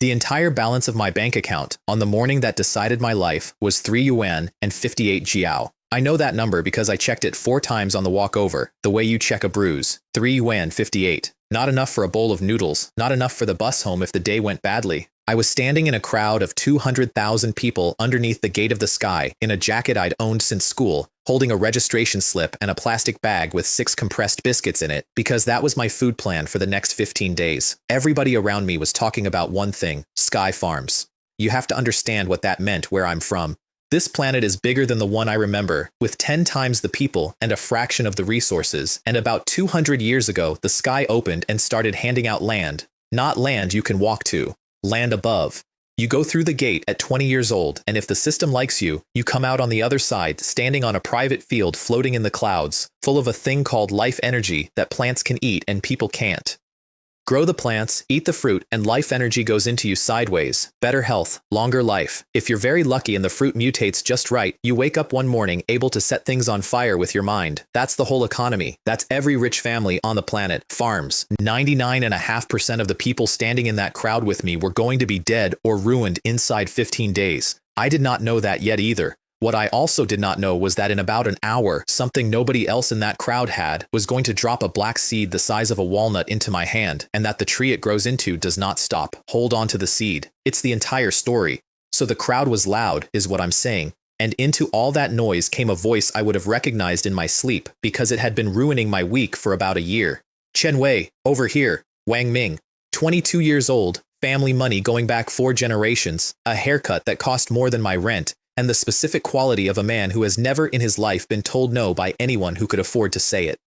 The entire balance of my bank account on the morning that decided my life was 3 Yuan and 58 Jiao. I know that number because I checked it 4 times on the walk over, the way you check a bruise. 3 Yuan 58. Not enough for a bowl of noodles, not enough for the bus home if the day went badly. I was standing in a crowd of 200,000 people underneath the gate of the sky in a jacket I'd owned since school, holding a registration slip and a plastic bag with 6 compressed biscuits in it, because that was my food plan for the next 15 days. Everybody around me was talking about one thing: Sky Farms. You have to understand what that meant where I'm from. This planet is bigger than the one I remember, with 10 times the people and a fraction of the resources, and about 200 years ago the sky opened and started handing out land. Not land you can walk to. Land above. You go through the gate at 20 years old, and if the system likes you, you come out on the other side standing on a private field floating in the clouds, full of a thing called life energy that plants can eat and people can't. Grow the plants, eat the fruit, and life energy goes into you sideways. Better health, longer life. If you're very lucky and the fruit mutates just right, you wake up one morning able to set things on fire with your mind. That's the whole economy. That's every rich family on the planet. Farms. 99.5% of the people standing in that crowd with me were going to be dead or ruined inside 15 days. I did not know that yet either. What I also did not know was that in about an hour, something nobody else in that crowd had was going to drop a black seed the size of a walnut into my hand, and that the tree it grows into does not stop. Hold on to the seed. It's the entire story. So the crowd was loud, is what I'm saying. And into all that noise came a voice I would have recognized in my sleep, because it had been ruining my week for about a year. Chen Wei, over here. Wang Ming. 22 years old, family money going back 4 generations, a haircut that cost more than my rent, and the specific quality of a man who has never in his life been told no by anyone who could afford to say it.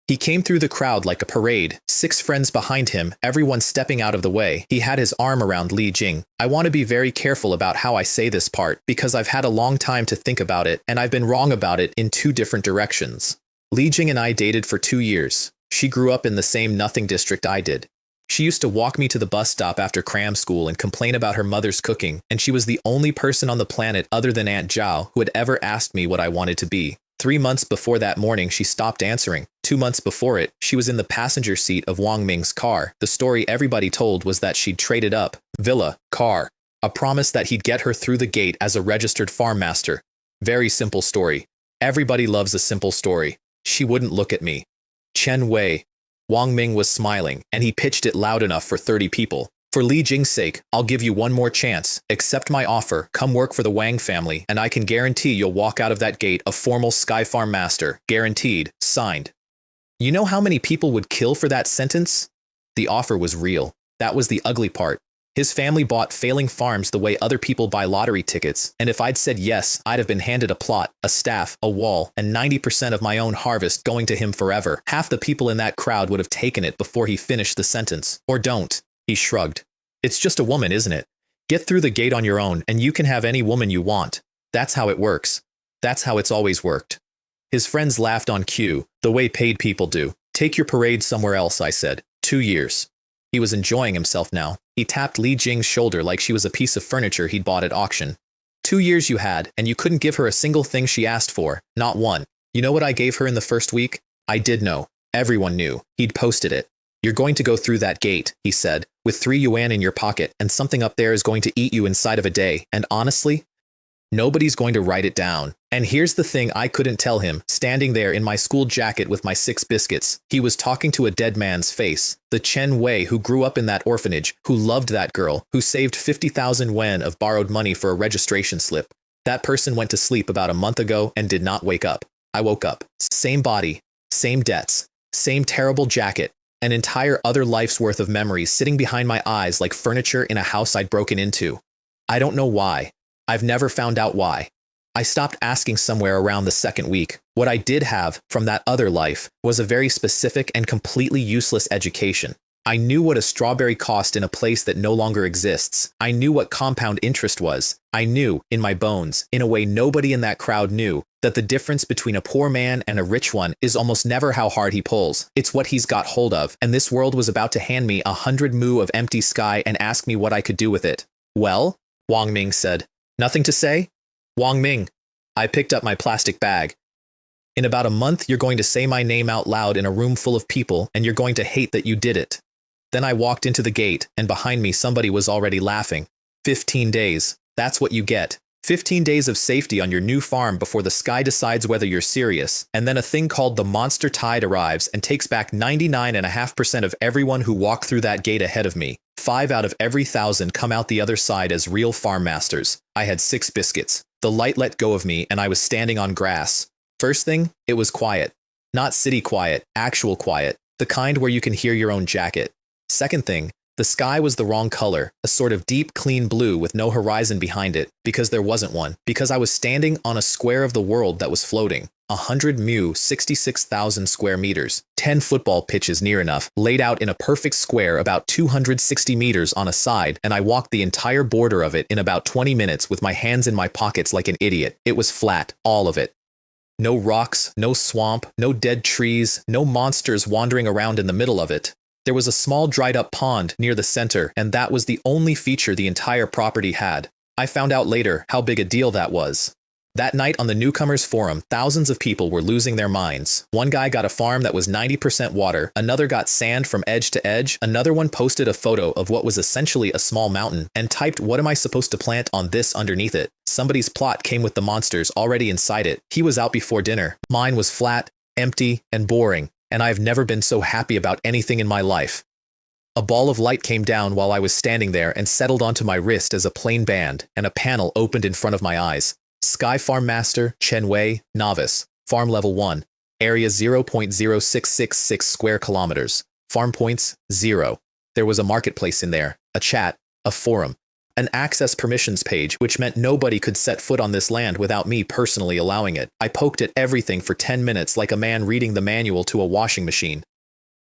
He came through the crowd like a parade, 6 friends behind him, everyone stepping out of the way. He had his arm around Li Jing. I want to be very careful about how I say this part, because I've had a long time to think about it, and I've been wrong about it in 2 different directions. Li Jing and I dated for 2 years. She grew up in the same nothing district I did. She used to walk me to the bus stop after cram school and complain about her mother's cooking, and she was the only person on the planet other than Aunt Zhao who had ever asked me what I wanted to be. 3 months before that morning, she stopped answering. 2 months before it, she was in the passenger seat of Wang Ming's car. The story everybody told was that she'd traded up, villa, car, a promise that he'd get her through the gate as a registered farm master. Very simple story. Everybody loves a simple story. She wouldn't look at me. Chen Wei. Wang Ming was smiling, and he pitched it loud enough for 30 people. For Li Jing's sake, I'll give you one more chance. Accept my offer, come work for the Wang family, and I can guarantee you'll walk out of that gate a formal Sky Farm master. Guaranteed. Signed. You know how many people would kill for that sentence? The offer was real. That was the ugly part. His family bought failing farms the way other people buy lottery tickets, and if I'd said yes, I'd have been handed a plot, a staff, a wall, and 90% of my own harvest going to him forever. Half the people in that crowd would have taken it before he finished the sentence. Or don't. He shrugged. It's just a woman, isn't it? Get through the gate on your own, and you can have any woman you want. That's how it works. That's how it's always worked. His friends laughed on cue, the way paid people do. Take your parade somewhere else, I said. 2 years. He was enjoying himself now. He tapped Li Jing's shoulder like she was a piece of furniture he'd bought at auction. 2 years you had, and you couldn't give her a single thing she asked for. Not one. You know what I gave her in the first week? I did know. Everyone knew. He'd posted it. You're going to go through that gate, he said, with 3 Yuan in your pocket, and something up there is going to eat you inside of a day, and honestly, nobody's going to write it down. And here's the thing I couldn't tell him, standing there in my school jacket with my 6 biscuits. He was talking to a dead man's face. The Chen Wei who grew up in that orphanage, who loved that girl, who saved 50,000 Yuan of borrowed money for a registration slip. That person went to sleep about a month ago and did not wake up. I woke up. Same body, same debts, same terrible jacket, an entire other life's worth of memories sitting behind my eyes like furniture in a house I'd broken into. I don't know why. I've never found out why. I stopped asking somewhere around the 2nd week. What I did have from that other life was a very specific and completely useless education. I knew what a strawberry cost in a place that no longer exists. I knew what compound interest was. I knew, in my bones, in a way nobody in that crowd knew, that the difference between a poor man and a rich one is almost never how hard he pulls. It's what he's got hold of, and this world was about to hand me 100 mu of empty sky and ask me what I could do with it. Well, Wang Ming said. Nothing to say? Wang Ming. I picked up my plastic bag. In about a month, you're going to say my name out loud in a room full of people, and you're going to hate that you did it. Then I walked into the gate, and behind me somebody was already laughing. 15 days. That's what you get. 15 days of safety on your new farm before the sky decides whether you're serious, and then a thing called the monster tide arrives and takes back 99.5% of everyone who walked through that gate ahead of me. 5 out of every 1,000 come out the other side as real farm masters. I had 6 biscuits. The light let go of me and I was standing on grass. First thing, it was quiet. Not city quiet, actual quiet. The kind where you can hear your own jacket. Second thing, the sky was the wrong color, a sort of deep, clean blue with no horizon behind it, because there wasn't one, because I was standing on a square of the world that was floating. 100 mu, 66,000 square meters, 10 football pitches near enough, laid out in a perfect square about 260 meters on a side, and I walked the entire border of it in about 20 minutes with my hands in my pockets like an idiot. It was flat, all of it. No rocks, no swamp, no dead trees, no monsters wandering around in the middle of it. There was a small dried-up pond near the center, and that was the only feature the entire property had. I found out later how big a deal that was. That night on the newcomers forum, thousands of people were losing their minds. One guy got a farm that was 90% water, another got sand from edge to edge, another one posted a photo of what was essentially a small mountain, and typed, "What am I supposed to plant on this underneath it?" Somebody's plot came with the monsters already inside it. He was out before dinner. Mine was flat, empty, and boring. And I've never been so happy about anything in my life. A ball of light came down while I was standing there and settled onto my wrist as a plain band, and a panel opened in front of my eyes. Sky Farm Master, Chen Wei, Novice, Farm Level 1, Area 0.0666 square kilometers, Farm Points, 0. There was a marketplace in there, a chat, a forum, an access permissions page, which meant nobody could set foot on this land without me personally allowing it. I poked at everything for 10 minutes like a man reading the manual to a washing machine.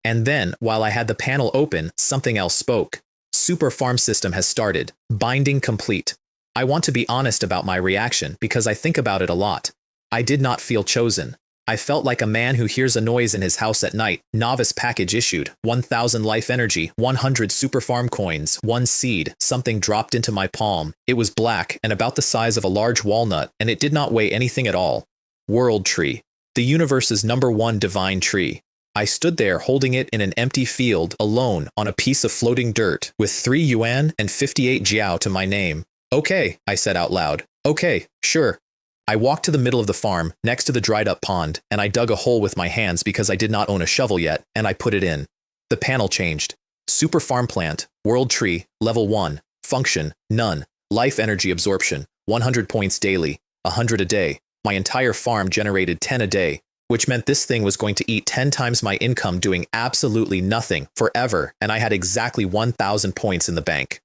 And then, while I had the panel open, something else spoke. Super Farm System has started. Binding complete. I want to be honest about my reaction because I think about it a lot. I did not feel chosen. I felt like a man who hears a noise in his house at night. Novice package issued. 1,000 life energy, 100 super farm coins, 1 seed. Something dropped into my palm. It was black and about the size of a large walnut, and it did not weigh anything at all. World Tree. The universe's #1 divine tree. I stood there holding it in an empty field, alone, on a piece of floating dirt, with 3 Yuan and 58 Jiao to my name. Okay, I said out loud. Okay, sure. I walked to the middle of the farm, next to the dried-up pond, and I dug a hole with my hands because I did not own a shovel yet, and I put it in. The panel changed. Super Farm Plant, World Tree, Level 1, Function, None, Life Energy Absorption, 100 points daily, 100 a day. My entire farm generated 10 a day, which meant this thing was going to eat 10 times my income doing absolutely nothing, forever, and I had exactly 1,000 points in the bank.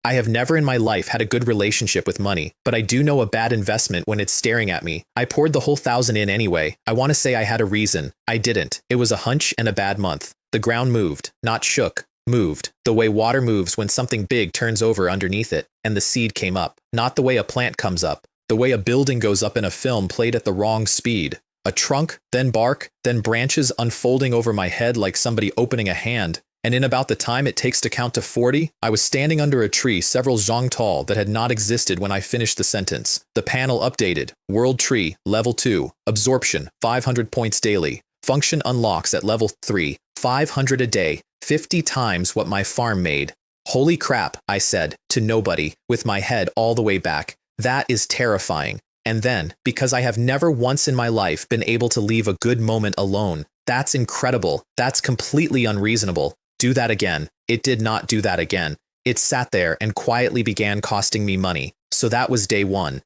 I have never in my life had a good relationship with money, but I do know a bad investment when it's staring at me. I poured the whole 1,000 in anyway. I want to say I had a reason. I didn't. It was a hunch and a bad month. The ground moved, not shook, moved. The way water moves when something big turns over underneath it, and the seed came up. Not the way a plant comes up. The way a building goes up in a film played at the wrong speed. A trunk, then bark, then branches unfolding over my head like somebody opening a hand. And in about the time it takes to count to 40, I was standing under a tree several zhong tall that had not existed when I finished the sentence. The panel updated. World Tree, Level 2. Absorption, 500 points daily. Function unlocks at Level 3. 500 a day. 50 times what my farm made. Holy crap, I said, to nobody, with my head all the way back. That is terrifying. And then, because I have never once in my life been able to leave a good moment alone, that's incredible. That's completely unreasonable. Do that again. It did not do that again. It sat there and quietly began costing me money. So that was day 1.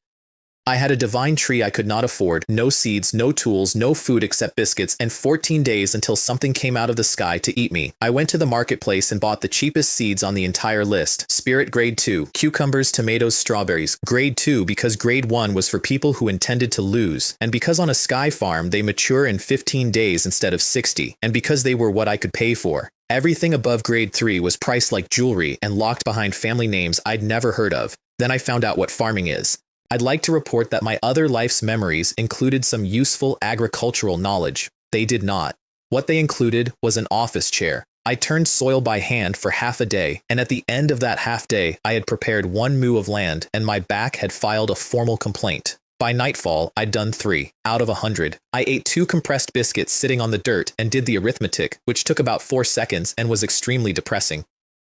I had a divine tree I could not afford, no seeds, no tools, no food except biscuits, and 14 days until something came out of the sky to eat me. I went to the marketplace and bought the cheapest seeds on the entire list. Spirit Grade 2, cucumbers, tomatoes, strawberries. Grade 2 because Grade 1 was for people who intended to lose, and because on a sky farm they mature in 15 days instead of 60, and because they were what I could pay for. Everything above Grade 3 was priced like jewelry and locked behind family names I'd never heard of. Then I found out what farming is. I'd like to report that my other life's memories included some useful agricultural knowledge. They did not. What they included was an office chair. I turned soil by hand for half a day, and at the end of that half day, I had prepared 1 mu of land, and my back had filed a formal complaint. By nightfall, I'd done 3 out of 100. I ate 2 compressed biscuits sitting on the dirt and did the arithmetic, which took about 4 seconds and was extremely depressing.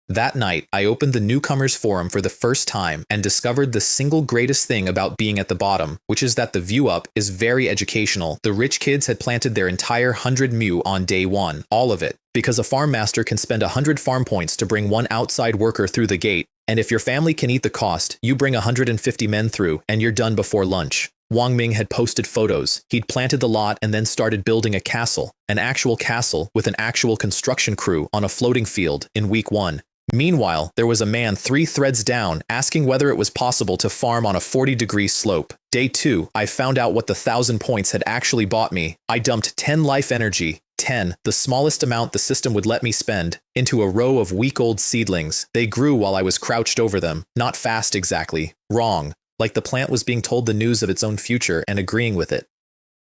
That night, I opened the newcomers forum for the first time and discovered the single greatest thing about being at the bottom, which is that the view up is very educational. The rich kids had planted their entire 100 mu on day 1, all of it, because a farm master can spend 100 farm points to bring 1 outside worker through the gate, and if your family can eat the cost, you bring 150 men through and you're done before lunch. Wang Ming had posted photos. He'd planted the lot and then started building a castle, an actual castle with an actual construction crew on a floating field in week 1. Meanwhile, there was a man 3 threads down asking whether it was possible to farm on a 40-degree slope. Day 2, I found out what the 1,000 points had actually bought me. I dumped 10 life energy, 10, the smallest amount the system would let me spend, into a row of week-old seedlings. They grew while I was crouched over them. Not fast exactly. Wrong. Like the plant was being told the news of its own future and agreeing with it.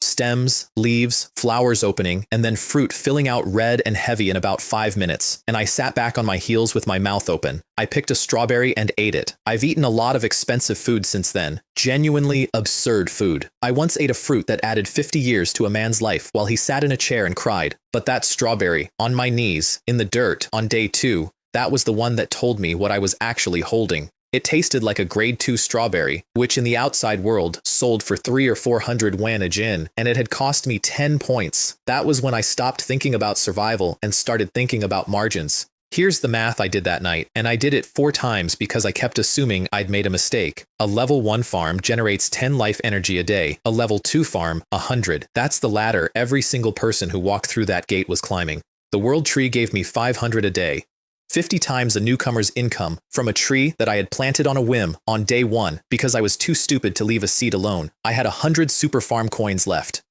Stems, leaves, flowers opening, and then fruit filling out red and heavy in about 5 minutes, and I sat back on my heels with my mouth open. I picked a strawberry and ate it. I've eaten a lot of expensive food since then. Genuinely absurd food. I once ate a fruit that added 50 years to a man's life while he sat in a chair and cried. But that strawberry, on my knees, in the dirt, on day 2, that was the one that told me what I was actually holding. It tasted like a grade 2 strawberry, which in the outside world sold for 300 or 400 yuan a jin, and it had cost me 10 points. That was when I stopped thinking about survival and started thinking about margins. Here's the math I did that night, and I did it 4 times because I kept assuming I'd made a mistake. A level 1 farm generates 10 life energy a day, a level 2 farm, 100. That's the ladder every single person who walked through that gate was climbing. The world tree gave me 500 a day. 50 times a newcomer's income from a tree that I had planted on a whim on day 1 because I was too stupid to leave a seed alone. I had 100 super farm coins left.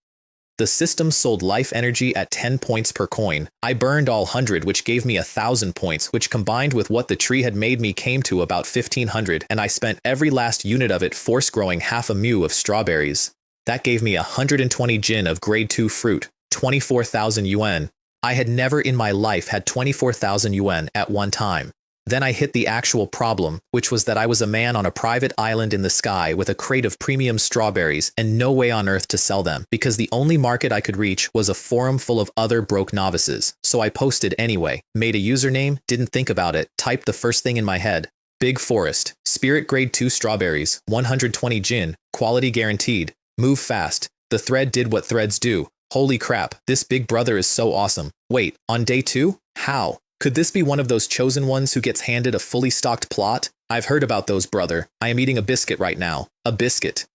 The system sold life energy at 10 points per coin. I burned all 100, which gave me 1,000 points, which combined with what the tree had made me came to about 1,500, and I spent every last unit of it force growing half a mu of strawberries. That gave me 120 jin of grade 2 fruit, 24,000 yuan. I had never in my life had 24,000 yuan at one time. Then I hit the actual problem, which was that I was a man on a private island in the sky with a crate of premium strawberries and no way on earth to sell them, because the only market I could reach was a forum full of other broke novices. So I posted anyway, made a username, didn't think about it, typed the first thing in my head. Big forest, spirit grade 2 strawberries, 120 jin, quality guaranteed, move fast. The thread did what threads do. Holy crap, this big brother is so awesome. Wait, on day 2? How? Could this be one of those chosen ones who gets handed a fully stocked plot? I've heard about those, brother. I am eating a biscuit right now. A biscuit.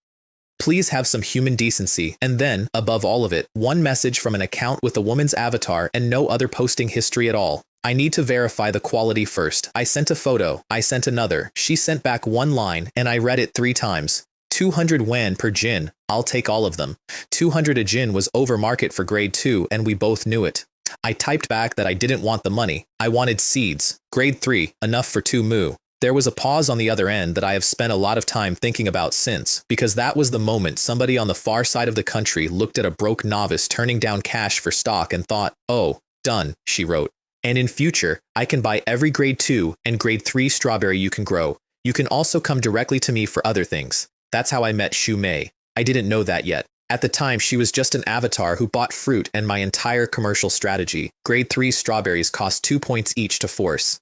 Please have some human decency. And then, above all of it, one message from an account with a woman's avatar and no other posting history at all. I need to verify the quality first. I sent a photo. I sent another. She sent back 1 line, and I read it 3 times. 200 yuan per jin. I'll take all of them. 200 a jin was over market for grade 2, and we both knew it. I typed back that I didn't want the money. I wanted seeds. Grade 3, enough for 2 mu. There was a pause on the other end that I have spent a lot of time thinking about since, because that was the moment somebody on the far side of the country looked at a broke novice turning down cash for stock and thought, "Oh, done," she wrote. "And in future, I can buy every grade 2 and grade 3 strawberry you can grow. You can also come directly to me for other things." That's how I met Xu Mei. I didn't know that yet. At the time, she was just an avatar who bought fruit and my entire commercial strategy. Grade 3 strawberries cost 2 points each to force.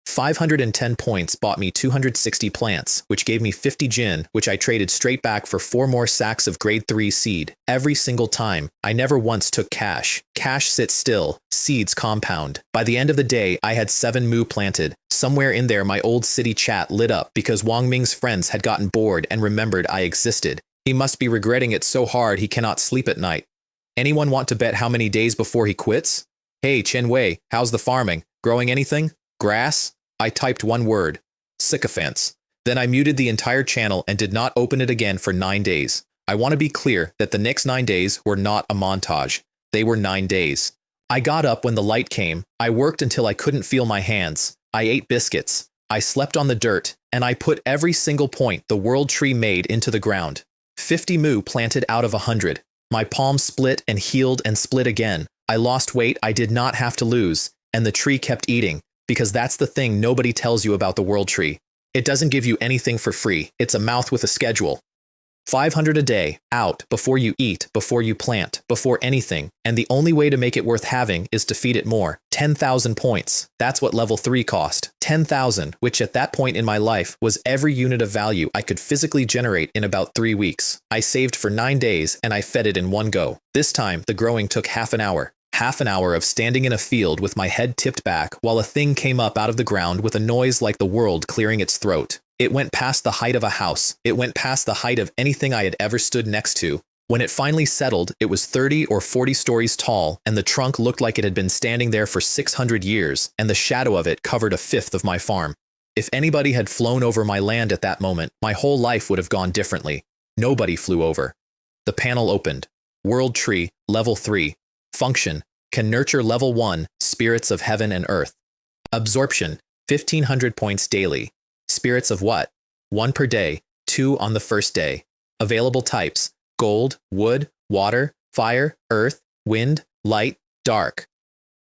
510 points bought me 260 plants, which gave me 50 jin, which I traded straight back for 4 more sacks of grade 3 seed. Every single time, I never once took cash. Cash sits still, seeds compound. By the end of the day, I had 7 mu planted. Somewhere in there, my old city chat lit up because Wang Ming's friends had gotten bored and remembered I existed. He must be regretting it so hard he cannot sleep at night. Anyone want to bet how many days before he quits? "Hey, Chen Wei, how's the farming? Growing anything? Grass?" I typed 1 word. Sycophants. Then I muted the entire channel and did not open it again for 9 days. I want to be clear that the next 9 days were not a montage. They were 9 days. I got up when the light came. I worked until I couldn't feel my hands. I ate biscuits. I slept on the dirt, and I put every single point the world tree made into the ground. 50 mu planted out of 100. My palm split and healed and split again. I lost weight I did not have to lose, and the tree kept eating. Because that's the thing nobody tells you about the world tree. It doesn't give you anything for free. It's a mouth with a schedule. 500 a day, out, before you eat, before you plant, before anything, and the only way to make it worth having is to feed it more. 10,000 points. That's what level 3 cost. 10,000, which at that point in my life was every unit of value I could physically generate in about 3 weeks. I saved for 9 days and I fed it in one go. This time, the growing took half an hour. Half an hour of standing in a field with my head tipped back while a thing came up out of the ground with a noise like the world clearing its throat. It went past the height of a house. It went past the height of anything I had ever stood next to. When it finally settled, it was 30 or 40 stories tall, and the trunk looked like it had been standing there for 600 years, and the shadow of it covered a fifth of my farm. If anybody had flown over my land at that moment, my whole life would have gone differently. Nobody flew over. The panel opened. World Tree, Level 3. Function, can nurture Level 1, Spirits of Heaven and Earth. Absorption, 1,500 points daily. Spirits of what? 1 per day, 2 on the first day. Available types, gold, wood, water, fire, earth, wind, light, dark.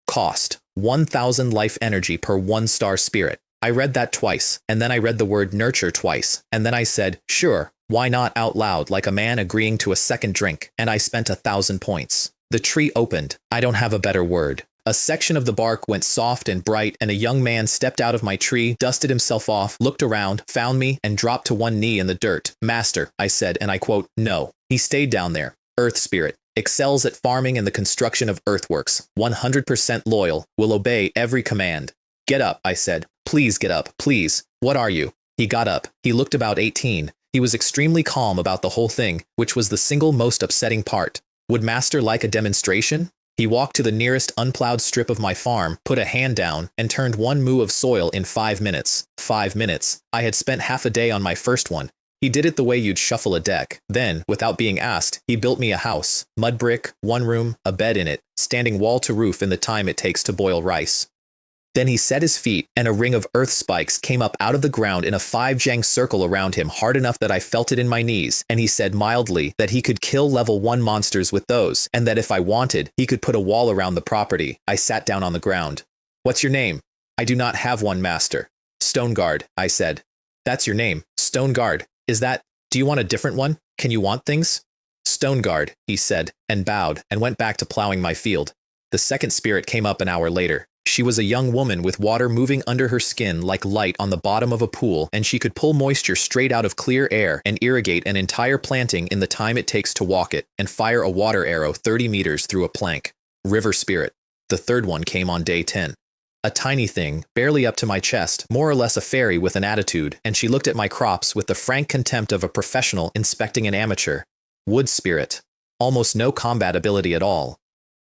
Cost, 1,000 life energy per 1-star spirit. I read that twice, and then I read the word nurture twice, and then I said, sure, why not, out loud like a man agreeing to a second drink, and I spent 1,000 points. The tree opened. I don't have a better word. A section of the bark went soft and bright, and a young man stepped out of my tree, dusted himself off, looked around, found me, and dropped to one knee in the dirt. Master, I said, and I quote, no. He stayed down there. Earth spirit. Excels at farming and the construction of earthworks. 100% loyal. Will obey every command. Get up, I said. Please get up, please. What are you? He got up. He looked about 18. He was extremely calm about the whole thing, which was the single most upsetting part. Would Master like a demonstration? He walked to the nearest unplowed strip of my farm, put a hand down, and turned 1 moo of soil in 5 minutes. 5 minutes. I had spent half a day on my first one. He did it the way you'd shuffle a deck. Then, without being asked, he built me a house. Mud brick, 1 room, a bed in it, standing wall to roof in the time it takes to boil rice. Then he set his feet, and a ring of earth spikes came up out of the ground in a 5-jang circle around him hard enough that I felt it in my knees, and he said mildly that he could kill level 1 monsters with those, and that if I wanted, he could put a wall around the property. I sat down on the ground. What's your name? I do not have one, Master. Stoneguard, I said. That's your name, Stoneguard. Do you want a different one? Can you want things? Stoneguard, he said, and bowed, and went back to plowing my field. The second spirit came up an hour later. She was a young woman with water moving under her skin like light on the bottom of a pool, and she could pull moisture straight out of clear air and irrigate an entire planting in the time it takes to walk it, and fire a water arrow 30 meters through a plank. River spirit. The third one came on day 10. A tiny thing, barely up to my chest, more or less a fairy with an attitude, and she looked at my crops with the frank contempt of a professional inspecting an amateur. Wood spirit. Almost no combat ability at all.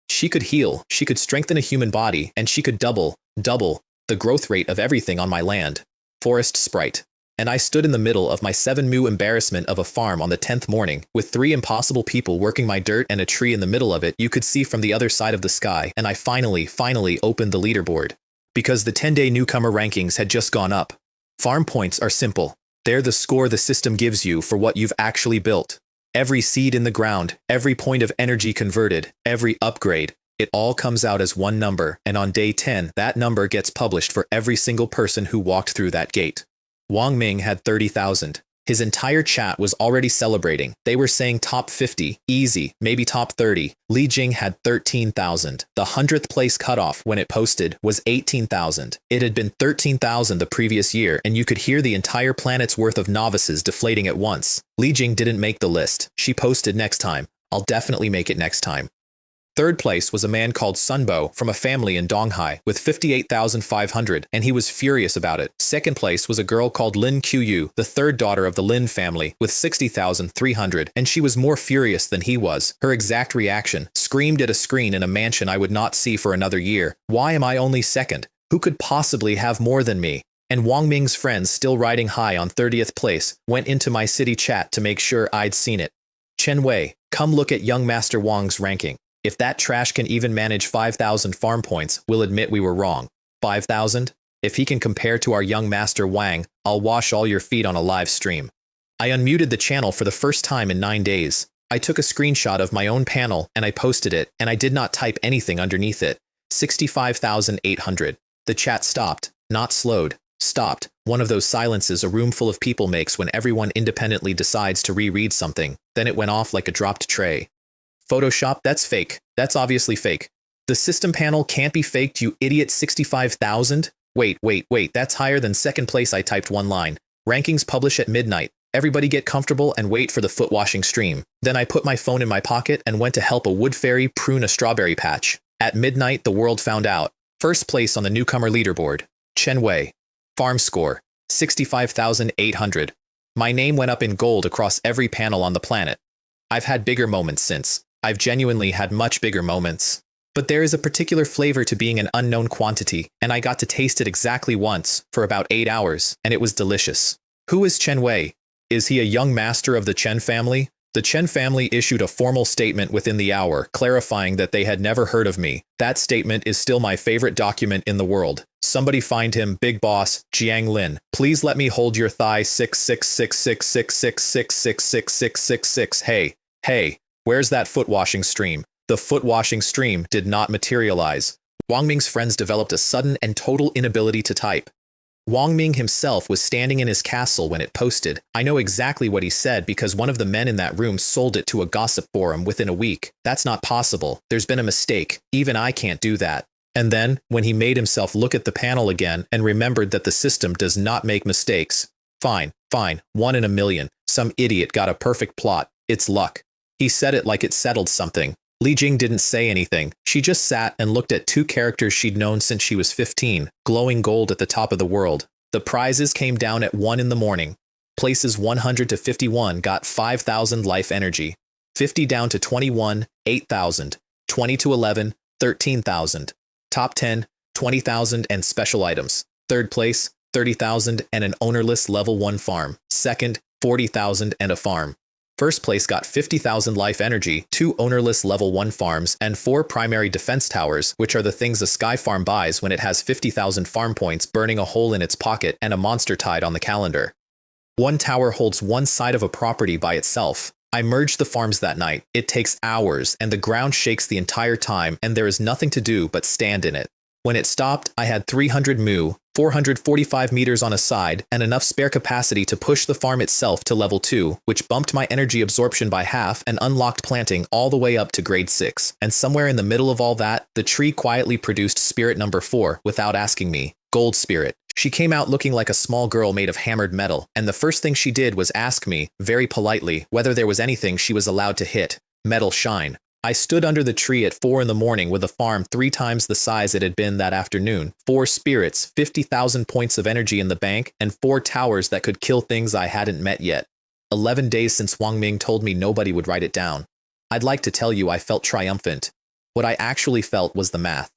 She could heal, she could strengthen a human body, and she could double the growth rate of everything on my land. Forest sprite. And I stood in the middle of my 7 moo embarrassment of a farm on the 10th morning, with 3 impossible people working my dirt and a tree in the middle of it you could see from the other side of the sky, and I finally opened the leaderboard. Because the 10-day newcomer rankings had just gone up. Farm points are simple. They're the score the system gives you for what you've actually built. Every seed in the ground, every point of energy converted, every upgrade, it all comes out as one number, and on day 10, that number gets published for every single person who walked through that gate. Wang Ming had 30,000. His entire chat was already celebrating. They were saying top 50, easy, maybe top 30. Li Jing had 13,000. The 100th place cutoff when it posted was 18,000. It had been 13,000 the previous year, and you could hear the entire planet's worth of novices deflating at once. Li Jing didn't make the list. She posted next time. I'll definitely make it next time. Third place was a man called Sunbo from a family in Donghai with 58,500, and he was furious about it. Second place was a girl called Lin Qiyu, the third daughter of the Lin family, with 60,300, and she was more furious than he was. Her exact reaction, screamed at a screen in a mansion I would not see for another year. Why am I only second? Who could possibly have more than me? And Wang Ming's friends, still riding high on 30th place, went into my city chat to make sure I'd seen it. Chen Wei, come look at young Master Wang's ranking. If that trash can even manage 5,000 farm points, we'll admit we were wrong. 5,000? If he can compare to our young Master Wang, I'll wash all your feet on a live stream. I unmuted the channel for the first time in 9 days. I took a screenshot of my own panel and I posted it, and I did not type anything underneath it. 65,800. The chat stopped, not slowed. Stopped. One of those silences a room full of people makes when everyone independently decides to reread something. Then it went off like a dropped tray. Photoshop? That's fake. That's obviously fake. The system panel can't be faked, you idiot. 65,000? Wait, that's higher than second place. I typed one line. Rankings publish at midnight. Everybody get comfortable and wait for the foot washing stream. Then I put my phone in my pocket and went to help a wood fairy prune a strawberry patch. At midnight, the world found out. First place on the newcomer leaderboard. Chen Wei. Farm score. 65,800. My name went up in gold across every panel on the planet. I've had bigger moments since. I've genuinely had much bigger moments. But there is a particular flavor to being an unknown quantity, and I got to taste it exactly once, for about 8 hours, and it was delicious. Who is Chen Wei? Is he a young master of the Chen family? The Chen family issued a formal statement within the hour, clarifying that they had never heard of me. That statement is still my favorite document in the world. Somebody find him, Big Boss, Jiang Lin. Please let me hold your thigh. 6666666666666. Hey, where's that foot washing stream? The foot washing stream did not materialize. Wang Ming's friends developed a sudden and total inability to type. Wang Ming himself was standing in his castle when it posted. I know exactly what he said because one of the men in that room sold it to a gossip forum within a week. That's not possible. There's been a mistake. Even I can't do that. And then, when he made himself look at the panel again and remembered that the system does not make mistakes. Fine. 1 in a million. Some idiot got a perfect plot. It's luck. He said it like it settled something. Li Jing didn't say anything. She just sat and looked at 2 characters she'd known since she was 15, glowing gold at the top of the world. The prizes came down at 1 in the morning. Places 100 to 51 got 5,000 life energy. 50 down to 21, 8,000. 20 to 11, 13,000. Top 10, 20,000 and special items. Third place, 30,000 and an ownerless level 1 farm. Second, 40,000 and a farm. First place got 50,000 life energy, 2 ownerless level 1 farms, and 4 primary defense towers, which are the things a sky farm buys when it has 50,000 farm points burning a hole in its pocket and a monster tied on the calendar. One tower holds one side of a property by itself. I merged the farms that night. It takes hours, and the ground shakes the entire time, and there is nothing to do but stand in it. When it stopped, I had 300 mu, 445 meters on a side, and enough spare capacity to push the farm itself to level 2, which bumped my energy absorption by half and unlocked planting all the way up to grade 6. And somewhere in the middle of all that, the tree quietly produced spirit number 4 without asking me. Gold spirit. She came out looking like a small girl made of hammered metal, and the first thing she did was ask me, very politely, whether there was anything she was allowed to hit. Metal shine. I stood under the tree at 4 in the morning with a farm 3 times the size it had been that afternoon, 4 spirits, 50,000 points of energy in the bank, and 4 towers that could kill things I hadn't met yet. 11 days since Wang Ming told me nobody would write it down. I'd like to tell you I felt triumphant. What I actually felt was the math.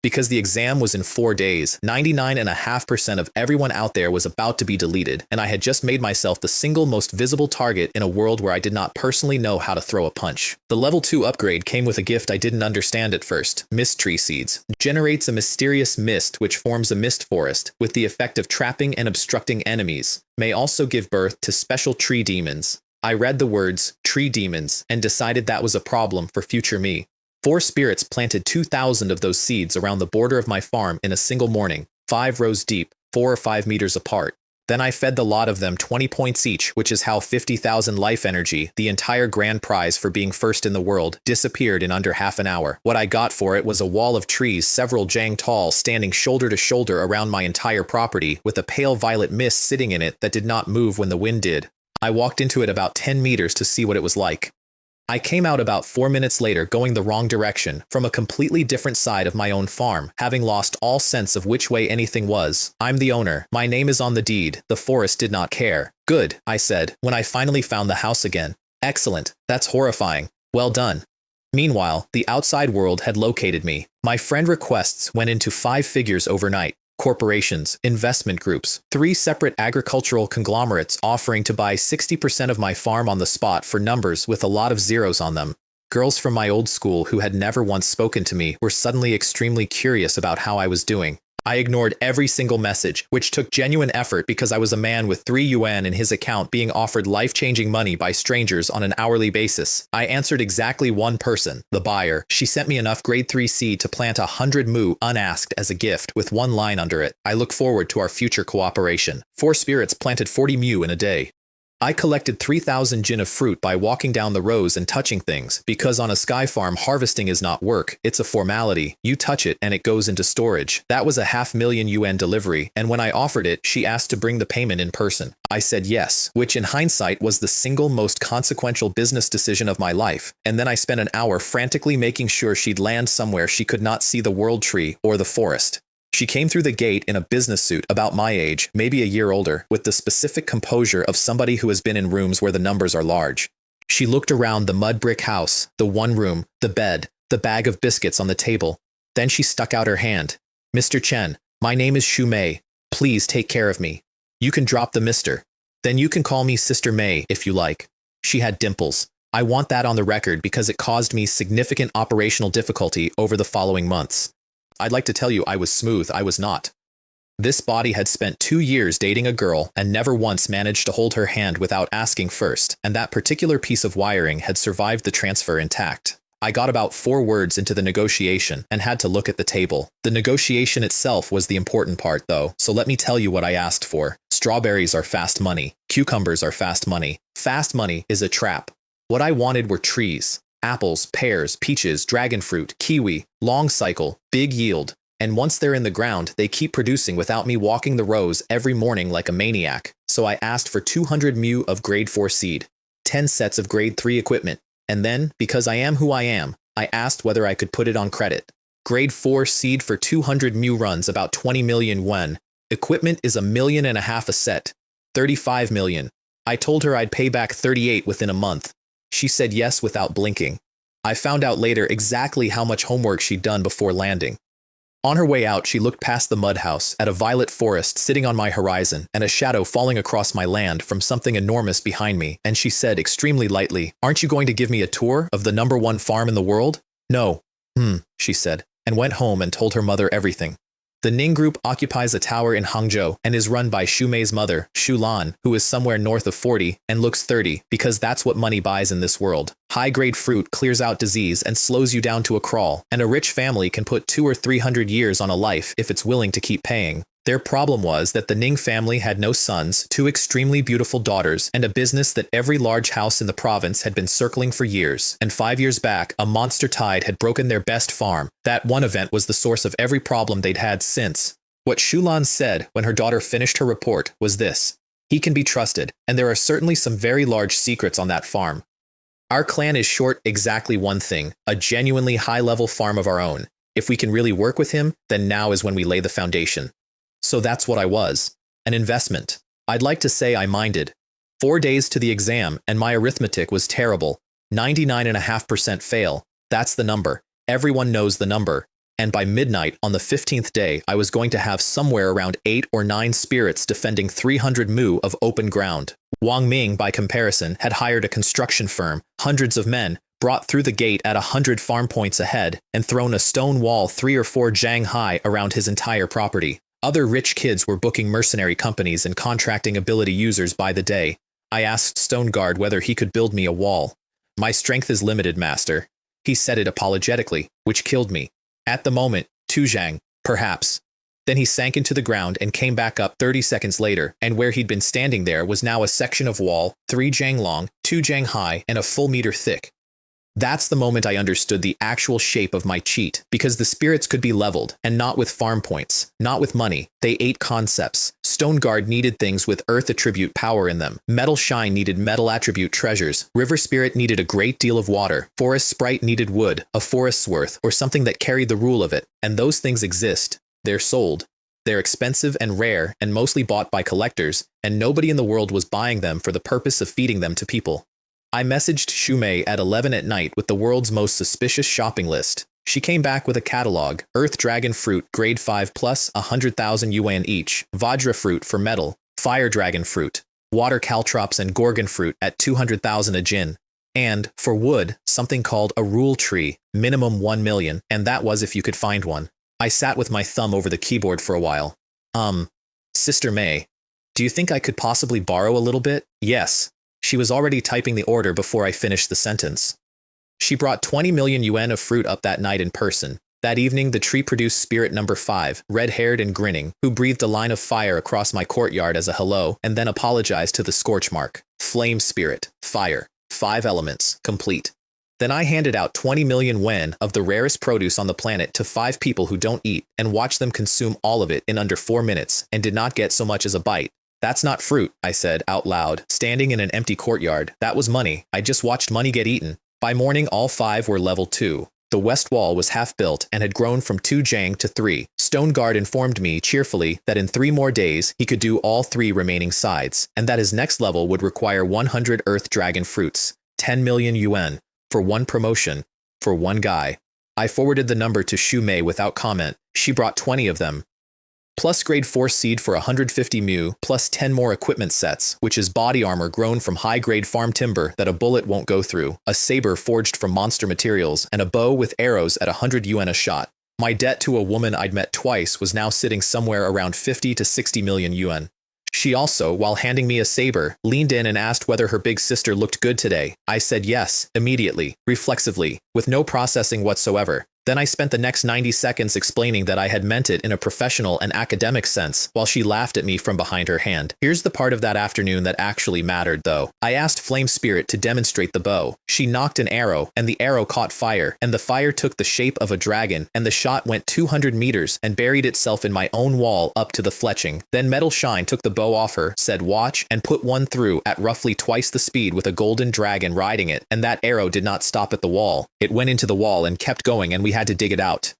Because the exam was in 4 days, 99.5% of everyone out there was about to be deleted, and I had just made myself the single most visible target in a world where I did not personally know how to throw a punch. The level 2 upgrade came with a gift I didn't understand at first. Mist tree seeds. Generates a mysterious mist which forms a mist forest, with the effect of trapping and obstructing enemies. May also give birth to special tree demons. I read the words, tree demons, and decided that was a problem for future me. 4 spirits planted 2,000 of those seeds around the border of my farm in a single morning, 5 rows deep, 4 or 5 meters apart. Then I fed the lot of them 20 points each, which is how 50,000 life energy, the entire grand prize for being first in the world, disappeared in under half an hour. What I got for it was a wall of trees several jang tall standing shoulder to shoulder around my entire property, with a pale violet mist sitting in it that did not move when the wind did. I walked into it about 10 meters to see what it was like. I came out about 4 minutes later going the wrong direction, from a completely different side of my own farm, having lost all sense of which way anything was. I'm the owner. My name is on the deed. The forest did not care. Good, I said, when I finally found the house again. Excellent. That's horrifying. Well done. Meanwhile, the outside world had located me. My friend requests went into 5 figures overnight. Corporations, investment groups, 3 separate agricultural conglomerates offering to buy 60% of my farm on the spot for numbers with a lot of zeros on them. Girls from my old school who had never once spoken to me were suddenly extremely curious about how I was doing. I ignored every single message, which took genuine effort because I was a man with 3 yuan in his account being offered life-changing money by strangers on an hourly basis. I answered exactly one person, the buyer. She sent me enough grade 3 seed to plant 100 mu unasked as a gift with one line under it. I look forward to our future cooperation. 4 spirits planted 40 mu in a day. I collected 3,000 jin of fruit by walking down the rows and touching things, because on a sky farm harvesting is not work, it's a formality. You touch it and it goes into storage. That was a 500,000 yuan delivery, and when I offered it, she asked to bring the payment in person. I said yes, which in hindsight was the single most consequential business decision of my life, and then I spent an hour frantically making sure she'd land somewhere she could not see the world tree or the forest. She came through the gate in a business suit about my age, maybe a year older, with the specific composure of somebody who has been in rooms where the numbers are large. She looked around the mud brick house, the one room, the bed, the bag of biscuits on the table. Then she stuck out her hand. "Mr. Chen, my name is Xu Mei. Please take care of me. You can drop the mister. Then you can call me Sister Mei if you like." She had dimples. I want that on the record because it caused me significant operational difficulty over the following months. I'd like to tell you I was smooth, I was not. This body had spent 2 years dating a girl and never once managed to hold her hand without asking first, and that particular piece of wiring had survived the transfer intact. I got about 4 words into the negotiation and had to look at the table. The negotiation itself was the important part though, so let me tell you what I asked for. Strawberries are fast money. Cucumbers are fast money. Fast money is a trap. What I wanted were trees. Apples, pears, peaches, dragon fruit, kiwi, long cycle, big yield, and once they're in the ground, they keep producing without me walking the rows every morning like a maniac. So I asked for 200 mu of grade 4 seed, 10 sets of grade 3 equipment, and then, because I am who I am, I asked whether I could put it on credit. Grade 4 seed for 200 mu runs about 20 million yuan. Equipment is 1.5 million a set, 35 million. I told her I'd pay back 38 within a month. She said yes without blinking. I found out later exactly how much homework she'd done before landing. On her way out, she looked past the mud house at a violet forest sitting on my horizon and a shadow falling across my land from something enormous behind me, and she said extremely lightly, "Aren't you going to give me a tour of the #1 farm in the world?" "No." She said, and went home and told her mother everything. The Ning Group occupies a tower in Hangzhou and is run by Xu Mei's mother, Xu Lan, who is somewhere north of 40 and looks 30, because that's what money buys in this world. High-grade fruit clears out disease and slows you down to a crawl, and a rich family can put 200 or 300 years on a life if it's willing to keep paying. Their problem was that the Ning family had no sons, 2 extremely beautiful daughters, and a business that every large house in the province had been circling for years. And 5 years back, a monster tide had broken their best farm. That one event was the source of every problem they'd had since. What Shulan said when her daughter finished her report was this: "He can be trusted, and there are certainly some very large secrets on that farm. Our clan is short exactly one thing, a genuinely high-level farm of our own. If we can really work with him, then now is when we lay the foundation." So that's what I was. An investment. I'd like to say I minded. 4 days to the exam, and my arithmetic was terrible. 99.5% fail. That's the number. Everyone knows the number. And by midnight on the 15th day, I was going to have somewhere around 8 or 9 spirits defending 300 mu of open ground. Wang Ming, by comparison, had hired a construction firm, hundreds of men, brought through the gate at 100 farm points ahead, and thrown a stone wall 3 or 4 jang high around his entire property. Other rich kids were booking mercenary companies and contracting ability users by the day. I asked Stone Guard whether he could build me a wall. "My strength is limited, master." He said it apologetically, which killed me. At the moment, 2 jang, perhaps. Then he sank into the ground and came back up 30 seconds later, and where he'd been standing there was now a section of wall, 3 jang long, 2 jang high, and a full meter thick. That's the moment I understood the actual shape of my cheat, because the spirits could be leveled, and not with farm points, not with money. They ate concepts. Stone Guard needed things with earth attribute power in them. Metal Shine needed metal attribute treasures. River Spirit needed a great deal of water. Forest Sprite needed wood, a forest's worth, or something that carried the rule of it. And those things exist. They're sold. They're expensive and rare, and mostly bought by collectors, and nobody in the world was buying them for the purpose of feeding them to people. I messaged Xu Mei at 11 at night with the world's most suspicious shopping list. She came back with a catalog: Earth Dragon Fruit, grade 5 plus 100,000 yuan each, Vajra Fruit for metal, Fire Dragon Fruit, Water Caltrops and Gorgon Fruit at 200,000 a jin, and, for wood, something called a Rule Tree, minimum 1 million, and that was if you could find one. I sat with my thumb over the keyboard for a while. Sister May, do you think I could possibly borrow a little bit? Yes. She was already typing the order before I finished the sentence. She brought 20 million yuan of fruit up that night in person. That evening, the tree produced spirit number 5, red-haired and grinning, who breathed a line of fire across my courtyard as a hello and then apologized to the scorch mark. Flame spirit, fire, 5 elements, complete. Then I handed out 20 million yuan of the rarest produce on the planet to 5 people who don't eat and watched them consume all of it in under 4 minutes and did not get so much as a bite. That's not fruit, I said out loud, standing in an empty courtyard. That was money. I just watched money get eaten. By morning, all 5 were level 2. The west wall was half built and had grown from 2 jang to 3. Stone Guard informed me cheerfully that in 3 more days he could do all 3 remaining sides, and that his next level would require 100 Earth Dragon fruits, 10 million yuan, for 1 promotion, for 1 guy. I forwarded the number to Xu Mei without comment. She brought 20 of them. Plus grade 4 seed for 150 mu, plus 10 more equipment sets, which is body armor grown from high-grade farm timber that a bullet won't go through, a saber forged from monster materials, and a bow with arrows at 100 yuan a shot. My debt to a woman I'd met twice was now sitting somewhere around 50 to 60 million yuan. She also, while handing me a saber, leaned in and asked whether her big sister looked good today. I said yes, immediately, reflexively, with no processing whatsoever. Then I spent the next 90 seconds explaining that I had meant it in a professional and academic sense, while she laughed at me from behind her hand. Here's the part of that afternoon that actually mattered, though. I asked Flame Spirit to demonstrate the bow. She knocked an arrow, and the arrow caught fire, and the fire took the shape of a dragon, and the shot went 200 meters and buried itself in my own wall up to the fletching. Then Metal Shine took the bow off her, said watch, and put one through at roughly twice the speed with a golden dragon riding it, and that arrow did not stop at the wall. It went into the wall and kept going, and we had to dig it out.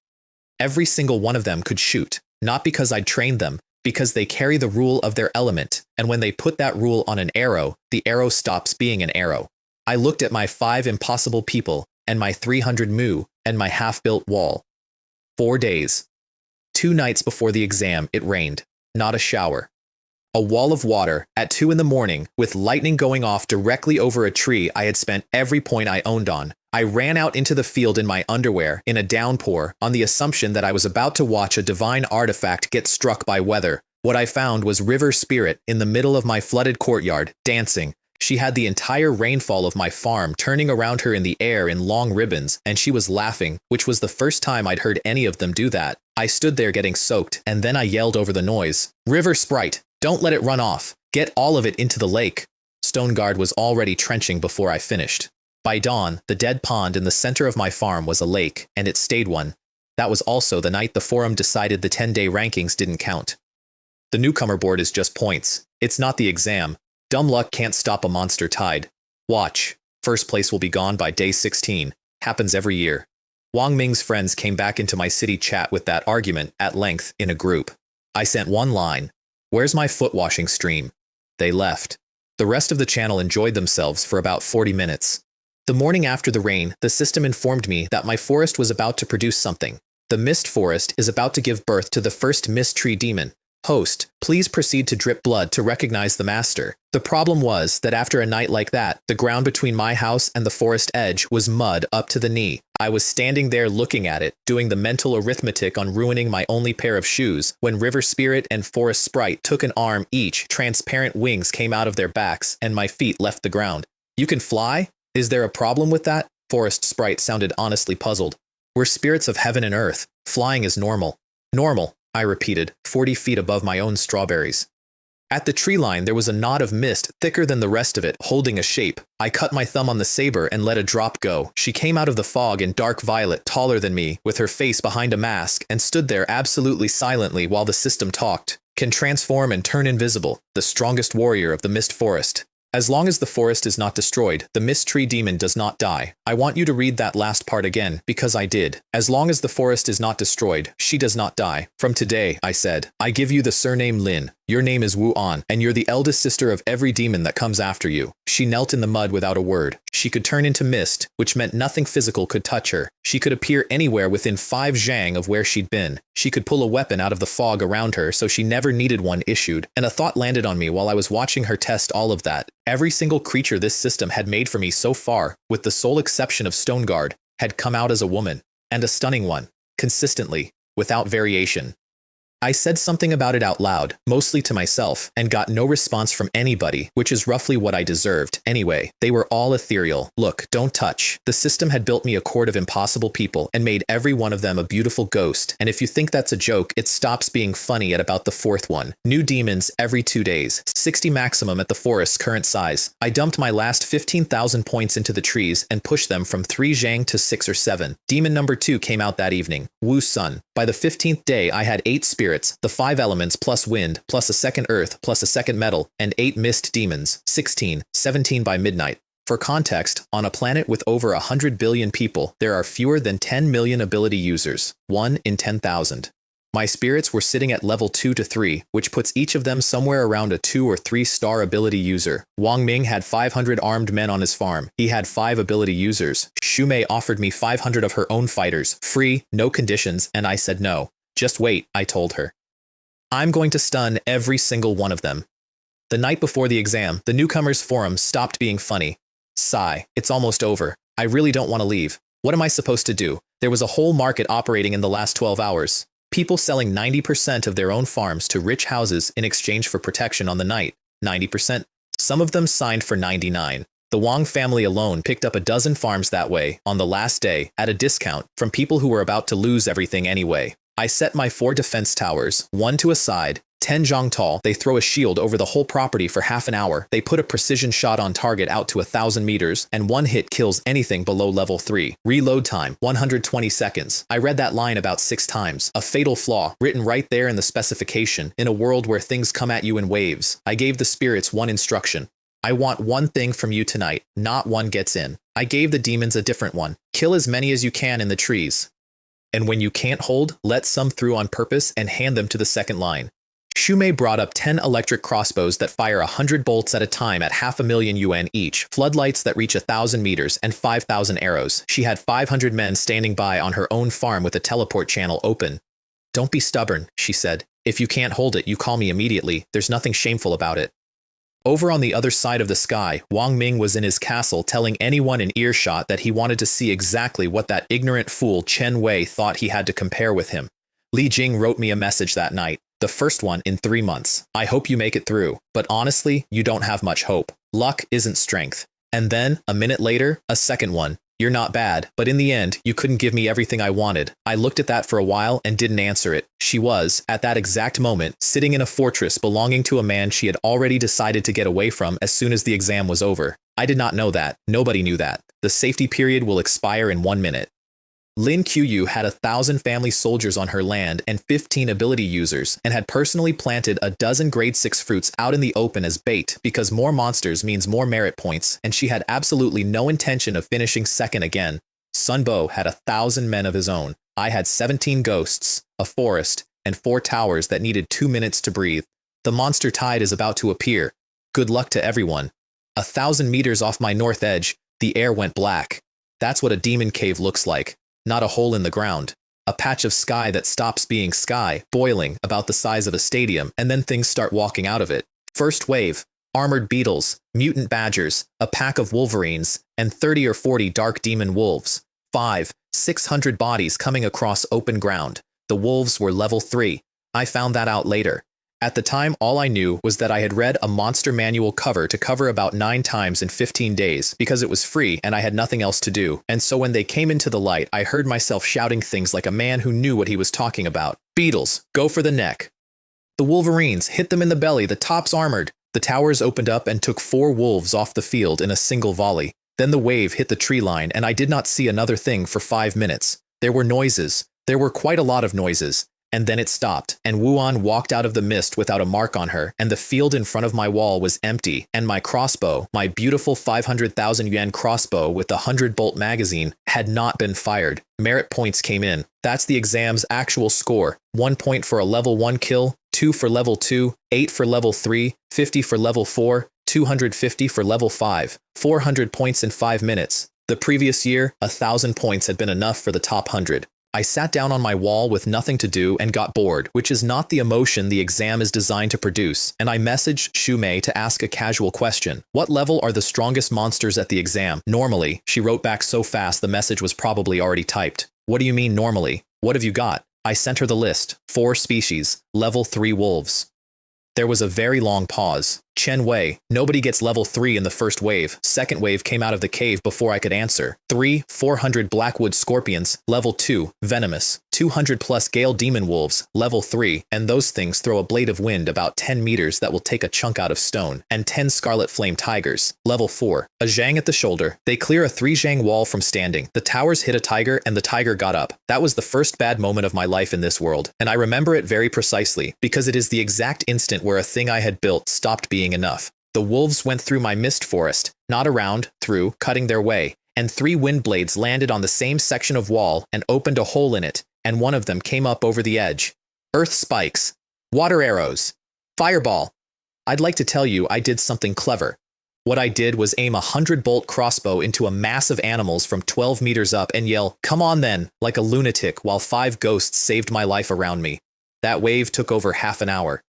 Every single one of them could shoot, not because I'd trained them, because they carry the rule of their element, and when they put that rule on an arrow, the arrow stops being an arrow. I looked at my 5 impossible people, and my 300 mu, and my half-built wall. 4 days. 2 nights before the exam, it rained. Not a shower. A wall of water, at 2 in the morning, with lightning going off directly over a tree I had spent every point I owned on. I ran out into the field in my underwear, in a downpour, on the assumption that I was about to watch a divine artifact get struck by weather. What I found was River Spirit in the middle of my flooded courtyard, dancing. She had the entire rainfall of my farm turning around her in the air in long ribbons, and she was laughing, which was the first time I'd heard any of them do that. I stood there getting soaked, and then I yelled over the noise. River Sprite, don't let it run off. Get all of it into the lake. Stone Guard was already trenching before I finished. By dawn, the dead pond in the center of my farm was a lake, and it stayed one. That was also the night the forum decided the 10-day rankings didn't count. The newcomer board is just points. It's not the exam. Dumb luck can't stop a monster tide. Watch. First place will be gone by day 16. Happens every year. Wang Ming's friends came back into my city chat with that argument, at length, in a group. I sent one line. Where's my foot washing stream? They left. The rest of the channel enjoyed themselves for about 40 minutes. The morning after the rain, the system informed me that my forest was about to produce something. The Mist Forest is about to give birth to the first Mist Tree Demon. Host, please proceed to drip blood to recognize the master. The problem was that after a night like that, the ground between my house and the forest edge was mud up to the knee. I was standing there looking at it, doing the mental arithmetic on ruining my only pair of shoes, when River Spirit and Forest Sprite took an arm each, transparent wings came out of their backs, and my feet left the ground. You can fly? Is there a problem with that? Forest Sprite sounded honestly puzzled. We're spirits of heaven and earth. Flying is normal. Normal, I repeated, 40 feet above my own strawberries. At the tree line there was a knot of mist thicker than the rest of it, holding a shape. I cut my thumb on the saber and let a drop go. She came out of the fog in dark violet, taller than me, with her face behind a mask, and stood there absolutely silently while the system talked. Can transform and turn invisible, the strongest warrior of the Mist Forest. As long as the forest is not destroyed, the Mist Tree Demon does not die. I want you to read that last part again, because I did. As long as the forest is not destroyed, she does not die. From today, I said, I give you the surname Lin. Your name is Wu An, and you're the eldest sister of every demon that comes after you. She knelt in the mud without a word. She could turn into mist, which meant nothing physical could touch her. She could appear anywhere within 5 zhang of where she'd been. She could pull a weapon out of the fog around her, so she never needed one issued. And a thought landed on me while I was watching her test all of that. Every single creature this system had made for me so far, with the sole exception of Stone Guard, had come out as a woman. And a stunning one. Consistently. without variation. I said something about it out loud, mostly to myself, and got no response from anybody, which is roughly what I deserved. Anyway, they were all ethereal. Look, don't touch. The system had built me a court of impossible people and made every one of them a beautiful ghost, and if you think that's a joke, it stops being funny at about the fourth one. New demons every 2 days, 60 maximum at the forest's current size. I dumped my last 15,000 points into the trees and pushed them from 3 zhang to 6 or 7. Demon number 2 came out that evening, Wu Sun. By the 15th day, I had 8 spirits, the 5 elements plus wind, plus a second earth, plus a second metal, and 8 mist demons, 16, 17 by midnight. For context, on a planet with over 100 billion people, there are fewer than 10 million ability users, 1 in 10,000. My spirits were sitting at level 2 to 3, which puts each of them somewhere around a 2 or 3 star ability user. Wang Ming had 500 armed men on his farm. He had 5 ability users. Xu Mei offered me 500 of her own fighters, free, no conditions, and I said no. Just wait, I told her. I'm going to stun every single one of them. The night before the exam, the newcomers' forum stopped being funny. Sigh, it's almost over. I really don't want to leave. What am I supposed to do? There was a whole market operating in the last 12 hours. People selling 90% of their own farms to rich houses in exchange for protection on the night. 90%. Some of them signed for 99. The Wang family alone picked up a dozen farms that way, on the last day, at a discount, from people who were about to lose everything anyway. I set my 4 defense towers, 1 to a side, 10 zhang tall. They throw a shield over the whole property for half an hour. They put a precision shot on target out to 1,000 meters, and 1 hit kills anything below level 3. Reload time, 120 seconds. I read that line about 6 times. A fatal flaw, written right there in the specification. In a world where things come at you in waves, I gave the spirits one instruction. I want one thing from you tonight, not one gets in. I gave the demons a different one. Kill as many as you can in the trees. And when you can't hold, let some through on purpose and hand them to the second line. Xu Mei brought up 10 electric crossbows that fire 100 bolts at a time at 500,000 yuan each, floodlights that reach 1,000 meters, and 5,000 arrows. She had 500 men standing by on her own farm with a teleport channel open. Don't be stubborn, she said. If you can't hold it, you call me immediately. There's nothing shameful about it. Over on the other side of the sky, Wang Ming was in his castle telling anyone in earshot that he wanted to see exactly what that ignorant fool Chen Wei thought he had to compare with him. Li Jing wrote me a message that night, the first one in 3 months. I hope you make it through, but honestly, you don't have much hope. Luck isn't strength. And then, a minute later, a second one. You're not bad, but in the end, you couldn't give me everything I wanted. I looked at that for a while and didn't answer it. She was, at that exact moment, sitting in a fortress belonging to a man she had already decided to get away from as soon as the exam was over. I did not know that. Nobody knew that. The safety period will expire in 1 minute. Lin Qiyu had 1,000 family soldiers on her land and 15 ability users, and had personally planted a dozen grade 6 fruits out in the open as bait because more monsters means more merit points, and she had absolutely no intention of finishing second again. Sun Bo had 1,000 men of his own. I had 17 ghosts, a forest, and 4 towers that needed 2 minutes to breathe. The monster tide is about to appear. Good luck to everyone. 1,000 meters off my north edge, the air went black. That's what a demon cave looks like. Not a hole in the ground. A patch of sky that stops being sky, boiling, about the size of a stadium, and then things start walking out of it. First wave, armored beetles, mutant badgers, a pack of wolverines, and 30 or 40 dark demon wolves. 600 bodies coming across open ground. The wolves were level 3. I found that out later. At the time, all I knew was that I had read a monster manual cover to cover about 9 times in 15 days because it was free and I had nothing else to do. And so when they came into the light, I heard myself shouting things like a man who knew what he was talking about. Beetles, go for the neck. The wolverines, hit them in the belly, the top's armored. The towers opened up and took 4 wolves off the field in a single volley. Then the wave hit the tree line and I did not see another thing for 5 minutes. There were noises. There were quite a lot of noises. And then it stopped, and Yuan walked out of the mist without a mark on her, and the field in front of my wall was empty, and my crossbow, my beautiful 500,000 yuan crossbow with a 100-bolt magazine, had not been fired. Merit points came in. That's the exam's actual score. 1 point for a level 1 kill, 2 for level 2, 8 for level 3, 50 for level 4, 250 for level 5, 400 points in 5 minutes. The previous year, 1,000 points had been enough for the top 100. I sat down on my wall with nothing to do and got bored, which is not the emotion the exam is designed to produce, and I messaged Xu Mei to ask a casual question. What level are the strongest monsters at the exam? Normally, she wrote back so fast the message was probably already typed. What do you mean normally? What have you got? I sent her the list. 4 species, level 3 wolves. There was a very long pause. Chen Wei, nobody gets level 3 in the first wave. Second wave came out of the cave before I could answer. 400 Blackwood Scorpions, level 2, venomous. 200 plus Gale Demon Wolves, level 3, and those things throw a blade of wind about 10 meters that will take a chunk out of stone. And 10 Scarlet Flame Tigers, level 4. A Zhang at the shoulder. They clear a 3 Zhang wall from standing. The towers hit a tiger and the tiger got up. That was the first bad moment of my life in this world, and I remember it very precisely, because it is the exact instant where a thing I had built stopped being enough. The wolves went through my mist forest, not around, through, cutting their way, and 3 wind blades landed on the same section of wall and opened a hole in it, and one of them came up over the edge. Earth spikes. Water arrows. Fireball. I'd like to tell you I did something clever. What I did was aim a 100-bolt crossbow into a mass of animals from 12 meters up and yell, "Come on then," like a lunatic, while 5 ghosts saved my life around me. That wave took over half an hour.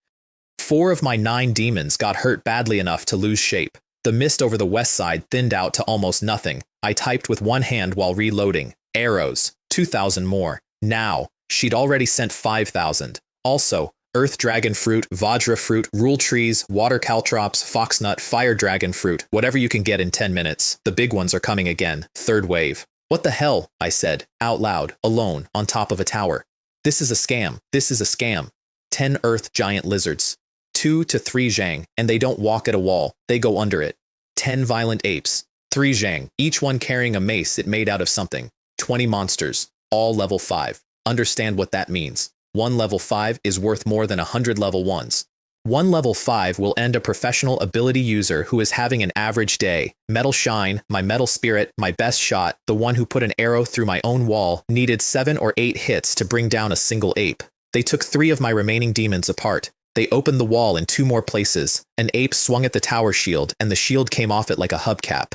4 of my 9 demons got hurt badly enough to lose shape. The mist over the west side thinned out to almost nothing. I typed with one hand while reloading. Arrows. 2,000 more. Now. She'd already sent 5,000. Also, Earth Dragon Fruit, Vajra Fruit, Rule Trees, Water Caltrops, Foxnut, Fire Dragon Fruit, whatever you can get in 10 minutes. The big ones are coming again. Third wave. What the hell? I said, out loud, alone, on top of a tower. This is a scam. This is a scam. 10 Earth Giant Lizards. 2 to 3 Zhang, and they don't walk at a wall, they go under it. 10 Violent Apes. 3 Zhang, each one carrying a mace it made out of something. 20 monsters, all level 5. Understand what that means. 1 level 5 is worth more than 100 level 1s. 1 level 5 will end a professional ability user who is having an average day. Metal Shine, my metal spirit, my best shot, the one who put an arrow through my own wall, needed 7 or 8 hits to bring down a single ape. They took 3 of my remaining demons apart. They opened the wall in 2 more places. An ape swung at the tower shield, and the shield came off it like a hubcap.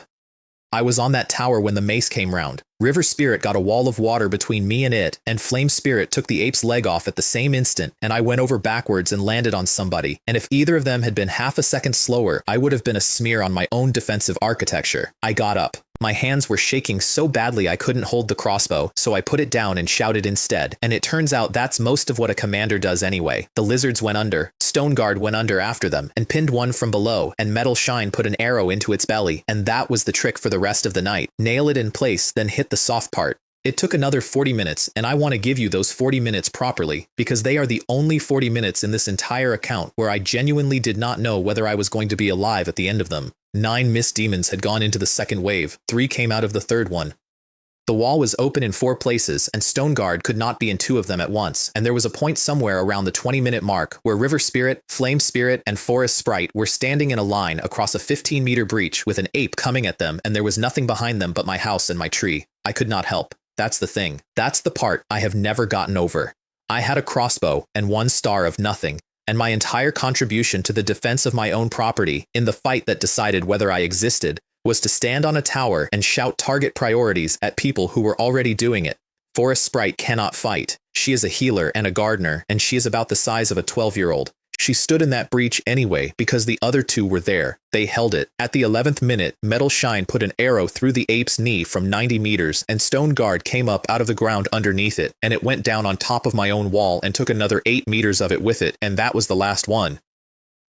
I was on that tower when the mace came round. River Spirit got a wall of water between me and it, and Flame Spirit took the ape's leg off at the same instant, and I went over backwards and landed on somebody, and if either of them had been half a second slower, I would have been a smear on my own defensive architecture. I got up. My hands were shaking so badly I couldn't hold the crossbow, so I put it down and shouted instead, and it turns out that's most of what a commander does anyway. The lizards went under, Stoneguard went under after them, and pinned one from below, and Metal Shine put an arrow into its belly, and that was the trick for the rest of the night. Nail it in place, then hit the soft part. It took another 40 minutes, and I want to give you those 40 minutes properly, because they are the only 40 minutes in this entire account where I genuinely did not know whether I was going to be alive at the end of them. 9 mist demons had gone into the second wave, 3 came out of the third one. The wall was open in 4 places, and Stoneguard could not be in 2 of them at once, and there was a point somewhere around the 20-minute mark where River Spirit, Flame Spirit, and Forest Sprite were standing in a line across a 15-meter breach with an ape coming at them, and there was nothing behind them but my house and my tree. I could not help. That's the thing. That's the part I have never gotten over. I had a crossbow and 1 star of nothing, and my entire contribution to the defense of my own property, in the fight that decided whether I existed, was to stand on a tower and shout target priorities at people who were already doing it. Forest Sprite cannot fight. She is a healer and a gardener, and she is about the size of a 12-year-old. She stood in that breach anyway because the other 2 were there. They held it. At the 11th minute, Metal Shine put an arrow through the ape's knee from 90 meters, and Stoneguard came up out of the ground underneath it, and it went down on top of my own wall and took another 8 meters of it with it, and that was the last one.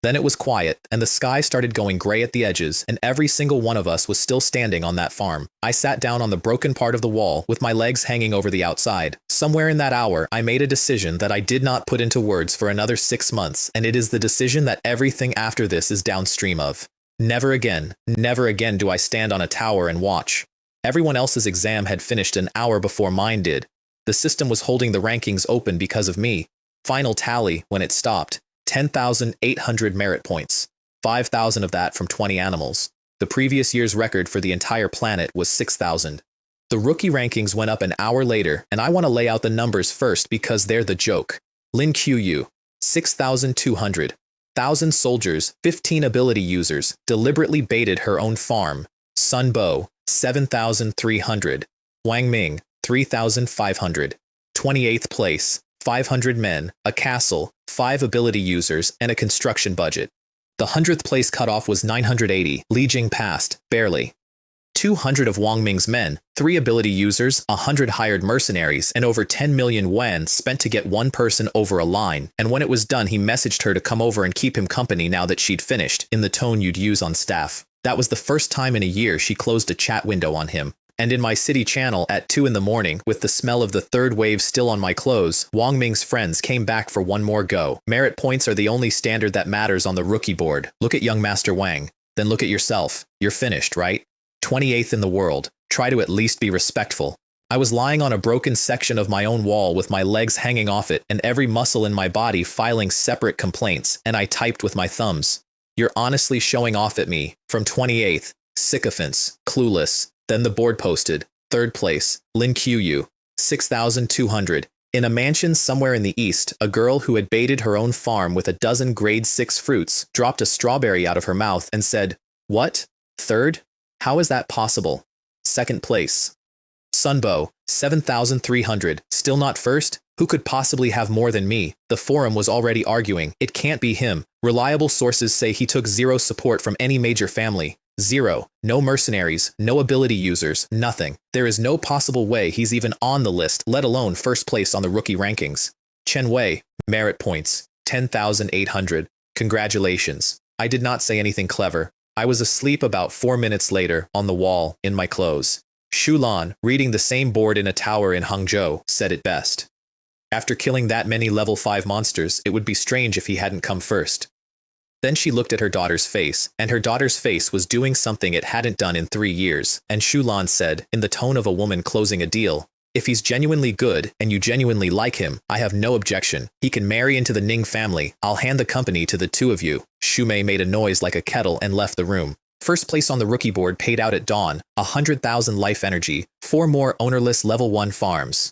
Then it was quiet, and the sky started going gray at the edges, and every single one of us was still standing on that farm. I sat down on the broken part of the wall, with my legs hanging over the outside. Somewhere in that hour, I made a decision that I did not put into words for another 6 months, and it is the decision that everything after this is downstream of. Never again do I stand on a tower and watch. Everyone else's exam had finished an hour before mine did. The system was holding the rankings open because of me. Final tally, when it stopped. 10,800 merit points, 5,000 of that from 20 animals. The previous year's record for the entire planet was 6,000. The rookie rankings went up an hour later, and I want to lay out the numbers first because they're the joke. Lin Qiu, 6,200. 1,000 soldiers, 15 ability users, deliberately baited her own farm. Sun Bo, 7,300. Wang Ming, 3,500. 28th place. 500 men, a castle, 5 ability users, and a construction budget. The 100th place cutoff was 980. Li Jing passed, barely. 200 of Wang Ming's men, 3 ability users, 100 hired mercenaries, and over 10 million yuan spent to get one person over a line, and when it was done he messaged her to come over and keep him company now that she'd finished, in the tone you'd use on staff. That was the first time in a year she closed a chat window on him. And in my city channel at 2 in the morning, with the smell of the third wave still on my clothes, Wang Ming's friends came back for one more go. Merit points are the only standard that matters on the rookie board. Look at young Master Wang. Then look at yourself. You're finished, right? 28th in the world. Try to at least be respectful. I was lying on a broken section of my own wall with my legs hanging off it and every muscle in my body filing separate complaints, and I typed with my thumbs. You're honestly showing off at me. From 28th. Sycophants. Clueless. Then the board posted, 3rd place, Lin Qiu, 6,200. In a mansion somewhere in the east, a girl who had baited her own farm with a dozen grade 6 fruits dropped a strawberry out of her mouth and said, "What? 3rd? How is that possible? 2nd place." Sunbo, 7,300, still not 1st? Who could possibly have more than me? The forum was already arguing, it can't be him. Reliable sources say he took 0 support from any major family. 0. No mercenaries, no ability users, nothing. There is no possible way he's even on the list, let alone 1st place on the rookie rankings. Chen Wei, merit points, 10,800. Congratulations. I did not say anything clever. I was asleep about 4 minutes later, on the wall, in my clothes. Shu Lan, reading the same board in a tower in Hangzhou, said it best. After killing that many level 5 monsters, it would be strange if he hadn't come first. Then she looked at her daughter's face, and her daughter's face was doing something it hadn't done in 3 years, and Shu Lan said, in the tone of a woman closing a deal, "If he's genuinely good, and you genuinely like him, I have no objection. He can marry into the Ning family. I'll hand the company to the 2 of you." Shu Mei made a noise like a kettle and left the room. 1st place on the rookie board paid out at dawn, 100,000 life energy, 4 more ownerless level 1 farms.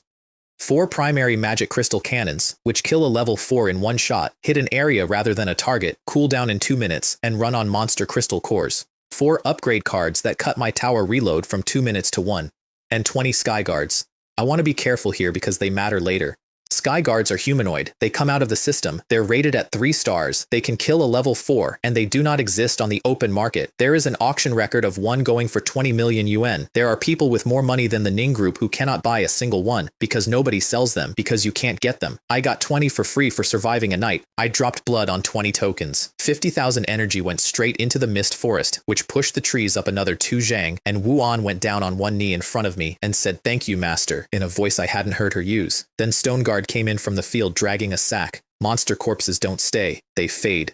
4 primary magic crystal cannons, which kill a level 4 in one shot, hit an area rather than a target, cool down in 2 minutes, and run on monster crystal cores. 4 upgrade cards that cut my tower reload from 2 minutes to 1. And 20 sky guards. I want to be careful here because they matter later. Sky guards are humanoid. They come out of the system. They're rated at 3 stars. They can kill a level 4, and they do not exist on the open market. There is an auction record of one going for 20 million yuan. There are people with more money than the Ning group who cannot buy a single one, because nobody sells them, because you can't get them. I got 20 for free for surviving a night. I dropped blood on 20 tokens. 50,000 energy went straight into the mist forest, which pushed the trees up another 2 zhang, and Yuan went down on one knee in front of me and said, "Thank you, master," in a voice I hadn't heard her use. Then Stone Guard came in from the field dragging a sack. Monster corpses don't stay, they fade.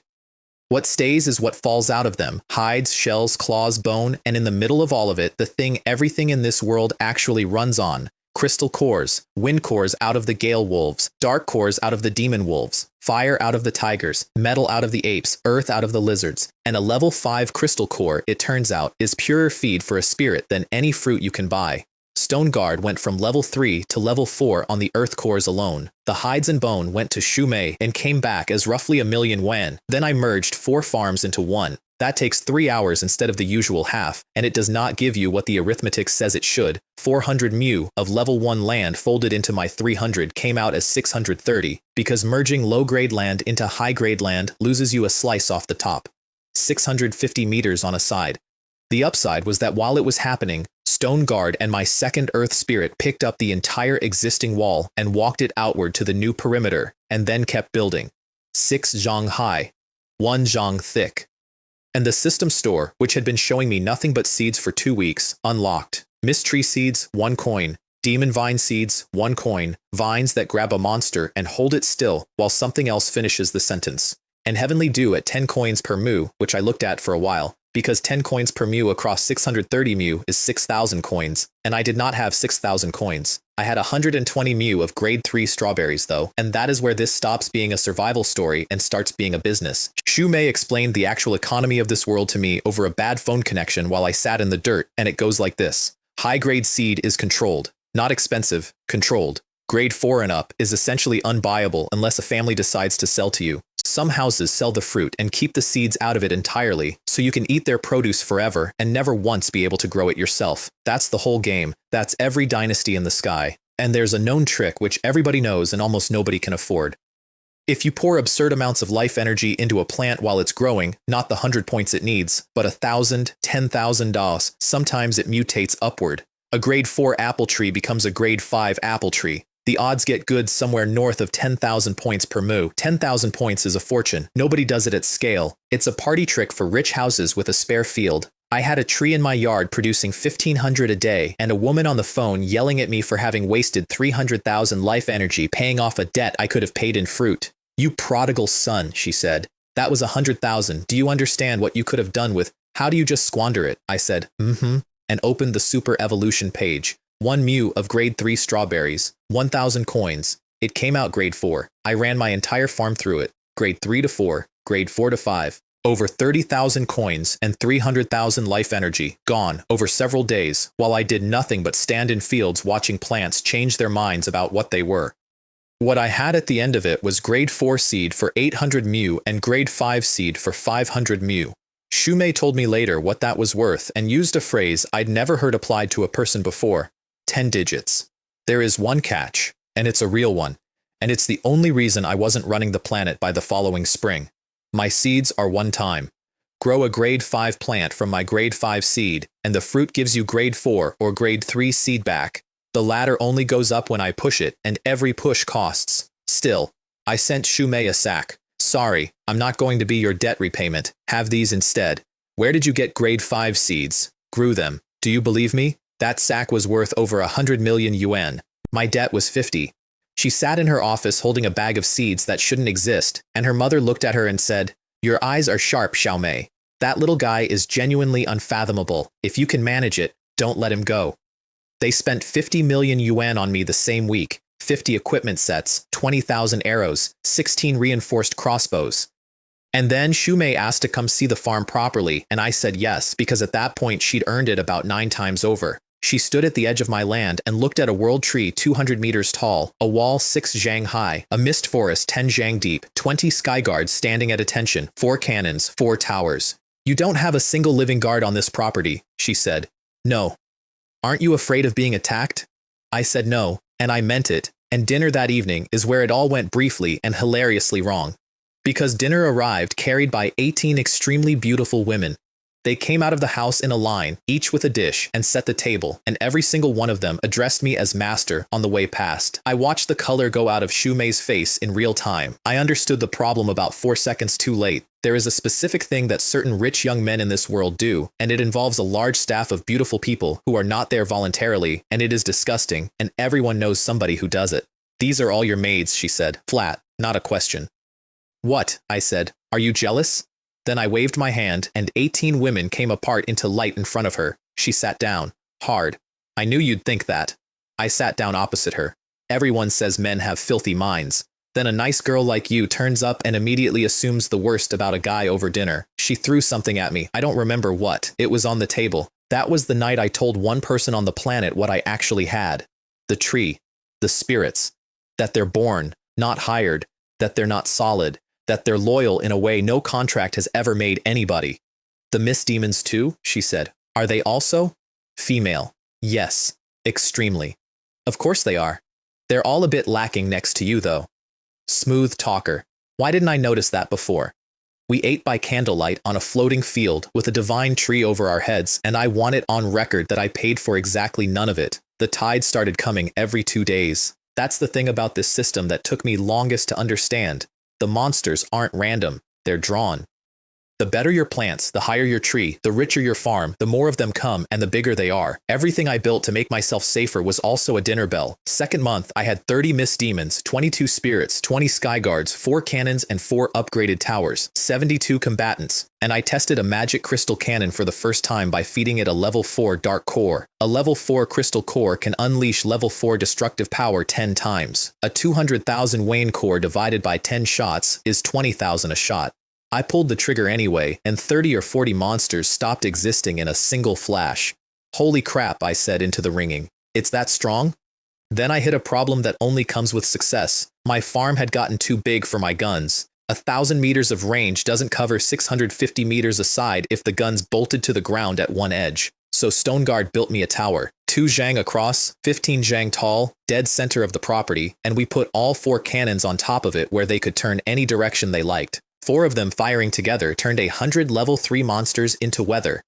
What stays is what falls out of them. Hides, shells, claws, bone, and in the middle of all of it, the thing everything in this world actually runs on. Crystal cores, wind cores out of the gale wolves, dark cores out of the demon wolves, fire out of the tigers, metal out of the apes, earth out of the lizards, and a level 5 crystal core, it turns out, is purer feed for a spirit than any fruit you can buy. Stone Guard went from level 3 to level 4 on the earth cores alone. The hides and bone went to Shu Mei and came back as roughly 1,000,000 yuan. Then I merged 4 farms into one. That takes 3 hours instead of the usual half, and it does not give you what the arithmetic says it should. 400 mu of level 1 land folded into my 300 came out as 630, because merging low-grade land into high-grade land loses you a slice off the top. 650 meters on a side. The upside was that while it was happening, Stone Guard and my 2nd Earth Spirit picked up the entire existing wall and walked it outward to the new perimeter, and then kept building. 6 zhang high, 1 zhang thick. And the system store, which had been showing me nothing but seeds for 2 weeks, unlocked. Mist tree seeds, 1 coin. Demon vine seeds, 1 coin. Vines that grab a monster and hold it still while something else finishes the sentence. And Heavenly Dew at 10 coins per mu, which I looked at for a while, because 10 coins per mu across 630 mu is 6,000 coins, and I did not have 6,000 coins. I had 120 mu of grade 3 strawberries though, and that is where this stops being a survival story and starts being a business. Shu Mei explained the actual economy of this world to me over a bad phone connection while I sat in the dirt, and it goes like this. High-grade seed is controlled. Not expensive, controlled. Grade 4 and up is essentially unbuyable unless a family decides to sell to you. Some houses sell the fruit and keep the seeds out of it entirely, so you can eat their produce forever and never once be able to grow it yourself. That's the whole game. That's every dynasty in the sky. And there's a known trick which everybody knows and almost nobody can afford. If you pour absurd amounts of life energy into a plant while it's growing, not the 100 points it needs, but 1,000, 10,000 DOS, sometimes it mutates upward. A grade 4 apple tree becomes a grade 5 apple tree. The odds get good somewhere north of 10,000 points per moo. 10,000 points is a fortune. Nobody does it at scale. It's a party trick for rich houses with a spare field. I had a tree in my yard producing 1,500 a day and a woman on the phone yelling at me for having wasted 300,000 life energy paying off a debt I could have paid in fruit. You prodigal son, she said. That was 100,000. Do you understand what you could have done with? How do you just squander it? I said, and opened the super evolution page. 1 mu of grade 3 strawberries, 1,000 coins. It came out grade 4. I ran my entire farm through it. Grade 3 to 4, grade 4 to 5. Over 30,000 coins and 300,000 life energy, gone, over several days, while I did nothing but stand in fields watching plants change their minds about what they were. What I had at the end of it was grade 4 seed for 800 mu and grade 5 seed for 500 mu. Shumei told me later what that was worth and used a phrase I'd never heard applied to a person before. 10 digits. There is one catch, and it's a real one, and it's the only reason I wasn't running the planet by the following spring. My seeds are one time. Grow a grade 5 plant from my grade 5 seed, and the fruit gives you grade 4 or grade 3 seed back. The latter only goes up when I push it, and every push costs. Still, I sent Shumei a sack. Sorry, I'm not going to be your debt repayment. Have these instead. Where did you get grade 5 seeds? Grew them. Do you believe me? That sack was worth over 100 million yuan. My debt was 50. She sat in her office holding a bag of seeds that shouldn't exist, and her mother looked at her and said, "Your eyes are sharp, Xiaomei. That little guy is genuinely unfathomable. If you can manage it, don't let him go." They spent 50 million yuan on me the same week, 50 equipment sets, 20,000 arrows, 16 reinforced crossbows. And then Shumei asked to come see the farm properly, and I said yes, because at that point she'd earned it about 9 times over. She stood at the edge of my land and looked at a world tree 200 meters tall, a wall 6 zhang high, a mist forest 10 zhang deep, 20 sky guards standing at attention, 4 cannons, 4 towers. You don't have a single living guard on this property, she said. No. Aren't you afraid of being attacked? I said no, and I meant it, and dinner that evening is where it all went briefly and hilariously wrong. Because dinner arrived carried by 18 extremely beautiful women. They came out of the house in a line, each with a dish, and set the table, and every single one of them addressed me as master on the way past. I watched the color go out of Shumei's face in real time. I understood the problem about 4 seconds too late. There is a specific thing that certain rich young men in this world do, and it involves a large staff of beautiful people who are not there voluntarily, and it is disgusting, and everyone knows somebody who does it. These are all your maids, she said, flat, not a question. What? I said. Are you jealous? Then I waved my hand, and 18 women came apart into light in front of her. She sat down. Hard. I knew you'd think that. I sat down opposite her. Everyone says men have filthy minds. Then a nice girl like you turns up and immediately assumes the worst about a guy over dinner. She threw something at me. I don't remember what. It was on the table. That was the night I told one person on the planet what I actually had. The tree. The spirits. That they're born, not hired. That they're not solid. That they're loyal in a way no contract has ever made anybody. The mist demons too, she said. Are they also? Female. Yes. Extremely. Of course they are. They're all a bit lacking next to you though. Smooth talker. Why didn't I notice that before? We ate by candlelight on a floating field with a divine tree over our heads, and I want it on record that I paid for exactly none of it. The tide started coming every 2 days. That's the thing about this system that took me longest to understand. The monsters aren't random, they're drawn. The better your plants, the higher your tree, the richer your farm, the more of them come and the bigger they are. Everything I built to make myself safer was also a dinner bell. Second month, I had 30 mist demons, 22 spirits, 20 sky guards, 4 cannons, and 4 upgraded towers, 72 combatants. And I tested a magic crystal cannon for the first time by feeding it a level 4 dark core. A level 4 crystal core can unleash level 4 destructive power 10 times. A 200,000 Wayne core divided by 10 shots is 20,000 a shot. I pulled the trigger anyway, and 30 or 40 monsters stopped existing in a single flash. Holy crap, I said into the ringing. It's that strong? Then I hit a problem that only comes with success. My farm had gotten too big for my guns. 1,000 meters of range doesn't cover 650 meters aside if the guns bolted to the ground at one edge. So Stoneguard built me a tower, 2 zhang across, 15 zhang tall, dead center of the property, and we put all 4 cannons on top of it where they could turn any direction they liked. 4 of them firing together turned 100 level 3 monsters into weather.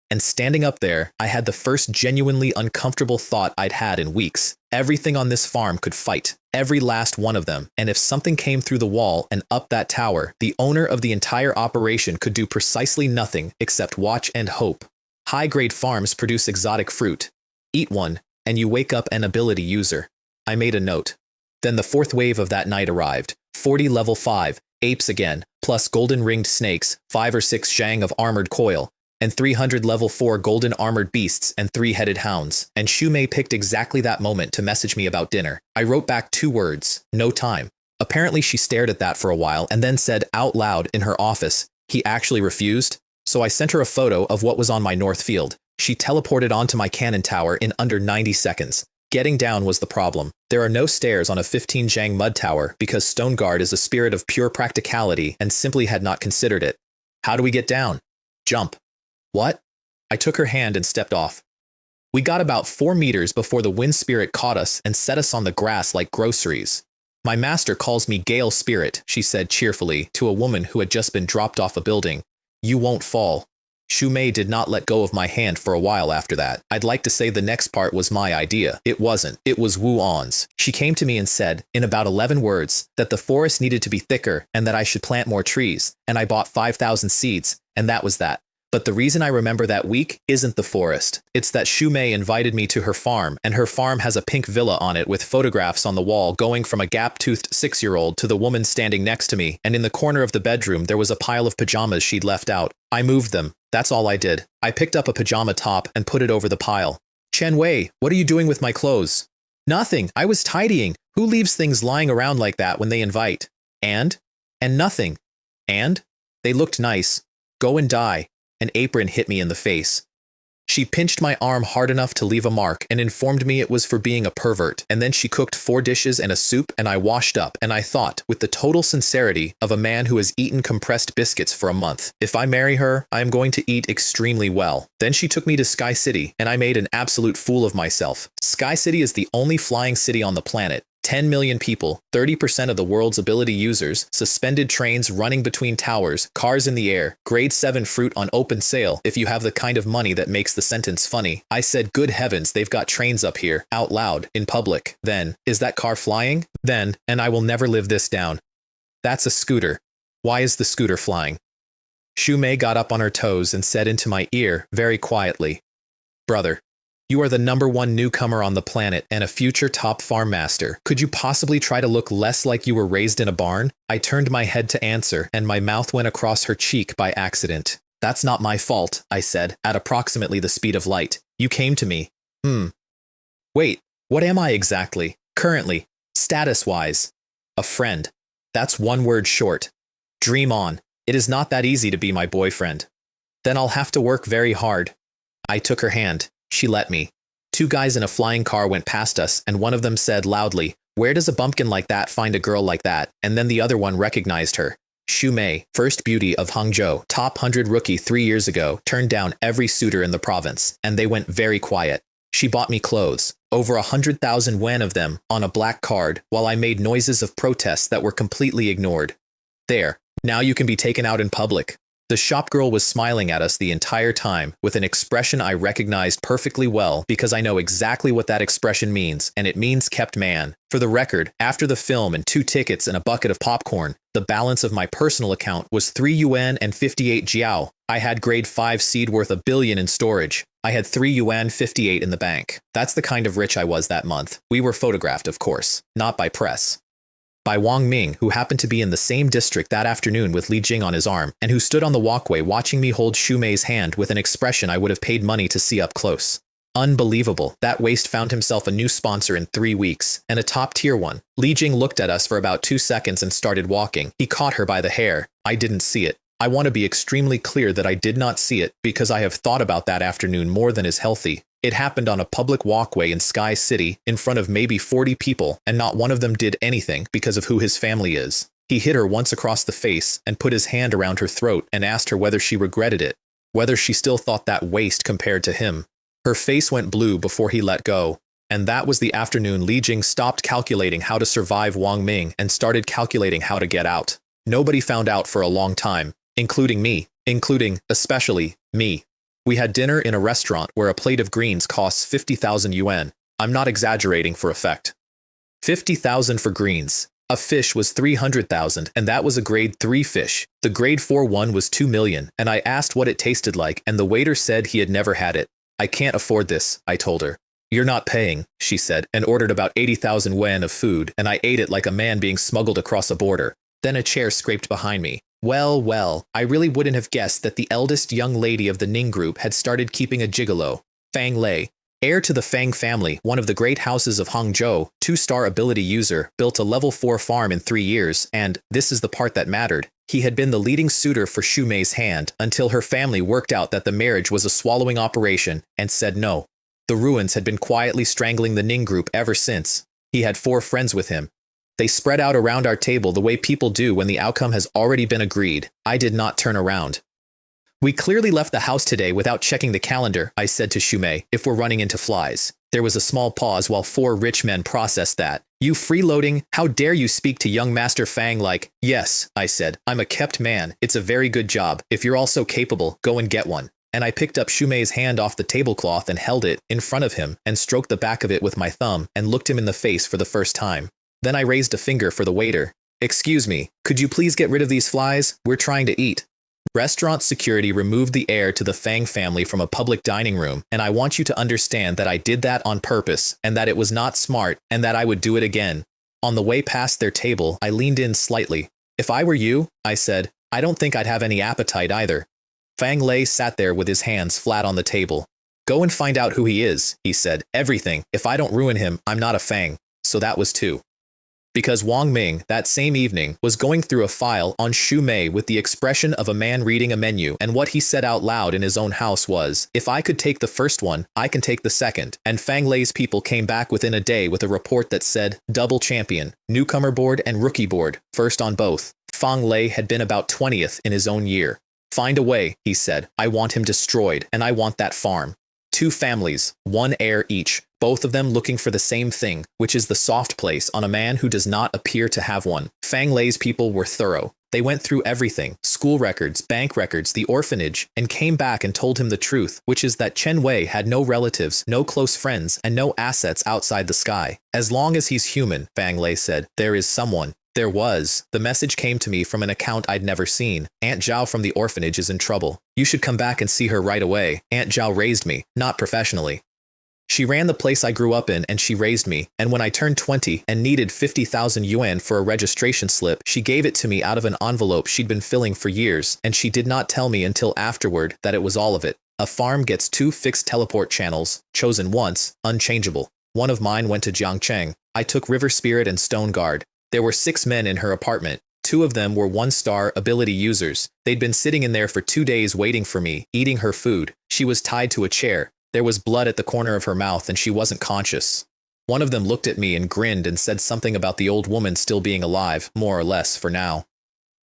And standing up there, I had the first genuinely uncomfortable thought I'd had in weeks. Everything on this farm could fight, every last one of them, and if something came through the wall and up that tower, the owner of the entire operation could do precisely nothing except watch and hope. High-grade farms produce exotic fruit. Eat one, and you wake up an ability user. I made a note. Then the 4th wave of that night arrived. 40 level 5, apes again, plus golden-ringed snakes, 5 or 6 zhang of armored coil, and 300 level 4 golden armored beasts and 3-headed hounds, and Shumei picked exactly that moment to message me about dinner. I wrote back 2 words, no time. Apparently she stared at that for a while and then said out loud in her office, he actually refused? So I sent her a photo of what was on my north field. She teleported onto my cannon tower in under 90 seconds. Getting down was the problem. There are no stairs on a 15 zhang mud tower because Stoneguard is a spirit of pure practicality and simply had not considered it. How do we get down? Jump. What? I took her hand and stepped off. We got about 4 meters before the wind spirit caught us and set us on the grass like groceries. My master calls me Gale Spirit, she said cheerfully to a woman who had just been dropped off a building. You won't fall. Shumei did not let go of my hand for a while after that. I'd like to say the next part was my idea. It wasn't. It was Wu On's. She came to me and said, in about 11 words, that the forest needed to be thicker and that I should plant more trees, and I bought 5,000 seeds, and that was that. But the reason I remember that week isn't the forest. It's that Shumei invited me to her farm, and her farm has a pink villa on it with photographs on the wall going from a gap-toothed 6-year-old to the woman standing next to me, and in the corner of the bedroom there was a pile of pajamas she'd left out. I moved them. That's all I did. I picked up a pajama top and put it over the pile. Chen Wei, what are you doing with my clothes? Nothing. I was tidying. Who leaves things lying around like that when they invite? And nothing. And? They looked nice. Go and die. An apron hit me in the face. She pinched my arm hard enough to leave a mark and informed me it was for being a pervert, and then she cooked 4 dishes and a soup and I washed up, and I thought, with the total sincerity of a man who has eaten compressed biscuits for a month, if I marry her, I am going to eat extremely well. Then she took me to Sky City, and I made an absolute fool of myself. Sky City is the only flying city on the planet. 10 million people, 30% of the world's ability users, suspended trains running between towers, cars in the air, grade 7 fruit on open sale if you have the kind of money that makes the sentence funny. I said, good heavens, they've got trains up here, out loud, in public. Then, is that car flying? Then, and I will never live this down. That's a scooter. Why is the scooter flying? Shumei got up on her toes and said into my ear, very quietly, brother, you are the #1 newcomer on the planet and a future top farm master. Could you possibly try to look less like you were raised in a barn? I turned my head to answer, and my mouth went across her cheek by accident. That's not my fault, I said, at approximately the speed of light. You came to me. Wait, what am I exactly? Currently, status-wise. A friend. That's 1 word short. Dream on. It is not that easy to be my boyfriend. Then I'll have to work very hard. I took her hand. She let me. 2 guys in a flying car went past us, and one of them said loudly, where does a bumpkin like that find a girl like that? And then the other one recognized her. Shumei, first beauty of Hangzhou, top 100 rookie 3 years ago, turned down every suitor in the province, and they went very quiet. She bought me clothes, over 100,000 yuan of them, on a black card, while I made noises of protest that were completely ignored. There, now you can be taken out in public. The shopgirl was smiling at us the entire time, with an expression I recognized perfectly well because I know exactly what that expression means, and it means kept man. For the record, after the film and 2 tickets and a bucket of popcorn, the balance of my personal account was 3 yuan and 58 jiao. I had grade 5 seed worth $1 billion in storage. I had 3 yuan 58 in the bank. That's the kind of rich I was that month. We were photographed, of course, not by press. By Wang Ming, who happened to be in the same district that afternoon with Li Jing on his arm, and who stood on the walkway watching me hold Shumei's hand with an expression I would have paid money to see up close. Unbelievable. That waste found himself a new sponsor in 3 weeks, and a top-tier one. Li Jing looked at us for about 2 seconds and started walking. He caught her by the hair. I didn't see it. I want to be extremely clear that I did not see it, because I have thought about that afternoon more than is healthy. It happened on a public walkway in Sky City, in front of maybe 40 people, and not one of them did anything because of who his family is. He hit her once across the face and put his hand around her throat and asked her whether she regretted it. whether she still thought that waste compared to him. Her face went blue before he let go. And that was the afternoon Li Jing stopped calculating how to survive Wang Ming and started calculating how to get out. Nobody found out for a long time, including me, especially, me. We had dinner in a restaurant where a plate of greens costs 50,000 yuan. I'm not exaggerating for effect. 50,000 for greens. A fish was 300,000, and that was a grade 3 fish. The grade 4 one was 2 million, and I asked what it tasted like, and the waiter said he had never had it. I can't afford this, I told her. You're not paying, she said, and ordered about 80,000 yuan of food, and I ate it like a man being smuggled across a border. Then a chair scraped behind me. Well, I really wouldn't have guessed that the eldest young lady of the Ning group had started keeping a gigolo. Fang Lei, heir to the Fang family, one of the great houses of Hangzhou, 2-star ability user, built a level 4 farm in 3 years, and, this is the part that mattered, he had been the leading suitor for Xu Mei's hand until her family worked out that the marriage was a swallowing operation and said no. The ruins had been quietly strangling the Ning group ever since. He had 4 friends with him. They spread out around our table the way people do when the outcome has already been agreed. I did not turn around. We clearly left the house today without checking the calendar, I said to Xu Mei, if we're running into flies. There was a small pause while 4 rich men processed that. You freeloading? How dare you speak to young Master Fang like, yes, I said, I'm a kept man. It's a very good job. If you're all so capable, go and get one. And I picked up Xu Mei's hand off the tablecloth and held it in front of him and stroked the back of it with my thumb and looked him in the face for the first time. Then I raised a finger for the waiter. Excuse me, could you please get rid of these flies? We're trying to eat. Restaurant security removed the heir to the Fang family from a public dining room, and I want you to understand that I did that on purpose, and that it was not smart, and that I would do it again. On the way past their table, I leaned in slightly. If I were you, I said, I don't think I'd have any appetite either. Fang Lei sat there with his hands flat on the table. Go and find out who he is, he said. Everything. If I don't ruin him, I'm not a Fang. So that was 2. Because Wang Ming, that same evening, was going through a file on Xu Mei with the expression of a man reading a menu, and what he said out loud in his own house was, if I could take the first one, I can take the second. And Fang Lei's people came back within a day with a report that said, double champion, newcomer board and rookie board, first on both. Fang Lei had been about 20th in his own year. Find a way, he said. I want him destroyed, and I want that farm. 2 families, 1 heir each, both of them looking for the same thing, which is the soft place on a man who does not appear to have one. Fang Lei's people were thorough. They went through everything, school records, bank records, the orphanage, and came back and told him the truth, which is that Chen Wei had no relatives, no close friends, and no assets outside the sky. As long as he's human, Fang Lei said, there is someone. There was. The message came to me from an account I'd never seen. Aunt Zhao from the orphanage is in trouble. You should come back and see her right away. Aunt Zhao raised me, not professionally. She ran the place I grew up in and she raised me, and when I turned 20 and needed 50,000 yuan for a registration slip, she gave it to me out of an envelope she'd been filling for years, and she did not tell me until afterward that it was all of it. A farm gets 2 fixed teleport channels, chosen once, unchangeable. One of mine went to Jiangcheng. I took River Spirit and Stone Guard. There were 6 men in her apartment. 2 of them were 1-star ability users. They'd been sitting in there for 2 days waiting for me, eating her food. She was tied to a chair. There was blood at the corner of her mouth and she wasn't conscious. One of them looked at me and grinned and said something about the old woman still being alive, more or less, for now.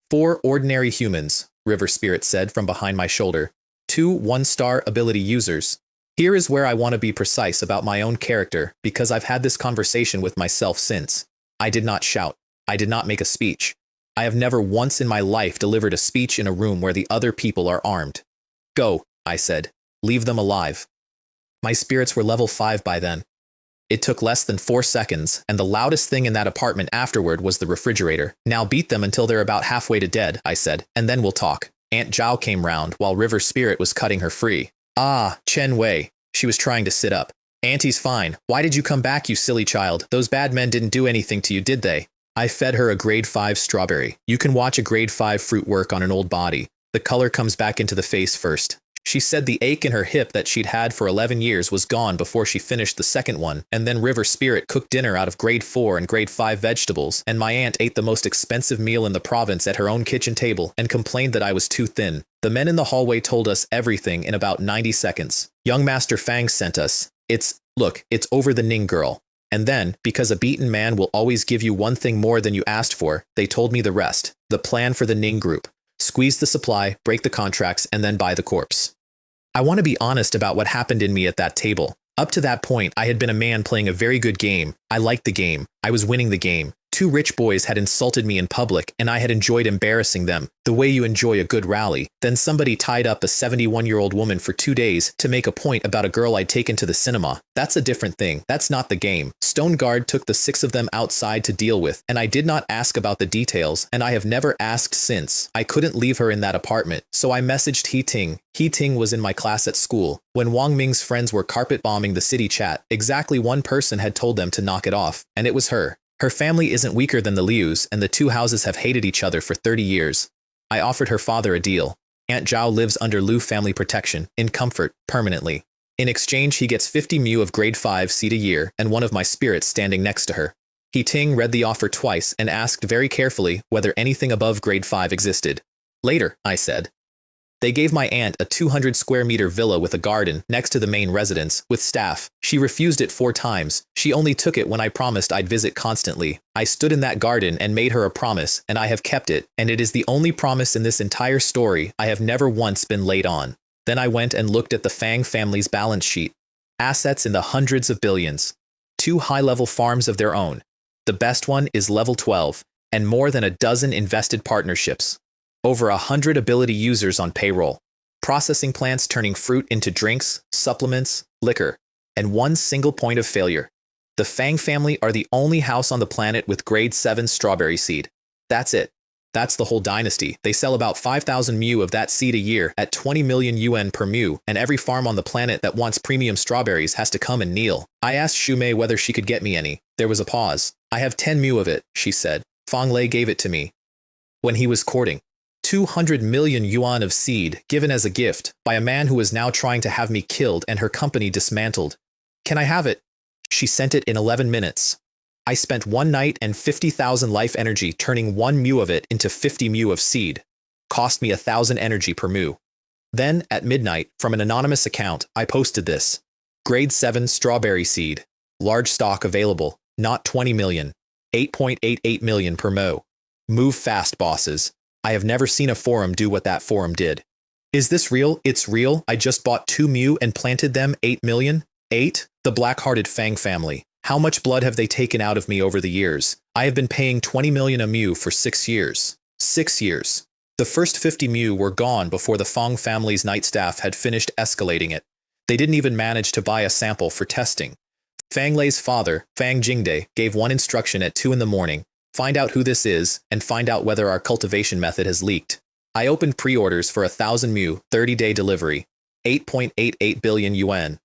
4 ordinary humans, River Spirit said from behind my shoulder. 2 1-star ability users. Here is where I want to be precise about my own character, because I've had this conversation with myself since. I did not shout. I did not make a speech. I have never once in my life delivered a speech in a room where the other people are armed. Go, I said. Leave them alive. My spirits were level 5 by then. It took less than 4 seconds, and the loudest thing in that apartment afterward was the refrigerator. Now beat them until they're about halfway to dead, I said, and then we'll talk. Aunt Zhao came round while River Spirit was cutting her free. Ah, Chen Wei. She was trying to sit up. Auntie's fine. Why did you come back, you silly child? Those bad men didn't do anything to you, did they? I fed her a grade 5 strawberry. You can watch a grade 5 fruit work on an old body. The color comes back into the face first. She said the ache in her hip that she'd had for 11 years was gone before she finished the second one, and then River Spirit cooked dinner out of grade 4 and grade 5 vegetables, and my aunt ate the most expensive meal in the province at her own kitchen table and complained that I was too thin. The men in the hallway told us everything in about 90 seconds. Young Master Fang sent us. Look, it's over the Ning girl. And then, because a beaten man will always give you one thing more than you asked for, they told me the rest. The plan for the Ning group. Squeeze the supply, break the contracts, and then buy the corpse. I want to be honest about what happened in me at that table. Up to that point, I had been a man playing a very good game. I liked the game. I was winning the game. Two rich boys had insulted me in public, and I had enjoyed embarrassing them, the way you enjoy a good rally. Then somebody tied up a 71-year-old woman for 2 days to make a point about a girl I'd taken to the cinema. That's a different thing. That's not the game. Stone Guard took the 6 of them outside to deal with, and I did not ask about the details, and I have never asked since. I couldn't leave her in that apartment, so I messaged He Ting. He Ting was in my class at school. When Wang Ming's friends were carpet bombing the city chat, exactly one person had told them to knock it off, and it was her. Her family isn't weaker than the Lius, and the two houses have hated each other for 30 years. I offered her father a deal. Aunt Zhao lives under Liu family protection, in comfort, permanently. In exchange, he gets 50 mu of grade 5 seed a year, and one of my spirits standing next to her. He Ting read the offer twice and asked very carefully whether anything above grade 5 existed. Later, I said. They gave my aunt a 200 square meter villa with a garden next to the main residence, with staff. She refused it 4 times. She only took it when I promised I'd visit constantly. I stood in that garden and made her a promise, and I have kept it, and it is the only promise in this entire story I have never once been late on. Then I went and looked at the Fang family's balance sheet. Assets in the hundreds of billions. 2 high-level farms of their own. The best one is level 12, and more than a dozen invested partnerships. Over 100 ability users on payroll, processing plants turning fruit into drinks, supplements, liquor, and 1 single point of failure. The Fang family are the only house on the planet with grade 7 strawberry seed. That's it. That's the whole dynasty. They sell about 5,000 mu of that seed a year at 20 million yuan per mu, and every farm on the planet that wants premium strawberries has to come and kneel. I asked Shumei whether she could get me any. There was a pause. I have 10 mu of it, she said. Fang Lei gave it to me when he was courting. 200 million yuan of seed given as a gift by a man who is now trying to have me killed and her company dismantled. Can I have it? She sent it in 11 minutes. I spent 1 night and 50,000 life energy turning 1 mu of it into 50 mu of seed. Cost me 1,000 energy per mu. Then, at midnight, from an anonymous account, I posted this. Grade 7 strawberry seed. Large stock available. Not 20 million. 8.88 million per mo. Move fast, bosses. I have never seen a forum do what that forum did. Is this real? It's real. I just bought 2 mu and planted them 8 million? 8? The black-hearted Fang family. How much blood have they taken out of me over the years? I have been paying 20 million a mu for 6 years. 6 years. The first 50 mu were gone before the Fang family's night staff had finished escalating it. They didn't even manage to buy a sample for testing. Fang Lei's father, Fang Jingde, gave one instruction at 2 in the morning. Find out who this is, and find out whether our cultivation method has leaked. I opened pre-orders for 1,000 mu, 30-day delivery. 8.88 billion yuan.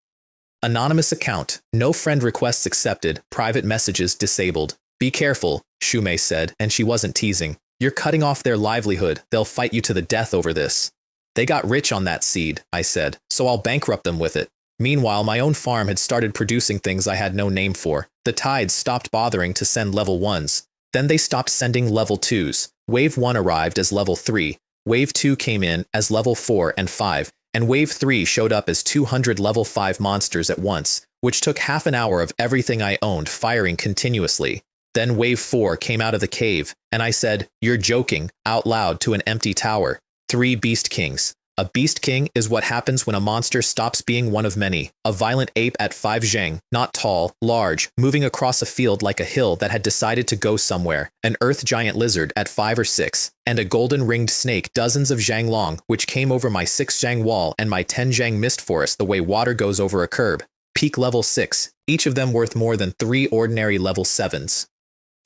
Anonymous account. No friend requests accepted. Private messages disabled. Be careful, Shumei said, and she wasn't teasing. You're cutting off their livelihood. They'll fight you to the death over this. They got rich on that seed, I said, so I'll bankrupt them with it. Meanwhile, my own farm had started producing things I had no name for. The Tides stopped bothering to send level 1s. Then they stopped sending level 2s. Wave 1 arrived as level 3. Wave 2 came in as level 4 and 5. And Wave 3 showed up as 200 level 5 monsters at once, which took half an hour of everything I owned firing continuously. Then Wave 4 came out of the cave, and I said, "You're joking," out loud to an empty tower. 3 Beast Kings. A Beast King is what happens when a monster stops being one of many. A violent ape at 5 zheng, not tall, large, moving across a field like a hill that had decided to go somewhere. An earth giant lizard at 5 or 6. And a golden ringed snake dozens of zhang long, which came over my 6 zhang wall and my 10 zhang mist forest the way water goes over a curb. Peak level 6, each of them worth more than 3 ordinary level 7s.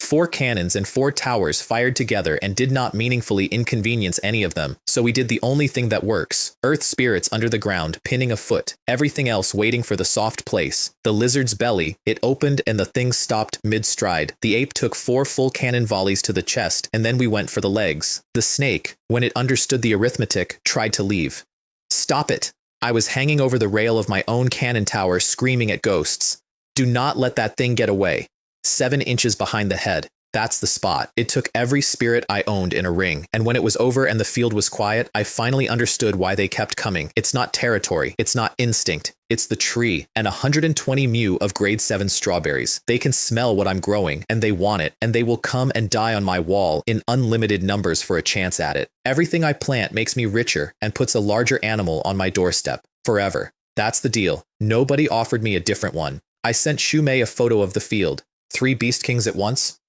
4 cannons and 4 towers fired together and did not meaningfully inconvenience any of them, so we did the only thing that works. Earth spirits under the ground, pinning a foot, everything else waiting for the soft place. The lizard's belly, it opened and the thing stopped mid-stride. The ape took 4 full cannon volleys to the chest, and then we went for the legs. The snake, when it understood the arithmetic, tried to leave. Stop it! I was hanging over the rail of my own cannon tower screaming at ghosts. Do not let that thing get away. 7 inches behind the head. That's the spot. It took every spirit I owned in a ring, and when it was over and the field was quiet, I finally understood why they kept coming. It's not territory. It's not instinct. It's the tree, and 120 mu of grade 7 strawberries. They can smell what I'm growing, and they want it, and they will come and die on my wall in unlimited numbers for a chance at it. Everything I plant makes me richer and puts a larger animal on my doorstep. Forever. That's the deal. Nobody offered me a different one. I sent Shumei a photo of the field. 3 Beast Kings at once?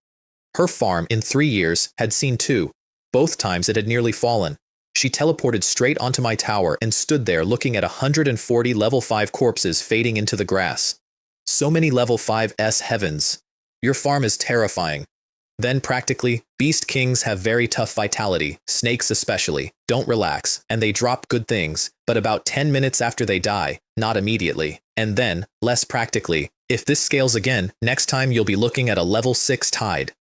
Her farm, in 3 years, had seen 2. Both times it had nearly fallen. She teleported straight onto my tower and stood there looking at 140 level 5 corpses fading into the grass. So many level 5s heavens. Your farm is terrifying. Then practically, Beast Kings have very tough vitality, snakes especially, don't relax, and they drop good things, but about 10 minutes after they die, not immediately. And then, less practically, if this scales again, next time you'll be looking at a level 6 tide.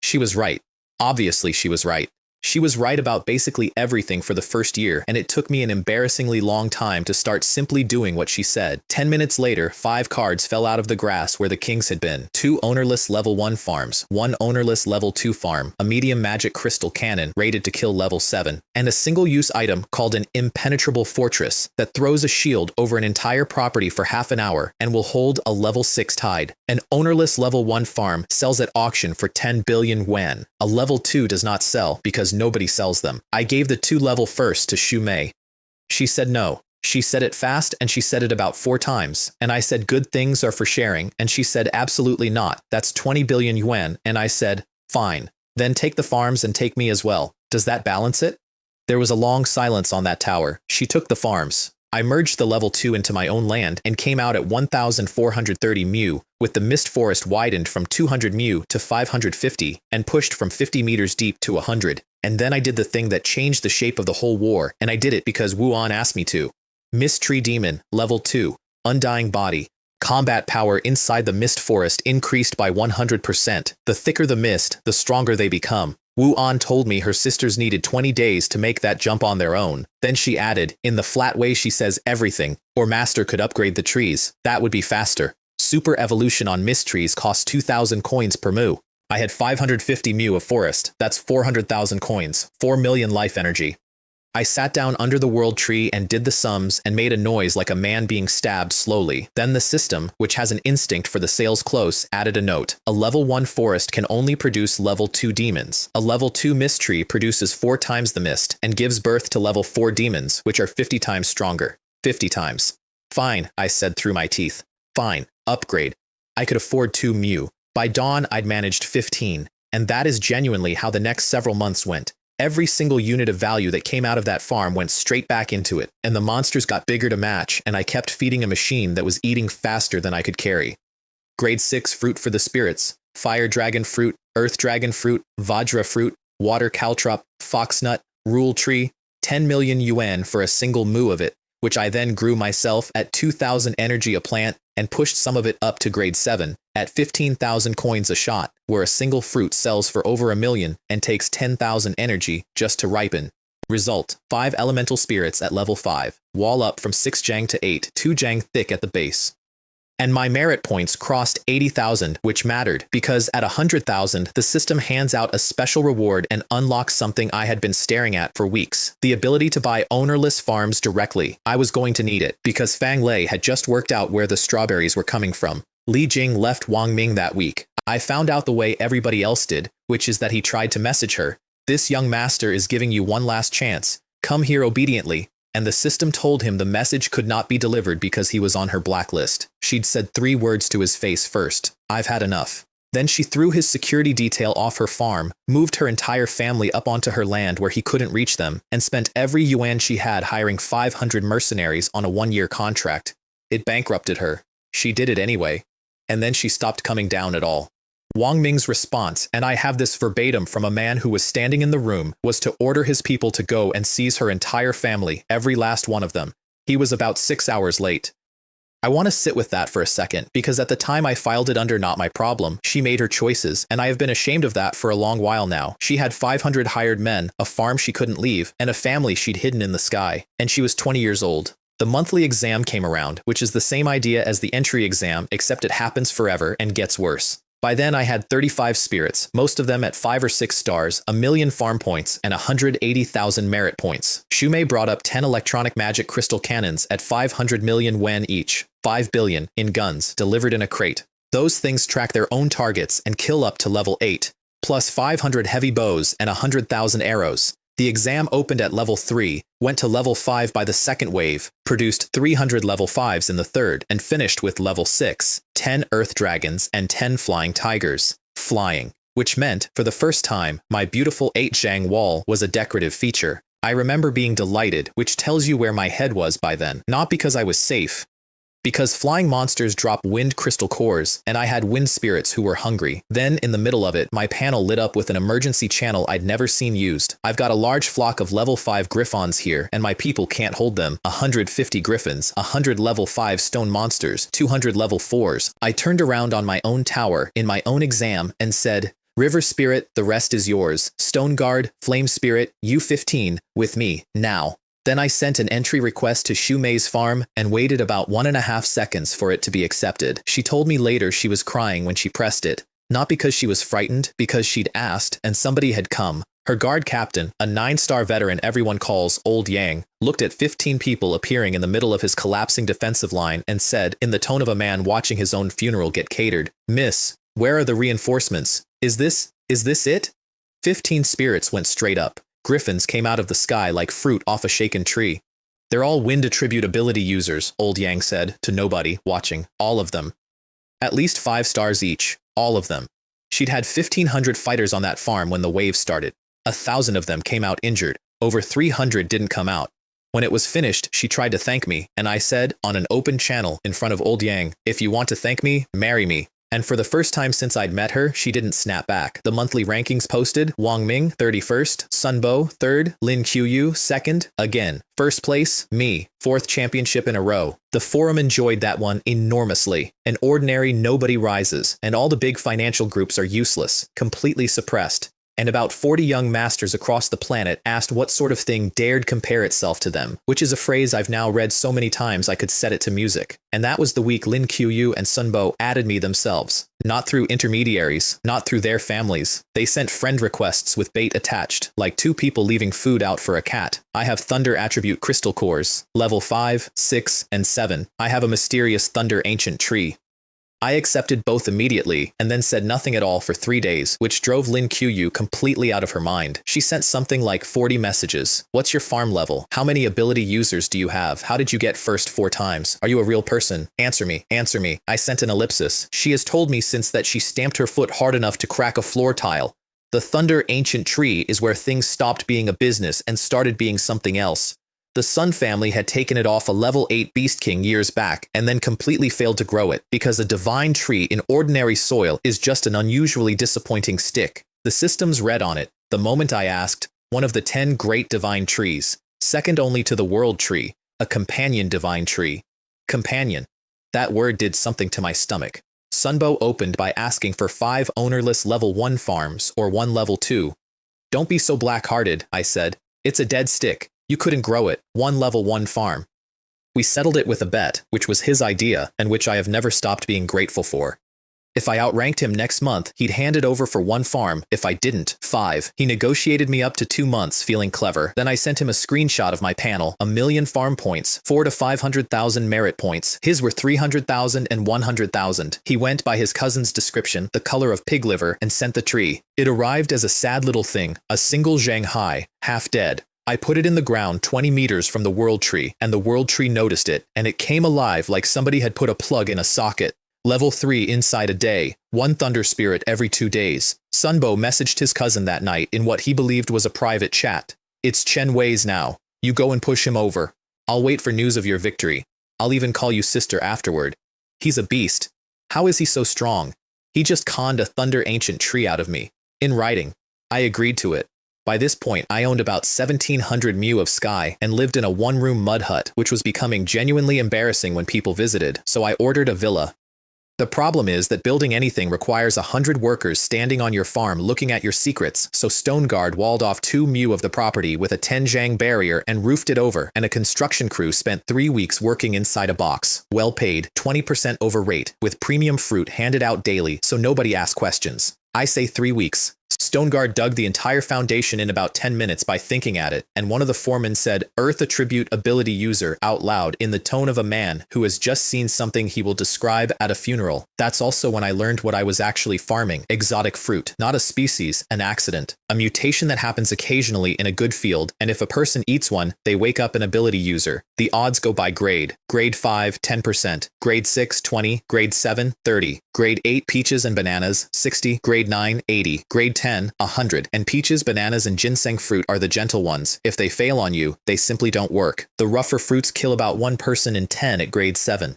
She was right. Obviously she was right. She was right about basically everything for the first year, and it took me an embarrassingly long time to start simply doing what she said. 10 minutes later, 5 cards fell out of the grass where the kings had been. 2 ownerless level 1 farms, 1 ownerless level 2 farm, a medium magic crystal cannon rated to kill level 7, and a single-use item called an impenetrable fortress that throws a shield over an entire property for half an hour and will hold a level 6 tide. An ownerless level 1 farm sells at auction for 10 billion yuan. A level 2 does not sell because nobody sells them. I gave the 2 level first to Shumei. She said no. She said it fast and she said it about 4 times. And I said good things are for sharing and she said absolutely not. That's 20 billion yuan. And I said, fine. Then take the farms and take me as well. Does that balance it? There was a long silence on that tower. She took the farms. I merged the level 2 into my own land and came out at 1,430 mu, with the mist forest widened from 200 mu to 550 and pushed from 50 meters deep to 100. And then I did the thing that changed the shape of the whole war, and I did it because Yuan asked me to. Mist Tree Demon, level 2, Undying Body. Combat power inside the mist forest increased by 100%. The thicker the mist, the stronger they become. Yuan told me her sisters needed 20 days to make that jump on their own. Then she added, in the flat way she says everything, or Master could upgrade the trees. That would be faster. Super evolution on mist trees costs 2,000 coins per mu. I had 550 mu of forest. That's 400,000 coins. 4 million life energy. I sat down under the world tree and did the sums and made a noise like a man being stabbed slowly. Then the system, which has an instinct for the sales close, added a note. A level 1 forest can only produce level 2 demons. A level 2 mist tree produces 4 times the mist and gives birth to level 4 demons, which are 50 times stronger. 50 times. Fine, I said through my teeth. Fine, upgrade. I could afford 2 mu. By dawn, I'd managed 15. And that is genuinely how the next several months went. Every single unit of value that came out of that farm went straight back into it, and the monsters got bigger to match, and I kept feeding a machine that was eating faster than I could carry. Grade 6 fruit for the spirits, fire dragon fruit, earth dragon fruit, vajra fruit, water caltrop, foxnut, rule tree, 10 million yuan for a single mu of it, which I then grew myself at 2,000 energy a plant and pushed some of it up to grade 7 at 15,000 coins a shot, where a single fruit sells for over 1 million and takes 10,000 energy just to ripen. Result, 5 elemental spirits at level 5, wall up from 6 jang to 8, 2 jang thick at the base. And my merit points crossed 80,000, which mattered, because at 100,000, the system hands out a special reward and unlocks something I had been staring at for weeks. The ability to buy ownerless farms directly. I was going to need it, because Fang Lei had just worked out where the strawberries were coming from. Li Jing left Wang Ming that week. I found out the way everybody else did, which is that he tried to message her. This young master is giving you one last chance. Come here obediently. And the system told him the message could not be delivered because he was on her blacklist. She'd said 3 words to his face first. I've had enough. Then she threw his security detail off her farm, moved her entire family up onto her land where he couldn't reach them, and spent every yuan she had hiring 500 mercenaries on a 1-year contract. It bankrupted her. She did it anyway. And then she stopped coming down at all. Wang Ming's response, and I have this verbatim from a man who was standing in the room, was to order his people to go and seize her entire family, every last one of them. He was about 6 hours late. I want to sit with that for a second, because at the time I filed it under not my problem, she made her choices, and I have been ashamed of that for a long while now. She had 500 hired men, a farm she couldn't leave, and a family she'd hidden in the sky, and she was 20 years old. The monthly exam came around, which is the same idea as the entry exam, except it happens forever and gets worse. By then I had 35 spirits, most of them at 5 or 6 stars, 1 million farm points, and 180,000 merit points. Shumei brought up 10 electronic magic crystal cannons at 500 million yuan each, 5 billion, in guns, delivered in a crate. Those things track their own targets and kill up to level 8, plus 500 heavy bows and 100,000 arrows. The exam opened at level 3, went to level 5 by the second wave, produced 300 level 5s in the third, and finished with level 6, 10 earth dragons and 10 flying tigers. Flying. Which meant, for the first time, my beautiful 8-zhang wall was a decorative feature. I remember being delighted, which tells you where my head was by then. Not because I was safe. Because flying monsters drop wind crystal cores, and I had wind spirits who were hungry. Then, in the middle of it, my panel lit up with an emergency channel I'd never seen used. I've got a large flock of level 5 griffons here, and my people can't hold them. 150 griffins, 100 level 5 stone monsters, 200 level 4s. I turned around on my own tower, in my own exam, and said, River Spirit, the rest is yours. Stone Guard, Flame Spirit, you 15, with me, now. Then I sent an entry request to Shu Mei's farm and waited about 1.5 seconds for it to be accepted. She told me later she was crying when she pressed it. Not because she was frightened, because she'd asked and somebody had come. Her guard captain, a 9-star veteran everyone calls Old Yang, looked at 15 people appearing in the middle of his collapsing defensive line and said, in the tone of a man watching his own funeral get catered, Miss, where are the reinforcements? Is this it? 15 spirits went straight up. Griffins came out of the sky like fruit off a shaken tree. They're all wind attribute ability users, Old Yang said, to nobody watching. All of them. At least 5 stars each. All of them. She'd had 1,500 fighters on that farm when the wave started. 1,000 of them came out injured. Over 300 didn't come out. When it was finished, she tried to thank me, and I said, on an open channel in front of Old Yang, if you want to thank me, marry me. And for the first time since I'd met her, she didn't snap back. The monthly rankings posted, Wang Ming, 31st, Sun Bo, 3rd, Lin Qiyu, 2nd, again. First place, me, 4th championship in a row. The forum enjoyed that one enormously. An ordinary nobody rises, and all the big financial groups are useless, completely suppressed. And about 40 young masters across the planet asked what sort of thing dared compare itself to them, which is a phrase I've now read so many times I could set it to music. And that was the week Lin Qiyu and Sun Bo added me themselves. Not through intermediaries, not through their families. They sent friend requests with bait attached, like 2 people leaving food out for a cat. I have Thunder attribute crystal cores, level 5, 6, and 7. I have a mysterious Thunder ancient tree. I accepted both immediately, and then said nothing at all for 3 days, which drove Lin Qiyu completely out of her mind. She sent something like 40 messages. What's your farm level? How many ability users do you have? How did you get first 4 times? Are you a real person? Answer me, answer me. I sent an ellipsis. She has told me since that she stamped her foot hard enough to crack a floor tile. The Thunder ancient tree is where things stopped being a business and started being something else. The Sun family had taken it off a level 8 Beast King years back and then completely failed to grow it because a divine tree in ordinary soil is just an unusually disappointing stick. The systems read on it, the moment I asked, one of the 10 great divine trees, second only to the world tree, a companion divine tree. Companion. That word did something to my stomach. Sunbo opened by asking for 5 ownerless level 1 farms or 1 level 2. Don't be so black-hearted, I said. It's a dead stick. You couldn't grow it. 1 level 1 farm. We settled it with a bet, which was his idea, and which I have never stopped being grateful for. If I outranked him next month, he'd hand it over for 1 farm. If I didn't, 5. He negotiated me up to 2 months, feeling clever. Then I sent him a screenshot of my panel, 1,000,000 farm points, 4 to 500,000 merit points. His were 300,000 and 100,000. He went by his cousin's description, the color of pig liver, and sent the tree. It arrived as a sad little thing, a single zhang high, half dead. I put it in the ground 20 meters from the world tree, and the world tree noticed it, and it came alive like somebody had put a plug in a socket. Level 3 inside a day, 1 thunder spirit every 2 days. Sunbo messaged his cousin that night in what he believed was a private chat. It's Chen Wei's now. You go and push him over. I'll wait for news of your victory. I'll even call you sister afterward. He's a beast. How is he so strong? He just conned a thunder ancient tree out of me. In writing. I agreed to it. By this point, I owned about 1,700 mu of sky and lived in a 1-room mud hut, which was becoming genuinely embarrassing when people visited, so I ordered a villa. The problem is that building anything requires 100 workers standing on your farm looking at your secrets, so Stone Guard walled off 2 mu of the property with a 10 zhang barrier and roofed it over, and a construction crew spent 3 weeks working inside a box, well paid, 20% over rate, with premium fruit handed out daily so nobody asked questions. I say 3 weeks. Stoneguard dug the entire foundation in about 10 minutes by thinking at it, and one of the foremen said, "Earth attribute ability user," out loud in the tone of a man who has just seen something he will describe at a funeral. That's also when I learned what I was actually farming: exotic fruit, not a species, an accident. A mutation that happens occasionally in a good field, and if a person eats one, they wake up an ability user. The odds go by grade. Grade 5, 10%. Grade 6, 20. Grade 7, 30. Grade 8, peaches and bananas, 60. Grade 9, 80. Grade 10, 100. And peaches, bananas, and ginseng fruit are the gentle ones. If they fail on you, they simply don't work. The rougher fruits kill about 1 person in 10 at grade 7.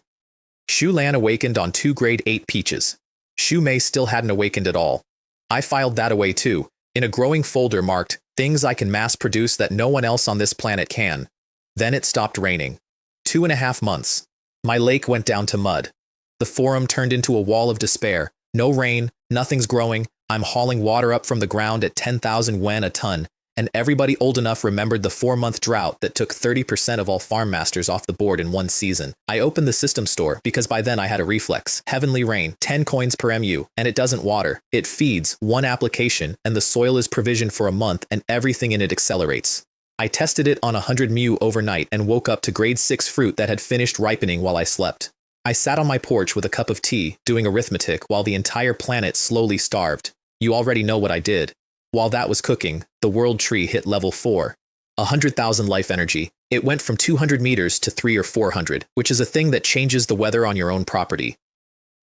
Shu Lan awakened on 2 grade 8 peaches. Shu Mei still hadn't awakened at all. I filed that away too, in a growing folder marked, "Things I can mass produce that no one else on this planet can." Then it stopped raining. 2.5 months. My lake went down to mud. The forum turned into a wall of despair. No rain, nothing's growing. I'm hauling water up from the ground at 10,000 yuan a ton, and everybody old enough remembered the 4-month drought that took 30% of all farm masters off the board in one season. I opened the system store because by then I had a reflex. Heavenly rain, 10 coins per MU, and it doesn't water. It feeds one application, and the soil is provisioned for a month, and everything in it accelerates. I tested it on 100 mu overnight and woke up to grade 6 fruit that had finished ripening while I slept. I sat on my porch with a cup of tea, doing arithmetic while the entire planet slowly starved. You already know what I did. While that was cooking, the world tree hit level 4. 100,000 life energy. It went from 200 meters to 300 or 400, which is a thing that changes the weather on your own property.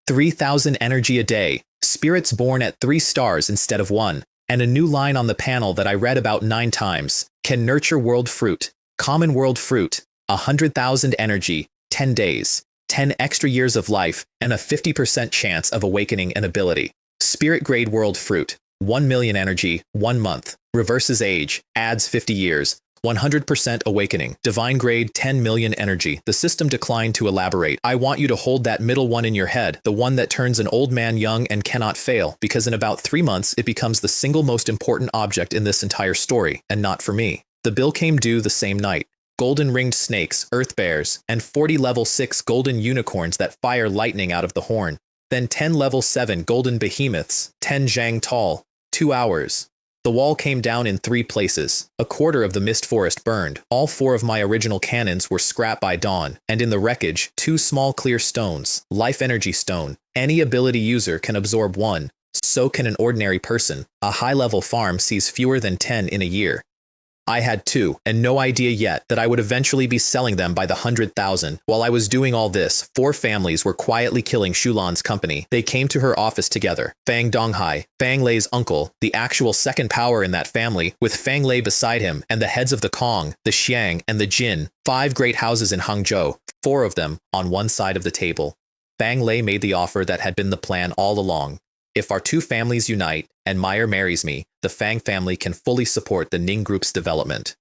3,000 energy a day. Spirits born at 3 stars instead of 1. And a new line on the panel that I read about 9 times. Can nurture world fruit. Common world fruit. 100,000 energy. 10 days. 10 extra years of life, and a 50% chance of awakening an ability. Spirit grade world fruit. 1 million energy, 1 month. Reverses age, adds 50 years. 100% awakening. Divine grade 10 million energy. The system declined to elaborate. I want you to hold that middle one in your head, the one that turns an old man young and cannot fail, because in about 3 months it becomes the single most important object in this entire story, and not for me. The bill came due the same night. Golden ringed snakes, earth bears, and 40 level 6 golden unicorns that fire lightning out of the horn. Then 10 level 7 golden behemoths, 10 zhang tall, 2 hours. The wall came down in 3 places. A quarter of the mist forest burned. All 4 of my original cannons were scrapped by dawn, and in the wreckage, 2 small clear stones, life energy stone. Any ability user can absorb 1. So can an ordinary person. A high-level farm sees fewer than 10 in a year. I had 2, and no idea yet that I would eventually be selling them by the 100,000. While I was doing all this, 4 families were quietly killing Shulan's company. They came to her office together. Fang Donghai, Fang Lei's uncle, the actual second power in that family, with Fang Lei beside him, and the heads of the Kong, the Xiang, and the Jin. 5 great houses in Hangzhou, 4 of them on one side of the table. Fang Lei made the offer that had been the plan all along. If our 2 families unite, and Meyer marries me, the Fang family can fully support the Ning Group's development.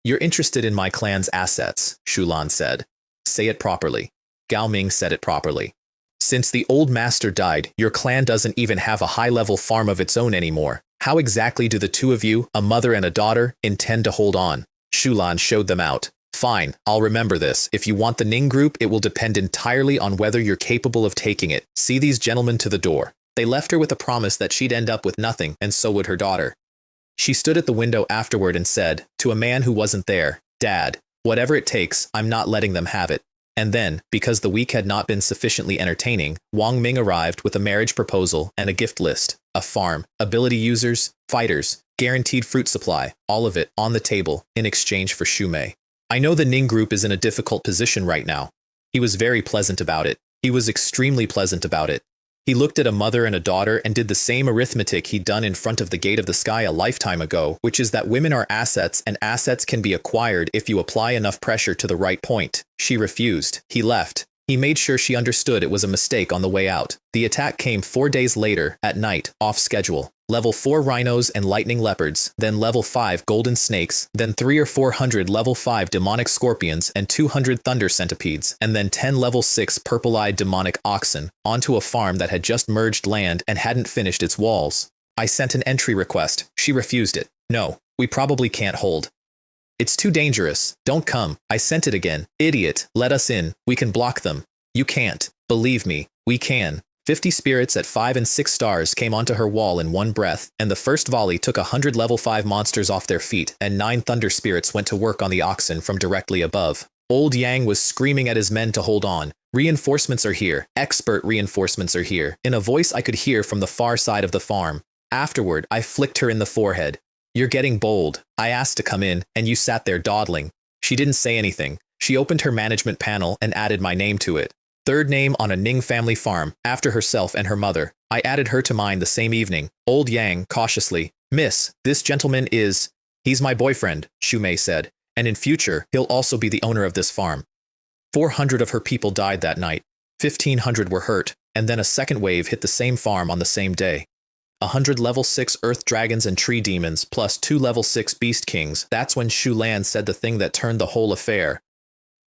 You're interested in my clan's assets, Shulan said. Say it properly. Gao Ming said it properly. Since the old master died, your clan doesn't even have a high-level farm of its own anymore. How exactly do the 2 of you, a mother and a daughter, intend to hold on? Shulan showed them out. Fine, I'll remember this. If you want the Ning Group, it will depend entirely on whether you're capable of taking it. See these gentlemen to the door. They left her with a promise that she'd end up with nothing, and so would her daughter. She stood at the window afterward and said, to a man who wasn't there, "Dad, whatever it takes, I'm not letting them have it." And then, because the week had not been sufficiently entertaining, Wang Ming arrived with a marriage proposal and a gift list, a farm, ability users, fighters, guaranteed fruit supply, all of it on the table in exchange for Shu Mei. I know the Ning Group is in a difficult position right now. He was very pleasant about it. He was extremely pleasant about it. He looked at a mother and a daughter and did the same arithmetic he'd done in front of the gate of the sky a lifetime ago, which is that women are assets and assets can be acquired if you apply enough pressure to the right point. She refused. He left. He made sure she understood it was a mistake on the way out. The attack came 4 days later, at night, off schedule. Level 4 rhinos and lightning leopards, then level 5 golden snakes, then 300 or 400 level 5 demonic scorpions and 200 thunder centipedes, and then 10 level 6 purple-eyed demonic oxen, onto a farm that had just merged land and hadn't finished its walls. I sent an entry request. She refused it. No, we probably can't hold. It's too dangerous. Don't come. I sent it again. Idiot. Let us in. We can block them. You can't. Believe me. We can. 50 spirits at 5 and 6 stars came onto her wall in one breath, and the first volley took 100 level 5 monsters off their feet, and 9 thunder spirits went to work on the oxen from directly above. Old Yang was screaming at his men to hold on. Reinforcements are here. Expert reinforcements are here, in a voice I could hear from the far side of the farm. Afterward, I flicked her in the forehead. You're getting bold. I asked to come in, and you sat there dawdling. She didn't say anything. She opened her management panel and added my name to it. Third name on a Ning family farm, after herself and her mother. I added her to mine the same evening. Old Yang, cautiously. Miss, this gentleman is... He's my boyfriend, Shumei said, and in future, he'll also be the owner of this farm. 400 of her people died that night. 1,500 were hurt, and then a second wave hit the same farm on the same day. 100 level 6 earth dragons and tree demons, plus 2 level 6 beast kings. That's when Shu Lan said the thing that turned the whole affair.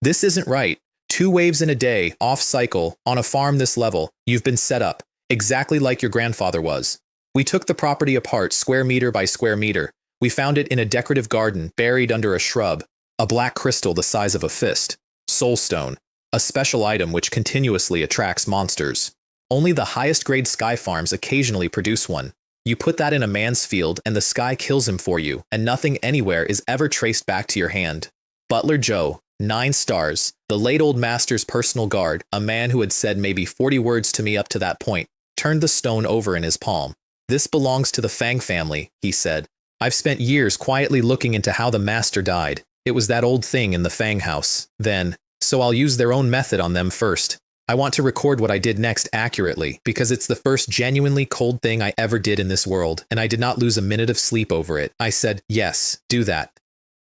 This isn't right. 2 waves in a day, off cycle, on a farm this level. You've been set up, exactly like your grandfather was. We took the property apart square meter by square meter. We found it in a decorative garden, buried under a shrub. A black crystal the size of a fist. Soulstone. A special item which continuously attracts monsters. Only the highest grade sky farms occasionally produce one. You put that in a man's field and the sky kills him for you, and nothing anywhere is ever traced back to your hand. Butler Joe, 9 stars, the late old master's personal guard, a man who had said maybe 40 words to me up to that point, turned the stone over in his palm. This belongs to the Fang family, he said. I've spent years quietly looking into how the master died. It was that old thing in the Fang house, then, so I'll use their own method on them first. I want to record what I did next accurately, because it's the first genuinely cold thing I ever did in this world, and I did not lose a minute of sleep over it. I said, yes, do that.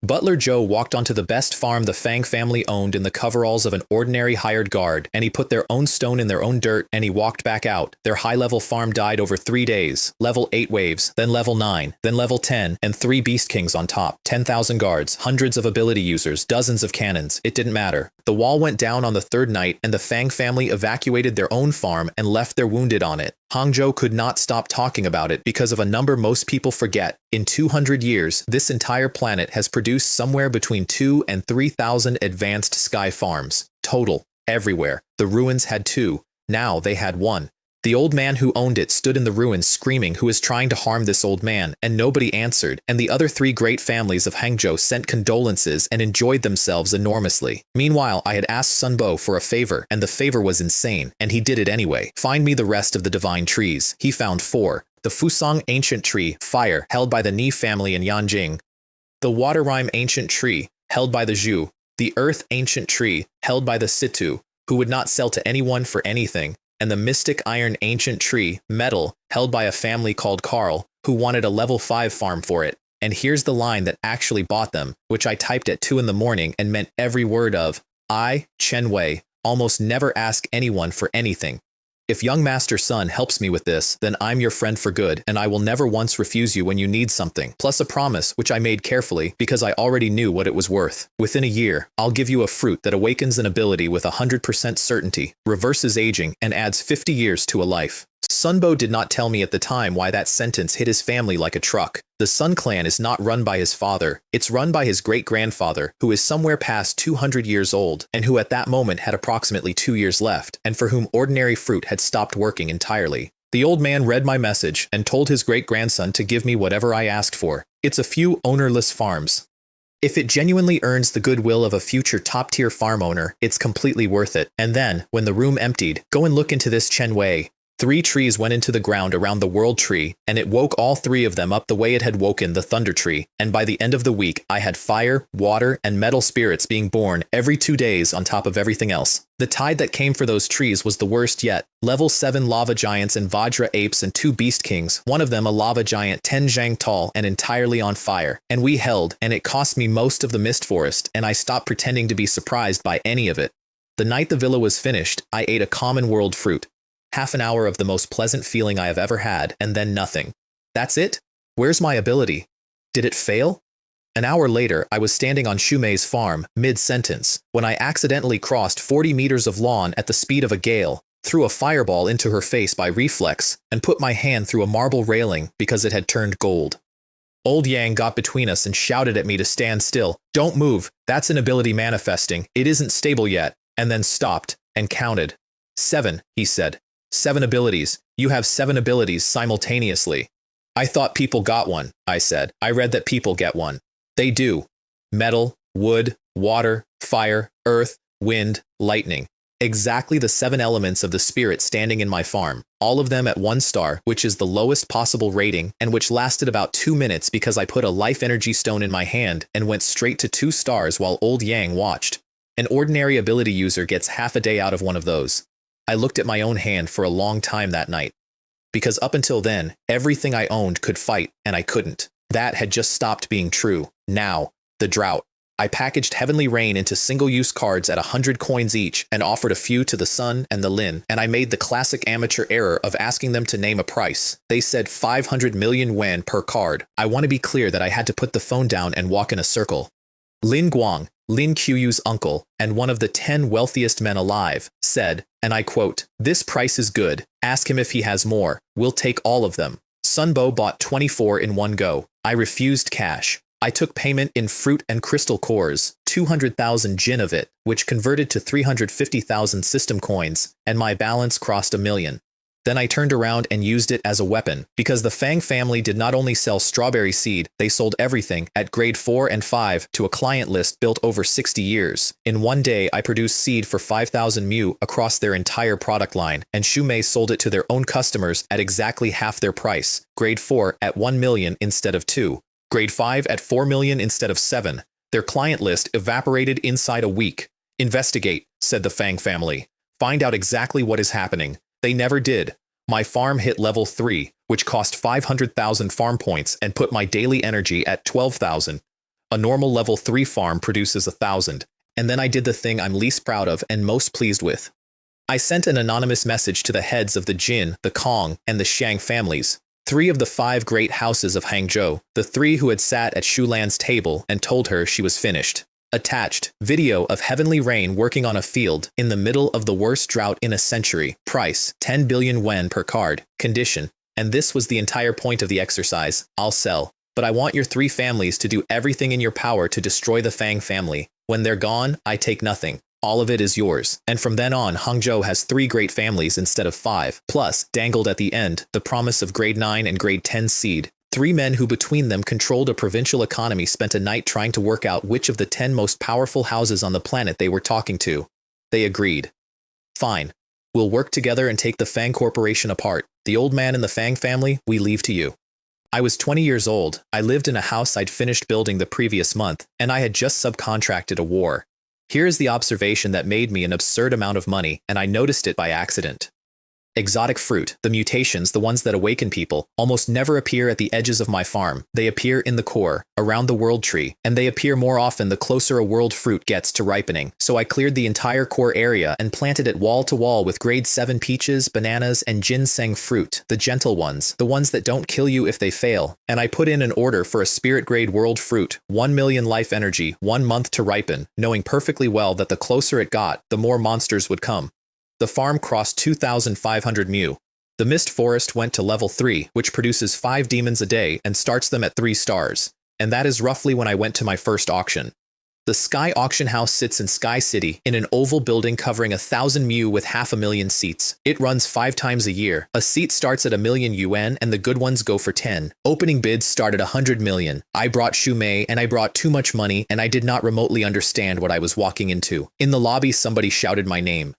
Butler Joe walked onto the best farm the Fang family owned in the coveralls of an ordinary hired guard, and he put their own stone in their own dirt, and he walked back out. Their high-level farm died over 3 days, level 8 waves, then level 9, then level 10, and 3 beast kings on top, 10,000 guards, hundreds of ability users, dozens of cannons. It didn't matter. The wall went down on the 3rd night, and the Fang family evacuated their own farm and left their wounded on it. Hangzhou could not stop talking about it because of a number most people forget. In 200 years, this entire planet has produced somewhere between 2 and 3,000 advanced sky farms. Total. Everywhere. The ruins had 2. Now they had 1. The old man who owned it stood in the ruins screaming who is trying to harm this old man, and nobody answered, and the other 3 great families of Hangzhou sent condolences and enjoyed themselves enormously. Meanwhile, I had asked Sun Bo for a favor, and the favor was insane, and he did it anyway. Find me the rest of the divine trees. He found 4. The Fusang Ancient Tree, Fire, held by the Ni family in Yanjing. The Water Rime Ancient Tree, held by the Zhu. The Earth Ancient Tree, held by the Situ, who would not sell to anyone for anything. And the Mystic Iron Ancient Tree, Metal, held by a family called Carl, who wanted a level 5 farm for it. And here's the line that actually bought them, which I typed at 2 in the morning and meant every word of, I, Chen Wei, almost never ask anyone for anything. If young Master Sun helps me with this, then I'm your friend for good, and I will never once refuse you when you need something, plus a promise which I made carefully because I already knew what it was worth. Within a year, I'll give you a fruit that awakens an ability with 100% certainty, reverses aging, and adds 50 years to a life. Sunbo did not tell me at the time why that sentence hit his family like a truck. The Sun clan is not run by his father, it's run by his great-grandfather, who is somewhere past 200 years old, and who at that moment had approximately 2 years left, and for whom ordinary fruit had stopped working entirely. The old man read my message, and told his great-grandson to give me whatever I asked for. It's a few ownerless farms. If it genuinely earns the goodwill of a future top-tier farm owner, it's completely worth it. And then, when the room emptied, go and look into this Chen Wei. 3 trees went into the ground around the world tree, and it woke all 3 of them up the way it had woken the thunder tree, and by the end of the week I had fire, water, and metal spirits being born every 2 days on top of everything else. The tide that came for those trees was the worst yet. Level 7 lava giants and Vajra apes and 2 beast kings, one of them a lava giant 10 zhang tall and entirely on fire. And we held, and it cost me most of the mist forest, and I stopped pretending to be surprised by any of it. The night the villa was finished, I ate a common world fruit. Half an hour of the most pleasant feeling I have ever had, and then nothing. That's it? Where's my ability? Did it fail? An hour later, I was standing on Shumei's farm, mid-sentence, when I accidentally crossed 40 meters of lawn at the speed of a gale, threw a fireball into her face by reflex, and put my hand through a marble railing because it had turned gold. Old Yang got between us and shouted at me to stand still. Don't move, that's an ability manifesting, it isn't stable yet, and then stopped, and counted. 7, he said. 7 abilities. You have 7 abilities simultaneously. I thought people got one, I said. I read that people get one. They do. Metal, wood, water, fire, earth, wind, lightning. Exactly the 7 elements of the spirit standing in my farm, all of them at 1 star, which is the lowest possible rating, and which lasted about 2 minutes because I put a life energy stone in my hand and went straight to 2 stars while old Yang watched. An ordinary ability user gets half a day out of one of those. I looked at my own hand for a long time that night. Because up until then, everything I owned could fight, and I couldn't. That had just stopped being true. Now, the drought. I packaged Heavenly Rain into single-use cards at 100 coins each and offered a few to the Sun and the Lin, and I made the classic amateur error of asking them to name a price. They said 500 million Yuan per card. I want to be clear that I had to put the phone down and walk in a circle. Lin Guang, Lin Qiyu's uncle, and one of the 10 wealthiest men alive, said, and I quote, "This price is good. Ask him if he has more. We'll take all of them." Sunbo bought 24 in one go. I refused cash. I took payment in fruit and crystal cores, 200,000 jin of it, which converted to 350,000 system coins, and my balance crossed 1 million. Then I turned around and used it as a weapon, because the Fang family did not only sell strawberry seed, they sold everything at grade 4 and 5 to a client list built over 60 years. In one day, I produced seed for 5,000 mu across their entire product line, and Shumei sold it to their own customers at exactly half their price, grade 4 at 1 million instead of 2. Grade 5 at 4 million instead of 7. Their client list evaporated inside a week. Investigate, said the Fang family. Find out exactly what is happening. They never did. My farm hit level 3, which cost 500,000 farm points and put my daily energy at 12,000. A normal level 3 farm produces 1,000. And then I did the thing I'm least proud of and most pleased with. I sent an anonymous message to the heads of the Jin, the Kong, and the Shang families. 3 of the 5 great houses of Hangzhou, the 3 who had sat at Shulan's table and told her she was finished. Attached, video of Heavenly Rain working on a field in the middle of the worst drought in a century. Price, 10 billion yuan per card. Condition, and this was the entire point of the exercise, I'll sell. But I want your 3 families to do everything in your power to destroy the Fang family. When they're gone, I take nothing. All of it is yours. And from then on, Hangzhou has 3 great families instead of 5. Plus, dangled at the end, the promise of grade 9 and grade 10 seed. 3 men who between them controlled a provincial economy spent a night trying to work out which of the 10 most powerful houses on the planet they were talking to. They agreed. Fine. We'll work together and take the Fang Corporation apart. The old man and the Fang family, we leave to you. I was 20 years old. I lived in a house I'd finished building the previous month, and I had just subcontracted a war. Here is the observation that made me an absurd amount of money, and I noticed it by accident. Exotic fruit, the mutations, the ones that awaken people, almost never appear at the edges of my farm. They appear in the core, around the world tree, and they appear more often the closer a world fruit gets to ripening. So I cleared the entire core area and planted it wall to wall with grade 7 peaches, bananas, and ginseng fruit, the gentle ones, the ones that don't kill you if they fail. And I put in an order for a spirit grade world fruit, 1 million life energy, 1 month to ripen, knowing perfectly well that the closer it got, the more monsters would come. The farm crossed 2,500 mu. The mist forest went to level 3, which produces 5 demons a day and starts them at 3 stars. And that is roughly when I went to my first auction. The Sky Auction House sits in Sky City in an oval building covering 1,000 mu with 500,000 seats. It runs 5 times a year. A seat starts at 1 million yuan and the good ones go for 10. Opening bids start at 100 million. I brought Shumei and I brought too much money and I did not remotely understand what I was walking into. In the lobby somebody shouted my name.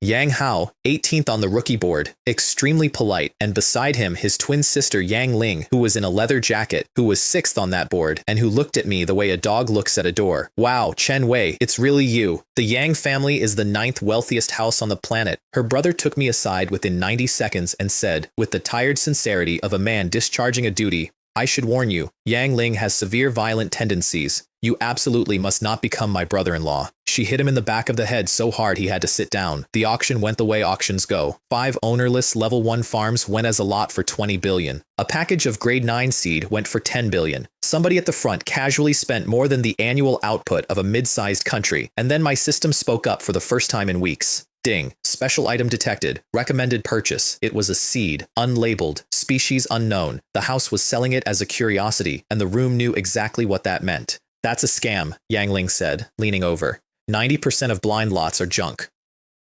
Yang Hao, 18th on the rookie board, extremely polite, and beside him his twin sister Yang Ling, who was in a leather jacket, who was 6th on that board, and who looked at me the way a dog looks at a door. Wow, Chen Wei, it's really you. The Yang family is the 9th wealthiest house on the planet. Her brother took me aside within 90 seconds and said, with the tired sincerity of a man discharging a duty, I should warn you, Yang Ling has severe violent tendencies. You absolutely must not become my brother-in-law. She hit him in the back of the head so hard he had to sit down. The auction went the way auctions go. 5 ownerless level 1 farms went as a lot for 20 billion. A package of grade 9 seed went for 10 billion. Somebody at the front casually spent more than the annual output of a mid-sized country, and then my system spoke up for the first time in weeks. Ding. Special item detected. Recommended purchase. It was a seed. Unlabeled. Species unknown. The house was selling it as a curiosity, and the room knew exactly what that meant. That's a scam, Yang Ling said, leaning over. 90% of blind lots are junk.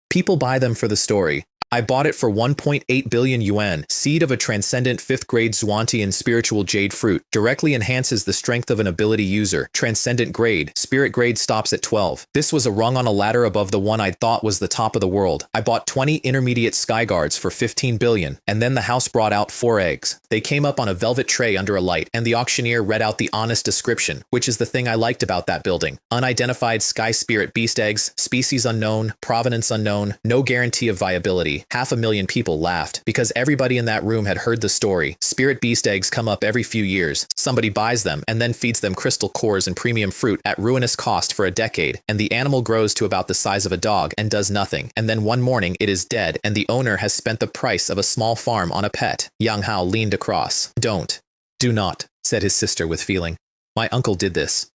People buy them for the story. I bought it for 1.8 billion yuan. Seed of a transcendent 5th grade Zhuantian spiritual jade fruit. Directly enhances the strength of an ability user. Transcendent grade. Spirit grade stops at 12. This was a rung on a ladder above the one I thought was the top of the world. I bought 20 intermediate sky guards for 15 billion. And then the house brought out 4 eggs. They came up on a velvet tray under a light, and the auctioneer read out the honest description, which is the thing I liked about that building. Unidentified sky spirit beast eggs, species unknown, provenance unknown, no guarantee of viability. 500,000 people laughed because everybody in that room had heard the story. Spirit beast eggs come up every few years. Somebody buys them and then feeds them crystal cores and premium fruit at ruinous cost for a decade, and the animal grows to about the size of a dog and does nothing. And then one morning it is dead, and the owner has spent the price of a small farm on a pet. Yang Hao leaned across. Do not, said his sister with feeling. My uncle did this.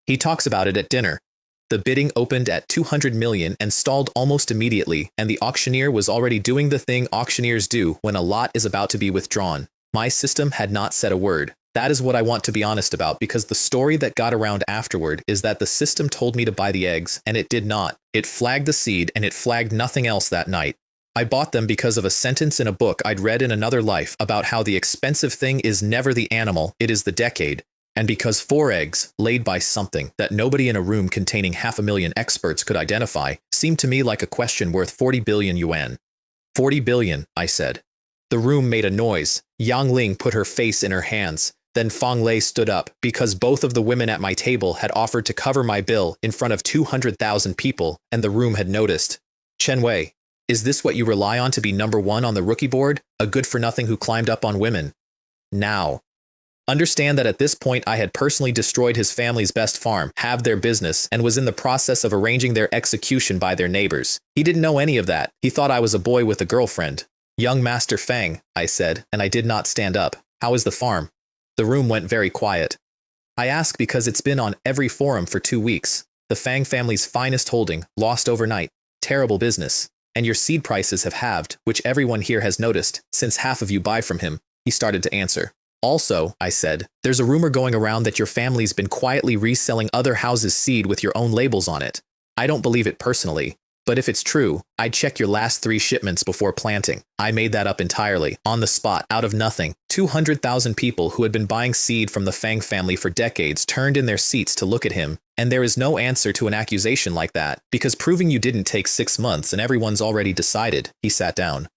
He talks about it at dinner. The bidding opened at 200 million and stalled almost immediately, and the auctioneer was already doing the thing auctioneers do when a lot is about to be withdrawn. My system had not said a word. That is what I want to be honest about, because the story that got around afterward is that the system told me to buy the eggs, and it did not. It flagged the seed, and it flagged nothing else that night. I bought them because of a sentence in a book I'd read in another life about how the expensive thing is never the animal, it is the decade. And because 4 eggs, laid by something that nobody in a room containing 500,000 experts could identify, seemed to me like a question worth 40 billion yuan. 40 billion, I said. The room made a noise. Yang Ling put her face in her hands. Then Fang Lei stood up, because both of the women at my table had offered to cover my bill in front of 200,000 people, and the room had noticed. Chen Wei, is this what you rely on to be number 1 on the rookie board? A good-for-nothing who climbed up on women. Now. Understand that at this point I had personally destroyed his family's best farm, halved their business, and was in the process of arranging their execution by their neighbors. He didn't know any of that. He thought I was a boy with a girlfriend. Young Master Fang, I said, and I did not stand up. How is the farm? The room went very quiet. I ask because it's been on every forum for 2 weeks. The Fang family's finest holding, lost overnight. Terrible business. And your seed prices have halved, which everyone here has noticed, since half of you buy from him. He started to answer. Also, I said, there's a rumor going around that your family's been quietly reselling other houses' seed with your own labels on it. I don't believe it personally, but if it's true, I'd check your last 3 shipments before planting. I made that up entirely, on the spot, out of nothing. 200,000 people who had been buying seed from the Fang family for decades turned in their seats to look at him, and there is no answer to an accusation like that, because proving you didn't take 6 months and everyone's already decided. He sat down.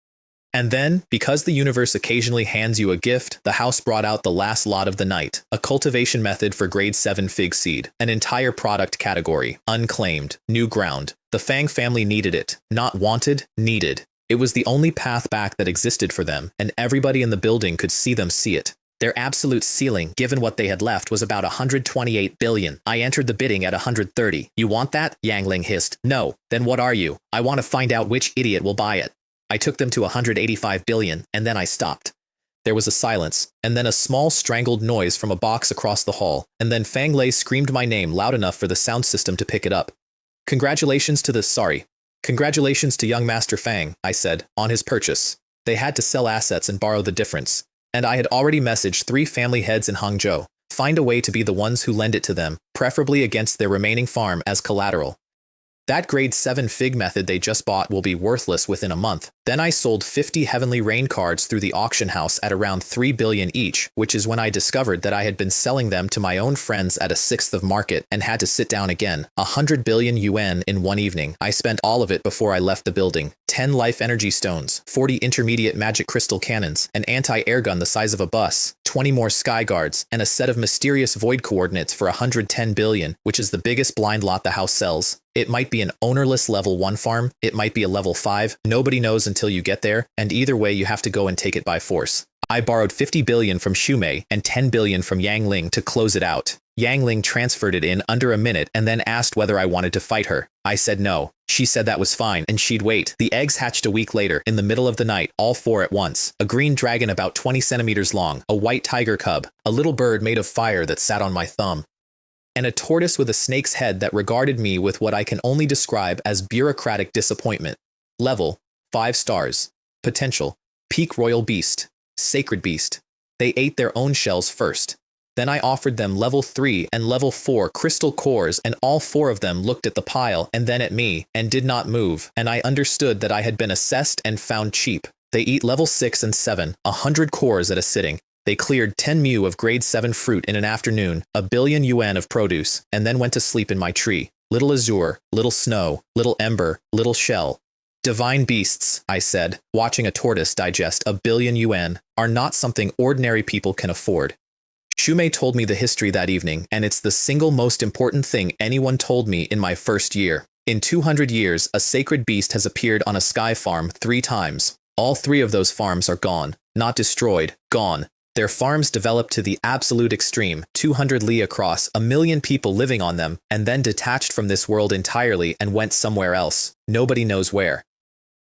And then, because the universe occasionally hands you a gift, the house brought out the last lot of the night, a cultivation method for grade 7 fig seed, an entire product category, unclaimed, new ground. The Fang family needed it, not wanted, needed. It was the only path back that existed for them, and everybody in the building could see them see it. Their absolute ceiling, given what they had left, was about 128 billion. I entered the bidding at 130. You want that? Yang Ling hissed. No. Then what are you? I want to find out which idiot will buy it. I took them to 185 billion, and then I stopped. There was a silence, and then a small strangled noise from a box across the hall, and then Fang Lei screamed my name loud enough for the sound system to pick it up. Congratulations to young Master Fang, I said, on his purchase. They had to sell assets and borrow the difference. And I had already messaged 3 family heads in Hangzhou. Find a way to be the ones who lend it to them, preferably against their remaining farm as collateral. That grade 7 fig method they just bought will be worthless within a month. Then I sold 50 Heavenly Rain cards through the auction house at around 3 billion each, which is when I discovered that I had been selling them to my own friends at a 1/6 of market and had to sit down again. 100 billion yuan in one evening. I spent all of it before I left the building. 10 life energy stones, 40 intermediate magic crystal cannons, an anti-air gun the size of a bus, 20 more sky guards, and a set of mysterious void coordinates for 110 billion, which is the biggest blind lot the house sells. It might be an ownerless level 1 farm, it might be a level 5, nobody knows until you get there, and either way you have to go and take it by force. I borrowed 50 billion from Shumei and 10 billion from Yang Ling to close it out. Yang Ling transferred it in under a minute and then asked whether I wanted to fight her. I said no. She said that was fine and she'd wait. The eggs hatched a week later, in the middle of the night, all 4 at once. A green dragon about 20 centimeters long, a white tiger cub, a little bird made of fire that sat on my thumb, and a tortoise with a snake's head that regarded me with what I can only describe as bureaucratic disappointment. Level, 5 stars. Potential, peak royal beast. Sacred beast. They ate their own shells first. Then I offered them level 3 and level 4 crystal cores, and all 4 of them looked at the pile and then at me and did not move, and I understood that I had been assessed and found cheap. They eat level 6 and 7, 100 cores at a sitting. They cleared 10 mu of grade 7 fruit in an afternoon, a billion yuan of produce, and then went to sleep in my tree. Little azure, little snow, little ember, little shell. Divine beasts, I said, watching a tortoise digest a billion yuan, are not something ordinary people can afford. Shumei told me the history that evening, and it's the single most important thing anyone told me in my first year. In 200 years, a sacred beast has appeared on a sky farm 3 times. All 3 of those farms are gone. Not destroyed, gone. Their farms developed to the absolute extreme, 200 li across, 1 million people living on them, and then detached from this world entirely and went somewhere else. Nobody knows where.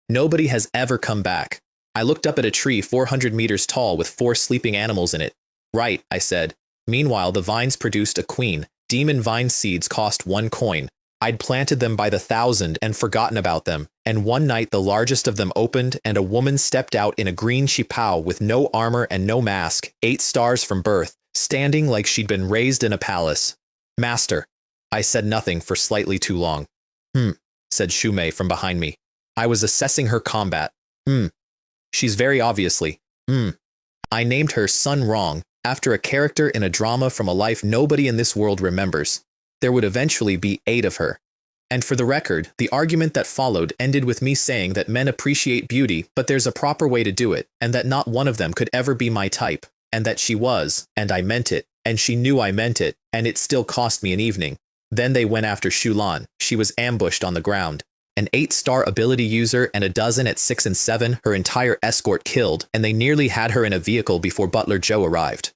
Nobody has ever come back. I looked up at a tree 400 meters tall with 4 sleeping animals in it. Right, I said. Meanwhile, the vines produced a queen. Demon vine seeds cost 1 coin. I'd planted them by the 1,000 and forgotten about them, and one night the largest of them opened and a woman stepped out in a green chipao with no armor and no mask, 8 stars from birth, standing like she'd been raised in a palace. Master. I said nothing for slightly too long. Said Shumei from behind me. I was assessing her combat. She's very obviously. I named her Sun wrong, after a character in a drama from a life nobody in this world remembers. There would eventually be 8 of her. And for the record, the argument that followed ended with me saying that men appreciate beauty, but there's a proper way to do it, and that not one of them could ever be my type, and that she was, and I meant it, and she knew I meant it, and it still cost me an evening. Then they went after Shulan. She was ambushed on the ground. An 8-star ability user and a dozen at 6 and 7, her entire escort killed, and they nearly had her in a vehicle before Butler Joe arrived.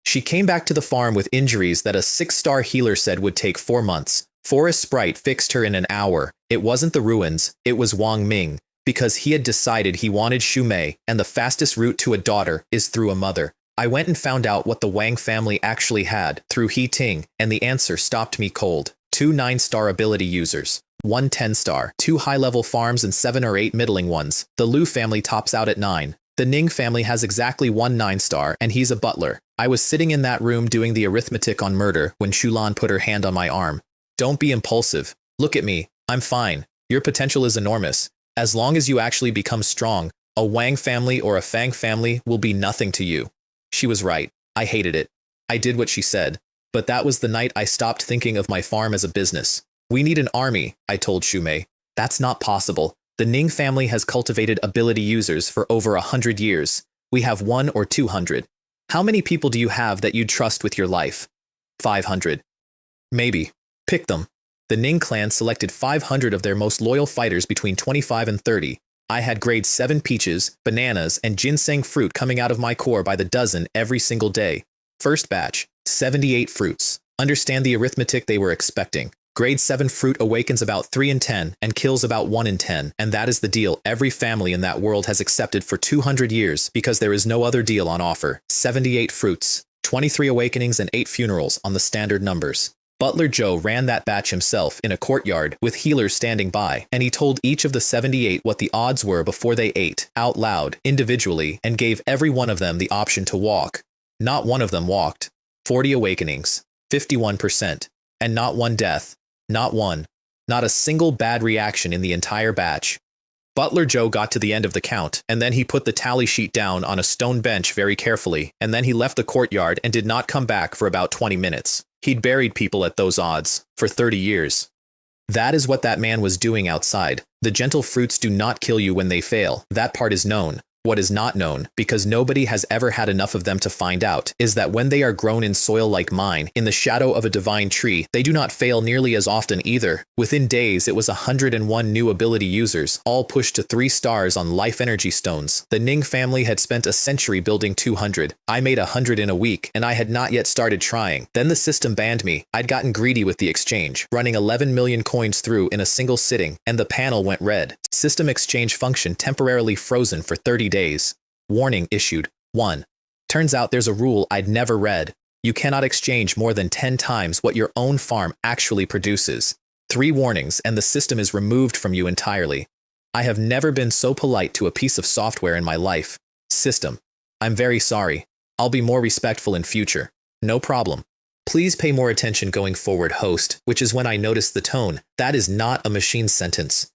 She came back to the farm with injuries that a 6-star healer said would take 4 months. Forest Sprite fixed her in an hour. It wasn't the ruins, it was Wang Ming, because he had decided he wanted Shumei, and the fastest route to a daughter is through a mother. I went and found out what the Wang family actually had, through He Ting, and the answer stopped me cold. 2 9-star ability users. 1 10-star, 2 high-level farms and 7 or 8 middling ones. The Liu family tops out at 9. The Ning family has exactly 1 9-star, and he's a butler. I was sitting in that room doing the arithmetic on murder when Shulan put her hand on my arm. Don't be impulsive. Look at me. I'm fine. Your potential is enormous. As long as you actually become strong, a Wang family or a Fang family will be nothing to you. She was right. I hated it. I did what she said. But that was the night I stopped thinking of my farm as a business. We need an army, I told Shumei. That's not possible. The Ning family has cultivated ability users for over 100 years. We have 1 or 200. How many people do you have that you'd trust with your life? 500. Maybe. Pick them. The Ning clan selected 500 of their most loyal fighters between 25 and 30. I had grade 7 peaches, bananas, and ginseng fruit coming out of my core by the dozen every single day. First batch, 78 fruits. Understand the arithmetic they were expecting. Grade 7 fruit awakens about 3 in 10 and kills about 1 in 10, and that is the deal every family in that world has accepted for 200 years because there is no other deal on offer. 78 fruits, 23 awakenings and 8 funerals on the standard numbers. Butler Joe ran that batch himself in a courtyard with healers standing by, and he told each of the 78 what the odds were before they ate, out loud, individually, and gave every one of them the option to walk. Not one of them walked. 40 awakenings, 51%, and not one death. Not one. Not a single bad reaction in the entire batch. Butler Joe got to the end of the count, and then he put the tally sheet down on a stone bench very carefully, and then he left the courtyard and did not come back for about 20 minutes. He'd buried people at those odds for 30 years. That is what that man was doing outside. The gentle fruits do not kill you when they fail. That part is known. What is not known, because nobody has ever had enough of them to find out, is that when they are grown in soil like mine, in the shadow of a divine tree, they do not fail nearly as often either. Within days, it was 101 new ability users, all pushed to 3 stars on life energy stones. The Ning family had spent a century building 200. I made 100 in a week, and I had not yet started trying. Then the system banned me. I'd gotten greedy with the exchange, running 11 million coins through in a single sitting, and the panel went red. System exchange function temporarily frozen for 30 days. Warning issued. 1. Turns out there's a rule I'd never read. You cannot exchange more than 10 times what your own farm actually produces. 3 warnings and the system is removed from you entirely. I have never been so polite to a piece of software in my life. System. I'm very sorry. I'll be more respectful in future. No problem. Please pay more attention going forward, host, which is when I noticed the tone. That is not a machine sentence.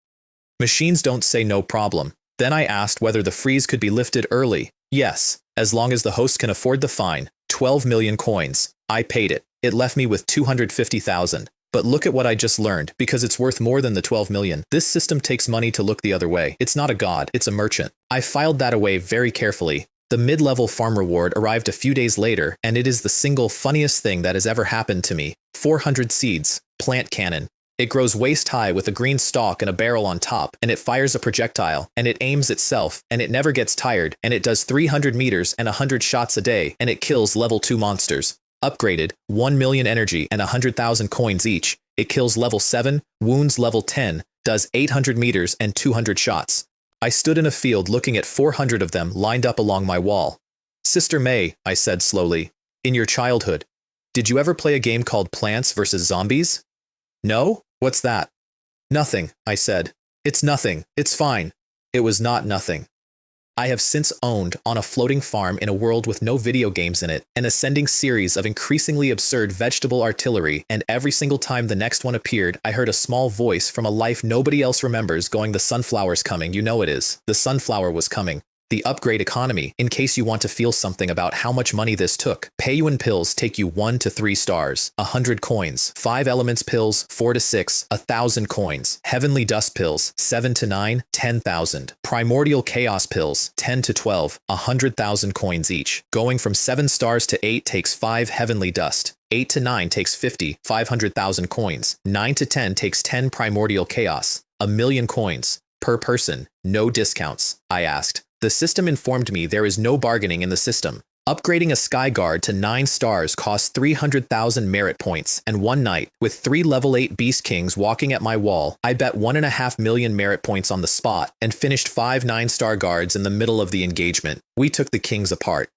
Machines don't say no problem. Then I asked whether the freeze could be lifted early. Yes, as long as the host can afford the fine. 12 million coins. I paid it. It left me with 250,000. But look at what I just learned, because it's worth more than the 12 million. This system takes money to look the other way. It's not a god, it's a merchant. I filed that away very carefully. The mid-level farm reward arrived a few days later, and it is the single funniest thing that has ever happened to me. 400 seeds. Plant cannon. It grows waist high with a green stalk and a barrel on top, and it fires a projectile, and it aims itself, and it never gets tired, and it does 300 meters and 100 shots a day, and it kills level 2 monsters. Upgraded, 1 million energy and 100,000 coins each. It kills level 7, wounds level 10, does 800 meters and 200 shots. I stood in a field looking at 400 of them lined up along my wall. Sister May, I said slowly, in your childhood, did you ever play a game called Plants vs. Zombies? No? What's that? Nothing, I said. It's nothing. It's fine. It was not nothing. I have since owned, on a floating farm in a world with no video games in it, an ascending series of increasingly absurd vegetable artillery, and every single time the next one appeared, I heard a small voice from a life nobody else remembers going, the sunflower's coming, you know it is. The sunflower was coming. The upgrade economy, in case you want to feel something about how much money this took. Pei-Yuan pills take you 1 to 3 stars, 100 coins. 5 elements pills, 4 to 6, 1,000 coins. Heavenly dust pills, 7 to 9, 10,000. Primordial chaos pills, 10 to 12, 100,000 coins each. Going from 7 stars to 8 takes 5 heavenly dust. 8 to 9 takes 50, 500,000 coins. 9 to 10 takes 10 primordial chaos. 1,000,000 coins. Per person, no discounts, I asked. The system informed me there is no bargaining in the system. Upgrading a Sky Guard to 9 stars costs 300,000 merit points, and one night, with 3 level 8 Beast Kings walking at my wall, I bet 1.5 million merit points on the spot, and finished 5 9-star guards in the middle of the engagement. We took the kings apart.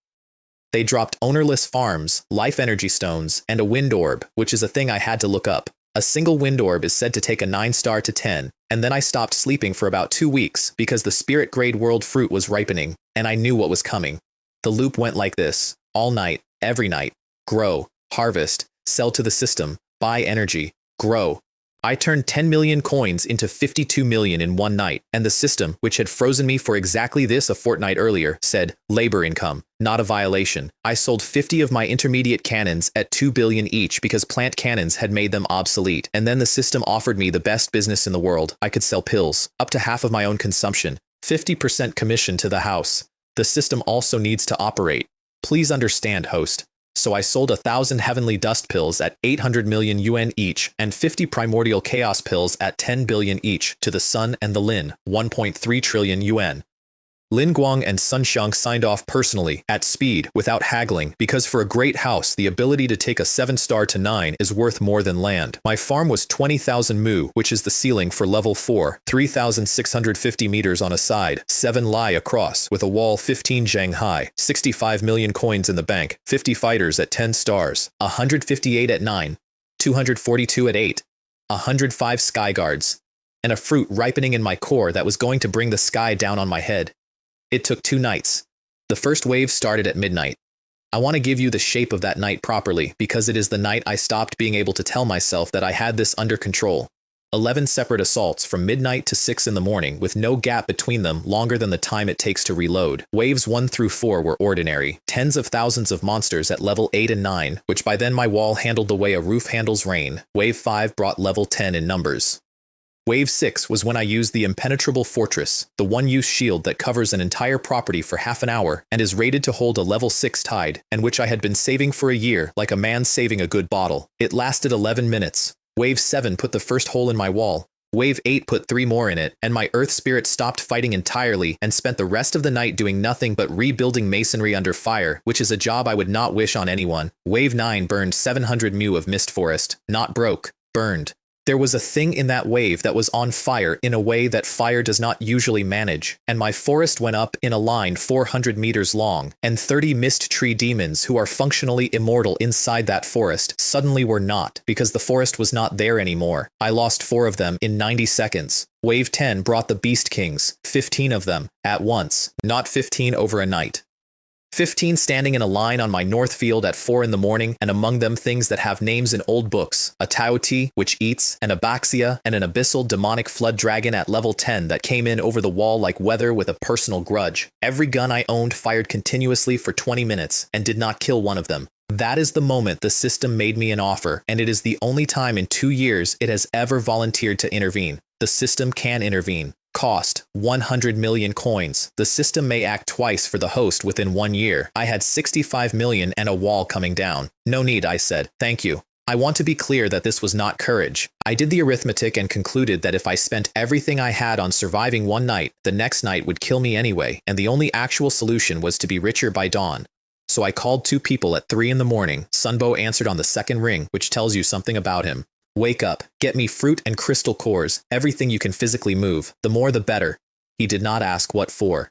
They dropped ownerless farms, life energy stones, and a wind orb, which is a thing I had to look up. A single wind orb is said to take a 9-star to 10, and then I stopped sleeping for about 2 weeks because the spirit grade world fruit was ripening, and I knew what was coming. The loop went like this, all night, every night. Grow, harvest, sell to the system, buy energy, grow. I turned 10 million coins into 52 million in one night, and the system, which had frozen me for exactly this a fortnight earlier, said, labor income, not a violation. I sold 50 of my intermediate cannons at 2 billion each because plant cannons had made them obsolete, and then the system offered me the best business in the world. I could sell pills, up to half of my own consumption, 50% commission to the house. The system also needs to operate. Please understand, host. So I sold 1,000 heavenly dust pills at 800 million yuan each and 50 primordial chaos pills at 10 billion each to the Sun and the Lin, 1.3 trillion yuan. Lin Guang and Sun Xiang signed off personally, at speed, without haggling, because for a great house the ability to take a 7-star to 9 is worth more than land. My farm was 20,000 mu, which is the ceiling for level 4, 3,650 meters on a side, 7 li across, with a wall 15 zhang high, 65 million coins in the bank, 50 fighters at 10 stars, 158 at 9, 242 at 8, 105 sky guards, and a fruit ripening in my core that was going to bring the sky down on my head. It took 2 nights. The first wave started at midnight. I want to give you the shape of that night properly because it is the night I stopped being able to tell myself that I had this under control. 11 separate assaults from midnight to 6 in the morning with no gap between them longer than the time it takes to reload. Waves 1 through 4 were ordinary. Tens of thousands of monsters at level 8 and 9, which by then my wall handled the way a roof handles rain. Wave 5 brought level 10 in numbers. Wave 6 was when I used the impenetrable fortress, the one-use shield that covers an entire property for half an hour and is rated to hold a level 6 tide, and which I had been saving for a year like a man saving a good bottle. It lasted 11 minutes. Wave 7 put the first hole in my wall. Wave 8 put 3 more in it, and my earth spirit stopped fighting entirely and spent the rest of the night doing nothing but rebuilding masonry under fire, which is a job I would not wish on anyone. Wave 9 burned 700 mu of mist forest. Not broke, burned. There was a thing in that wave that was on fire in a way that fire does not usually manage, and my forest went up in a line 400 meters long, and 30 mist tree demons who are functionally immortal inside that forest suddenly were not, because the forest was not there anymore. I lost 4 of them in 90 seconds. Wave 10 brought the Beast Kings, 15 of them, at once, not 15 over a night. 15 standing in a line on my north field at 4 in the morning, and among them things that have names in old books, a Taoti, which eats, an Abaxia, and an abyssal demonic flood dragon at level 10 that came in over the wall like weather with a personal grudge. Every gun I owned fired continuously for 20 minutes, and did not kill one of them. That is the moment the system made me an offer, and it is the only time in 2 years it has ever volunteered to intervene. The system can intervene. Cost, 100 million coins. The system may act twice for the host within 1 year. I had 65 million and a wall coming down. No need, I said. Thank you. I want to be clear that this was not courage. I did the arithmetic and concluded that if I spent everything I had on surviving one night, the next night would kill me anyway, and the only actual solution was to be richer by dawn. So I called 2 people at 3 in the morning. Sunbo answered on the second ring, which tells you something about him. Wake up, get me fruit and crystal cores, everything you can physically move, the more the better. He did not ask what for.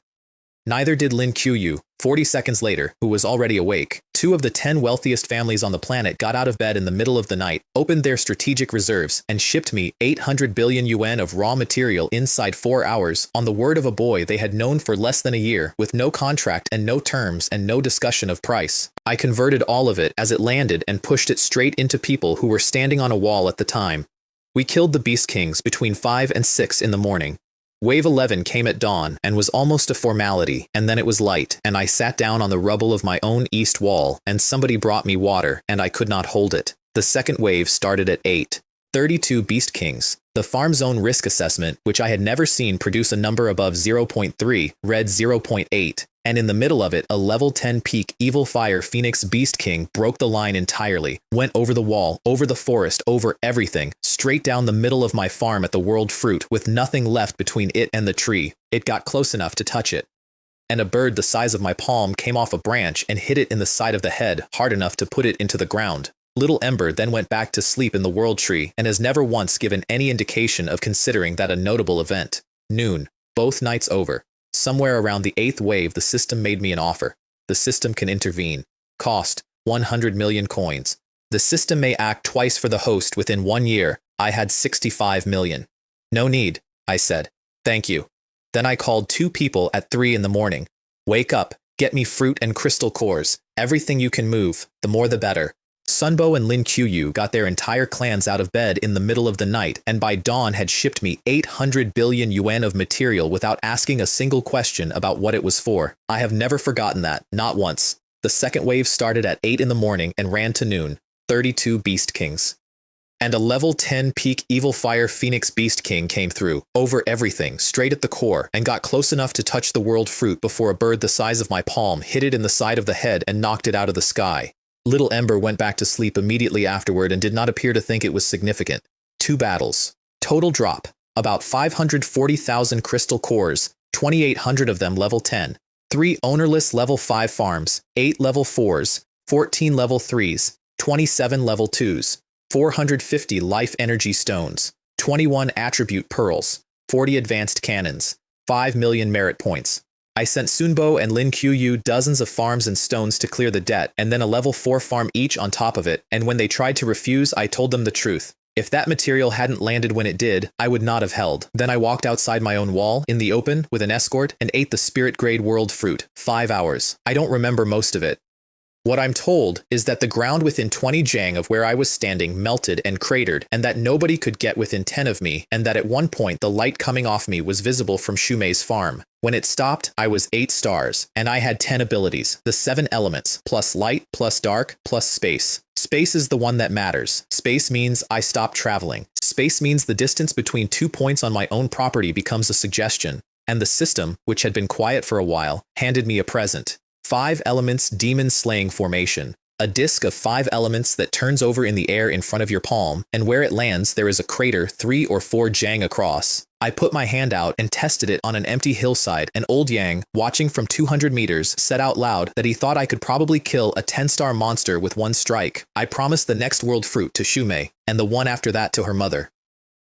Neither did Lin Qiyu. 40 seconds later, who was already awake. 2 of the 10 wealthiest families on the planet got out of bed in the middle of the night, opened their strategic reserves, and shipped me 800 billion yuan of raw material inside 4 hours, on the word of a boy they had known for less than a year, with no contract and no terms and no discussion of price. I converted all of it as it landed and pushed it straight into people who were standing on a wall at the time. We killed the Beast Kings between 5 and 6 in the morning. Wave 11 came at dawn and was almost a formality, and then it was light, and I sat down on the rubble of my own east wall, and somebody brought me water, and I could not hold it. The second wave started at 8. 32 Beast Kings. The farm zone risk assessment, which I had never seen produce a number above 0.3, read 0.8, and in the middle of it, a level 10 peak Evil Fire Phoenix Beast King broke the line entirely, went over the wall, over the forest, over everything, straight down the middle of my farm at the World Fruit, with nothing left between it and the tree. It got close enough to touch it. And a bird the size of my palm came off a branch and hit it in the side of the head, hard enough to put it into the ground. Little Ember then went back to sleep in the World Tree and has never once given any indication of considering that a notable event. Noon. Both nights over. Somewhere around the 8th wave, the system made me an offer. The system can intervene. Cost, 100 million coins. The system may act twice for the host within 1 year. I had 65 million. No need, I said. Thank you. Then I called 2 people at 3 in the morning. Wake up, get me fruit and crystal cores. Everything you can move, the more the better. Sunbo and Lin Qiyu got their entire clans out of bed in the middle of the night, and by dawn had shipped me 800 billion yuan of material without asking a single question about what it was for. I have never forgotten that, not once. The second wave started at 8 in the morning and ran to noon. 32 Beast Kings. And a level 10 peak Evil Fire Phoenix Beast King came through, over everything, straight at the core, and got close enough to touch the World Fruit before a bird the size of my palm hit it in the side of the head and knocked it out of the sky. Little Ember went back to sleep immediately afterward and did not appear to think it was significant. 2 battles. Total drop. About 540,000 crystal cores, 2,800 of them level 10. 3 ownerless level 5 farms, 8 level 4s, 14 level 3s, 27 level 2s, 450 life energy stones, 21 attribute pearls, 40 advanced cannons, 5 million merit points. I sent Sunbo and Lin Qiyu dozens of farms and stones to clear the debt, and then a level 4 farm each on top of it, and when they tried to refuse, I told them the truth. If that material hadn't landed when it did, I would not have held. Then I walked outside my own wall, in the open, with an escort, and ate the spirit-grade world fruit. 5 hours. I don't remember most of it. What I'm told is that the ground within 20 jang of where I was standing melted and cratered, and that nobody could get within 10 of me, and that at one point the light coming off me was visible from Shumei's farm. When it stopped, I was 8 stars, and I had 10 abilities, the 7 elements, plus light, plus dark, plus space. Space is the one that matters. Space means I stop traveling. Space means the distance between 2 points on my own property becomes a suggestion, and the system, which had been quiet for a while, handed me a present. 5 elements demon slaying formation. A disc of 5 elements that turns over in the air in front of your palm, and where it lands there is a crater 3 or 4 jang across. I put my hand out and tested it on an empty hillside, and old Yang, watching from 200 meters, said out loud that he thought I could probably kill a 10-star monster with 1 strike. I promised the next world fruit to Shumei, and the one after that to her mother.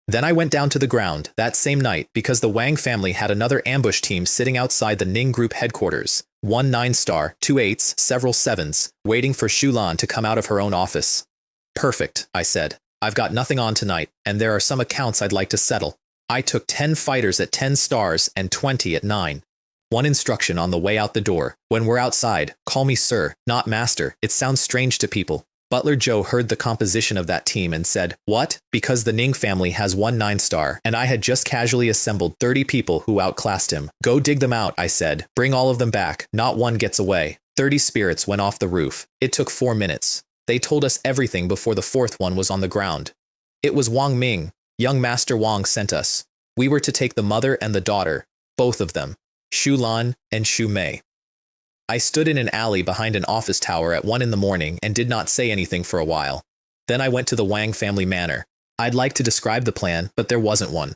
Then I went down to the ground, that same night, because the Wang family had another ambush team sitting outside the Ning Group headquarters. 1 9-star, 2 8s, several 7s, waiting for Shulan to come out of her own office. Perfect, I said. I've got nothing on tonight, and there are some accounts I'd like to settle. I took 10 fighters at 10 stars and 20 at 9. One instruction on the way out the door. When we're outside, call me sir, not master. It sounds strange to people. Butler Joe heard the composition of that team and said, "What?" Because the Ning family has one 9-star, and I had just casually assembled 30 people who outclassed him. "Go dig them out," I said. "Bring all of them back. Not one gets away." 30 spirits went off the roof. It took 4 minutes. They told us everything before the 4th one was on the ground. It was Wang Ming. Young Master Wang sent us. We were to take the mother and the daughter, both of them, Shu Lan and Shu Mei. I stood in an alley behind an office tower at 1 in the morning and did not say anything for a while. Then I went to the Wang family manor. I'd like to describe the plan, but there wasn't one.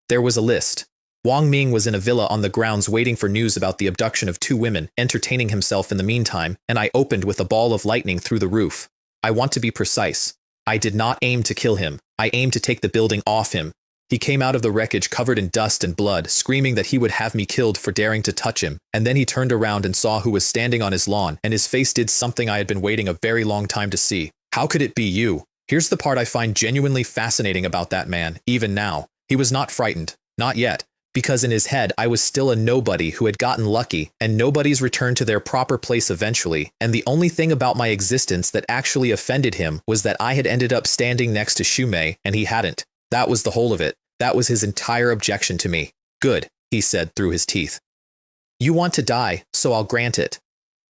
There was a list. Wang Ming was in a villa on the grounds waiting for news about the abduction of 2 women, entertaining himself in the meantime, and I opened with a ball of lightning through the roof. I want to be precise. I did not aim to kill him. I aimed to take the building off him. He came out of the wreckage covered in dust and blood, screaming that he would have me killed for daring to touch him, and then he turned around and saw who was standing on his lawn, and his face did something I had been waiting a very long time to see. How could it be you? Here's the part I find genuinely fascinating about that man, even now. He was not frightened. Not yet. Because in his head I was still a nobody who had gotten lucky, and nobodies return to their proper place eventually, and the only thing about my existence that actually offended him was that I had ended up standing next to Shumei, and he hadn't. That was the whole of it. That was his entire objection to me. "Good," he said through his teeth. "You want to die, so I'll grant it."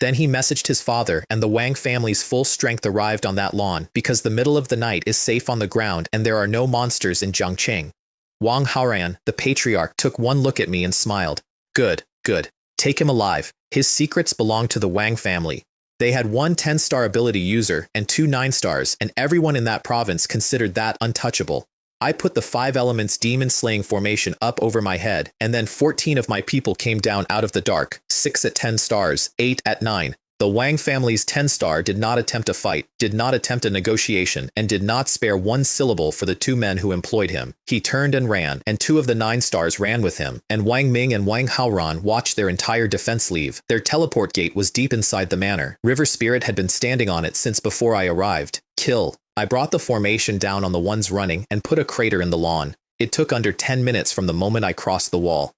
Then he messaged his father, and the Wang family's full strength arrived on that lawn, because the middle of the night is safe on the ground and there are no monsters in Jiangcheng. Wang Haoran, the patriarch, took one look at me and smiled. "Good, good. Take him alive. His secrets belong to the Wang family." They had one 10-star ability user and 2 9-stars, and everyone in that province considered that untouchable. I put the 5 elements demon slaying formation up over my head, and then 14 of my people came down out of the dark, 6 at 10 stars, 8 at 9. The Wang family's 10-star did not attempt a fight, did not attempt a negotiation, and did not spare one syllable for the 2 men who employed him. He turned and ran, and 2 of the 9-stars ran with him, and Wang Ming and Wang Haoran watched their entire defense leave. Their teleport gate was deep inside the manor. River Spirit had been standing on it since before I arrived. Kill. I brought the formation down on the ones running and put a crater in the lawn. It took under 10 minutes from the moment I crossed the wall.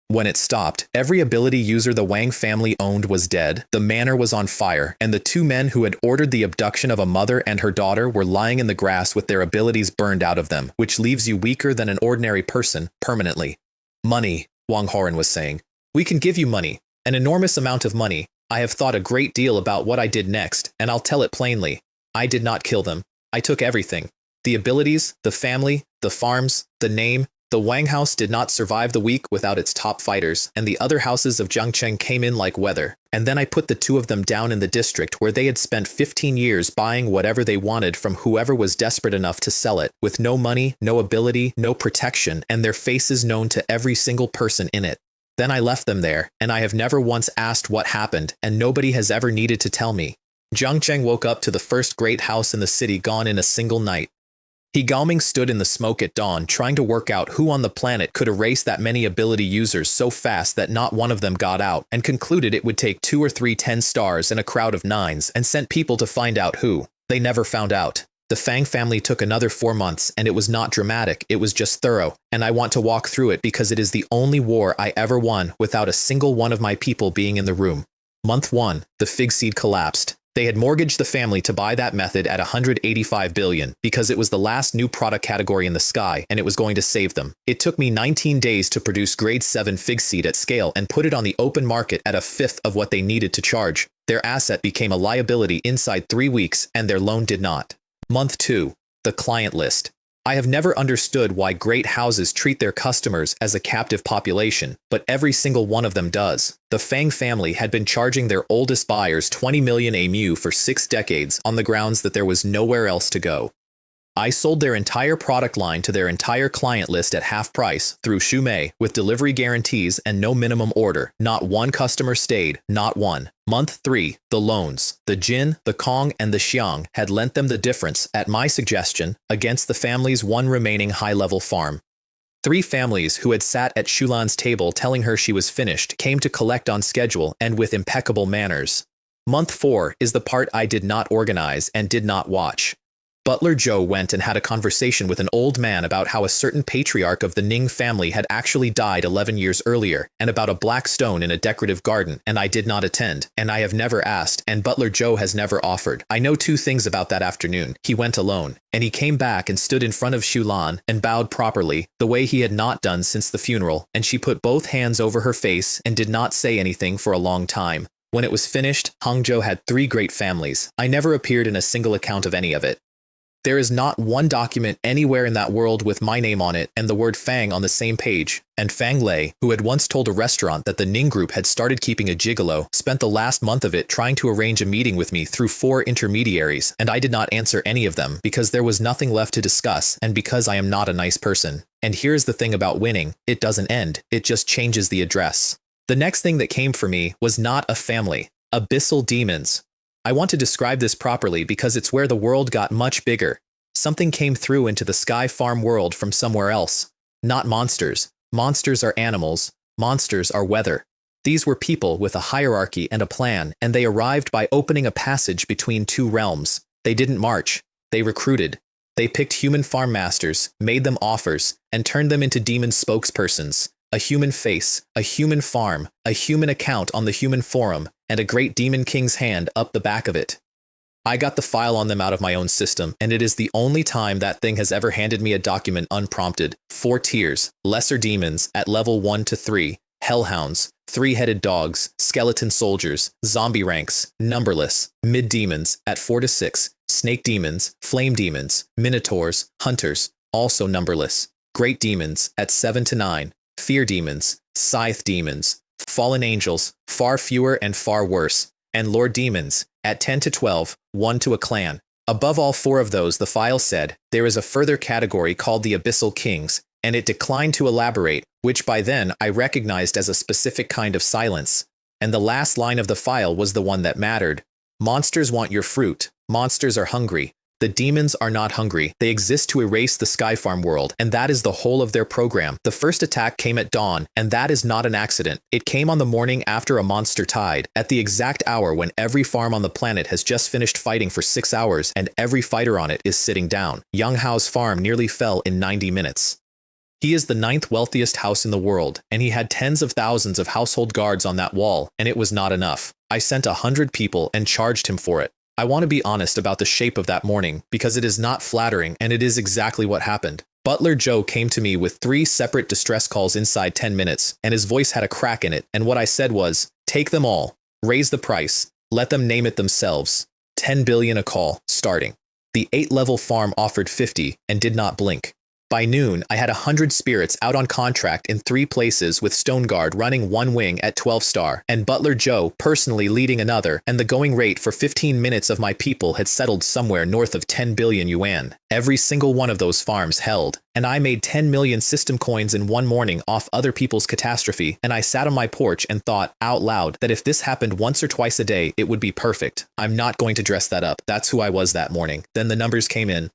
When it stopped, every ability user the Wang family owned was dead, the manor was on fire, and the 2 men who had ordered the abduction of a mother and her daughter were lying in the grass with their abilities burned out of them, which leaves you weaker than an ordinary person, permanently. "Money," Wang Horan was saying. "We can give you money, an enormous amount of money. I have thought a great deal about what I did next, and I'll tell it plainly. I did not kill them. I took everything. The abilities, the family, the farms, the name. The Wang house did not survive the week without its top fighters, and the other houses of Jiangcheng came in like weather. And then I put the 2 of them down in the district where they had spent 15 years buying whatever they wanted from whoever was desperate enough to sell it, with no money, no ability, no protection, and their faces known to every single person in it. Then I left them there, and I have never once asked what happened, and nobody has ever needed to tell me. Jiangcheng woke up to the first great house in the city gone in a single night. He Gaoming stood in the smoke at dawn, trying to work out who on the planet could erase that many ability users so fast that not one of them got out, and concluded it would take 2 or 3 10-stars and a crowd of 9s, and sent people to find out who. They never found out. The Fang family took another 4 months, and it was not dramatic, it was just thorough, and I want to walk through it because it is the only war I ever won without a single one of my people being in the room. Month 1, the fig seed collapsed. They had mortgaged the family to buy that method at 185 billion because it was the last new product category in the sky and it was going to save them. It took me 19 days to produce grade 7 fig seed at scale and put it on the open market at a fifth of what they needed to charge. Their asset became a liability inside 3 weeks and their loan did not. Month 2, the client list. I have never understood why great houses treat their customers as a captive population, but every single one of them does. The Fang family had been charging their oldest buyers 20 million AMU for 6 decades on the grounds that there was nowhere else to go. I sold their entire product line to their entire client list at half price through Shumei with delivery guarantees and no minimum order. Not one customer stayed, not one. Month 3, the loans. The Jin, the Kong, and the Xiang had lent them the difference, at my suggestion, against the family's one remaining high-level farm. 3 families who had sat at Shulan's table telling her she was finished came to collect on schedule and with impeccable manners. Month 4 is the part I did not organize and did not watch. Butler Joe went and had a conversation with an old man about how a certain patriarch of the Ning family had actually died 11 years earlier, and about a black stone in a decorative garden, and I did not attend, and I have never asked, and Butler Joe has never offered. I know two things about that afternoon. He went alone, and he came back and stood in front of Shulan and bowed properly, the way he had not done since the funeral, and she put both hands over her face and did not say anything for a long time. When it was finished, Hangzhou had 3 great families. I never appeared in a single account of any of it. There is not one document anywhere in that world with my name on it and the word Fang on the same page, and Fang Lei, who had once told a restaurant that the Ning group had started keeping a gigolo, spent the last month of it trying to arrange a meeting with me through 4 intermediaries, and I did not answer any of them because there was nothing left to discuss and because I am not a nice person. And here's the thing about winning, it doesn't end, it just changes the address. The next thing that came for me was not a family, abyssal demons. I want to describe this properly because it's where the world got much bigger. Something came through into the Sky Farm world from somewhere else. Not monsters. Monsters are animals. Monsters are weather. These were people with a hierarchy and a plan, and they arrived by opening a passage between 2 realms. They didn't march. They recruited. They picked human farm masters, made them offers, and turned them into demon spokespersons. A human face, a human farm, a human account on the human forum, and a great demon king's hand up the back of it. I got the file on them out of my own system, and it is the only time that thing has ever handed me a document unprompted. 4 tiers, lesser demons at level 1 to 3, hellhounds, 3-headed dogs, skeleton soldiers, zombie ranks, numberless, mid-demons at 4 to 6, snake demons, flame demons, minotaurs, hunters, also numberless, great demons at 7 to 9, fear demons, scythe demons, fallen angels, far fewer and far worse, and lord demons, at 10 to 12, 1 to a clan. Above all 4 of those, the file said, there is a further category called the Abyssal Kings, and it declined to elaborate, which by then I recognized as a specific kind of silence. And the last line of the file was the one that mattered. Monsters want your fruit. Monsters are hungry. The demons are not hungry. They exist to erase the Sky Farm world, and that is the whole of their program. The first attack came at dawn, and that is not an accident. It came on the morning after a monster tide, at the exact hour when every farm on the planet has just finished fighting for 6 hours, and every fighter on it is sitting down. Young Hao's farm nearly fell in 90 minutes. He is the 9th wealthiest house in the world, and he had tens of thousands of household guards on that wall, and it was not enough. I sent 100 people and charged him for it. I want to be honest about the shape of that morning, because it is not flattering and it is exactly what happened. Butler Joe came to me with 3 separate distress calls inside 10 minutes, and his voice had a crack in it, and what I said was, take them all, raise the price, let them name it themselves. 10 billion a call, starting. The 8-level farm offered 50 and did not blink. By noon, I had 100 spirits out on contract in 3 places with Stoneguard running 1 wing at 12-star, and Butler Joe personally leading another, and the going rate for 15 minutes of my people had settled somewhere north of 10 billion yuan. Every single one of those farms held, and I made 10 million system coins in 1 morning off other people's catastrophe, and I sat on my porch and thought out loud that if this happened once or twice a day, it would be perfect. I'm not going to dress that up. That's who I was that morning. Then the numbers came in.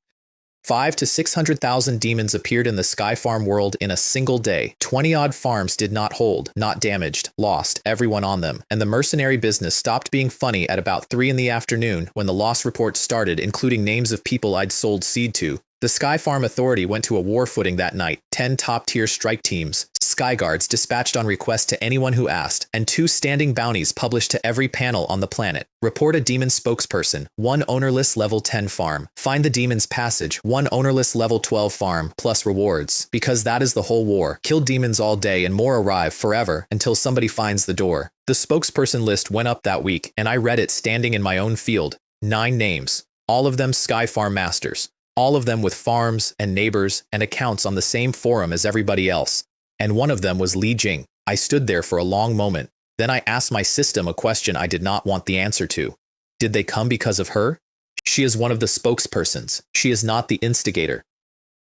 500,000 to 600,000 demons appeared in the Sky Farm world in a single day. 20-odd farms did not hold, not damaged, lost, everyone on them. And the mercenary business stopped being funny at about 3 in the afternoon when the loss reports started, including names of people I'd sold seed to. The Sky Farm Authority went to a war footing that night. 10 top-tier strike teams, Skyguards dispatched on request to anyone who asked, and 2 standing bounties published to every panel on the planet. Report a demon spokesperson, 1 ownerless level 10 farm. Find the demon's passage, 1 ownerless level 12 farm, plus rewards. Because that is the whole war. Kill demons all day and more arrive forever until somebody finds the door. The spokesperson list went up that week, and I read it standing in my own field. 9 names. All of them Sky Farm masters. All of them with farms and neighbors and accounts on the same forum as everybody else. And one of them was Li Jing. I stood there for a long moment. Then I asked my system a question I did not want the answer to. Did they come because of her? She is one of the spokespersons. She is not the instigator.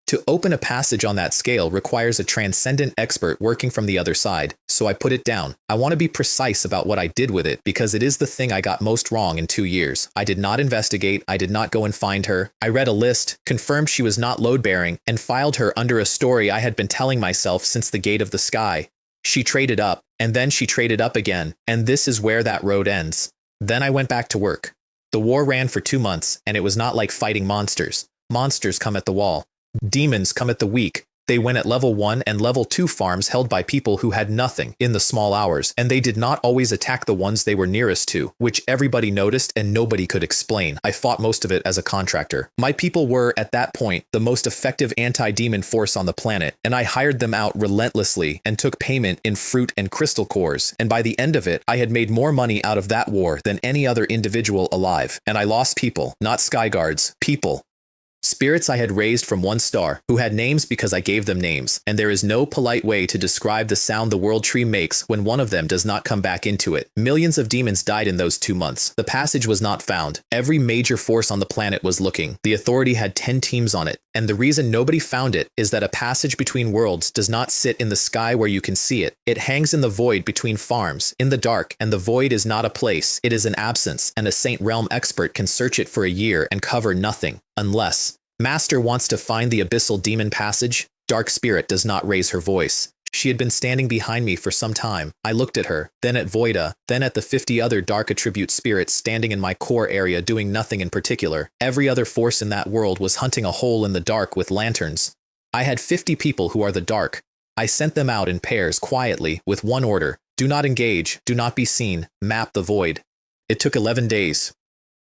To open a passage on that scale requires a transcendent expert working from the other side, so I put it down. I want to be precise about what I did with it because it is the thing I got most wrong in 2 years. I did not investigate, I did not go and find her. I read a list, confirmed she was not load-bearing, and filed her under a story I had been telling myself since the Gate of the Sky. She traded up, and then she traded up again, and this is where that road ends. Then I went back to work. The war ran for 2 months, and it was not like fighting monsters. Monsters come at the wall. Demons come at the weak. They went at level 1 and level 2 farms held by people who had nothing in the small hours, and they did not always attack the ones they were nearest to, which everybody noticed and nobody could explain. I fought most of it as a contractor. My people were, at that point, the most effective anti-demon force on the planet, and I hired them out relentlessly and took payment in fruit and crystal cores, and by the end of it, I had made more money out of that war than any other individual alive. And I lost people, not sky guards, people. Spirits I had raised from 1 star, who had names because I gave them names, and there is no polite way to describe the sound the world tree makes when one of them does not come back into it. Millions of demons died in those 2 months. The passage was not found. Every major force on the planet was looking. The authority had 10 teams on it, and the reason nobody found it is that a passage between worlds does not sit in the sky where you can see it. It hangs in the void between farms, in the dark, and the void is not a place, it is an absence, and a Saint Realm expert can search it for a year and cover nothing, unless Master wants to find the abyssal demon passage. Dark Spirit does not raise her voice. She had been standing behind me for some time. I looked at her, then at Voida, then at the 50 other dark attribute spirits standing in my core area doing nothing in particular. Every other force in that world was hunting a hole in the dark with lanterns. I had 50 people who are the dark. I sent them out in pairs quietly with one order: do not engage, do not be seen, map the void. It took 11 days.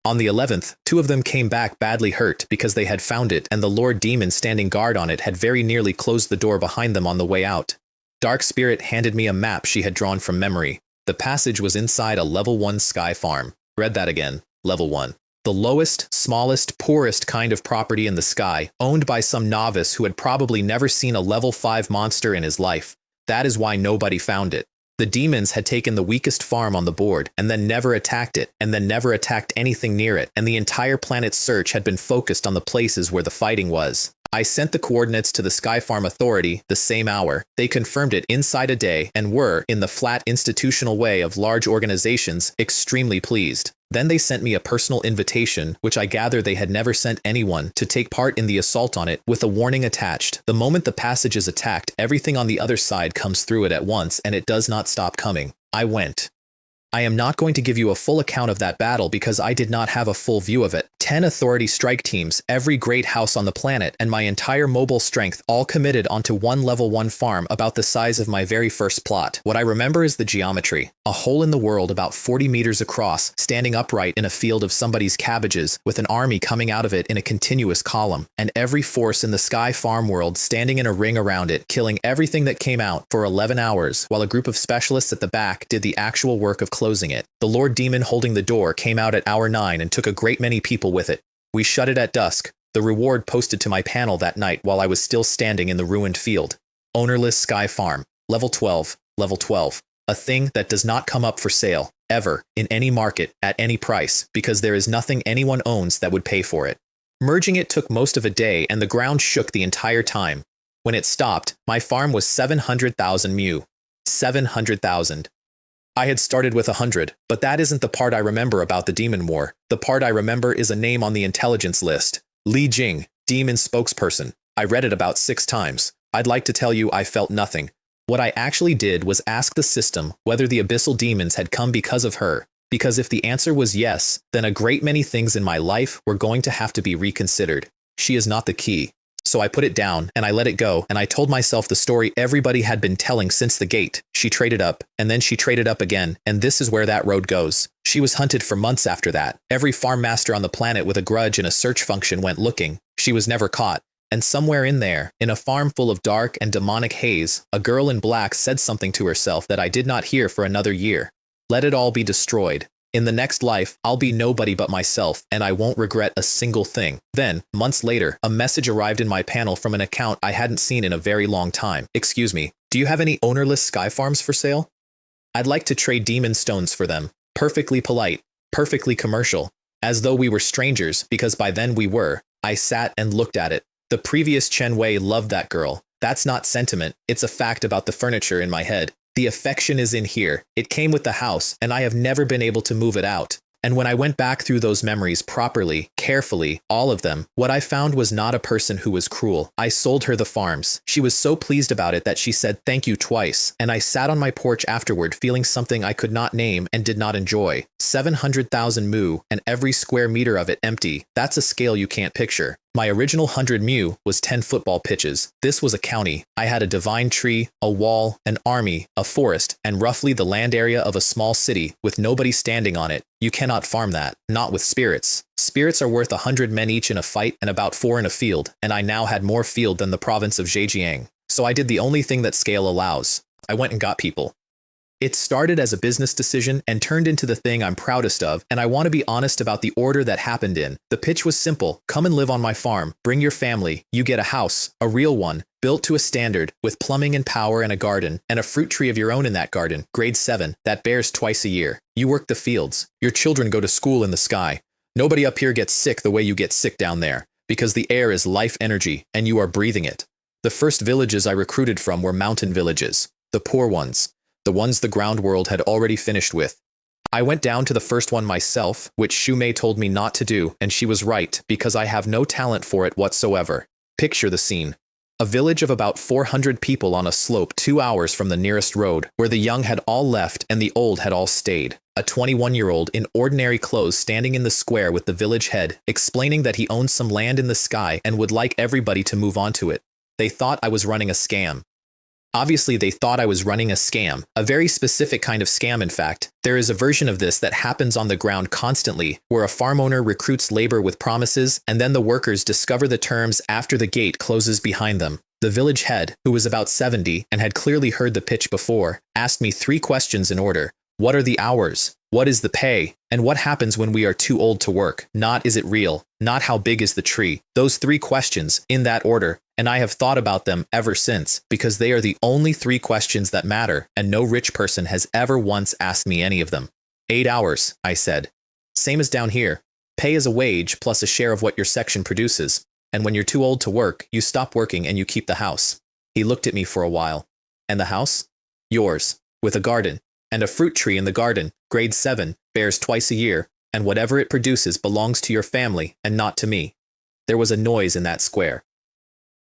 On the 11th, 2 of them came back badly hurt because they had found it, and the Lord Demon standing guard on it had very nearly closed the door behind them on the way out. Dark Spirit handed me a map she had drawn from memory. The passage was inside a level 1 sky farm. Read that again. Level 1. The lowest, smallest, poorest kind of property in the sky, owned by some novice who had probably never seen a level 5 monster in his life. That is why nobody found it. The demons had taken the weakest farm on the board, and then never attacked it, and then never attacked anything near it, and the entire planet's search had been focused on the places where the fighting was. I sent the coordinates to the Sky Farm Authority the same hour. They confirmed it inside a day, and were, in the flat institutional way of large organizations, extremely pleased. Then they sent me a personal invitation, which I gather they had never sent anyone, to take part in the assault on it, with a warning attached. The moment the passage is attacked, everything on the other side comes through it at once, and it does not stop coming. I went. I am not going to give you a full account of that battle because I did not have a full view of it. 10 authority strike teams, every great house on the planet, and my entire mobile strength all committed onto one level 1 farm about the size of my very first plot. What I remember is the geometry. A hole in the world about 40 meters across, standing upright in a field of somebody's cabbages, with an army coming out of it in a continuous column, and every force in the Sky Farm world standing in a ring around it, killing everything that came out for 11 hours, while a group of specialists at the back did the actual work of closing it. The Lord Demon holding the door came out at hour 9 and took a great many people with it. We shut it at dusk. The reward posted to my panel that night while I was still standing in the ruined field. Ownerless Sky Farm. Level 12. Level 12. A thing that does not come up for sale, ever, in any market, at any price, because there is nothing anyone owns that would pay for it. Merging it took most of a day, and the ground shook the entire time. When it stopped, my farm was 700,000 mu. 700,000. I had started with 100, but that isn't the part I remember about the Demon War. The part I remember is a name on the intelligence list. Li Jing, Demon spokesperson. I read it about 6 times. I'd like to tell you I felt nothing. What I actually did was ask the system whether the abyssal demons had come because of her. Because if the answer was yes, then a great many things in my life were going to have to be reconsidered. She is not the key. So I put it down, and I let it go, and I told myself the story everybody had been telling since the gate. She traded up, and then she traded up again, and this is where that road goes. She was hunted for months after that. Every farm master on the planet with a grudge and a search function went looking. She was never caught. And somewhere in there, in a farm full of dark and demonic haze, a girl in black said something to herself that I did not hear for another year. Let it all be destroyed. In the next life, I'll be nobody but myself, and I won't regret a single thing. Then, months later, a message arrived in my panel from an account I hadn't seen in a very long time. Excuse me, do you have any ownerless sky farms for sale? I'd like to trade demon stones for them. Perfectly polite, perfectly commercial, as though we were strangers, because by then we were. I sat and looked at it. The previous Chen Wei loved that girl. That's not sentiment, it's a fact about the furniture in my head. The affection is in here. It came with the house, and I have never been able to move it out. And when I went back through those memories properly, carefully, all of them, what I found was not a person who was cruel. I sold her the farms. She was so pleased about it that she said thank you twice, and I sat on my porch afterward feeling something I could not name and did not enjoy. 700,000 mu, and every square meter of it empty. That's a scale you can't picture. My original 100 mu was 10 football pitches. This was a county. I had a divine tree, a wall, an army, a forest, and roughly the land area of a small city with nobody standing on it. You cannot farm that, not with spirits. Spirits are worth 100 men each in a fight and about 4 in a field, and I now had more field than the province of Zhejiang. So I did the only thing that scale allows. I went and got people. It started as a business decision and turned into the thing I'm proudest of, and I want to be honest about the order that happened in. The pitch was simple: come and live on my farm, bring your family, you get a house, a real one, built to a standard, with plumbing and power and a garden, and a fruit tree of your own in that garden, grade 7, that bears twice a year. You work the fields. Your children go to school in the sky. Nobody up here gets sick the way you get sick down there, because the air is life energy, and you are breathing it. The first villages I recruited from were mountain villages, the poor ones. The ones the ground world had already finished with. I went down to the first one myself, which Shumei told me not to do, and she was right, because I have no talent for it whatsoever. Picture the scene. A village of about 400 people on a slope 2 hours from the nearest road, where the young had all left and the old had all stayed. A 21-year-old in ordinary clothes standing in the square with the village head, explaining that he owns some land in the sky and would like everybody to move onto it. They thought I was running a scam. Obviously, they thought I was running a scam, a very specific kind of scam in fact. There is a version of this that happens on the ground constantly, where a farm owner recruits labor with promises, and then the workers discover the terms after the gate closes behind them. The village head, who was about 70 and had clearly heard the pitch before, asked me 3 questions in order. What are the hours? What is the pay? And what happens when we are too old to work? Not is it real? Not how big is the tree? Those 3 questions, in that order, and I have thought about them ever since, because they are the only 3 questions that matter, and no rich person has ever once asked me any of them. 8 hours, I said. Same as down here. Pay is a wage plus a share of what your section produces, and when you're too old to work, you stop working and you keep the house. He looked at me for a while. And the house? Yours, with a garden. And a fruit tree in the garden, grade 7, bears twice a year, and whatever it produces belongs to your family and not to me. There was a noise in that square.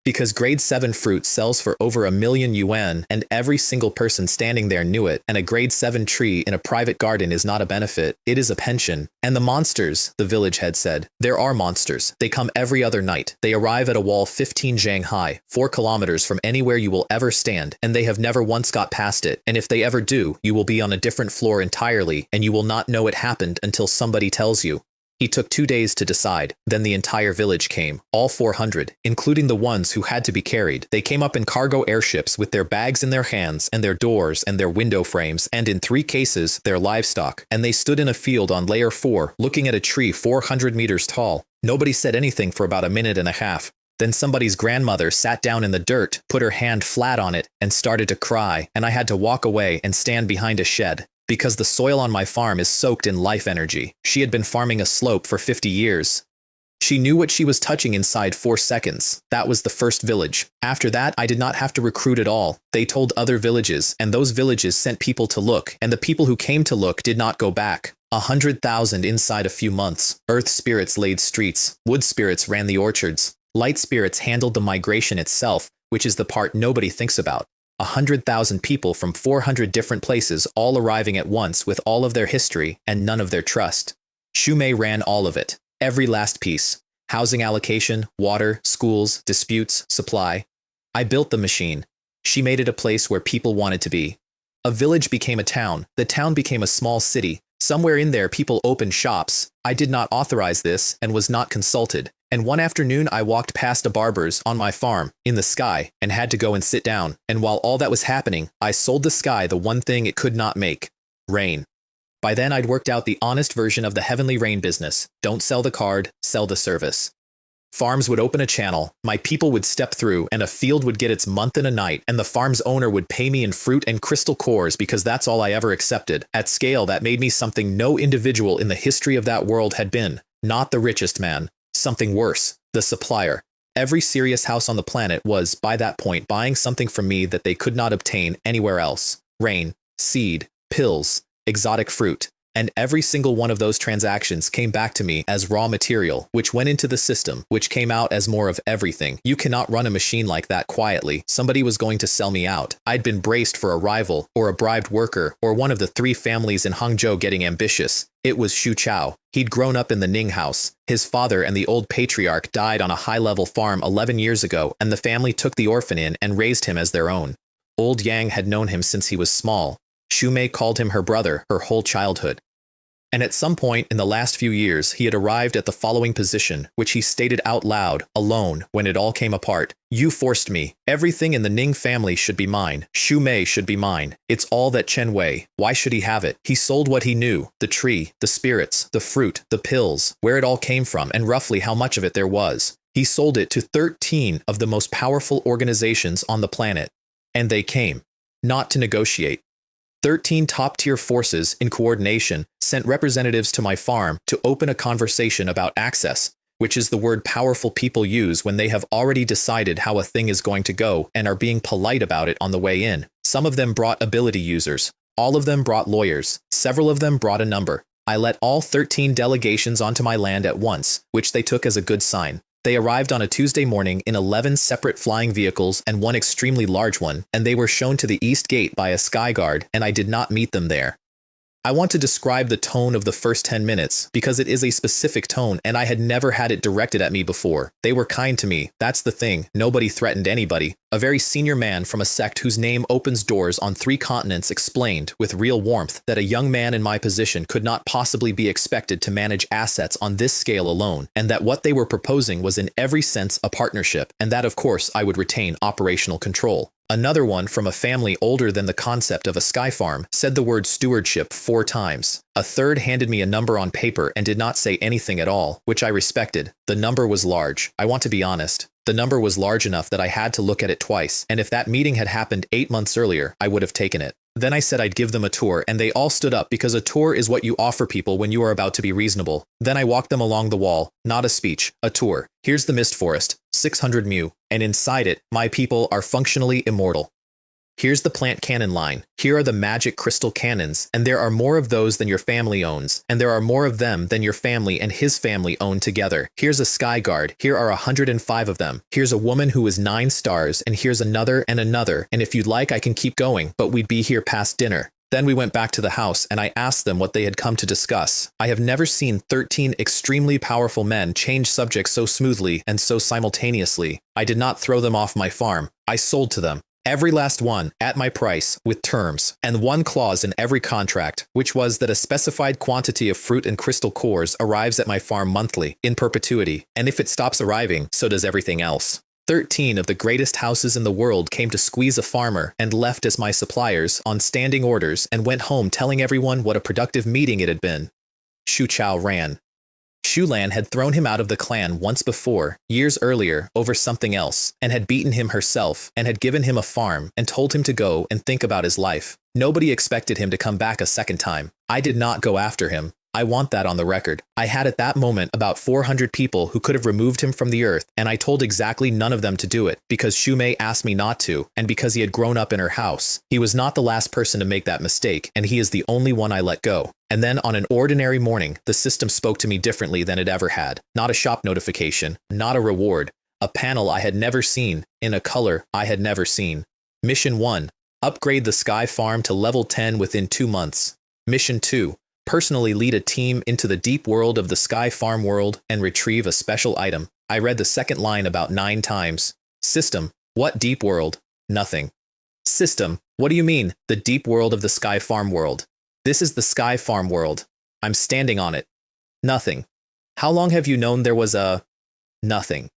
Because grade 7 fruit sells for over 1 million yuan, and every single person standing there knew it, and a grade 7 tree in a private garden is not a benefit, it is a pension. And the monsters, the village head said. There are monsters. They come every other night. They arrive at a wall 15 zhang high, 4 kilometers from anywhere you will ever stand, and they have never once got past it, and if they ever do, you will be on a different floor entirely, and you will not know it happened until somebody tells you. He took 2 days to decide. Then the entire village came, all 400, including the ones who had to be carried. They came up in cargo airships with their bags in their hands and their doors and their window frames and in 3 cases, their livestock. And they stood in a field on layer 4, looking at a tree 400 meters tall. Nobody said anything for about 1.5 minutes. Then somebody's grandmother sat down in the dirt, put her hand flat on it, and started to cry, and I had to walk away and stand behind a shed. Because the soil on my farm is soaked in life energy. She had been farming a slope for 50 years. She knew what she was touching inside 4 seconds. That was the first village. After that, I did not have to recruit at all. They told other villages, and those villages sent people to look, and the people who came to look did not go back. 100,000 inside a few months. Earth spirits laid streets. Wood spirits ran the orchards. Light spirits handled the migration itself, which is the part nobody thinks about. 100,000 people from 400 different places all arriving at once with all of their history and none of their trust. Shumei ran all of it. Every last piece. Housing allocation, water, schools, disputes, supply. I built the machine. She made it a place where people wanted to be. A village became a town. The town became a small city. Somewhere in there people opened shops. I did not authorize this and was not consulted. And one afternoon I walked past a barber's on my farm, in the sky, and had to go and sit down. And while all that was happening, I sold the sky the one thing it could not make. Rain. By then I'd worked out the honest version of the heavenly rain business. Don't sell the card, sell the service. Farms would open a channel, my people would step through, and a field would get its month and a night, and the farm's owner would pay me in fruit and crystal cores because that's all I ever accepted. At scale, that made me something no individual in the history of that world had been. Not the richest man. Something worse, the supplier. Every serious house on the planet was, by that point, buying something from me that they could not obtain anywhere else. Rain, seed, pills, exotic fruit. And every single one of those transactions came back to me as raw material, which went into the system, which came out as more of everything. You cannot run a machine like that quietly. Somebody was going to sell me out. I'd been braced for a rival, or a bribed worker, or one of the 3 families in Hangzhou getting ambitious. It was Xu Chao. He'd grown up in the Ning house. His father and the old patriarch died on a high-level farm 11 years ago, and the family took the orphan in and raised him as their own. Old Yang had known him since he was small. Xu Mei called him her brother her whole childhood. And at some point in the last few years, he had arrived at the following position, which he stated out loud, alone, when it all came apart. You forced me. Everything in the Ning family should be mine. Xu Mei should be mine. It's all that Chen Wei. Why should he have it? He sold what he knew, the tree, the spirits, the fruit, the pills, where it all came from, and roughly how much of it there was. He sold it to 13 of the most powerful organizations on the planet. And they came. Not to negotiate. 13 top-tier forces in coordination sent representatives to my farm to open a conversation about access, which is the word powerful people use when they have already decided how a thing is going to go and are being polite about it on the way in. Some of them brought ability users. All of them brought lawyers. Several of them brought a number. I let all 13 delegations onto my land at once, which they took as a good sign. They arrived on a Tuesday morning in 11 separate flying vehicles and one extremely large one, and they were shown to the East Gate by a sky guard, and I did not meet them there. I want to describe the tone of the first 10 minutes, because it is a specific tone and I had never had it directed at me before. They were kind to me, that's the thing, nobody threatened anybody. A very senior man from a sect whose name opens doors on 3 continents explained, with real warmth, that a young man in my position could not possibly be expected to manage assets on this scale alone, and that what they were proposing was in every sense a partnership, and that of course I would retain operational control. Another one from a family older than the concept of a sky farm said the word stewardship 4 times. A third handed me a number on paper and did not say anything at all, which I respected. The number was large. I want to be honest. The number was large enough that I had to look at it twice, and if that meeting had happened 8 months earlier, I would have taken it. Then I said I'd give them a tour, and they all stood up because a tour is what you offer people when you are about to be reasonable. Then I walked them along the wall, not a speech, a tour. Here's the mist forest, 600 mu, and inside it, my people are functionally immortal. Here's the plant cannon line. Here are the magic crystal cannons, and there are more of those than your family owns, and there are more of them than your family and his family own together. Here's a sky guard. Here are 105 of them. Here's a woman who is 9 stars, and here's another, and if you'd like I can keep going, but we'd be here past dinner. Then we went back to the house, and I asked them what they had come to discuss. I have never seen 13 extremely powerful men change subjects so smoothly and so simultaneously. I did not throw them off my farm. I sold to them. Every last one, at my price, with terms, and one clause in every contract, which was that a specified quantity of fruit and crystal cores arrives at my farm monthly, in perpetuity, and if it stops arriving, so does everything else. 13 of the greatest houses in the world came to squeeze a farmer and left as my suppliers on standing orders and went home telling everyone what a productive meeting it had been. Xu Chao ran. Shulan had thrown him out of the clan once before, years earlier, over something else, and had beaten him herself, and had given him a farm, and told him to go and think about his life. Nobody expected him to come back a second time. I did not go after him. I want that on the record. I had at that moment about 400 people who could have removed him from the earth, and I told exactly none of them to do it, because Xu Mei asked me not to, and because he had grown up in her house. He was not the last person to make that mistake, and he is the only one I let go. And then on an ordinary morning, the system spoke to me differently than it ever had. Not a shop notification, not a reward, a panel I had never seen, in a color I had never seen. Mission 1. Upgrade the Sky Farm to level 10 within 2 months. Mission 2. Personally lead a team into the deep world of the Sky Farm world and retrieve a special item. I read the second line about 9 times. System. What deep world? Nothing. System. What do you mean, the deep world of the Sky Farm world? This is the Sky Farm world. I'm standing on it. Nothing. How long have you known there was a... Nothing.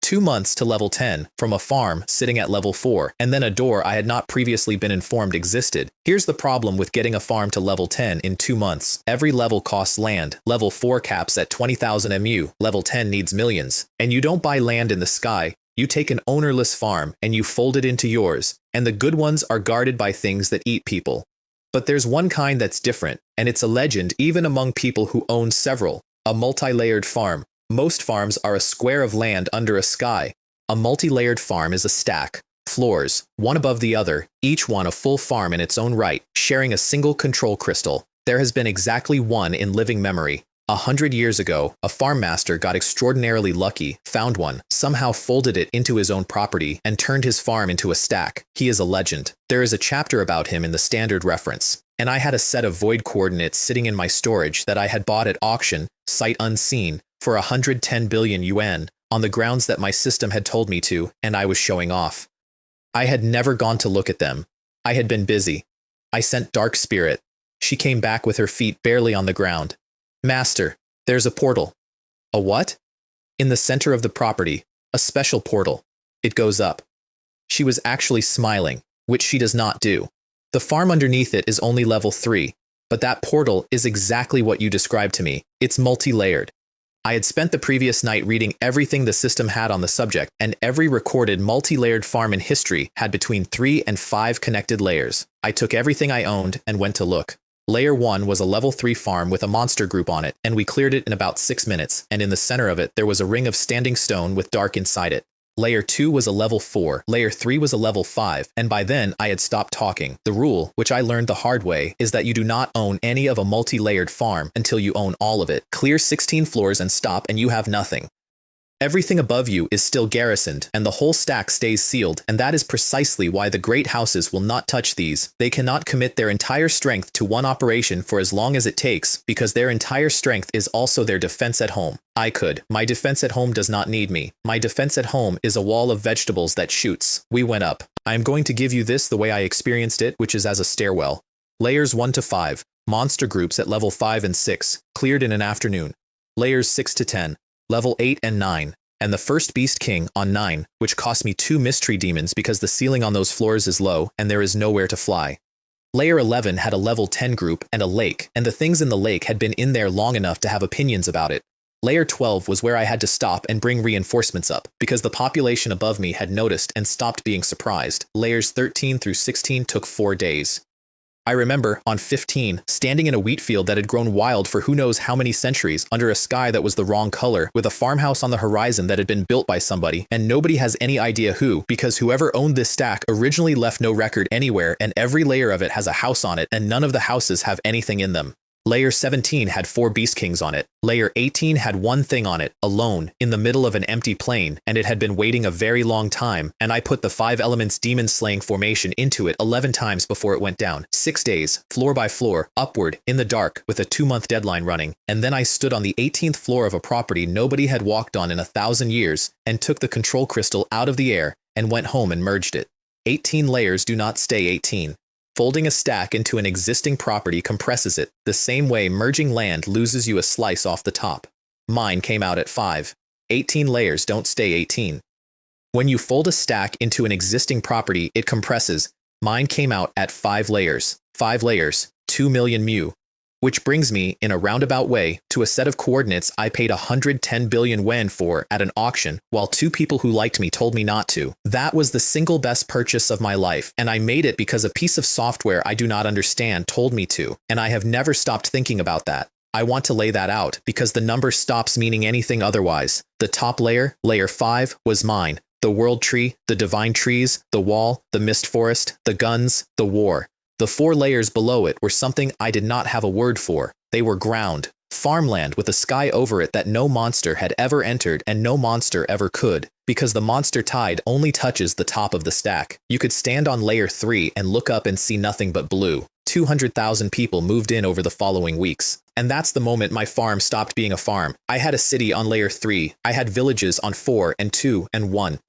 2 months to level 10, from a farm sitting at level 4, and then a door I had not previously been informed existed. Here's the problem with getting a farm to level 10 in 2 months. Every level costs land. Level 4 caps at 20,000 MU. Level 10 needs millions. And you don't buy land in the sky. You take an ownerless farm and you fold it into yours, and the good ones are guarded by things that eat people. But there's one kind that's different, and it's a legend even among people who own several. A multi-layered farm. Most farms are a square of land under a sky. A multi-layered farm is a stack. Floors, one above the other, each one a full farm in its own right, sharing a single control crystal. There has been exactly one in living memory. 100 years ago, a farm master got extraordinarily lucky, found one, somehow folded it into his own property, and turned his farm into a stack. He is a legend. There is a chapter about him in the standard reference. And I had a set of void coordinates sitting in my storage that I had bought at auction, sight unseen, for 110 billion yuan, on the grounds that my system had told me to, and I was showing off. I had never gone to look at them. I had been busy. I sent Dark Spirit. She came back with her feet barely on the ground. Master, there's a portal. A what? In the center of the property, a special portal. It goes up. She was actually smiling, which she does not do. The farm underneath it is only level 3, but that portal is exactly what you described to me. It's multi-layered. I had spent the previous night reading everything the system had on the subject, and every recorded multi-layered farm in history had between 3 and 5 connected layers. I took everything I owned and went to look. Layer 1 was a level 3 farm with a monster group on it, and we cleared it in about 6 minutes, and in the center of it there was a ring of standing stone with dark inside it. Layer 2 was a level 4, Layer 3 was a level 5, and by then I had stopped talking. The rule, which I learned the hard way, is that you do not own any of a multi-layered farm until you own all of it. Clear 16 floors and stop and you have nothing. Everything above you is still garrisoned, and the whole stack stays sealed, and that is precisely why the great houses will not touch these. They cannot commit their entire strength to one operation for as long as it takes, because their entire strength is also their defense at home. I could. My defense at home does not need me. My defense at home is a wall of vegetables that shoots. We went up. I am going to give you this the way I experienced it, which is as a stairwell. Layers 1 to 5, monster groups at level 5 and 6, cleared in an afternoon. Layers 6 to 10, level 8 and 9, and the first Beast King on 9, which cost me 2 mystery demons because the ceiling on those floors is low and there is nowhere to fly. Layer 11 had a level 10 group and a lake, and the things in the lake had been in there long enough to have opinions about it. Layer 12 was where I had to stop and bring reinforcements up, because the population above me had noticed and stopped being surprised. Layers 13 through 16 took 4 days. I remember, on 15, standing in a wheat field that had grown wild for who knows how many centuries, under a sky that was the wrong color, with a farmhouse on the horizon that had been built by somebody, and nobody has any idea who, because whoever owned this stack originally left no record anywhere, and every layer of it has a house on it, and none of the houses have anything in them. Layer 17 had 4 Beast Kings on it. Layer 18 had one thing on it, alone, in the middle of an empty plain, and it had been waiting a very long time, and I put the 5 elements demon slaying formation into it 11 times before it went down. 6 days, floor by floor, upward, in the dark, with a 2-month deadline running, and then I stood on the 18th floor of a property nobody had walked on in 1,000 years, and took the control crystal out of the air, and went home and merged it. 18 layers do not stay 18. Folding a stack into an existing property compresses it, the same way merging land loses you a slice off the top. Mine came out at 5. 18 layers don't stay 18. When you fold a stack into an existing property, it compresses. Mine came out at 5 layers. 5 layers, 2 million mu. Which brings me, in a roundabout way, to a set of coordinates I paid 110 billion yuan for at an auction, while 2 people who liked me told me not to. That was the single best purchase of my life, and I made it because a piece of software I do not understand told me to, and I have never stopped thinking about that. I want to lay that out, because the number stops meaning anything otherwise. The top layer, layer 5, was mine. The world tree, the divine trees, the wall, the mist forest, the guns, the war. The 4 layers below it were something I did not have a word for. They were ground, farmland with a sky over it that no monster had ever entered and no monster ever could, because the monster tide only touches the top of the stack. You could stand on layer 3 and look up and see nothing but blue. 200,000 people moved in over the following weeks. And that's the moment my farm stopped being a farm. I had a city on layer 3. I had villages on 4 and 2 and 1.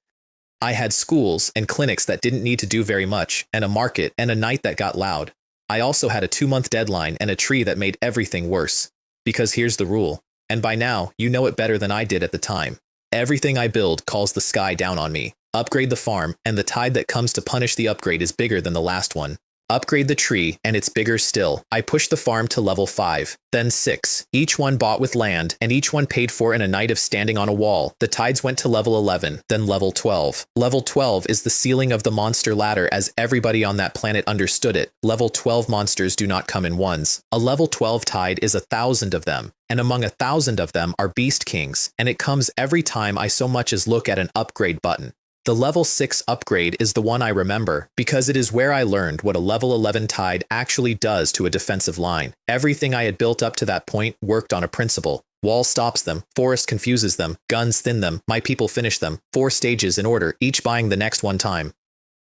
I had schools and clinics that didn't need to do very much, and a market and a night that got loud. I also had a 2-month deadline and a tree that made everything worse. Because here's the rule, and by now you know it better than I did at the time. Everything I build calls the sky down on me. Upgrade the farm, and the tide that comes to punish the upgrade is bigger than the last one. Upgrade the tree, and it's bigger still. I pushed the farm to level 5, then 6. Each one bought with land, and each one paid for in a night of standing on a wall. The tides went to level 11, then level 12. Level 12 is the ceiling of the monster ladder as everybody on that planet understood it. Level 12 monsters do not come in ones. A level 12 tide is 1,000 of them, and among 1,000 of them are Beast Kings, and it comes every time I so much as look at an upgrade button. The level 6 upgrade is the one I remember, because it is where I learned what a level 11 tide actually does to a defensive line. Everything I had built up to that point worked on a principle. Wall stops them, forest confuses them, guns thin them, my people finish them, 4 stages in order, each buying the next one time.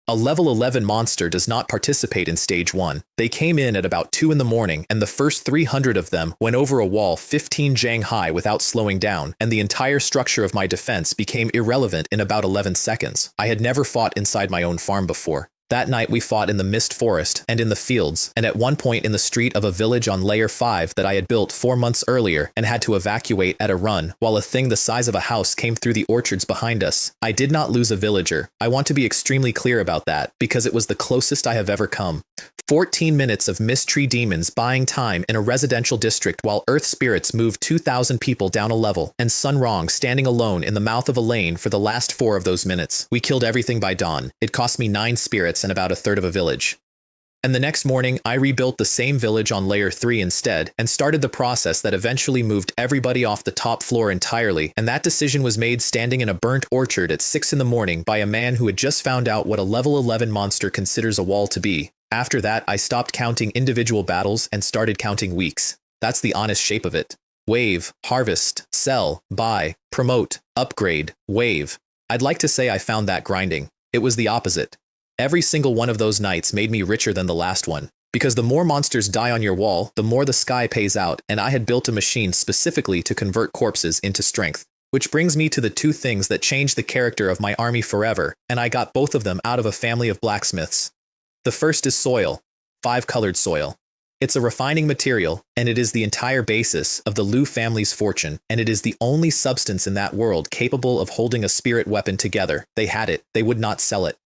A level 11 monster does not participate in stage 1. They came in at about 2 in the morning, and the first 300 of them went over a wall 15 jang high without slowing down, and the entire structure of my defense became irrelevant in about 11 seconds. I had never fought inside my own farm before. That night we fought in the mist forest and in the fields, and at one point in the street of a village on layer 5 that I had built 4 months earlier and had to evacuate at a run, while a thing the size of a house came through the orchards behind us. I did not lose a villager. I want to be extremely clear about that, because it was the closest I have ever come. 14 minutes of mist tree demons buying time in a residential district while earth spirits moved 2,000 people down a level, and Sun Rong standing alone in the mouth of a lane for the last 4 of those minutes. We killed everything by dawn. It cost me 9 spirits and about a third of a village. And the next morning, I rebuilt the same village on layer 3 instead, and started the process that eventually moved everybody off the top floor entirely, and that decision was made standing in a burnt orchard at 6 in the morning by a man who had just found out what a level 11 monster considers a wall to be. After that, I stopped counting individual battles and started counting weeks. That's the honest shape of it. Wave, harvest, sell, buy, promote, upgrade, wave. I'd like to say I found that grinding. It was the opposite. Every single one of those nights made me richer than the last one. Because the more monsters die on your wall, the more the sky pays out, and I had built a machine specifically to convert corpses into strength. Which brings me to the 2 things that changed the character of my army forever, and I got both of them out of a family of blacksmiths. The first is soil, 5-colored soil. It's a refining material, and it is the entire basis of the Liu family's fortune, and it is the only substance in that world capable of holding a spirit weapon together. They had it, they would not sell it.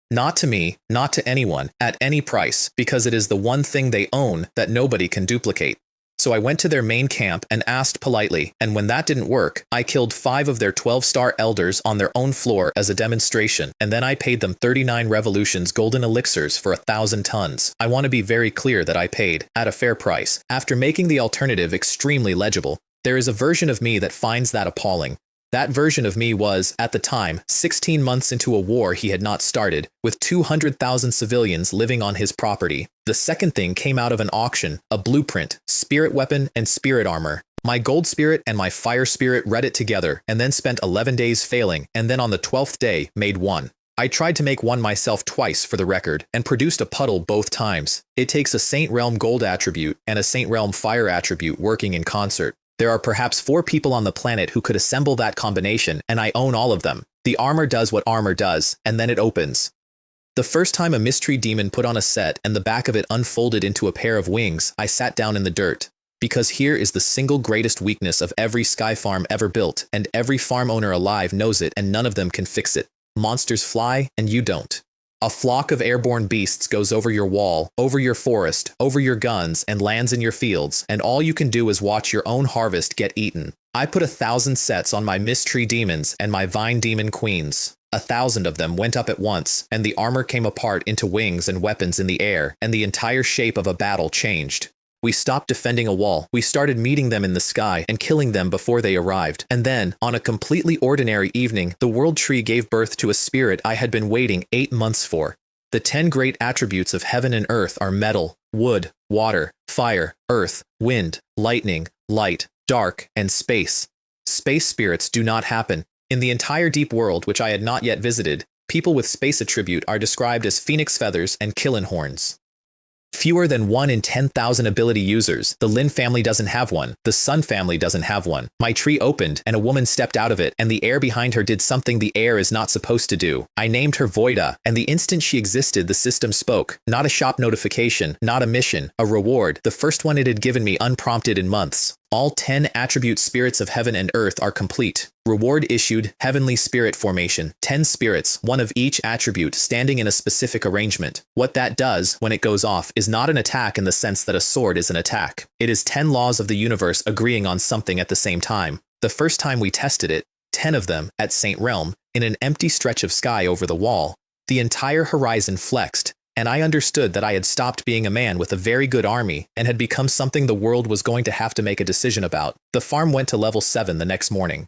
Not to me, not to anyone, at any price, because it is the one thing they own that nobody can duplicate. So I went to their main camp and asked politely, and when that didn't work, I killed 5 of their 12-star elders on their own floor as a demonstration, and then I paid them 39 revolutions golden elixirs for 1,000 tons. I want to be very clear that I paid, at a fair price, after making the alternative extremely legible. There is a version of me that finds that appalling. That version of me was, at the time, 16 months into a war he had not started, with 200,000 civilians living on his property. The second thing came out of an auction, a blueprint, spirit weapon, and spirit armor. My gold spirit and my fire spirit read it together, and then spent 11 days failing, and then on the 12th day, made one. I tried to make one myself twice for the record, and produced a puddle both times. It takes a Saint Realm gold attribute and a Saint Realm fire attribute working in concert. There are perhaps 4 people on the planet who could assemble that combination, and I own all of them. The armor does what armor does, and then it opens. The first time a mystery demon put on a set and the back of it unfolded into a pair of wings, I sat down in the dirt. Because here is the single greatest weakness of every sky farm ever built, and every farm owner alive knows it, and none of them can fix it. Monsters fly, and you don't. A flock of airborne beasts goes over your wall, over your forest, over your guns, and lands in your fields, and all you can do is watch your own harvest get eaten. I put 1,000 sets on my mist tree demons and my vine demon queens. 1,000 of them went up at once, and the armor came apart into wings and weapons in the air, and the entire shape of a battle changed. We stopped defending a wall, we started meeting them in the sky and killing them before they arrived. And then, on a completely ordinary evening, the world tree gave birth to a spirit I had been waiting 8 months for. The 10 great attributes of heaven and earth are metal, wood, water, fire, earth, wind, lightning, light, dark, and space. Space spirits do not happen. In the entire deep world, which I had not yet visited, people with space attribute are described as phoenix feathers and killen horns. Fewer than 1 in 10,000 ability users. The Lin family doesn't have one. The Sun family doesn't have one. My tree opened, and a woman stepped out of it, and the air behind her did something the air is not supposed to do. I named her Voida, and the instant she existed, the system spoke. Not a shop notification, not a mission, a reward, the first one it had given me unprompted in months. All 10 attribute spirits of heaven and earth are complete. Reward issued, heavenly spirit formation, 10 spirits, 1 of each attribute, standing in a specific arrangement. What that does, when it goes off, is not an attack in the sense that a sword is an attack. It is 10 laws of the universe agreeing on something at the same time. The first time we tested it, 10 of them, at Saint Realm, in an empty stretch of sky over the wall, the entire horizon flexed, and I understood that I had stopped being a man with a very good army and had become something the world was going to have to make a decision about. The farm went to level 7 the next morning.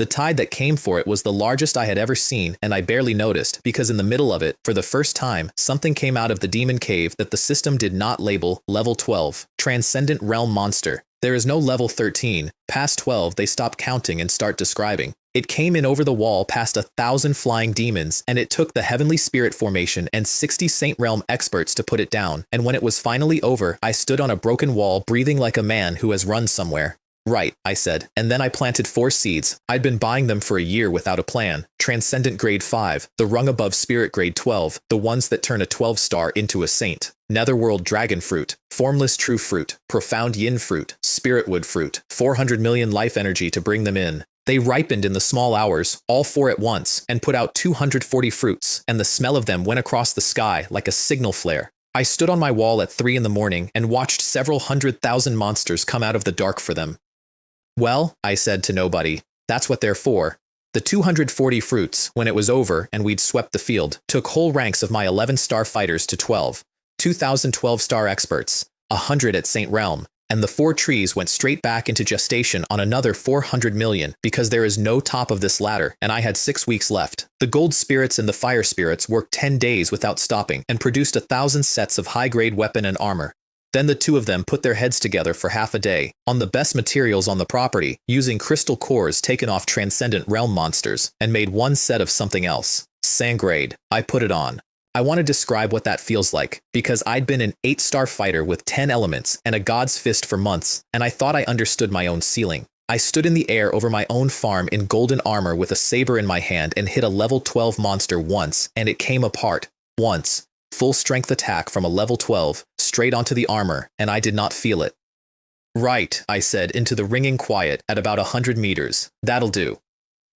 The tide that came for it was the largest I had ever seen, and I barely noticed because in the middle of it, for the first time, something came out of the demon cave that the system did not label level 12, Transcendent Realm monster. There is no level 13. Past 12, they stop counting and start describing. It came in over the wall past 1,000 flying demons, and it took the Heavenly Spirit formation and 60 Saint Realm experts to put it down, and when it was finally over, I stood on a broken wall breathing like a man who has run somewhere. Right, I said, and then I planted 4 seeds. I'd been buying them for a year without a plan. Transcendent grade 5, the rung above Spirit grade 12, the ones that turn a 12-star into a saint. Netherworld dragon fruit, formless true fruit, profound yin fruit, spiritwood fruit, 400 million life energy to bring them in. They ripened in the small hours, all 4 at once, and put out 240 fruits, and the smell of them went across the sky like a signal flare. I stood on my wall at 3 in the morning and watched several 100,000 monsters come out of the dark for them. Well, I said to nobody, that's what they're for. The 240 fruits, when it was over and we'd swept the field, took whole ranks of my 11-star fighters to 12, 2,000 12-star experts, 100 at Saint Realm, and the 4 trees went straight back into gestation on another 400 million because there is no top of this ladder, and I had 6 weeks left. The gold spirits and the fire spirits worked 10 days without stopping and produced 1,000 sets of high-grade weapon and armor. Then the 2 of them put their heads together for half a day, on the best materials on the property, using crystal cores taken off Transcendent Realm monsters, and made 1 set of something else. Sangrade. I put it on. I want to describe what that feels like, because I'd been an 8-star fighter with 10 elements and a god's fist for months, and I thought I understood my own ceiling. I stood in the air over my own farm in golden armor with a saber in my hand and hit a level 12 monster once, and it came apart. Once. Full strength attack from a level 12, straight onto the armor, and I did not feel it. Right, I said into the ringing quiet at about 100 meters. That'll do.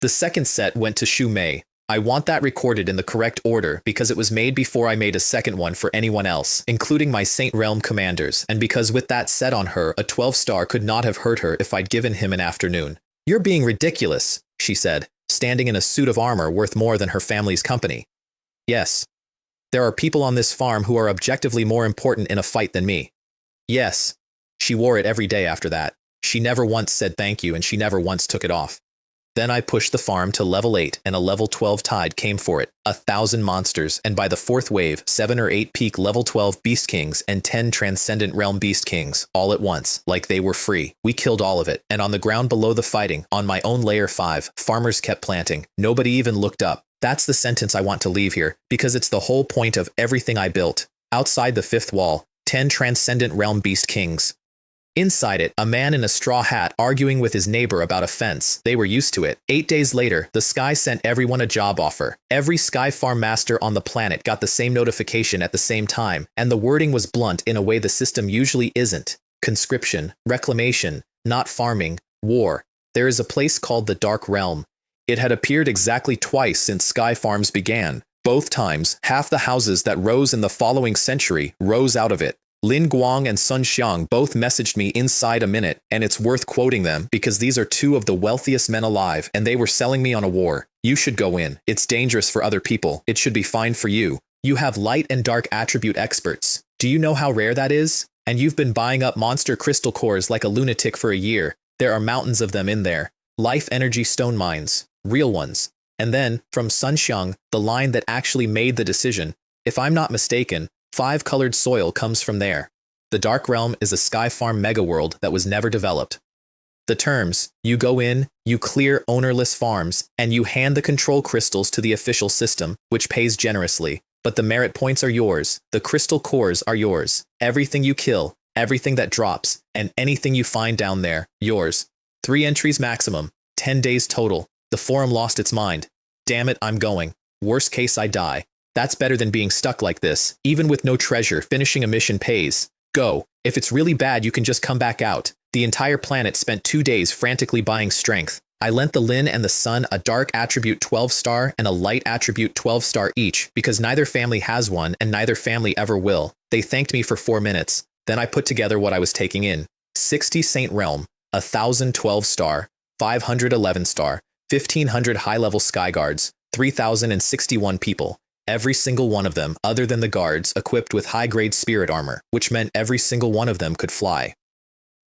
The second set went to Shu Mei. I want that recorded in the correct order because it was made before I made a second one for anyone else, including my Saint Realm commanders, and because with that set on her, a 12-star could not have hurt her if I'd given him an afternoon. You're being ridiculous, she said, standing in a suit of armor worth more than her family's company. Yes. There are people on this farm who are objectively more important in a fight than me. Yes. She wore it every day after that. She never once said thank you and she never once took it off. Then I pushed the farm to level 8 and a level 12 tide came for it, 1,000 monsters, and by the 4th wave, 7 or 8 peak level 12 Beast Kings and 10 Transcendent Realm Beast Kings, all at once, like they were free. We killed all of it, and on the ground below the fighting, on my own layer 5, farmers kept planting. Nobody even looked up. That's the sentence I want to leave here, because it's the whole point of everything I built. Outside the 5th wall, 10 Transcendent Realm Beast Kings. Inside it, a man in a straw hat arguing with his neighbor about a fence. They were used to it. 8 days later, the sky sent everyone a job offer. Every sky farm master on the planet got the same notification at the same time, and the wording was blunt in a way the system usually isn't. Conscription, reclamation, not farming, war. There is a place called the Dark Realm. It had appeared exactly twice since sky farms began. Both times, half the houses that rose in the following century rose out of it. Lin Guang and Sun Xiang both messaged me inside a minute, and it's worth quoting them because these are 2 of the wealthiest men alive, and they were selling me on a war. You should go in. It's dangerous for other people. It should be fine for you. You have light and dark attribute experts. Do you know how rare that is? And you've been buying up monster crystal cores like a lunatic for a year. There are mountains of them in there. Life energy stone mines. Real ones. And then, from Sun Xiang, the line that actually made the decision, if I'm not mistaken, 5-colored soil comes from there. The Dark Realm is a sky farm megaworld that was never developed. The terms, you go in, you clear ownerless farms, and you hand the control crystals to the official system, which pays generously. But the merit points are yours, the crystal cores are yours. Everything you kill, everything that drops, and anything you find down there, yours. 3 entries maximum, 10 days total. The forum lost its mind. Damn it, I'm going. Worst case I die. That's better than being stuck like this. Even with no treasure, finishing a mission pays. Go. If it's really bad, you can just come back out. The entire planet spent 2 days frantically buying strength. I lent the Lin and the Sun a dark attribute 12-star and a light attribute 12-star each because neither family has one and neither family ever will. They thanked me for 4 minutes. Then I put together what I was taking in. 60 Saint Realm, 1,000 12-star, 500 11-star, 1,500 high-level sky guards, 3,061 people. Every single one of them, other than the guards, equipped with high-grade spirit armor, which meant every single one of them could fly.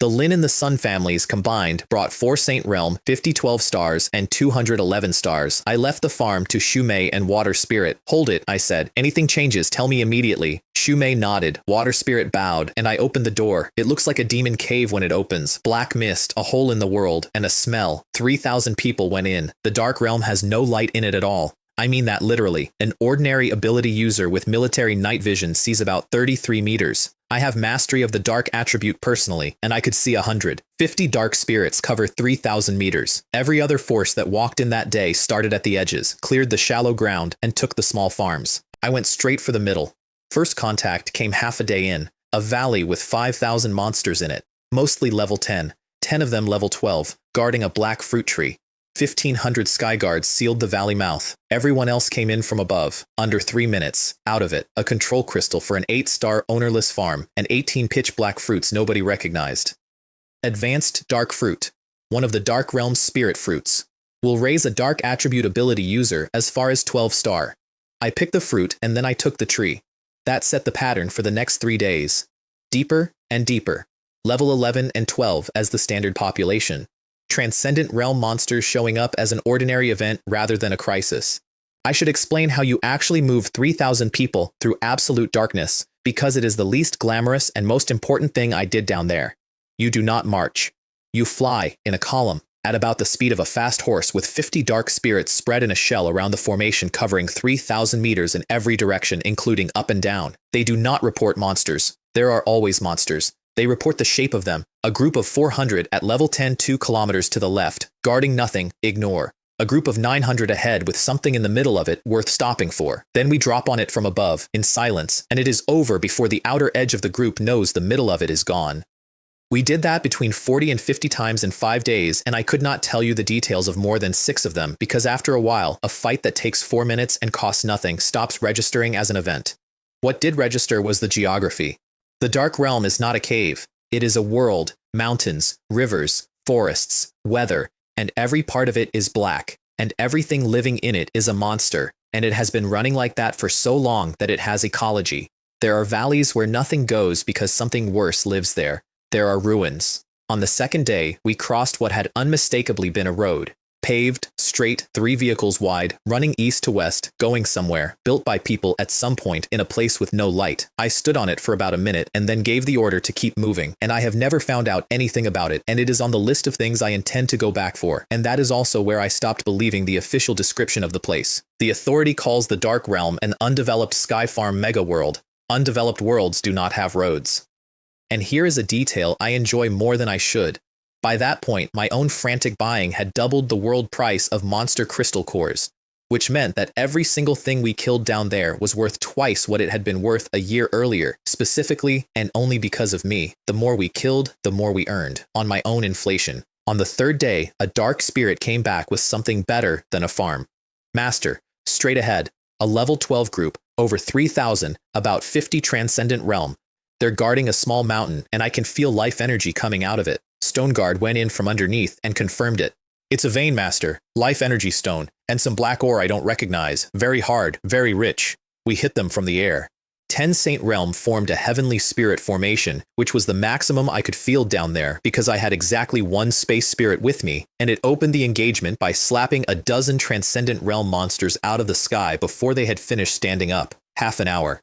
The Lin and the Sun families combined brought 4 Saint Realm, 50-12 stars, and 211 stars. I left the farm to Shumei and Water Spirit. Hold it, I said. Anything changes, tell me immediately. Shumei nodded. Water Spirit bowed, and I opened the door. It looks like a demon cave when it opens. Black mist, a hole in the world, and a smell. 3,000 people went in. The Dark Realm has no light in it at all. I mean that literally. An ordinary ability user with military night vision sees about 33 meters. I have mastery of the dark attribute personally, and I could see 150 dark spirits cover 3,000 meters. Every other force that walked in that day started at the edges, cleared the shallow ground, and took the small farms. I went straight for the middle. First contact came half a day in, a valley with 5,000 monsters in it, mostly level 10, 10 of them level 12, guarding a black fruit tree. 1,500 sky guards sealed the valley mouth. Everyone else came in from above. Under 3 minutes. Out of it, a control crystal for an 8-star ownerless farm, and 18 pitch black fruits nobody recognized. Advanced Dark Fruit. One of the Dark Realm's spirit fruits. Will raise a dark attribute ability user as far as 12-star. I picked the fruit and then I took the tree. That set the pattern for the next 3 days. Deeper and deeper. Level 11 and 12 as the standard population. Transcendent Realm monsters showing up as an ordinary event rather than a crisis. I should explain how you actually move 3,000 people through absolute darkness, because it is the least glamorous and most important thing I did down there. You do not march. You fly in a column at about the speed of a fast horse with 50 dark spirits spread in a shell around the formation covering 3,000 meters in every direction, including up and down. They do not report monsters. There are always monsters. They report the shape of them. A group of 400 at level 10 2 kilometers to the left, guarding nothing, ignore. A group of 900 ahead with something in the middle of it worth stopping for. Then we drop on it from above, in silence, and it is over before the outer edge of the group knows the middle of it is gone. We did that between 40 and 50 times in 5 days, and I could not tell you the details of more than 6 of them because after a while, a fight that takes 4 minutes and costs nothing stops registering as an event. What did register was the geography. The Dark Realm is not a cave. It is a world, mountains, rivers, forests, weather, and every part of it is black, and everything living in it is a monster, and it has been running like that for so long that it has ecology. There are valleys where nothing goes because something worse lives there. There are ruins. On the second day, we crossed what had unmistakably been a road. Paved, straight, 3 vehicles wide, running east to west, going somewhere, built by people at some point in a place with no light. I stood on it for about a minute and then gave the order to keep moving, and I have never found out anything about it, and it is on the list of things I intend to go back for, and that is also where I stopped believing the official description of the place. The authority calls the Dark Realm an undeveloped sky farm mega world. Undeveloped worlds do not have roads. And here is a detail I enjoy more than I should. By that point, my own frantic buying had doubled the world price of monster crystal cores, which meant that every single thing we killed down there was worth twice what it had been worth a year earlier, specifically and only because of me. The more we killed, the more we earned, on my own inflation. On the 3rd day, a dark spirit came back with something better than a farm. Master, straight ahead, a level 12 group, over 3,000, about 50 Transcendent Realm. They're guarding a small mountain, and I can feel life energy coming out of it. Stoneguard went in from underneath and confirmed it. It's a vein master, life energy stone, and some black ore I don't recognize, very hard, very rich. We hit them from the air. 10 Saint Realm formed a heavenly spirit formation, which was the maximum I could field down there because I had exactly 1 space spirit with me, and it opened the engagement by slapping a dozen Transcendent Realm monsters out of the sky before they had finished standing up. Half an hour.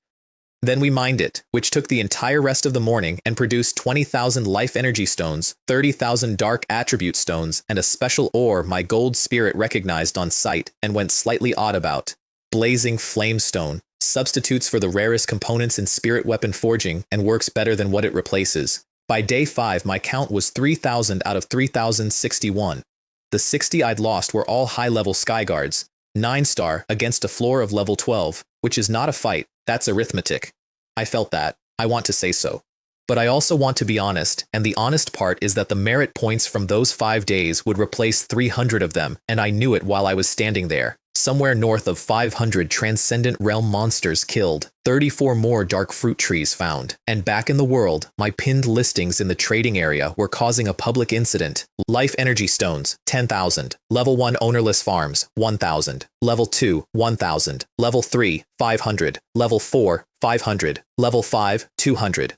Then we mined it, which took the entire rest of the morning and produced 20,000 life energy stones, 30,000 dark attribute stones, and a special ore my gold spirit recognized on sight and went slightly odd about. Blazing flame stone, substitutes for the rarest components in spirit weapon forging and works better than what it replaces. By day 5, my count was 3,000 out of 3,061. The 60 I'd lost were all high-level skyguards, 9-star against a floor of level 12, which is not a fight, that's arithmetic. I felt that. I want to say so. But I also want to be honest, and the honest part is that the merit points from those 5 days would replace 300 of them, and I knew it while I was standing there. Somewhere north of 500 Transcendent Realm monsters killed, 34 more dark fruit trees found, and back in the world, my pinned listings in the trading area were causing a public incident. Life energy stones, 10,000. Level 1 ownerless farms, 1,000. Level 2, 1,000. Level 3, 500. Level 4, 500. Level 5, 200.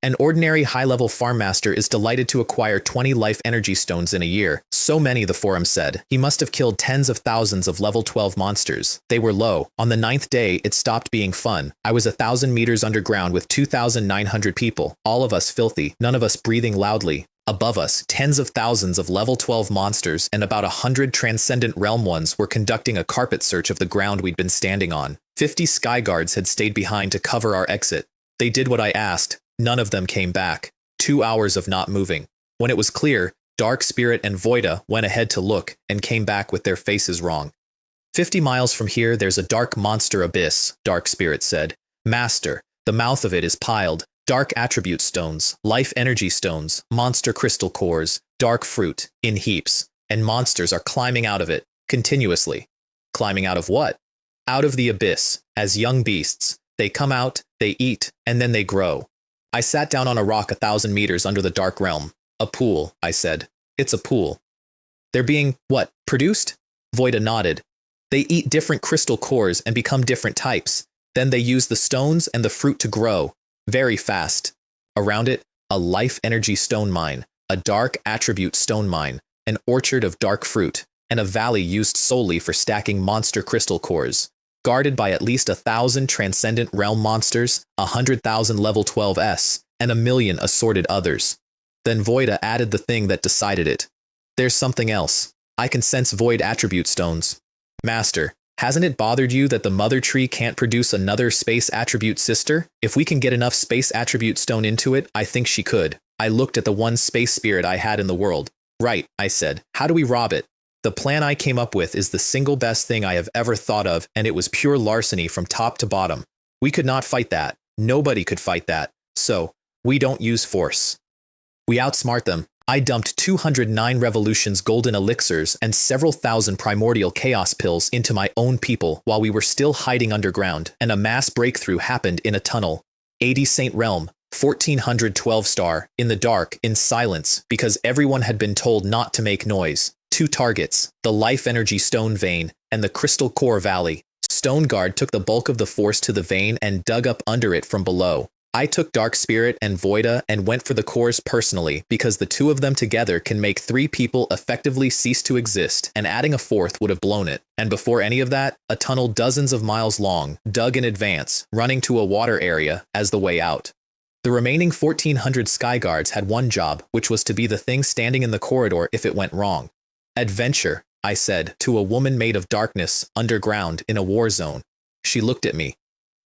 An ordinary high-level farm master is delighted to acquire 20 life energy stones in a year. So many, the forum said. He must have killed tens of thousands of level 12 monsters. They were low. On the 9th day, it stopped being fun. I was 1,000 meters underground with 2,900 people, all of us filthy, none of us breathing loudly. Above us, tens of thousands of level 12 monsters and about 100 Transcendent Realm ones were conducting a carpet search of the ground we'd been standing on. 50 sky guards had stayed behind to cover our exit. They did what I asked. None of them came back. 2 hours of not moving. When it was clear, Dark Spirit and Voida went ahead to look and came back with their faces wrong. 50 miles from here, there's a dark monster abyss, Dark Spirit said. Master, the mouth of it is piled. Dark attribute stones, life energy stones, monster crystal cores, dark fruit, in heaps. And monsters are climbing out of it, continuously. Climbing out of what? Out of the abyss, as young beasts. They come out, they eat, and then they grow. I sat down on a rock 1,000 meters under the dark realm. A pool, I said. It's a pool. They're being, what, produced? Voida nodded. They eat different crystal cores and become different types. Then they use the stones and the fruit to grow. Very fast. Around it, a life energy stone mine, a dark attribute stone mine, an orchard of dark fruit, and a valley used solely for stacking monster crystal cores. Guarded by at least 1,000 Transcendent Realm monsters, 100,000 level 12s, and 1,000,000 assorted others. Then Voida added the thing that decided it. There's something else. I can sense void attribute stones. Master, hasn't it bothered you that the mother tree can't produce another space attribute sister? If we can get enough space attribute stone into it, I think she could. I looked at the one space spirit I had in the world. Right, I said. How do we rob it? The plan I came up with is the single best thing I have ever thought of, and it was pure larceny from top to bottom. We could not fight that. Nobody could fight that. So, we don't use force. We outsmart them. I dumped 209 revolutions golden elixirs and several thousand primordial chaos pills into my own people while we were still hiding underground, and a mass breakthrough happened in a tunnel. 80 Saint Realm, 1412 star, in the dark, in silence, because everyone had been told not to make noise. 2 targets, the life energy stone vein and the crystal core valley. Stone Guard took the bulk of the force to the vein and dug up under it from below. I took Dark Spirit and Voida and went for the cores personally because the two of them together can make 3 people effectively cease to exist, and adding a 4th would have blown it. And before any of that, a tunnel dozens of miles long, dug in advance, running to a water area as the way out. The remaining 1,400 Sky Guards had one job, which was to be the thing standing in the corridor if it went wrong. Adventure, I said, to a woman made of darkness, underground, in a war zone. She looked at me.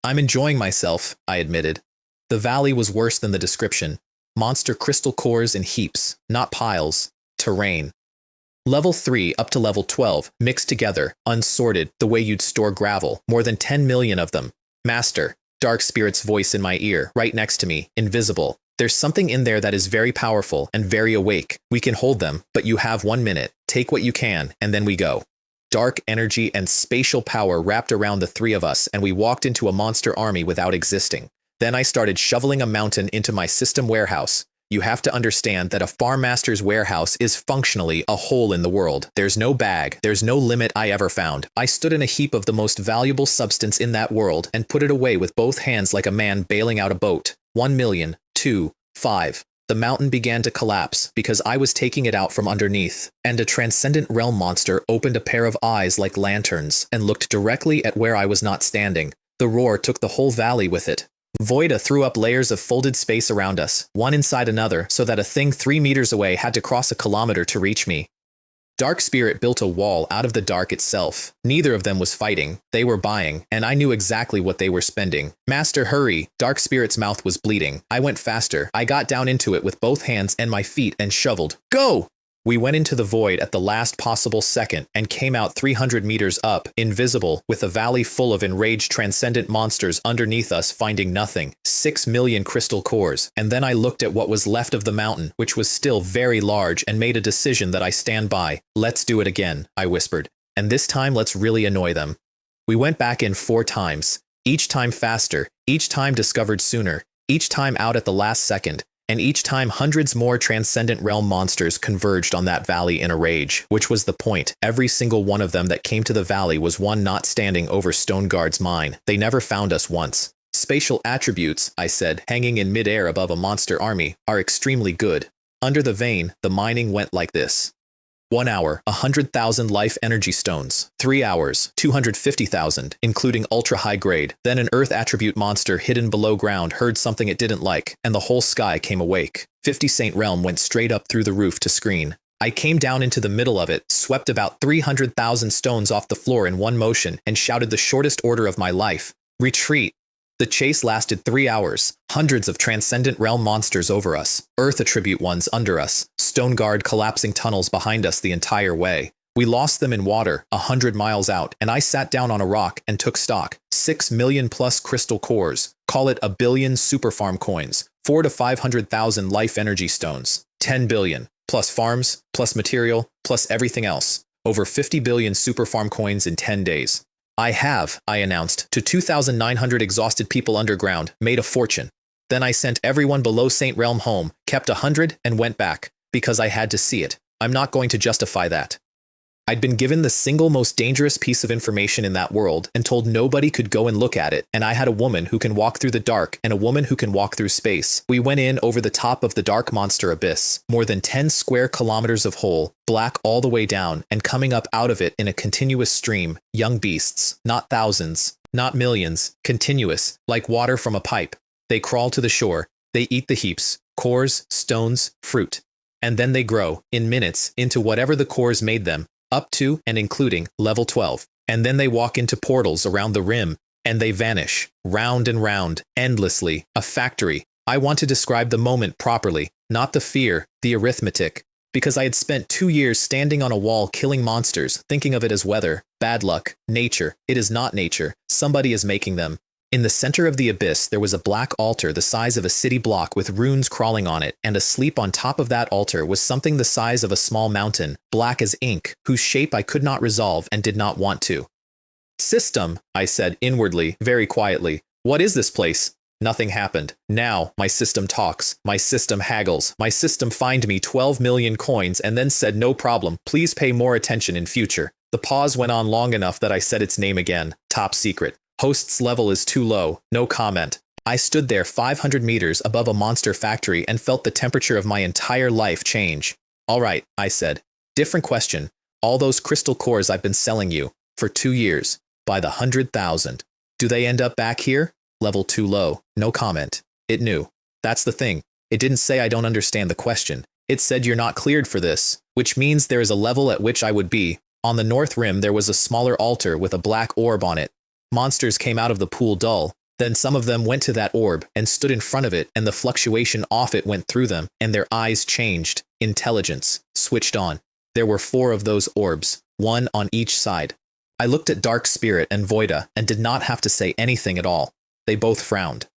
I'm enjoying myself, I admitted. The valley was worse than the description. Monster crystal cores in heaps, not piles. Terrain. Level 3 up to level 12, mixed together, unsorted, the way you'd store gravel. More than 10 million of them. Master. Dark Spirit's voice in my ear, right next to me, invisible. There's something in there that is very powerful and very awake. We can hold them, but you have 1 minute. Take what you can, and then we go. Dark energy and spatial power wrapped around the 3 of us, and we walked into a monster army without existing. Then I started shoveling a mountain into my system warehouse. You have to understand that a farm master's warehouse is functionally a hole in the world. There's no bag, there's no limit I ever found. I stood in a heap of the most valuable substance in that world and put it away with both hands like a man bailing out a boat. 1 million, 2, 5. The mountain began to collapse because I was taking it out from underneath, and a Transcendent Realm monster opened a pair of eyes like lanterns and looked directly at where I was not standing. The roar took the whole valley with it. Voida threw up layers of folded space around us, one inside another, so that a thing 3 meters away had to cross a kilometer to reach me. Dark Spirit built a wall out of the dark itself. Neither of them was fighting. They were buying, and I knew exactly what they were spending. Master, hurry! Dark Spirit's mouth was bleeding. I went faster. I got down into it with both hands and my feet and shoveled. Go! We went into the void at the last possible second and came out 300 meters up, invisible, with a valley full of enraged transcendent monsters underneath us finding nothing. 6 million crystal cores. And then I looked at what was left of the mountain, which was still very large, and made a decision that I stand by. Let's do it again, I whispered. And this time let's really annoy them. We went back in 4 times. Each time faster, each time discovered sooner, each time out at the last second. And each time hundreds more Transcendent Realm monsters converged on that valley in a rage, which was the point. Every single one of them that came to the valley was one not standing over Stone Guard's mine. They never found us once. Spatial attributes, I said, hanging in midair above a monster army, are extremely good. Under the vein, the mining went like this. 1 hour, 100,000 life energy stones. 3 hours, 250,000, including ultra-high grade. Then an earth attribute monster hidden below ground heard something it didn't like, and the whole sky came awake. 50 Saint Realm went straight up through the roof to screen. I came down into the middle of it, swept about 300,000 stones off the floor in one motion, and shouted the shortest order of my life. Retreat. The chase lasted 3 hours, hundreds of Transcendent Realm monsters over us, Earth attribute ones under us, Stone Guard collapsing tunnels behind us the entire way. We lost them in water, 100 miles out, and I sat down on a rock and took stock. 6 million plus crystal cores, call it 1 billion super farm coins, 4 to 500,000 life energy stones, 10 billion, plus farms, plus material, plus everything else. Over 50 billion super farm coins in 10 days. I announced, to 2,900 exhausted people underground, made a fortune. Then I sent everyone below Saint Realm home, kept 100, and went back, because I had to see it. I'm not going to justify that. I'd been given the single most dangerous piece of information in that world and told nobody could go and look at it, and I had a woman who can walk through the dark and a woman who can walk through space. We went in over the top of the dark monster abyss, more than 10 square kilometers of hole, black all the way down, and coming up out of it in a continuous stream, young beasts, not thousands, not millions, continuous, like water from a pipe. They crawl to the shore, they eat the heaps, cores, stones, fruit. And then they grow, in minutes, into whatever the cores made them, up to and including level 12. And then they walk into portals around the rim, and they vanish, round and round, endlessly, a factory. I want to describe the moment properly, not the fear, the arithmetic, because I had spent 2 years standing on a wall killing monsters, thinking of it as weather, bad luck, nature. It is not nature, somebody is making them. In the center of the abyss there was a black altar the size of a city block with runes crawling on it, and asleep on top of that altar was something the size of a small mountain, black as ink, whose shape I could not resolve and did not want to. System, I said inwardly, very quietly. What is this place? Nothing happened. Now, my system talks, my system haggles, my system fined me 12 million coins and then said no problem, please pay more attention in future. The pause went on long enough that I said its name again, top secret. Host's level is too low, no comment. I stood there 500 meters above a monster factory and felt the temperature of my entire life change. All right, I said. Different question. All those crystal cores I've been selling you, for 2 years, by the 100,000. Do they end up back here? Level too low, no comment. It knew. That's the thing. It didn't say I don't understand the question. It said you're not cleared for this, which means there is a level at which I would be. On the north rim there was a smaller altar with a black orb on it. Monsters came out of the pool dull, then some of them went to that orb and stood in front of it, and the fluctuation off it went through them, and their eyes changed. Intelligence switched on. There were 4 of those orbs, 1 on each side. I looked at Dark Spirit and Voida and did not have to say anything at all. They both frowned.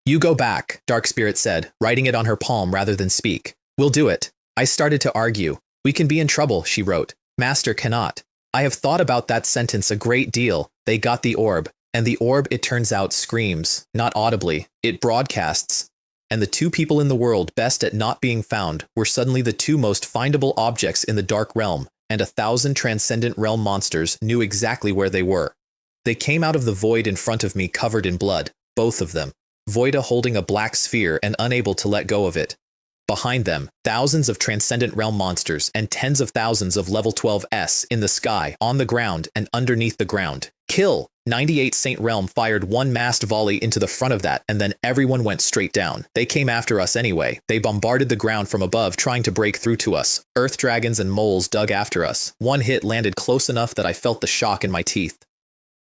You go back, Dark Spirit said, writing it on her palm rather than speak. We'll do it. I started to argue. We can be in trouble, she wrote. Master cannot. I have thought about that sentence a great deal. They got the orb, and the orb, it turns out, screams, not audibly, it broadcasts. And the 2 people in the world best at not being found were suddenly the 2 most findable objects in the Dark Realm, and 1,000 Transcendent Realm monsters knew exactly where they were. They came out of the void in front of me covered in blood, both of them, Voida holding a black sphere and unable to let go of it. Behind them, thousands of Transcendent Realm monsters and tens of thousands of level 12s in the sky, on the ground, and underneath the ground. Kill! 98 Saint Realm fired 1 massed volley into the front of that, and then everyone went straight down. They came after us anyway. They bombarded the ground from above trying to break through to us. Earth dragons and moles dug after us. 1 hit landed close enough that I felt the shock in my teeth.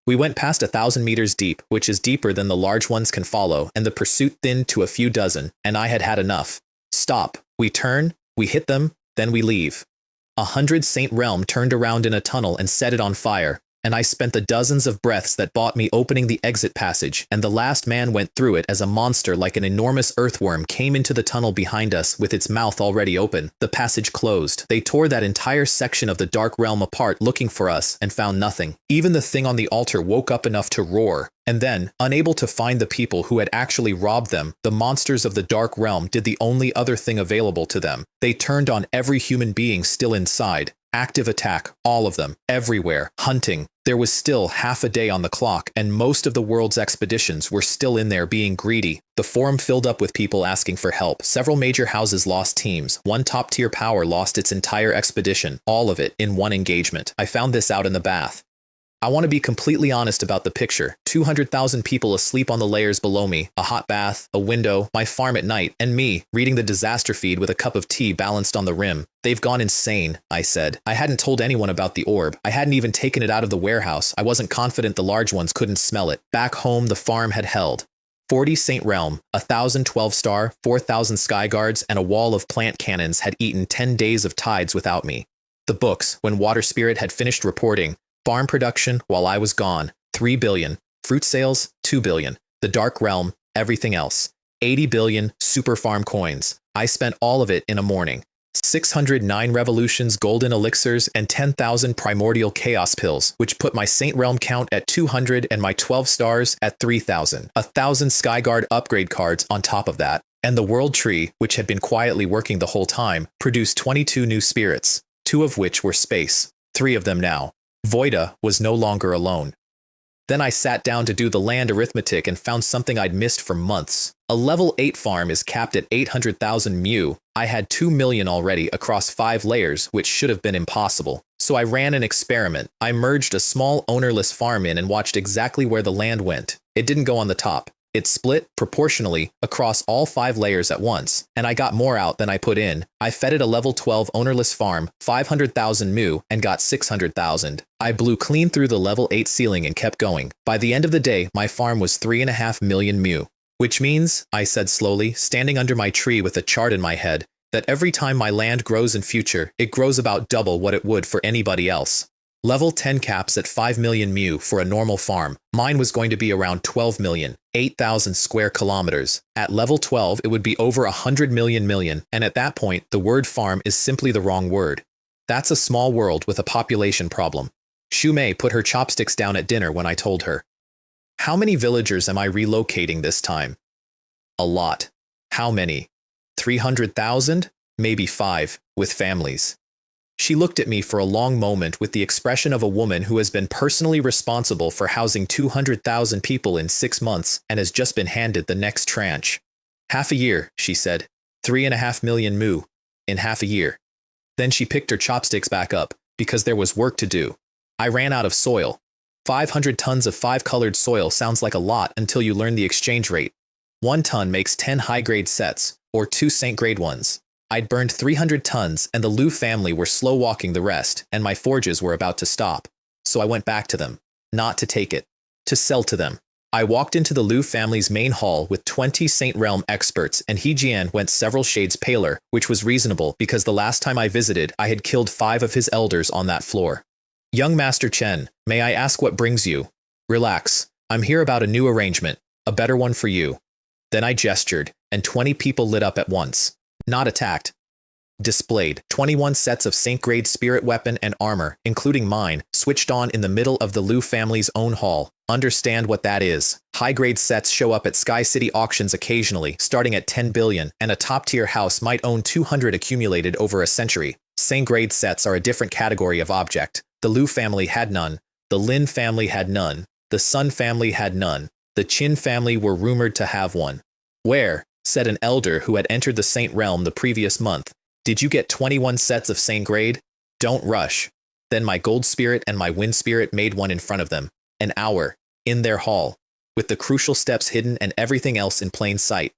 We went past 1,000 meters deep, which is deeper than the large ones can follow, and the pursuit thinned to a few dozen, and I had had enough. Stop. We turn, we hit them, then we leave. 100 Saint Realm turned around in a tunnel and set it on fire, and I spent the dozens of breaths that bought me opening the exit passage, and the last man went through it as a monster like an enormous earthworm came into the tunnel behind us with its mouth already open. The passage closed. They tore that entire section of the Dark Realm apart looking for us and found nothing. Even the thing on the altar woke up enough to roar. And then, unable to find the people who had actually robbed them, the monsters of the Dark Realm did the only other thing available to them. They turned on every human being still inside. Active attack, all of them, everywhere, hunting. There was still half a day on the clock, and most of the world's expeditions were still in there being greedy. The forum filled up with people asking for help. Several major houses lost teams. One top-tier power lost its entire expedition, all of it in one engagement. I found this out in the bath. I want to be completely honest about the picture. 200,000 people asleep on the layers below me, a hot bath, a window, my farm at night, and me, reading the disaster feed with a cup of tea balanced on the rim. They've gone insane, I said. I hadn't told anyone about the orb. I hadn't even taken it out of the warehouse. I wasn't confident the large ones couldn't smell it. Back home, the farm had held 40 Saint Realm, 1,000 12-star, 4,000 Sky Guards, and a wall of plant cannons had eaten 10 days of tides without me. The books, when Water Spirit had finished reporting, farm production while I was gone, 3 billion. Fruit sales, 2 billion. The Dark Realm, everything else, 80 billion super farm coins. I spent all of it in a morning. 609 revolutions, golden elixirs, and 10,000 primordial chaos pills, which put my Saint Realm count at 200 and my 12 stars at 3,000. 1,000 Skyguard upgrade cards on top of that. And the World Tree, which had been quietly working the whole time, produced 22 new spirits, 2 of which were space, 3 of them now. Voida was no longer alone. Then I sat down to do the land arithmetic and found something I'd missed for months. A level 8 farm is capped at 800,000 mu. I had 2 million already across 5 layers, which should have been impossible. So I ran an experiment. I merged a small ownerless farm in and watched exactly where the land went. It didn't go on the top. It split proportionally across all 5 layers at once, and I got more out than I put in. I fed it a level 12 ownerless farm, 500,000 mu, and got 600,000. I blew clean through the level 8 ceiling and kept going. By the end of the day, my farm was 3.5 million mu. Which means, I said slowly, standing under my tree with a chart in my head, that every time my land grows in future, it grows about double what it would for anybody else. Level 10 caps at 5 million mu for a normal farm. Mine was going to be around 12 million, 8,000 square kilometers. At level 12, it would be over 100 million, and at that point, the word farm is simply the wrong word. That's a small world with a population problem. Shumei put her chopsticks down at dinner when I told her. How many villagers am I relocating this time? A lot. How many? 300,000? Maybe 5, with families. She looked at me for a long moment with the expression of a woman who has been personally responsible for housing 200,000 people in 6 months and has just been handed the next tranche. Half a year, she said. 3.5 million mu. In half a year. Then she picked her chopsticks back up, because there was work to do. I ran out of soil. 500 tons of 5-colored soil sounds like a lot until you learn the exchange rate. 1 ton makes 10 high-grade sets, or 2 Saint-grade ones. I'd burned 300 tons, and the Liu family were slow-walking the rest, and my forges were about to stop. So I went back to them. Not to take it. To sell to them. I walked into the Liu family's main hall with 20 Saint Realm experts, and He Jian went several shades paler, which was reasonable because the last time I visited, I had killed 5 of his elders on that floor. Young Master Chen, may I ask what brings you? Relax. I'm here about a new arrangement. A better one for you. Then I gestured, and 20 people lit up at once. Not attacked. Displayed. 21 sets of Saint-grade spirit weapon and armor, including mine, switched on in the middle of the Liu family's own hall. Understand what that is. High-grade sets show up at Sky City auctions occasionally, starting at 10 billion, and a top-tier house might own 200 accumulated over a century. Saint-grade sets are a different category of object. The Liu family had none. The Lin family had none. The Sun family had none. The Qin family were rumored to have one. Where? Said an elder who had entered the Saint Realm the previous month. Did you get 21 sets of Saint grade? Don't rush. Then my gold spirit and my wind spirit made one in front of them. An hour. In their hall. With the crucial steps hidden and everything else in plain sight.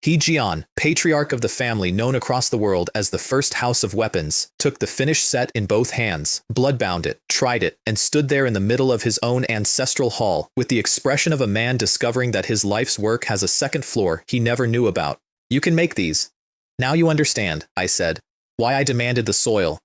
He Jian, patriarch of the family known across the world as the first house of weapons, took the finished set in both hands, bloodbound it, tried it, and stood there in the middle of his own ancestral hall, with the expression of a man discovering that his life's work has a second floor he never knew about. You can make these. Now you understand, I said, why I demanded the soil.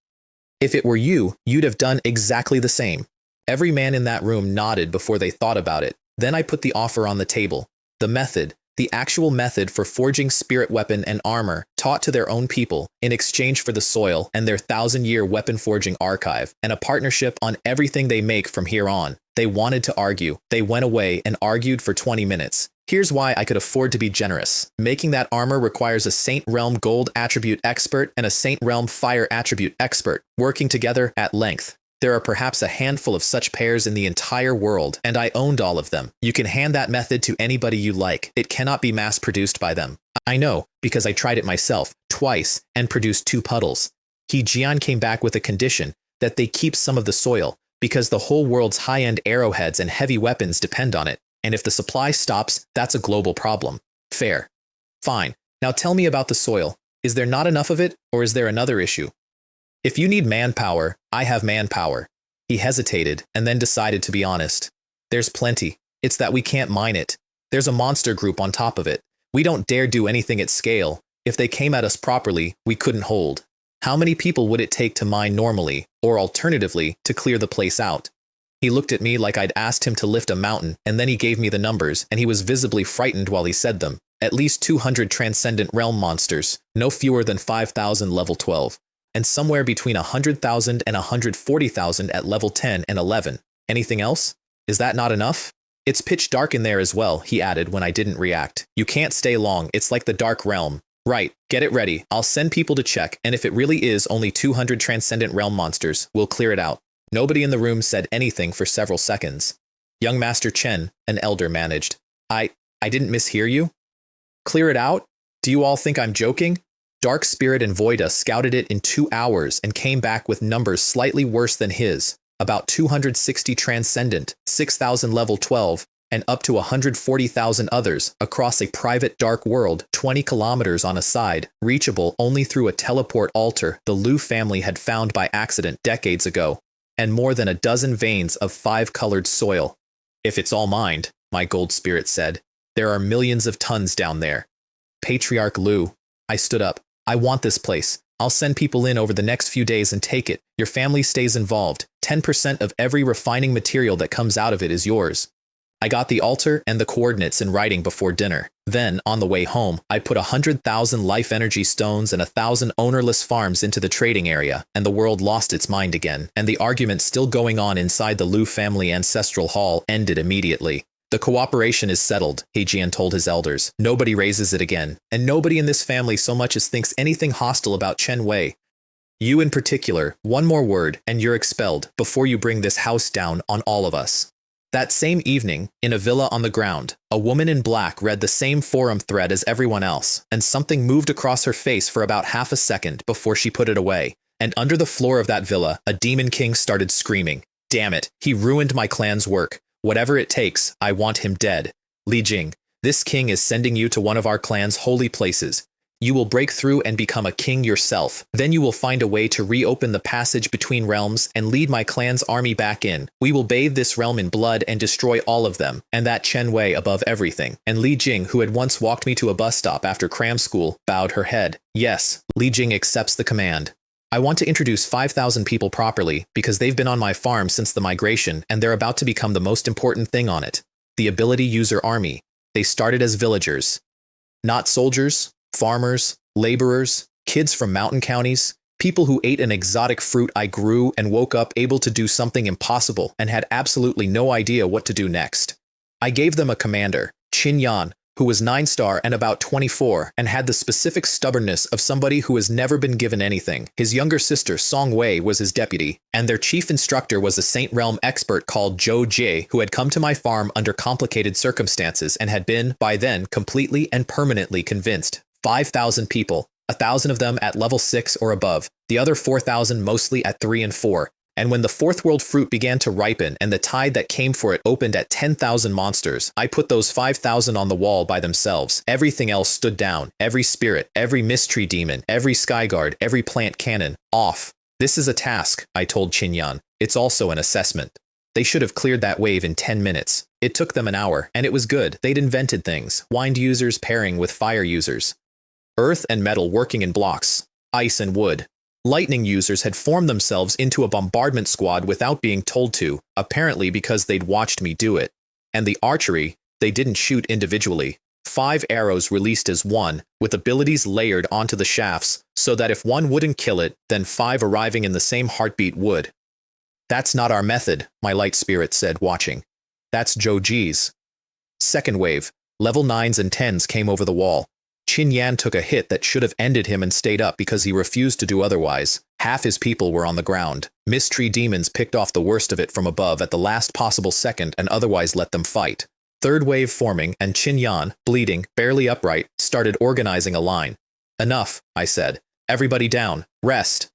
If it were you, you'd have done exactly the same. Every man in that room nodded before they thought about it. Then I put the offer on the table. The method, The actual method for forging spirit weapon and armor taught to their own people in exchange for the soil and their 1,000-year weapon forging archive and a partnership on everything they make from here on. They wanted to argue. They went away and argued for 20 minutes. Here's why I could afford to be generous. Making that armor requires a Saint Realm Gold attribute expert and a Saint Realm Fire attribute expert working together at length. There are perhaps a handful of such pairs in the entire world, and I owned all of them. You can hand that method to anybody you like. It cannot be mass-produced by them. I know, because I tried it myself, twice, and produced 2 puddles. Jian came back with a condition that they keep some of the soil, because the whole world's high-end arrowheads and heavy weapons depend on it, and if the supply stops, that's a global problem. Fair. Fine. Now tell me about the soil. Is there not enough of it, or is there another issue? If you need manpower, I have manpower. He hesitated and then decided to be honest. There's plenty. It's that we can't mine it. There's a monster group on top of it. We don't dare do anything at scale. If they came at us properly, we couldn't hold. How many people would it take to mine normally, or alternatively, to clear the place out? He looked at me like I'd asked him to lift a mountain, and then he gave me the numbers, and he was visibly frightened while he said them. At least 200 Transcendent Realm monsters, no fewer than 5,000 level 12. And somewhere between 100,000 and 140,000 at level 10 and 11. Anything else? Is that not enough? It's pitch dark in there as well, he added when I didn't react. You can't stay long, it's like the Dark Realm. Right, get it ready. I'll send people to check, and if it really is only 200 Transcendent Realm monsters, we'll clear it out. Nobody in the room said anything for several seconds. Young Master Chen, an elder, managed. I didn't mishear you? Clear it out? Do you all think I'm joking? Dark Spirit and Voida scouted it in 2 hours and came back with numbers slightly worse than his, about 260 Transcendent, 6,000 level 12, and up to 140,000 others across a private dark world 20 kilometers on a side, reachable only through a teleport altar the Liu family had found by accident decades ago, and more than a dozen veins of 5-colored soil. If it's all mined, my gold spirit said, there are millions of tons down there. Patriarch Liu. I stood up. I want this place. I'll send people in over the next few days and take it. Your family stays involved. 10% of every refining material that comes out of it is yours. I got the altar and the coordinates in writing before dinner. Then, on the way home, I put 100,000 life energy stones and 1,000 ownerless farms into the trading area, and the world lost its mind again, and the argument still going on inside the Liu family ancestral hall ended immediately. The cooperation is settled, Jian told his elders. Nobody raises it again, and nobody in this family so much as thinks anything hostile about Chen Wei. You in particular, one more word, and you're expelled before you bring this house down on all of us. That same evening, in a villa on the ground, a woman in black read the same forum thread as everyone else, and something moved across her face for about half a second before she put it away. And under the floor of that villa, a demon king started screaming. Damn it, he ruined my clan's work. Whatever it takes, I want him dead. Li Jing, this king is sending you to one of our clan's holy places. You will break through and become a king yourself. Then you will find a way to reopen the passage between realms and lead my clan's army back in. We will bathe this realm in blood and destroy all of them, and that Chen Wei above everything. And Li Jing, who had once walked me to a bus stop after cram school, bowed her head. Yes, Li Jing accepts the command. I want to introduce 5,000 people properly because they've been on my farm since the migration and they're about to become the most important thing on it. The ability user army. They started as villagers. Not soldiers, farmers, laborers, kids from mountain counties, people who ate an exotic fruit I grew and woke up able to do something impossible and had absolutely no idea what to do next. I gave them a commander, Qin Yan, who was 9-star and about 24, and had the specific stubbornness of somebody who has never been given anything. His younger sister, Song Wei, was his deputy, and their chief instructor was a Saint Realm expert called Zhou Jie, who had come to my farm under complicated circumstances and had been, by then, completely and permanently convinced. 5,000 people, 1,000 of them at level 6 or above, the other 4,000 mostly at 3 and 4. And when the fourth world fruit began to ripen and the tide that came for it opened at 10,000 monsters, I put those 5,000 on the wall by themselves. Everything else stood down. Every spirit, every mystery demon, every skyguard, every plant cannon, off. This is a task, I told Qinyan. It's also an assessment. They should have cleared that wave in 10 minutes. It took them an hour, and it was good. They'd invented things. Wind users pairing with fire users. Earth and metal working in blocks. Ice and wood. Lightning users had formed themselves into a bombardment squad without being told to, apparently because they'd watched me do it. And the archery, they didn't shoot individually. 5 arrows released as one, with abilities layered onto the shafts, so that if one wouldn't kill it, then 5 arriving in the same heartbeat would. That's not our method, my light spirit said, watching. That's Joji's. Second wave, level 9s and 10s came over the wall. Qin Yan took a hit that should have ended him and stayed up because he refused to do otherwise. Half his people were on the ground. Mystery demons picked off the worst of it from above at the last possible second and otherwise let them fight. Third wave forming, and Qin Yan, bleeding, barely upright, started organizing a line. Enough, I said. Everybody down. Rest.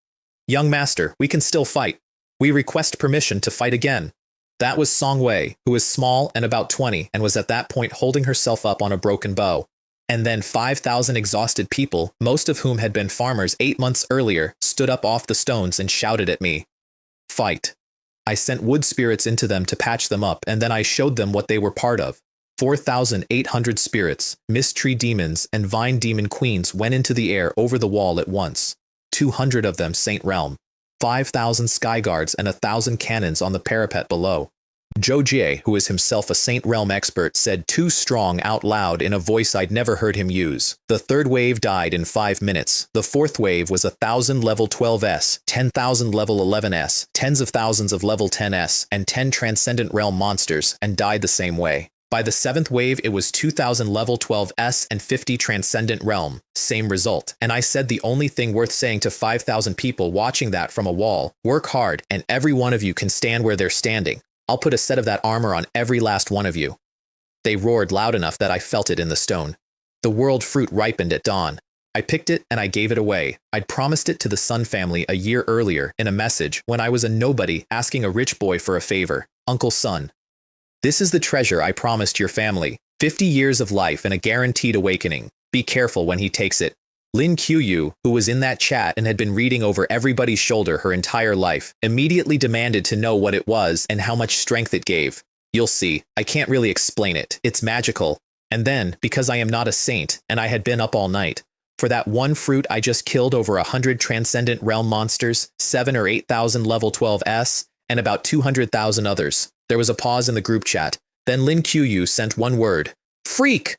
Young master, we can still fight. We request permission to fight again. That was Song Wei, who was small and about 20 and was at that point holding herself up on a broken bow. And then 5,000 exhausted people, most of whom had been farmers 8 months earlier, stood up off the stones and shouted at me. Fight. I sent wood spirits into them to patch them up, and then I showed them what they were part of. 4,800 spirits, mist tree demons, and vine demon queens went into the air over the wall at once. 200 of them Saint Realm. 5,000 sky guards and 1,000 cannons on the parapet below. Zhou Jie, who is himself a Saint Realm expert, said too strong out loud in a voice I'd never heard him use. The third wave died in 5 minutes. The fourth wave was 1,000 level 12s, 10,000 level 11s, tens of thousands of level 10s, and 10 Transcendent Realm monsters, and died the same way. By the 7th wave, it was 2,000 level 12s and 50 Transcendent Realm. Same result. And I said the only thing worth saying to 5,000 people watching that from a wall, work hard, and every one of you can stand where they're standing. I'll put a set of that armor on every last one of you. They roared loud enough that I felt it in the stone. The world fruit ripened at dawn. I picked it and I gave it away. I'd promised it to the Sun family a year earlier in a message when I was a nobody asking a rich boy for a favor. Uncle Sun. This is the treasure I promised your family. 50 years of life and a guaranteed awakening. Be careful when he takes it. Lin Qiyu, who was in that chat and had been reading over everybody's shoulder her entire life, immediately demanded to know what it was and how much strength it gave. You'll see, I can't really explain it. It's magical. And then, because I am not a saint, and I had been up all night, for that one fruit I just killed over 100 Transcendent Realm monsters, 7 or 8,000 level 12s, and about 200,000 others. There was a pause in the group chat. Then Lin Qiyu sent one word. Freak!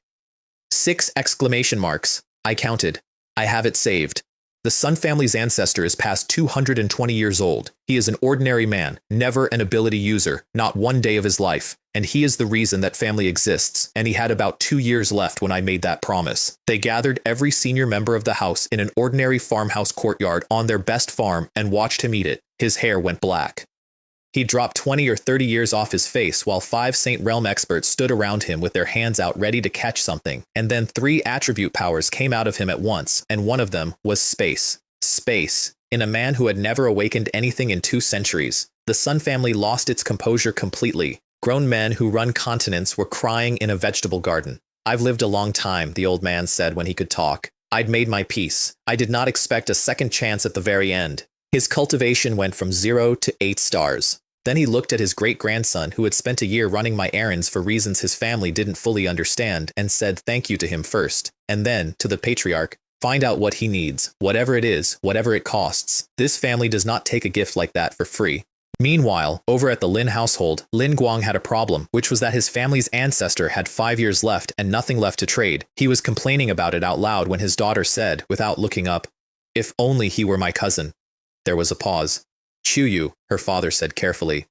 6 exclamation marks. I counted. I have it saved. The Sun family's ancestor is past 220 years old. He is an ordinary man, never an ability user, not one day of his life. And he is the reason that family exists, and he had about 2 years left when I made that promise. They gathered every senior member of the house in an ordinary farmhouse courtyard on their best farm and watched him eat it. His hair went black. He dropped 20 or 30 years off his face while 5 Saint Realm experts stood around him with their hands out ready to catch something, and then 3 attribute powers came out of him at once, and one of them was space. Space. In a man who had never awakened anything in 2 centuries. The Sun family lost its composure completely. Grown men who run continents were crying in a vegetable garden. I've lived a long time, the old man said when he could talk. I'd made my peace. I did not expect a second chance at the very end. His cultivation went from 0 to 8 stars. Then he looked at his great-grandson, who had spent a year running my errands for reasons his family didn't fully understand, and said thank you to him first. And then, to the patriarch, find out what he needs, whatever it is, whatever it costs. This family does not take a gift like that for free. Meanwhile, over at the Lin household, Lin Guang had a problem, which was that his family's ancestor had 5 years left and nothing left to trade. He was complaining about it out loud when his daughter said, without looking up, "If only he were my cousin." There was a pause. Qiyu, her father said carefully.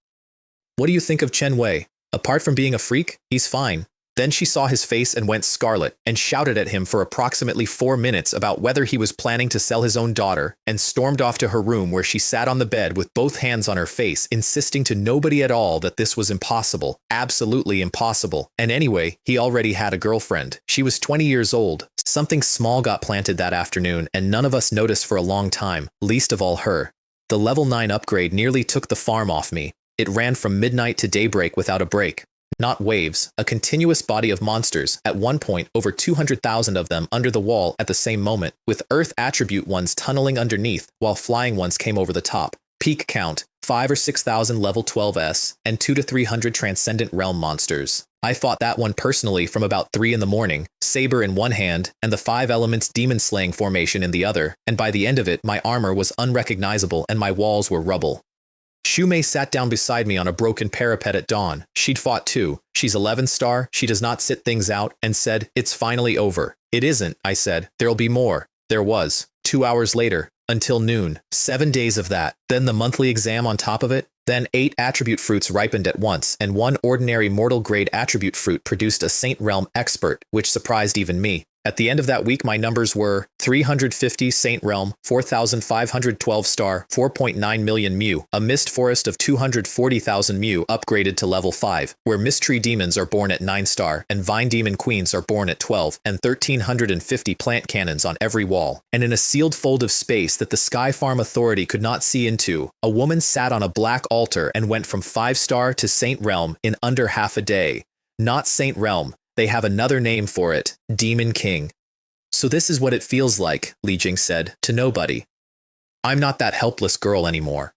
What do you think of Chen Wei? Apart from being a freak, he's fine. Then she saw his face and went scarlet, and shouted at him for approximately 4 minutes about whether he was planning to sell his own daughter, and stormed off to her room where she sat on the bed with both hands on her face, insisting to nobody at all that this was impossible, absolutely impossible. And anyway, he already had a girlfriend. She was 20 years old. Something small got planted that afternoon, and none of us noticed for a long time, least of all her. The level 9 upgrade nearly took the farm off me. It ran from midnight to daybreak without a break. Not waves, a continuous body of monsters, at one point over 200,000 of them under the wall at the same moment, with earth attribute ones tunneling underneath while flying ones came over the top. Peak count, 5 or 6,000 level 12s, and 200 to 300 Transcendent Realm monsters. I fought that one personally from about 3 in the morning, saber in one hand, and the 5 elements demon slaying formation in the other, and by the end of it my armor was unrecognizable and my walls were rubble. Shumei sat down beside me on a broken parapet at dawn. She'd fought too. She's 11-star, she does not sit things out, and said, "It's finally over." "It isn't," I said. "There'll be more." There was. 2 hours later, until noon. 7 days of that. Then the monthly exam on top of it. Then 8 attribute fruits ripened at once, and 1 ordinary mortal-grade attribute fruit produced a Saint Realm expert, which surprised even me. At the end of that week, my numbers were 350 Saint Realm, 4,512 star, 4.9 million mu, a mist forest of 240,000 mu upgraded to level 5, where mist tree demons are born at 9 star, and vine demon queens are born at 12, and 1,350 plant cannons on every wall. And in a sealed fold of space that the Sky Farm Authority could not see into, a woman sat on a black altar and went from 5 star to Saint Realm in under half a day. Not Saint Realm. They have another name for it, Demon King. "So this is what it feels like," Li Jing said, "to nobody. I'm not that helpless girl anymore."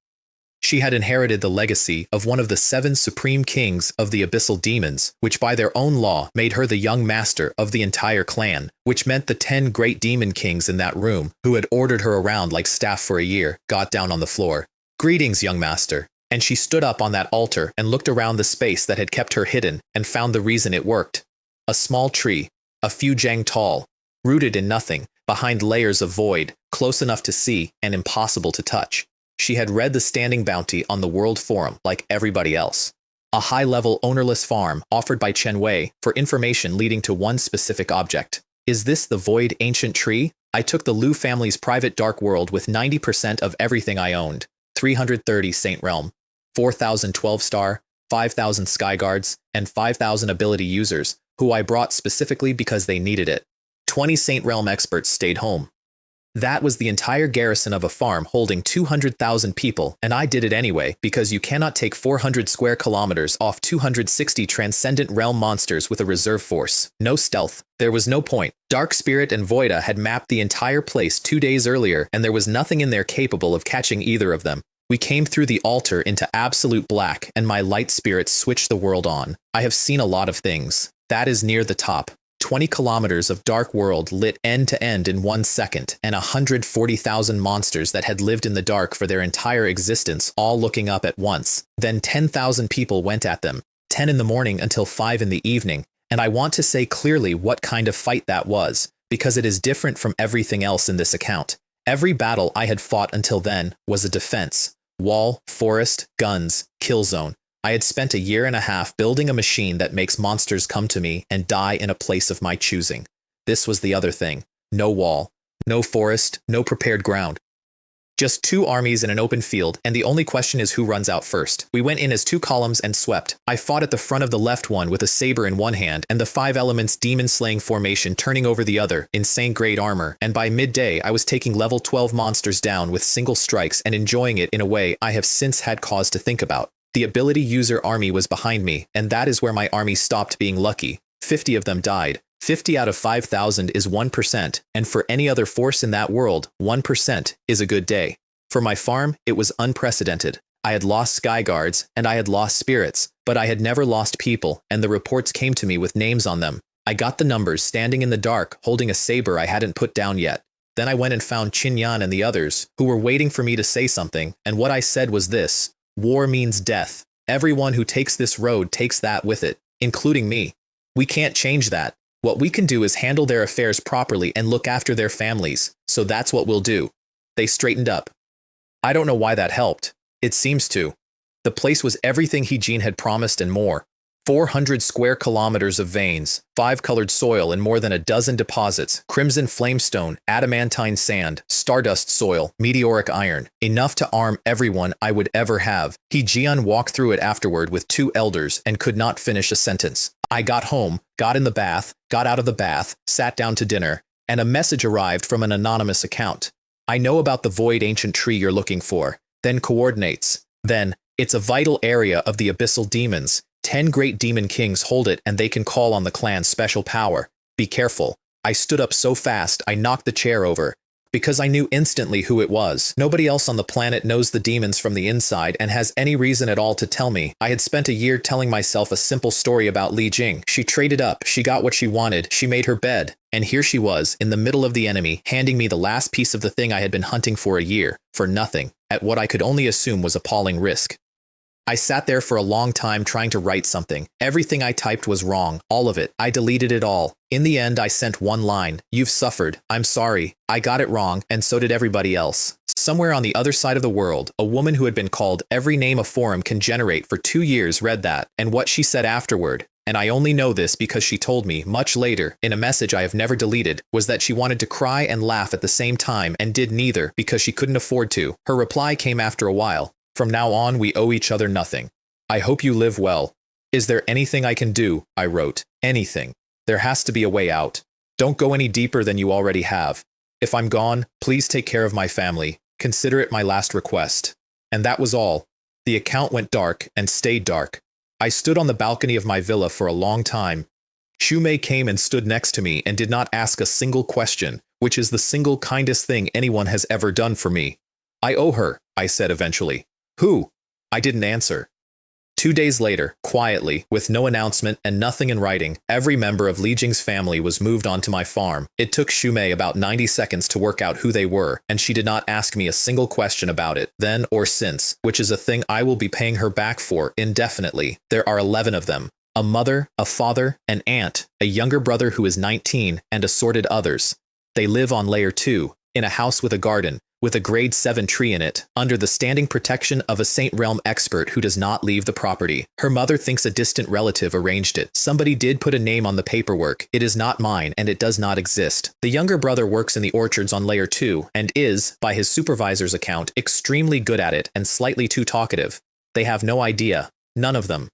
She had inherited the legacy of one of the 7 supreme kings of the abyssal demons, which by their own law made her the young master of the entire clan, which meant the 10 great demon kings in that room, who had ordered her around like staff for a year, got down on the floor. "Greetings, young master." And she stood up on that altar and looked around the space that had kept her hidden and found the reason it worked. A small tree, a few jang tall, rooted in nothing, behind layers of void, close enough to see and impossible to touch. She had read the standing bounty on the World Forum like everybody else. A high-level ownerless farm offered by Chen Wei for information leading to one specific object. Is this the void ancient tree? I took the Liu family's private dark world with 90% of everything I owned. 330 Saint Realm, 4,012 star, 5,000 sky guards, and 5,000 ability users, who I brought specifically because they needed it. 20 Saint Realm experts stayed home. That was the entire garrison of a farm holding 200,000 people, and I did it anyway because you cannot take 400 square kilometers off 260 Transcendent Realm monsters with a reserve force. No stealth. There was no point. Dark Spirit and Voida had mapped the entire place 2 days earlier, and there was nothing in there capable of catching either of them. We came through the altar into absolute black, and my light spirits switched the world on. I have seen a lot of things. That is near the top. 20 kilometers of dark world lit end to end in 1 second, and 140,000 monsters that had lived in the dark for their entire existence all looking up at once. Then 10,000 people went at them, 10 in the morning until 5 in the evening, and I want to say clearly what kind of fight that was, because it is different from everything else in this account. Every battle I had fought until then was a defense. Wall, forest, guns, kill zone. I had spent a year and a half building a machine that makes monsters come to me and die in a place of my choosing. This was the other thing. No wall, no forest, no prepared ground. Just 2 armies in an open field, and the only question is who runs out first. We went in as 2 columns and swept. I fought at the front of the left one with a saber in one hand and the 5 elements demon-slaying formation turning over the other, insane grade armor, and by midday I was taking level 12 monsters down with single strikes and enjoying it in a way I have since had cause to think about. The ability user army was behind me, and that is where my army stopped being lucky. 50 of them died. 50 out of 5,000 is 1%, and for any other force in that world, 1% is a good day. For my farm, it was unprecedented. I had lost sky guards, and I had lost spirits, but I had never lost people, and the reports came to me with names on them. I got the numbers standing in the dark, holding a saber I hadn't put down yet. Then I went and found Qin Yan and the others, who were waiting for me to say something, and what I said was this: war means death. Everyone who takes this road takes that with it, including me. We can't change that. What we can do is handle their affairs properly and look after their families, so that's what we'll do. They straightened up. I don't know why that helped. It seems to. The place was everything Heejin had promised and more. 400 square kilometers of veins, 5-colored soil in more than a dozen deposits, crimson flamestone, adamantine sand, stardust soil, meteoric iron, enough to arm everyone I would ever have. Heejin walked through it afterward with 2 elders and could not finish a sentence. I got home, got in the bath, got out of the bath, sat down to dinner, and a message arrived from an anonymous account. I know about the void ancient tree you're looking for. Then coordinates. Then, it's a vital area of the abyssal demons. 10 great demon kings hold it and they can call on the clan's special power. Be careful. I stood up so fast I knocked the chair over. Because I knew instantly who it was. Nobody else on the planet knows the demons from the inside and has any reason at all to tell me. I had spent a year telling myself a simple story about Li Jing. She traded up, she got what she wanted, she made her bed. And here she was, in the middle of the enemy, handing me the last piece of the thing I had been hunting for a year, for nothing, at what I could only assume was appalling risk. I sat there for a long time trying to write something. Everything I typed was wrong, all of it. I deleted it all. In the end, I sent one line. You've suffered. I'm sorry. I got it wrong, and so did everybody else. Somewhere on the other side of the world, a woman who had been called every name a forum can generate for 2 years read that, and what she said afterward, and I only know this because she told me, much later, in a message I have never deleted, was that she wanted to cry and laugh at the same time and did neither because she couldn't afford to. Her reply came after a while. From now on, we owe each other nothing. I hope you live well. Is there anything I can do? I wrote. Anything. There has to be a way out. Don't go any deeper than you already have. If I'm gone, please take care of my family. Consider it my last request. And that was all. The account went dark and stayed dark. I stood on the balcony of my villa for a long time. Shumei came and stood next to me and did not ask a single question, which is the single kindest thing anyone has ever done for me. I owe her, I said eventually. Who? I didn't answer. 2 days later, quietly, with no announcement and nothing in writing, every member of Li Jing's family was moved onto my farm. It took Shumei about 90 seconds to work out who they were, and she did not ask me a single question about it, then or since, which is a thing I will be paying her back for indefinitely. There are 11 of them. A mother, a father, an aunt, a younger brother who is 19, and assorted others. They live on layer 2, in a house with a garden, with a grade 7 tree in it, under the standing protection of a Saint Realm expert who does not leave the property. Her mother thinks a distant relative arranged it. Somebody did put a name on the paperwork. It is not mine, and it does not exist. The younger brother works in the orchards on layer 2, and is, by his supervisor's account, extremely good at it and slightly too talkative. They have no idea. None of them.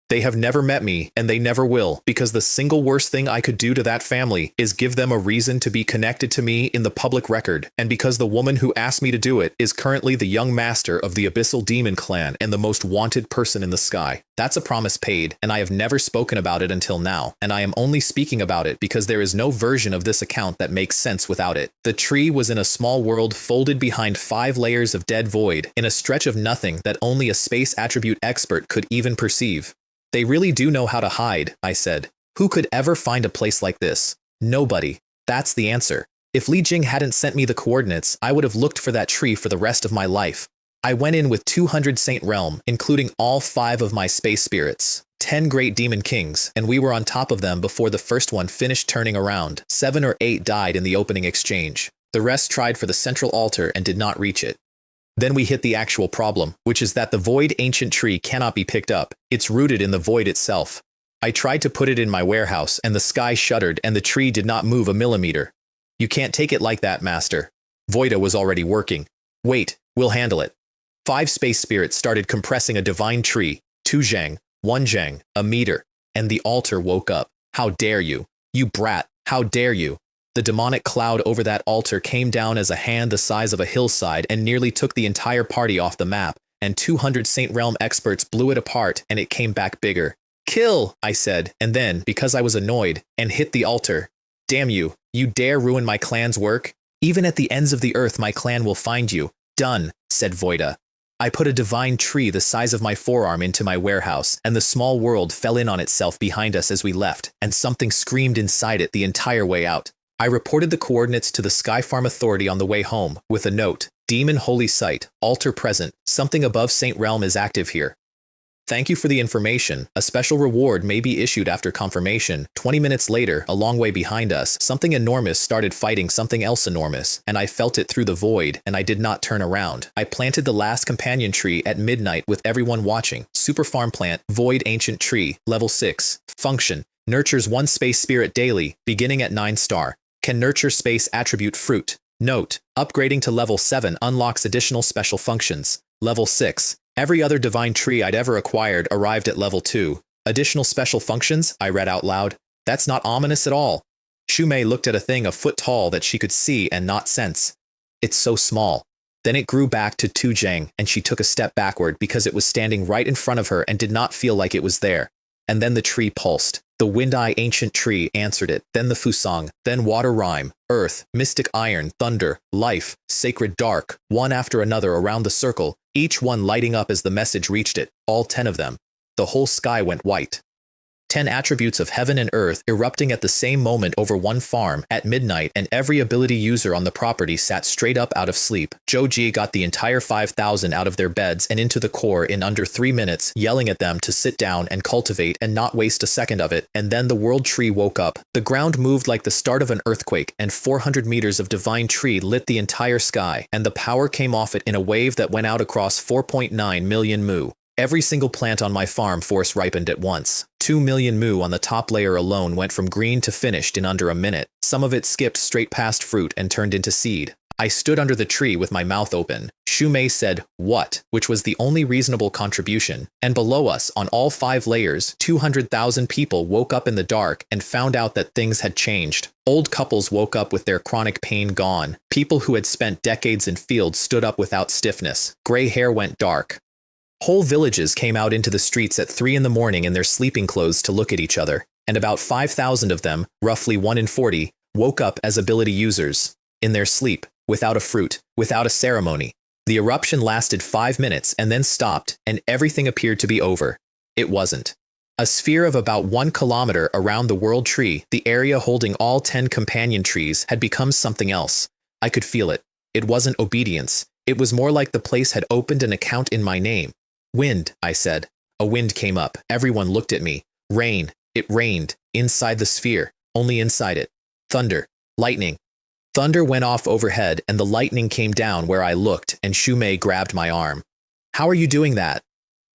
They have never met me, and they never will, because the single worst thing I could do to that family is give them a reason to be connected to me in the public record, and because the woman who asked me to do it is currently the young master of the Abyssal Demon clan and the most wanted person in the sky. That's a promise paid, and I have never spoken about it until now, and I am only speaking about it because there is no version of this account that makes sense without it. The tree was in a small world folded behind 5 layers of dead void, in a stretch of nothing that only a space attribute expert could even perceive. They really do know how to hide, I said. Who could ever find a place like this? Nobody. That's the answer. If Li Jing hadn't sent me the coordinates, I would have looked for that tree for the rest of my life. I went in with 200 Saint Realm, including all 5 of my space spirits, 10 great demon kings, and we were on top of them before the first one finished turning around. 7 or 8 died in the opening exchange. The rest tried for the central altar and did not reach it. Then we hit the actual problem, which is that the void ancient tree cannot be picked up. It's rooted in the void itself. I tried to put it in my warehouse, and the sky shuddered, and the tree did not move a millimeter. You can't take it like that, Master. Voida was already working. Wait, we'll handle it. 5 space spirits started compressing a divine tree, 2 zhang, 1 zhang, a meter, and the altar woke up. How dare you? You brat, how dare you? The demonic cloud over that altar came down as a hand the size of a hillside and nearly took the entire party off the map, and 200 Saint Realm experts blew it apart and it came back bigger. Kill, I said, and then, because I was annoyed, and hit the altar. Damn you, you dare ruin my clan's work? Even at the ends of the earth my clan will find you. Done, said Voida. I put a divine tree the size of my forearm into my warehouse, and the small world fell in on itself behind us as we left, and something screamed inside it the entire way out. I reported the coordinates to the Skyfarm Authority on the way home, with a note, Demon Holy Site, altar present, something above Saint Realm is active here. Thank you for the information. A special reward may be issued after confirmation. 20 minutes later, a long way behind us, something enormous started fighting something else enormous, and I felt it through the void, and I did not turn around. I planted the last companion tree at midnight with everyone watching. Super farm plant, void ancient tree, level 6. Function, nurtures 1 space spirit daily, beginning at 9-star. Can nurture space attribute fruit. Note, upgrading to level 7 unlocks additional special functions. Level 6. Every other divine tree I'd ever acquired arrived at level 2. Additional special functions, I read out loud. That's not ominous at all. Shumei looked at a thing a foot tall that she could see and not sense. It's so small. Then it grew back to 2 zhang, and she took a step backward because it was standing right in front of her and did not feel like it was there. And then the tree pulsed. The Wind-Eye Ancient Tree answered it, then the Fusang, then Water Rhyme, Earth, Mystic Iron, Thunder, Life, Sacred Dark, one after another around the circle, each one lighting up as the message reached it, all 10 of them. The whole sky went white. 10 attributes of heaven and earth erupting at the same moment over one farm at midnight, and every ability user on the property sat straight up out of sleep. Joji got the entire 5,000 out of their beds and into the core in under 3 minutes, yelling at them to sit down and cultivate and not waste a second of it, and then the world tree woke up. The ground moved like the start of an earthquake, and 400 meters of divine tree lit the entire sky, and the power came off it in a wave that went out across 4.9 million mu. Every single plant on my farm force ripened at once. 2 million mu on the top layer alone went from green to finished in under a minute. Some of it skipped straight past fruit and turned into seed. I stood under the tree with my mouth open. Shumei said, "What?" which was the only reasonable contribution. And below us, on all 5 layers, 200,000 people woke up in the dark and found out that things had changed. Old couples woke up with their chronic pain gone. People who had spent decades in fields stood up without stiffness. Gray hair went dark. Whole villages came out into the streets at 3 in the morning in their sleeping clothes to look at each other, and about 5,000 of them, roughly 1 in 40, woke up as ability users. In their sleep, without a fruit, without a ceremony. The eruption lasted 5 minutes and then stopped, and everything appeared to be over. It wasn't. A sphere of about 1 kilometer around the world tree, the area holding all 10 companion trees, had become something else. I could feel it. It wasn't obedience. It was more like the place had opened an account in my name. "Wind," I said. A wind came up. Everyone looked at me. Rain. It rained. Inside the sphere. Only inside it. Thunder. Lightning. Thunder went off overhead and the lightning came down where I looked, and Shumei grabbed my arm. "How are you doing that?"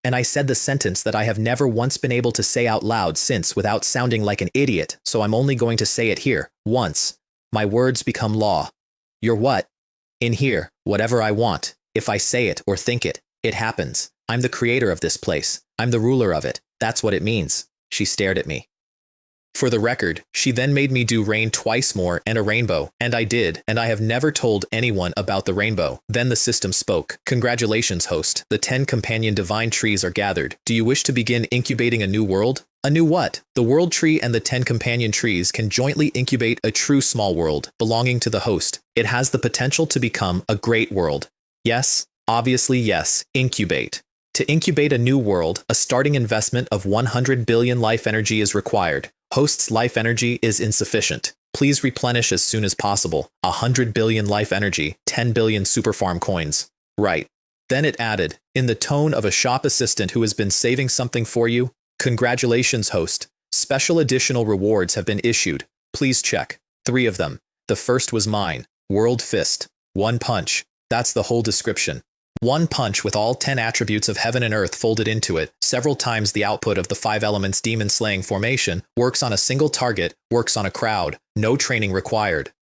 And I said the sentence that I have never once been able to say out loud since without sounding like an idiot, so I'm only going to say it here, once. My words become law. "You're what?" "In here, whatever I want. If I say it or think it, it happens. I'm the creator of this place. I'm the ruler of it. That's what it means." She stared at me. For the record, she then made me do rain twice more and a rainbow, and I did, and I have never told anyone about the rainbow. Then the system spoke. "Congratulations, host. The 10 companion divine trees are gathered. Do you wish to begin incubating a new world?" "A new what?" "The world tree and the 10 companion trees can jointly incubate a true small world, belonging to the host. It has the potential to become a great world." "Yes, obviously yes, incubate." To incubate a new world, a starting investment of 100 billion life energy is required. Host's life energy is insufficient. Please replenish as soon as possible. 100 billion life energy, 10 billion superfarm coins. Right. Then it added, in the tone of a shop assistant who has been saving something for you, "Congratulations, host. Special additional rewards have been issued. Please check. 3 of them. The first was mine. World Fist. 1 punch. That's the whole description. 1 punch with all 10 attributes of heaven and earth folded into it, several times the output of the 5 elements demon-slaying formation, works on a single target, works on a crowd, no training required.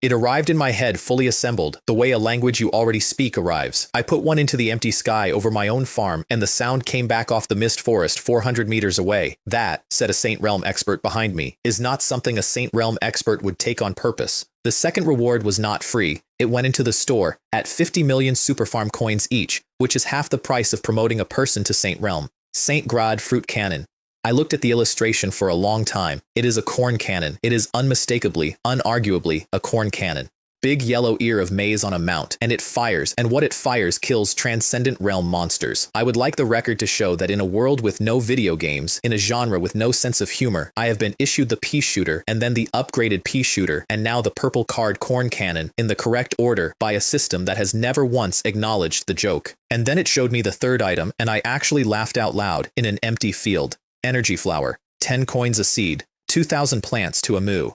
It arrived in my head fully assembled, the way a language you already speak arrives. I put one into the empty sky over my own farm, and the sound came back off the mist forest 400 meters away. That, said a Saint Realm expert behind me, is not something a Saint Realm expert would take on purpose. The second reward was not free. It went into the store, at 50 million superfarm coins each, which is half the price of promoting a person to Saint Realm. Saint Grad Fruit Cannon. I looked at the illustration for a long time. It is a corn cannon. It is unmistakably, unarguably, a corn cannon. Big yellow ear of maize on a mount, and it fires, and what it fires kills Transcendent Realm monsters. I would like the record to show that in a world with no video games, in a genre with no sense of humor, I have been issued the pea shooter, and then the upgraded pea shooter, and now the purple card corn cannon, in the correct order, by a system that has never once acknowledged the joke. And then it showed me the third item, and I actually laughed out loud, in an empty field. Energy flower. 10 coins a seed. 2,000 plants to a mu.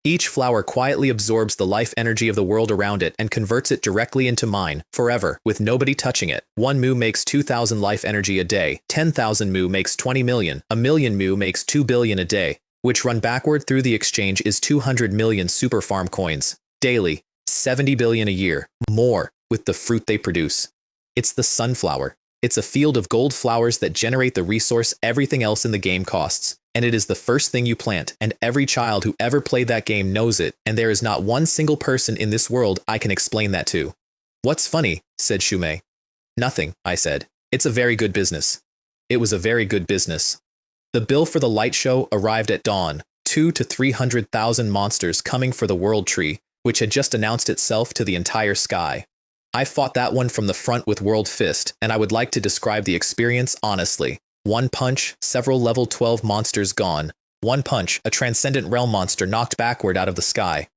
Each flower quietly absorbs the life energy of the world around it and converts it directly into mine, forever, with nobody touching it. 1 mu makes 2,000 life energy a day. 10,000 mu makes 20 million. 1,000,000 mu makes 2 billion a day, which run backward through the exchange is 200 million super farm coins. Daily. 70 billion a year. More, with the fruit they produce. It's the sunflower. It's a field of gold flowers that generate the resource everything else in the game costs. And it is the first thing you plant, and every child who ever played that game knows it, and there is not one single person in this world I can explain that to. "What's funny?" said Shumei. "Nothing," I said. "It's a very good business." It was a very good business. The bill for the light show arrived at dawn, 200,000 to 300,000 monsters coming for the world tree, which had just announced itself to the entire sky. I fought that one from the front with World Fist, and I would like to describe the experience honestly. One punch, several level 12 monsters gone. One punch, a Transcendent Realm monster knocked backward out of the sky.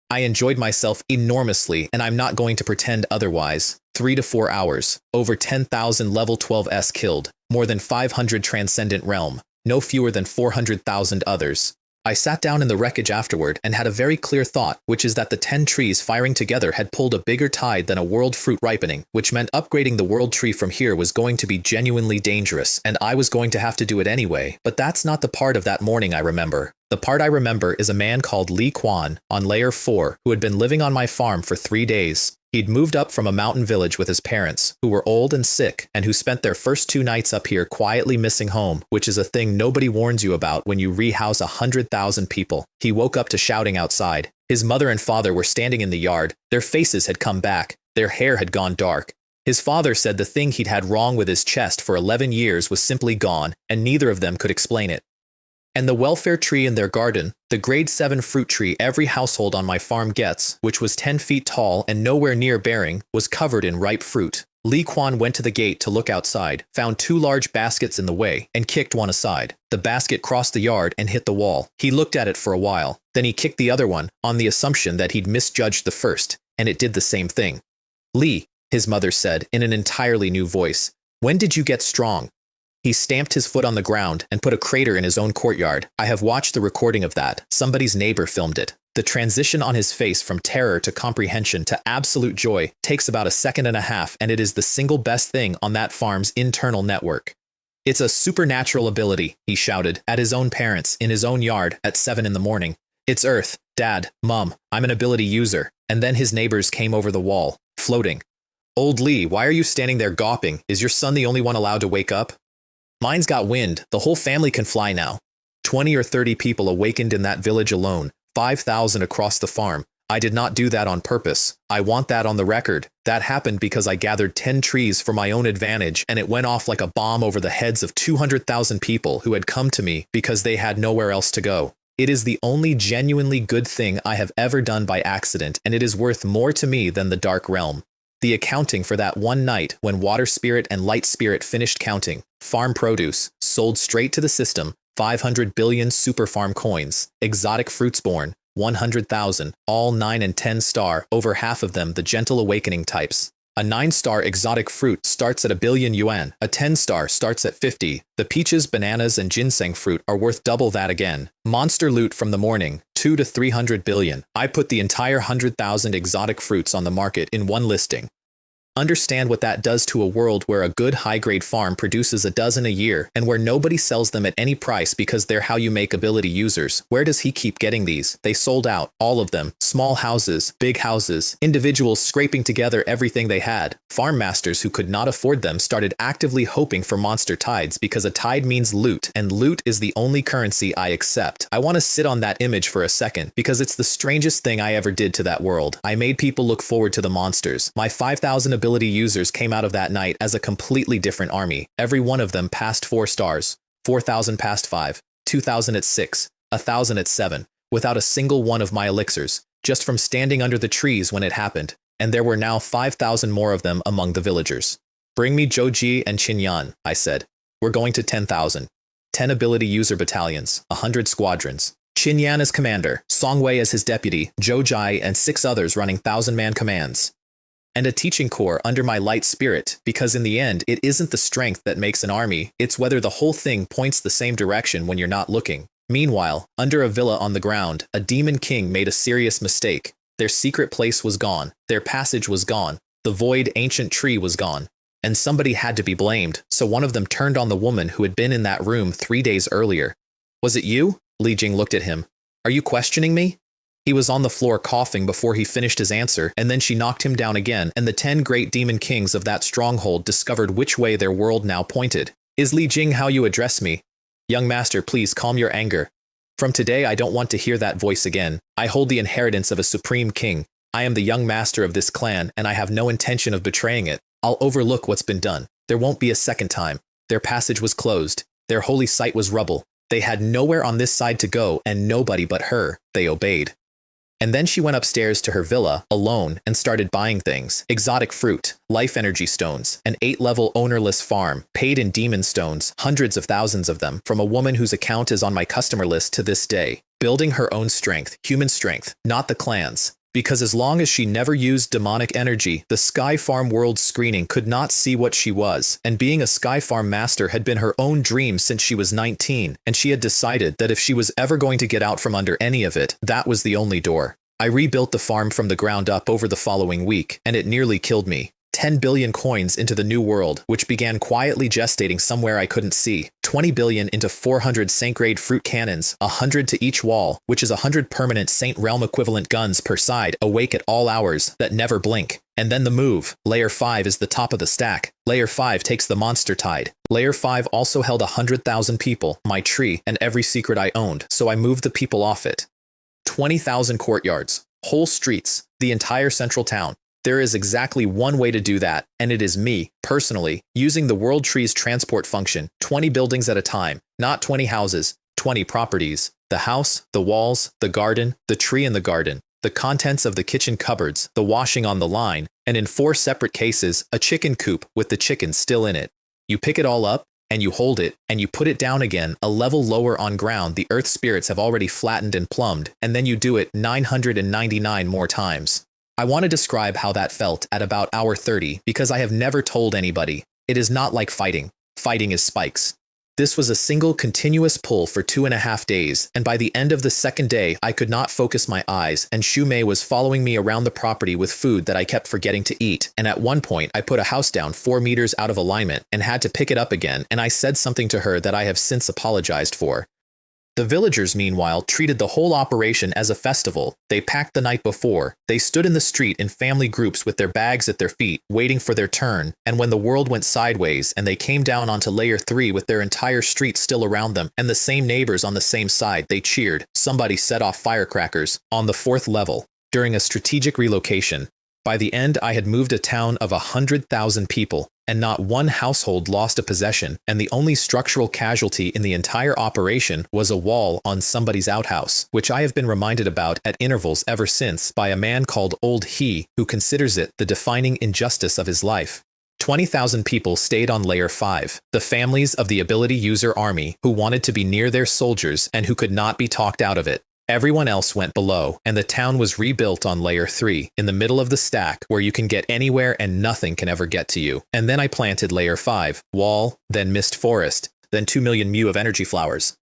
I enjoyed myself enormously, and I'm not going to pretend otherwise. 3 to 4 hours, over 10,000 level 12s killed, more than 500 Transcendent Realm, no fewer than 400,000 others. I sat down in the wreckage afterward and had a very clear thought, which is that the 10 trees firing together had pulled a bigger tide than a world fruit ripening, which meant upgrading the world tree from here was going to be genuinely dangerous, and I was going to have to do it anyway. But that's not the part of that morning I remember. The part I remember is a man called Yuan on layer 4 who had been living on my farm for 3 days. He'd moved up from a mountain village with his parents, who were old and sick, and who spent their first 2 nights up here quietly missing home, which is a thing nobody warns you about when you rehouse 100,000 people. He woke up to shouting outside. His mother and father were standing in the yard. Their faces had come back. Their hair had gone dark. His father said the thing he'd had wrong with his chest for 11 years was simply gone, and neither of them could explain it. And the welfare tree in their garden, the grade 7 fruit tree every household on my farm gets, which was 10 feet tall and nowhere near bearing, was covered in ripe fruit. Yuan went to the gate to look outside, found 2 large baskets in the way, and kicked one aside. The basket crossed the yard and hit the wall. He looked at it for a while. Then he kicked the other one, on the assumption that he'd misjudged the first, and it did the same thing. "Lee," his mother said in an entirely new voice, "when did you get strong?" He stamped his foot on the ground and put a crater in his own courtyard. I have watched the recording of that. Somebody's neighbor filmed it. The transition on his face from terror to comprehension to absolute joy takes about 1.5 seconds, and it is the single best thing on that farm's internal network. "It's a supernatural ability," he shouted at his own parents in his own yard at 7 in the morning. "It's Earth, Dad, Mom, I'm an ability user." And then his neighbors came over the wall, floating. "Old Lee, why are you standing there gawping? Is your son the only one allowed to wake up?" "Mine's got wind. The whole family can fly now." 20 or 30 people awakened in that village alone, 5,000 across the farm. I did not do that on purpose. I want that on the record. That happened because I gathered 10 trees for my own advantage, and it went off like a bomb over the heads of 200,000 people who had come to me because they had nowhere else to go. It is the only genuinely good thing I have ever done by accident, and it is worth more to me than the Dark Realm. The accounting for that one night when Water Spirit and Light Spirit finished counting, farm produce, sold straight to the system, 500 billion super farm coins, exotic fruits born, 100,000, all 9 and 10 star, over half of them the gentle awakening types. A 9-star exotic fruit starts at 1 billion yuan, a 10-star starts at 50. The peaches, bananas, and ginseng fruit are worth double that again. Monster loot from the morning, 2 to 300 billion. I put the entire 100,000 exotic fruits on the market in one listing. Understand what that does to a world where a good high-grade farm produces a dozen a year and where nobody sells them at any price because they're how you make ability users. Where does he keep getting these? They sold out, all of them. Small houses, big houses, individuals scraping together everything they had. Farm masters who could not afford them started actively hoping for monster tides because a tide means loot, and loot is the only currency I accept. I want to sit on that image for a second because it's the strangest thing I ever did to that world. I made people look forward to the monsters. My 5,000 ability users came out of that night as a completely different army. Every one of them passed 4 stars, 4,000 past 5, 2,000 at 6, 1,000 at 7, without a single one of my elixirs, just from standing under the trees when it happened, and there were now 5,000 more of them among the villagers. "Bring me Zhouji and Qinyan," I said. "We're going to 10,000. 10 ability user battalions, 100 squadrons. Qinyan as commander, Songwei as his deputy, Zhouji and 6 others running 1,000-man commands. And a teaching corps under my light spirit, because in the end, it isn't the strength that makes an army, it's whether the whole thing points the same direction when you're not looking." Meanwhile, under a villa on the ground, a demon king made a serious mistake. Their secret place was gone. Their passage was gone. The void ancient tree was gone. And somebody had to be blamed, so one of them turned on the woman who had been in that room 3 days earlier. "Was it you?" Li Jing looked at him. "Are you questioning me?" He was on the floor coughing before he finished his answer, and then she knocked him down again, and the 10 great demon kings of that stronghold discovered which way their world now pointed. "Is Li Jing how you address me?" "Young master, please calm your anger. From today I don't want to hear that voice again. I hold the inheritance of a supreme king. I am the young master of this clan, and I have no intention of betraying it. I'll overlook what's been done. There won't be a second time. Their passage was closed. Their holy site was rubble. They had nowhere on this side to go, and nobody but her. They obeyed." And then she went upstairs to her villa, alone, and started buying things. Exotic fruit, life energy stones, an 8-level ownerless farm, paid in demon stones, hundreds of thousands of them, from a woman whose account is on my customer list to this day. Building her own strength, human strength, not the clan's. Because as long as she never used demonic energy, the Sky Farm World screening could not see what she was, and being a Sky Farm master had been her own dream since she was 19, and she had decided that if she was ever going to get out from under any of it, that was the only door. I rebuilt the farm from the ground up over the following week, and it nearly killed me. 10 billion coins into the new world, which began quietly gestating somewhere I couldn't see. 20 billion into 400 Saint-grade fruit cannons, 100 to each wall, which is 100 permanent Saint Realm equivalent guns per side, awake at all hours, that never blink. And then the move. Layer 5 is the top of the stack. Layer 5 takes the monster tide. Layer 5 also held 100,000 people, my tree, and every secret I owned, so I moved the people off it. 20,000 courtyards, whole streets, the entire central town. There is exactly one way to do that, and it is me, personally, using the World Tree's transport function, 20 buildings at a time, not 20 houses, 20 properties. The house, the walls, the garden, the tree in the garden, the contents of the kitchen cupboards, the washing on the line, and in 4 separate cases, a chicken coop with the chickens still in it. You pick it all up, and you hold it, and you put it down again, a level lower on ground the earth spirits have already flattened and plumbed, and then you do it 999 more times. I want to describe how that felt at about hour 30 because I have never told anybody. It is not like fighting. Fighting is spikes. This was a single continuous pull for 2.5 days, and by the end of the second day I could not focus my eyes, and Shumei was following me around the property with food that I kept forgetting to eat, and at one point I put a house down 4 meters out of alignment and had to pick it up again, and I said something to her that I have since apologized for. The villagers, meanwhile, treated the whole operation as a festival. They packed the night before. They stood in the street in family groups with their bags at their feet, waiting for their turn, and when the world went sideways and they came down onto layer 3 with their entire street still around them, and the same neighbors on the same side, they cheered. Somebody set off firecrackers on the 4th level during a strategic relocation. By the end, I had moved a town of 100,000 people, and not one household lost a possession, and the only structural casualty in the entire operation was a wall on somebody's outhouse, which I have been reminded about at intervals ever since by a man called Old He, who considers it the defining injustice of his life. 20,000 people stayed on Layer 5, the families of the ability user army who wanted to be near their soldiers and who could not be talked out of it. Everyone else went below, and the town was rebuilt on Layer 3, in the middle of the stack, where you can get anywhere and nothing can ever get to you. And then I planted Layer 5, wall, then mist forest, then 2 million mu of energy flowers.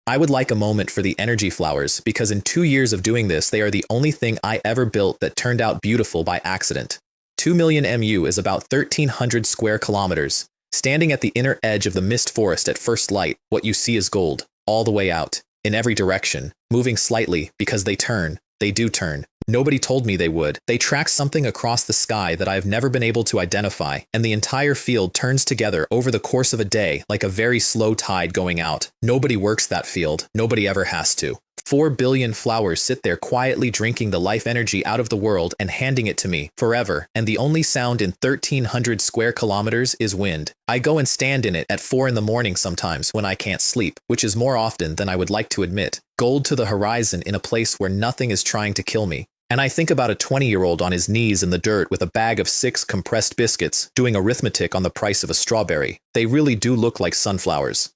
I would like a moment for the energy flowers, because in 2 years of doing this, they are the only thing I ever built that turned out beautiful by accident. 2 million mu is about 1,300 square kilometers. Standing at the inner edge of the mist forest at first light, what you see is gold, all the way out. In every direction, moving slightly because they turn. They do turn. Nobody told me they would. They track something across the sky that I've never been able to identify, and the entire field turns together over the course of a day like a very slow tide going out. Nobody works that field. Nobody ever has to. 4 billion flowers sit there quietly drinking the life energy out of the world and handing it to me forever, and the only sound in 1,300 square kilometers is wind. I go and stand in it at 4 in the morning sometimes when I can't sleep, which is more often than I would like to admit. Gold to the horizon in a place where nothing is trying to kill me. And I think about a 20-year-old on his knees in the dirt with a bag of 6 compressed biscuits, doing arithmetic on the price of a strawberry. They really do look like sunflowers.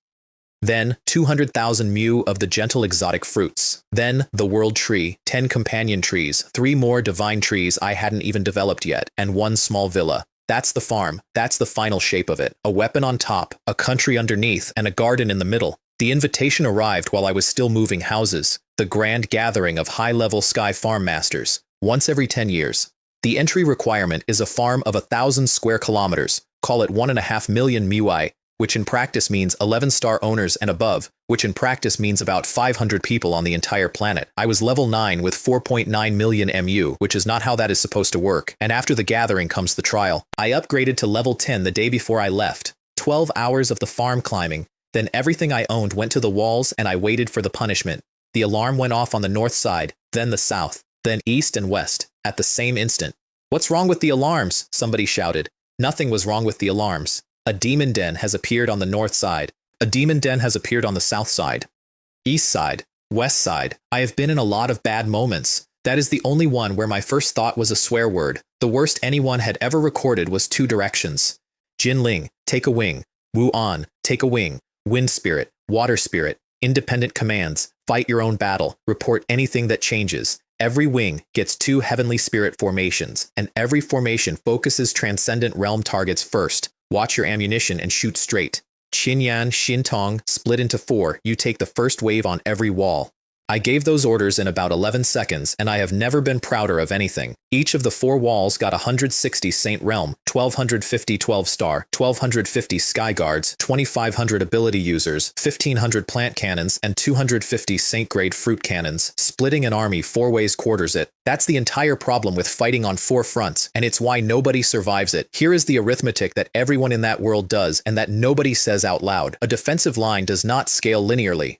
Then 200,000 mu of the gentle exotic fruits. Then the world tree, 10 companion trees, 3 more divine trees I hadn't even developed yet, and 1 small villa. That's the farm. That's the final shape of it. A weapon on top, a country underneath, and a garden in the middle. The invitation arrived while I was still moving houses. The grand gathering of high-level Sky Farm masters, once every 10 years. The entry requirement is a farm of 1,000 square kilometers, call it 1.5 million MUI, which in practice means 11-star owners and above, which in practice means about 500 people on the entire planet. I was level 9 with 4.9 million MU, which is not how that is supposed to work, and after the gathering comes the trial. I upgraded to level 10 the day before I left. 12 hours of the farm climbing, then everything I owned went to the walls and I waited for the punishment. The alarm went off on the north side, then the south, then east and west, at the same instant. "What's wrong with the alarms?" somebody shouted. Nothing was wrong with the alarms. A demon den has appeared on the north side. A demon den has appeared on the south side. East side. West side. I have been in a lot of bad moments. That is the only one where my first thought was a swear word. The worst anyone had ever recorded was 2 directions. Jin Ling, take a wing. Wu An, take a wing. Wind spirit, water spirit, independent commands, fight your own battle, report anything that changes. Every wing gets 2 heavenly spirit formations, and every formation focuses Transcendent Realm targets first. Watch your ammunition and shoot straight. Qin Yan, Xin Tong, split into 4, you take the first wave on every wall. I gave those orders in about 11 seconds, and I have never been prouder of anything. Each of the 4 walls got 160 Saint Realm, 1250 12-star, 1250 Sky Guards, 2500 ability users, 1500 plant cannons, and 250 Saint-grade fruit cannons. Splitting an army 4 ways quarters it. That's the entire problem with fighting on 4 fronts, and it's why nobody survives it. Here is the arithmetic that everyone in that world does, and that nobody says out loud. A defensive line does not scale linearly.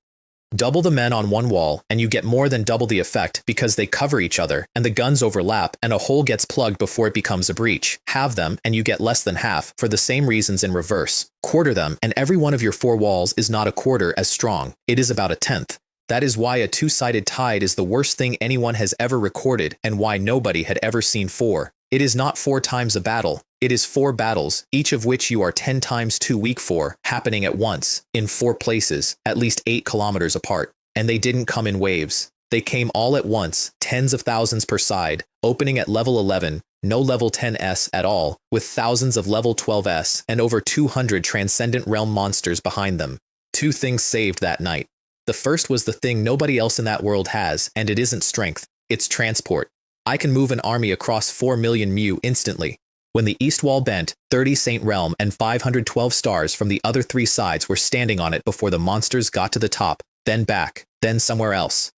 Double the men on one wall, and you get more than double the effect because they cover each other, and the guns overlap, and a hole gets plugged before it becomes a breach. Halve them, and you get less than half, for the same reasons in reverse. Quarter them, and every one of your 4 walls is not a quarter as strong. It is about a tenth. That is why a 2-sided tide is the worst thing anyone has ever recorded, and why nobody had ever seen 4. It is not 4 times a battle. It is 4 battles, each of which you are 10 times too weak for, happening at once, in 4 places, at least 8 kilometers apart. And they didn't come in waves. They came all at once, tens of thousands per side, opening at level 11, no level 10s at all, with thousands of level 12s and over 200 Transcendent Realm monsters behind them. 2 things saved that night. The first was the thing nobody else in that world has, and it isn't strength, it's transport. I can move an army across 4 million mu instantly. When the east wall bent, 30 Saint Realm and 512 stars from the other 3 sides were standing on it before the monsters got to the top, then back, then somewhere else.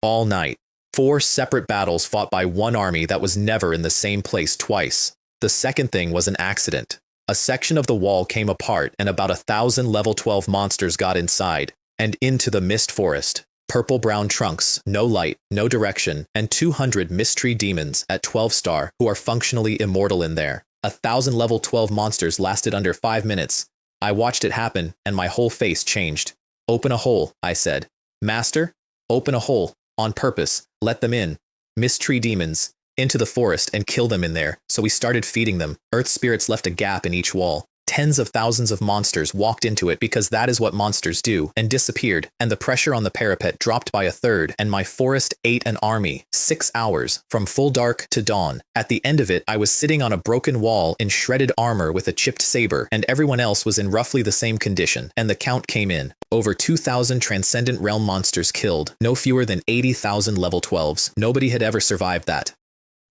All night. 4 separate battles fought by one army that was never in the same place twice. The second thing was an accident. A section of the wall came apart and about 1,000 level 12 monsters got inside, and into the mist forest. Purple-brown trunks, no light, no direction, and 200 mystery demons at 12-star who are functionally immortal in there. 1,000 level 12 monsters lasted under 5 minutes. I watched it happen, and my whole face changed. Open a hole, I said. Master, open a hole, on purpose, let them in. Mystery demons, into the forest and kill them in there, so we started feeding them. Earth spirits left a gap in each wall. Tens of thousands of monsters walked into it because that is what monsters do, and disappeared, and the pressure on the parapet dropped by 1/3, and my forest ate an army. 6 hours, from full dark to dawn. At the end of it, I was sitting on a broken wall in shredded armor with a chipped saber, and everyone else was in roughly the same condition, and the count came in. Over 2,000 Transcendent Realm monsters killed, no fewer than 80,000 level 12s. Nobody had ever survived that.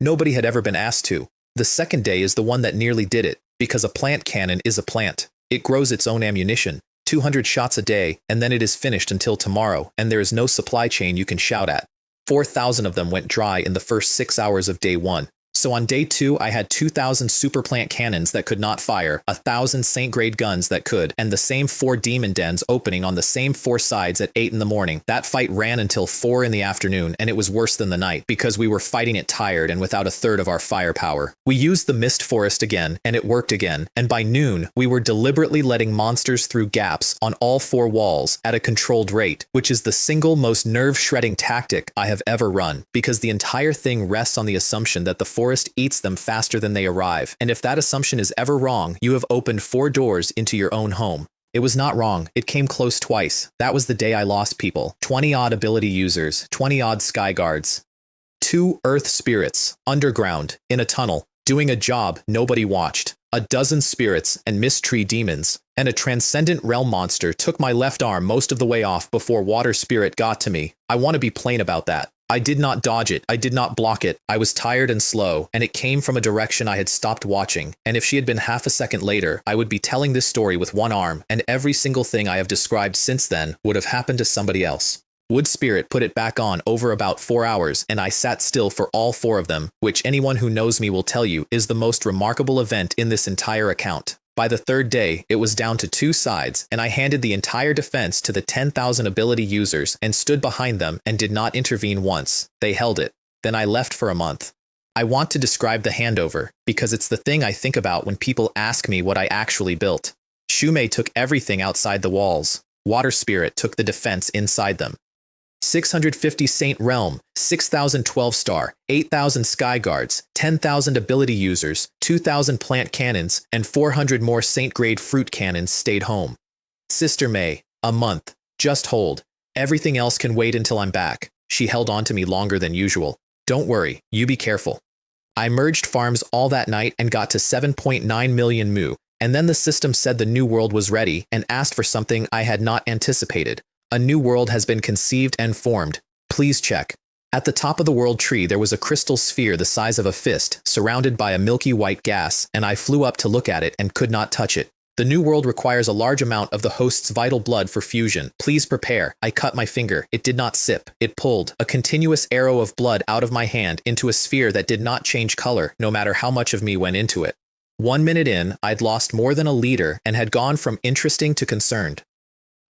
Nobody had ever been asked to. The second day is the one that nearly did it. Because a plant cannon is a plant. It grows its own ammunition, 200 shots a day, and then it is finished until tomorrow, and there is no supply chain you can shout at. 4,000 of them went dry in the first 6 hours of day 1. So on day 2, I had 2,000 super plant cannons that could not fire, 1,000 Saint-grade guns that could, and the same 4 demon dens opening on the same 4 sides at 8 in the morning. That fight ran until 4 in the afternoon, and it was worse than the night, because we were fighting it tired and without 1/3 of our firepower. We used the mist forest again, and it worked again, and by noon, we were deliberately letting monsters through gaps on all 4 walls at a controlled rate, which is the single most nerve-shredding tactic I have ever run, because the entire thing rests on the assumption that the forest eats them faster than they arrive, and if that assumption is ever wrong, you have opened 4 doors into your own home. It was not wrong. It came close twice. That was the day I lost people. 20-odd ability users, 20-odd sky guards. 2 earth spirits, underground, in a tunnel, doing a job nobody watched. A dozen spirits and mystery demons, and a Transcendent Realm monster took my left arm most of the way off before water spirit got to me. I want to be plain about that. I did not dodge it, I did not block it, I was tired and slow, and it came from a direction I had stopped watching, and if she had been half a second later, I would be telling this story with one arm, and every single thing I have described since then would have happened to somebody else. Wood Spirit put it back on over about 4 hours, and I sat still for all 4 of them, which anyone who knows me will tell you is the most remarkable event in this entire account. By the 3rd day, it was down to 2 sides, and I handed the entire defense to the 10,000 ability users and stood behind them and did not intervene once. They held it. Then I left for a month. I want to describe the handover, because it's the thing I think about when people ask me what I actually built. Shumei took everything outside the walls. Water Spirit took the defense inside them. 650 Saint Realm, 6,000 12-star, 8,000 Sky Guards, 10,000 ability users, 2,000 plant cannons, and 400 more Saint-grade fruit cannons stayed home. Sister May, a month. Just hold. Everything else can wait until I'm back. She held on to me longer than usual. Don't worry, you be careful. I merged farms all that night and got to 7.9 million mu, and then the system said the new world was ready and asked for something I had not anticipated. A new world has been conceived and formed. Please check. At the top of the world tree there was a crystal sphere the size of a fist, surrounded by a milky white gas, and I flew up to look at it and could not touch it. The new world requires a large amount of the host's vital blood for fusion. Please prepare. I cut my finger. It did not sip. It pulled a continuous arrow of blood out of my hand into a sphere that did not change color, no matter how much of me went into it. 1 minute in, I'd lost more than a liter and had gone from interesting to concerned.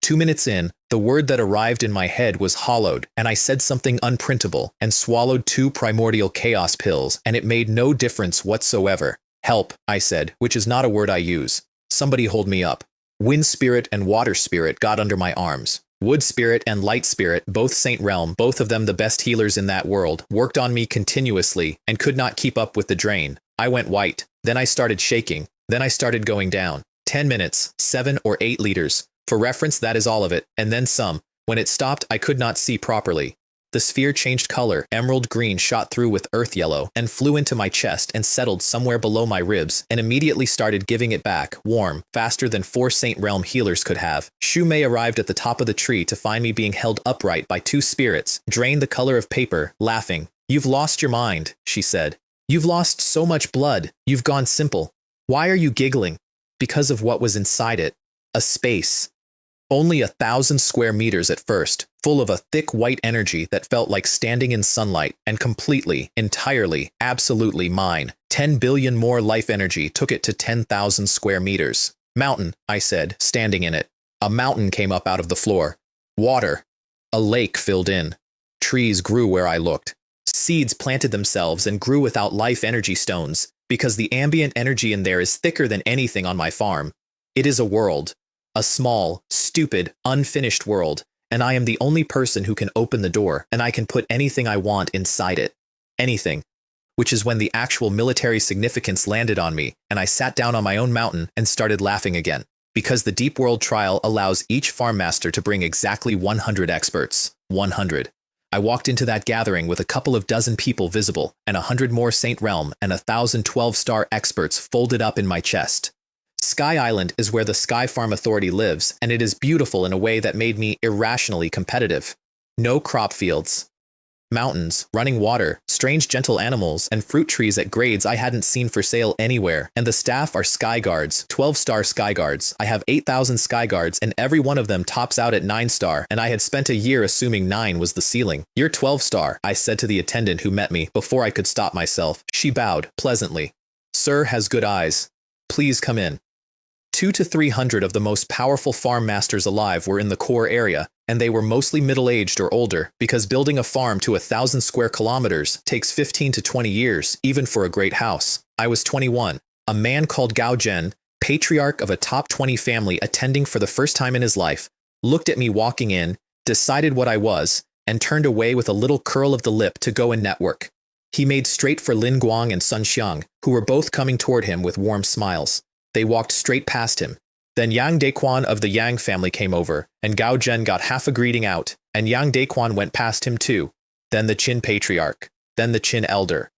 2 minutes in, the word that arrived in my head was hollowed, and I said something unprintable and swallowed 2 primordial chaos pills, and it made no difference whatsoever. Help, I said, which is not a word I use. Somebody hold me up. Wind Spirit and Water Spirit got under my arms. Wood Spirit and Light Spirit, both Saint Realm, both of them the best healers in that world, worked on me continuously and could not keep up with the drain. I went white. Then I started shaking. Then I started going down. 10 minutes, 7 or 8 liters. For reference, that is all of it, and then some. When it stopped, I could not see properly. The sphere changed color, emerald green shot through with earth yellow, and flew into my chest and settled somewhere below my ribs, and immediately started giving it back, warm, faster than 4 Saint Realm healers could have. Shu Mei arrived at the top of the tree to find me being held upright by 2 spirits, drained the color of paper, laughing. You've lost your mind, she said. You've lost so much blood. You've gone simple. Why are you giggling? Because of what was inside it. A space. Only 1,000 square meters at first, full of a thick white energy that felt like standing in sunlight, and completely, entirely, absolutely mine. 10 billion more life energy took it to 10,000 square meters. Mountain, I said, standing in it. A mountain came up out of the floor. Water. A lake filled in. Trees grew where I looked. Seeds planted themselves and grew without life energy stones, because the ambient energy in there is thicker than anything on my farm. It is a world. A small, stupid, unfinished world, and I am the only person who can open the door, and I can put anything I want inside it. Anything. Which is when the actual military significance landed on me, and I sat down on my own mountain and started laughing again. Because the Deep World trial allows each farm master to bring exactly 100 experts. 100. I walked into that gathering with a couple of dozen people visible, and 100 more Saint Realm and 1,000 12-star experts folded up in my chest. Sky Island is where the Sky Farm Authority lives, and it is beautiful in a way that made me irrationally competitive. No crop fields. Mountains, running water, strange gentle animals, and fruit trees at grades I hadn't seen for sale anywhere, and the staff are Sky Guards, 12-star Sky Guards. I have 8,000 Sky Guards, and every one of them tops out at 9-star, and I had spent a year assuming 9 was the ceiling. You're 12-star, I said to the attendant who met me, before I could stop myself. She bowed, pleasantly. Sir has good eyes. Please come in. 200 to 300 of the most powerful farm masters alive were in the core area, and they were mostly middle-aged or older, because building a farm to 1,000 square kilometers takes 15 to 20 years, even for a great house. I was 21. A man called Gao Zhen, patriarch of a top 20 family attending for the first time in his life, looked at me walking in, decided what I was, and turned away with a little curl of the lip to go and network. He made straight for Lin Guang and Sun Xiang, who were both coming toward him with warm smiles. They walked straight past him. Then Yang Dequan of the Yang family came over, and Gao Zhen got half a greeting out, and Yang Dequan went past him too. Then the Qin Patriarch. Then the Qin Elder.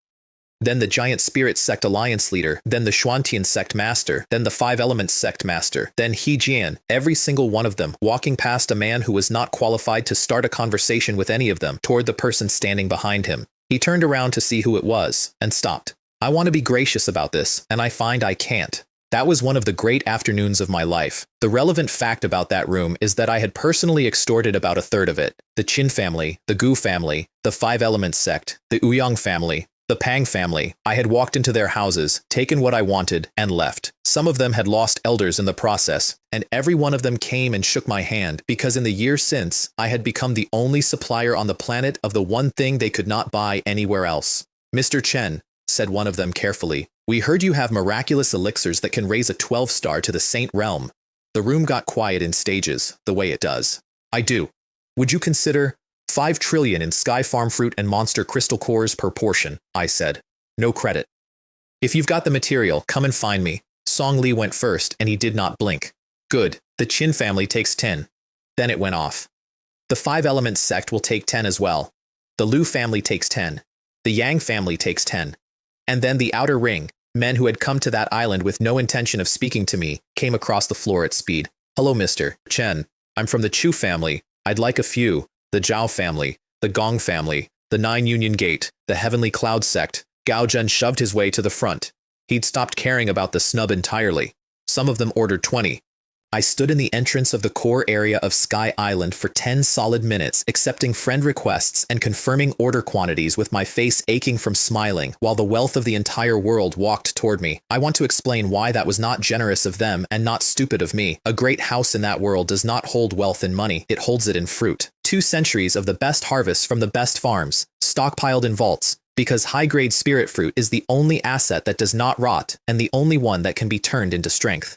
Then the Giant Spirit Sect Alliance Leader. Then the Xuantian Sect Master. Then the 5 Elements Sect Master. Then He Jian, every single one of them, walking past a man who was not qualified to start a conversation with any of them, toward the person standing behind him. He turned around to see who it was, and stopped. I want to be gracious about this, and I find I can't. That was one of the great afternoons of my life. The relevant fact about that room is that I had personally extorted about a third of it. The Qin family, the Gu family, the 5 Elements sect, the Ouyang family, the Pang family. I had walked into their houses, taken what I wanted, and left. Some of them had lost elders in the process, and every one of them came and shook my hand, because in the years since, I had become the only supplier on the planet of the one thing they could not buy anywhere else. Mr. Chen, said one of them carefully, we heard you have miraculous elixirs that can raise a 12-star to the Saint Realm. The room got quiet in stages, the way it does. I do. Would you consider 5 trillion in sky farm fruit and monster crystal cores per portion, I said. No credit. If you've got the material, come and find me. Song Li went first, and he did not blink. Good. The Qin family takes 10. Then it went off. The 5 Elements sect will take 10 as well. The Lu family takes 10. The Yang family takes 10. And then the Outer Ring, men who had come to that island with no intention of speaking to me, came across the floor at speed. Hello, Mr. Chen. I'm from the Chu family. I'd like a few. The Zhao family, the Gong family, the 9 Union Gate, the Heavenly Cloud sect. Gao Zhen shoved his way to the front. He'd stopped caring about the snub entirely. Some of them ordered 20. I stood in the entrance of the core area of Sky Island for 10 solid minutes, accepting friend requests and confirming order quantities with my face aching from smiling, while the wealth of the entire world walked toward me. I want to explain why that was not generous of them and not stupid of me. A great house in that world does not hold wealth in money, it holds it in fruit. 2 centuries of the best harvests from the best farms, stockpiled in vaults, because high-grade spirit fruit is the only asset that does not rot and the only one that can be turned into strength.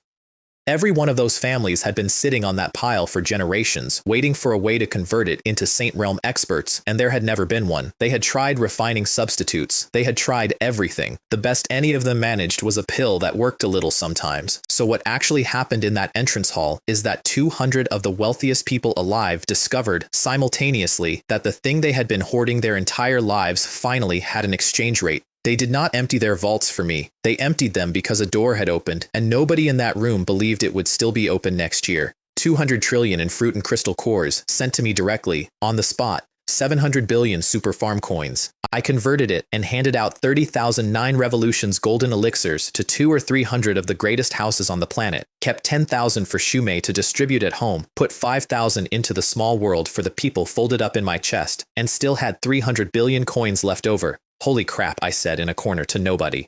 Every one of those families had been sitting on that pile for generations, waiting for a way to convert it into Saint Realm experts, and there had never been one. They had tried refining substitutes. They had tried everything. The best any of them managed was a pill that worked a little sometimes. So what actually happened in that entrance hall is that 200 of the wealthiest people alive discovered simultaneously that the thing they had been hoarding their entire lives finally had an exchange rate. They did not empty their vaults for me. They emptied them because a door had opened, and nobody in that room believed it would still be open next year. 200 trillion in fruit and crystal cores, sent to me directly, on the spot. 700 billion super farm coins. I converted it and handed out 30,000 9 revolutions golden elixirs to 200 or 300 of the greatest houses on the planet, kept 10,000 for Shumei to distribute at home, put 5,000 into the small world for the people folded up in my chest, and still had 300 billion coins left over. Holy crap, I said in a corner to nobody.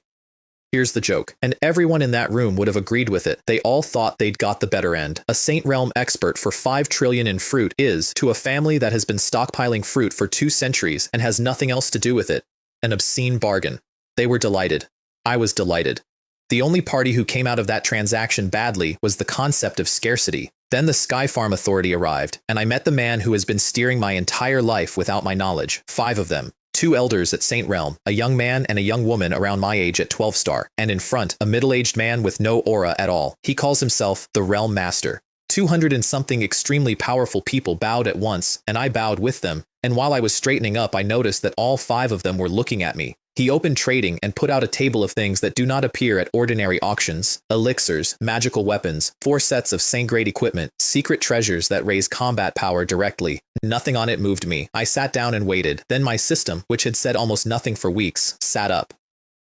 Here's the joke. And everyone in that room would have agreed with it. They all thought they'd got the better end. A Saint Realm expert for 5 trillion in fruit is, to a family that has been stockpiling fruit for 2 centuries and has nothing else to do with it, an obscene bargain. They were delighted. I was delighted. The only party who came out of that transaction badly was the concept of scarcity. Then the Sky Farm Authority arrived, and I met the man who has been steering my entire life without my knowledge. 5 of them. 2 elders at Saint Realm, a young man and a young woman around my age at 12 star, and in front, a middle-aged man with no aura at all. He calls himself the Realm Master. 200 and something extremely powerful people bowed at once, and I bowed with them, and while I was straightening up I noticed that all 5 of them were looking at me. He opened trading and put out a table of things that do not appear at ordinary auctions: elixirs, magical weapons, 4 sets of Saint-grade equipment, secret treasures that raise combat power directly. Nothing on it moved me. I sat down and waited. Then my system, which had said almost nothing for weeks, sat up.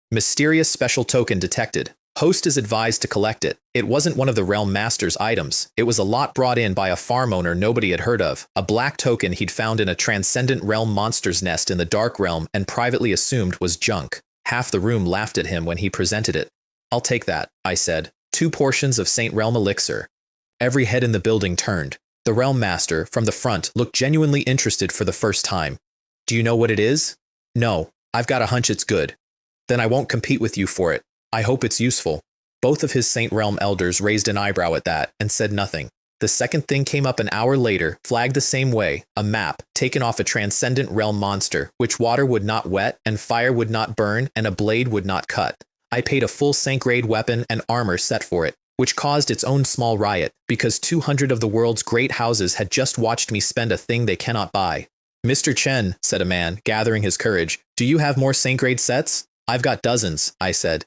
Mysterious special token detected. Host is advised to collect it. It wasn't one of the Realm Master's items. It was a lot brought in by a farm owner nobody had heard of. A black token he'd found in a Transcendent Realm monster's nest in the Dark Realm and privately assumed was junk. Half the room laughed at him when he presented it. I'll take that, I said. 2 portions of Saint Realm elixir. Every head in the building turned. The Realm Master, from the front, looked genuinely interested for the first time. Do you know what it is? No. I've got a hunch it's good. Then I won't compete with you for it. I hope it's useful. Both of his Saint Realm elders raised an eyebrow at that and said nothing. The second thing came up an hour later, flagged the same way, a map, taken off a Transcendent Realm monster, which water would not wet, and fire would not burn, and a blade would not cut. I paid a full Saint-grade weapon and armor set for it, which caused its own small riot, because 200 of the world's great houses had just watched me spend a thing they cannot buy. Mr. Chen, said a man, gathering his courage, do you have more Saint-grade sets? I've got dozens, I said.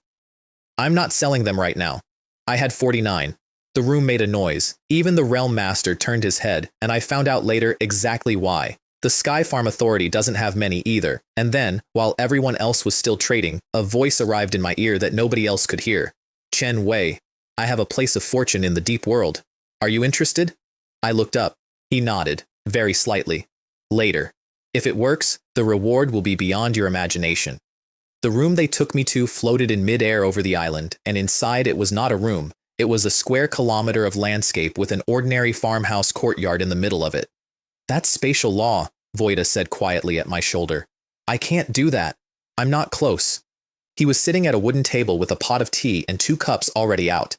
I'm not selling them right now. I had 49. The room made a noise. Even the Realm Master turned his head, and I found out later exactly why. The Sky Farm Authority doesn't have many either. And then, while everyone else was still trading, a voice arrived in my ear that nobody else could hear. Chen Wei, I have a place of fortune in the deep world. Are you interested? I looked up. He nodded, very slightly. Later. If it works, the reward will be beyond your imagination. The room they took me to floated in mid-air over the island, and inside it was not a room. It was a square kilometer of landscape with an ordinary farmhouse courtyard in the middle of it. That's spatial law, Voida said quietly at my shoulder. I can't do that. I'm not close. He was sitting at a wooden table with a pot of tea and 2 cups already out.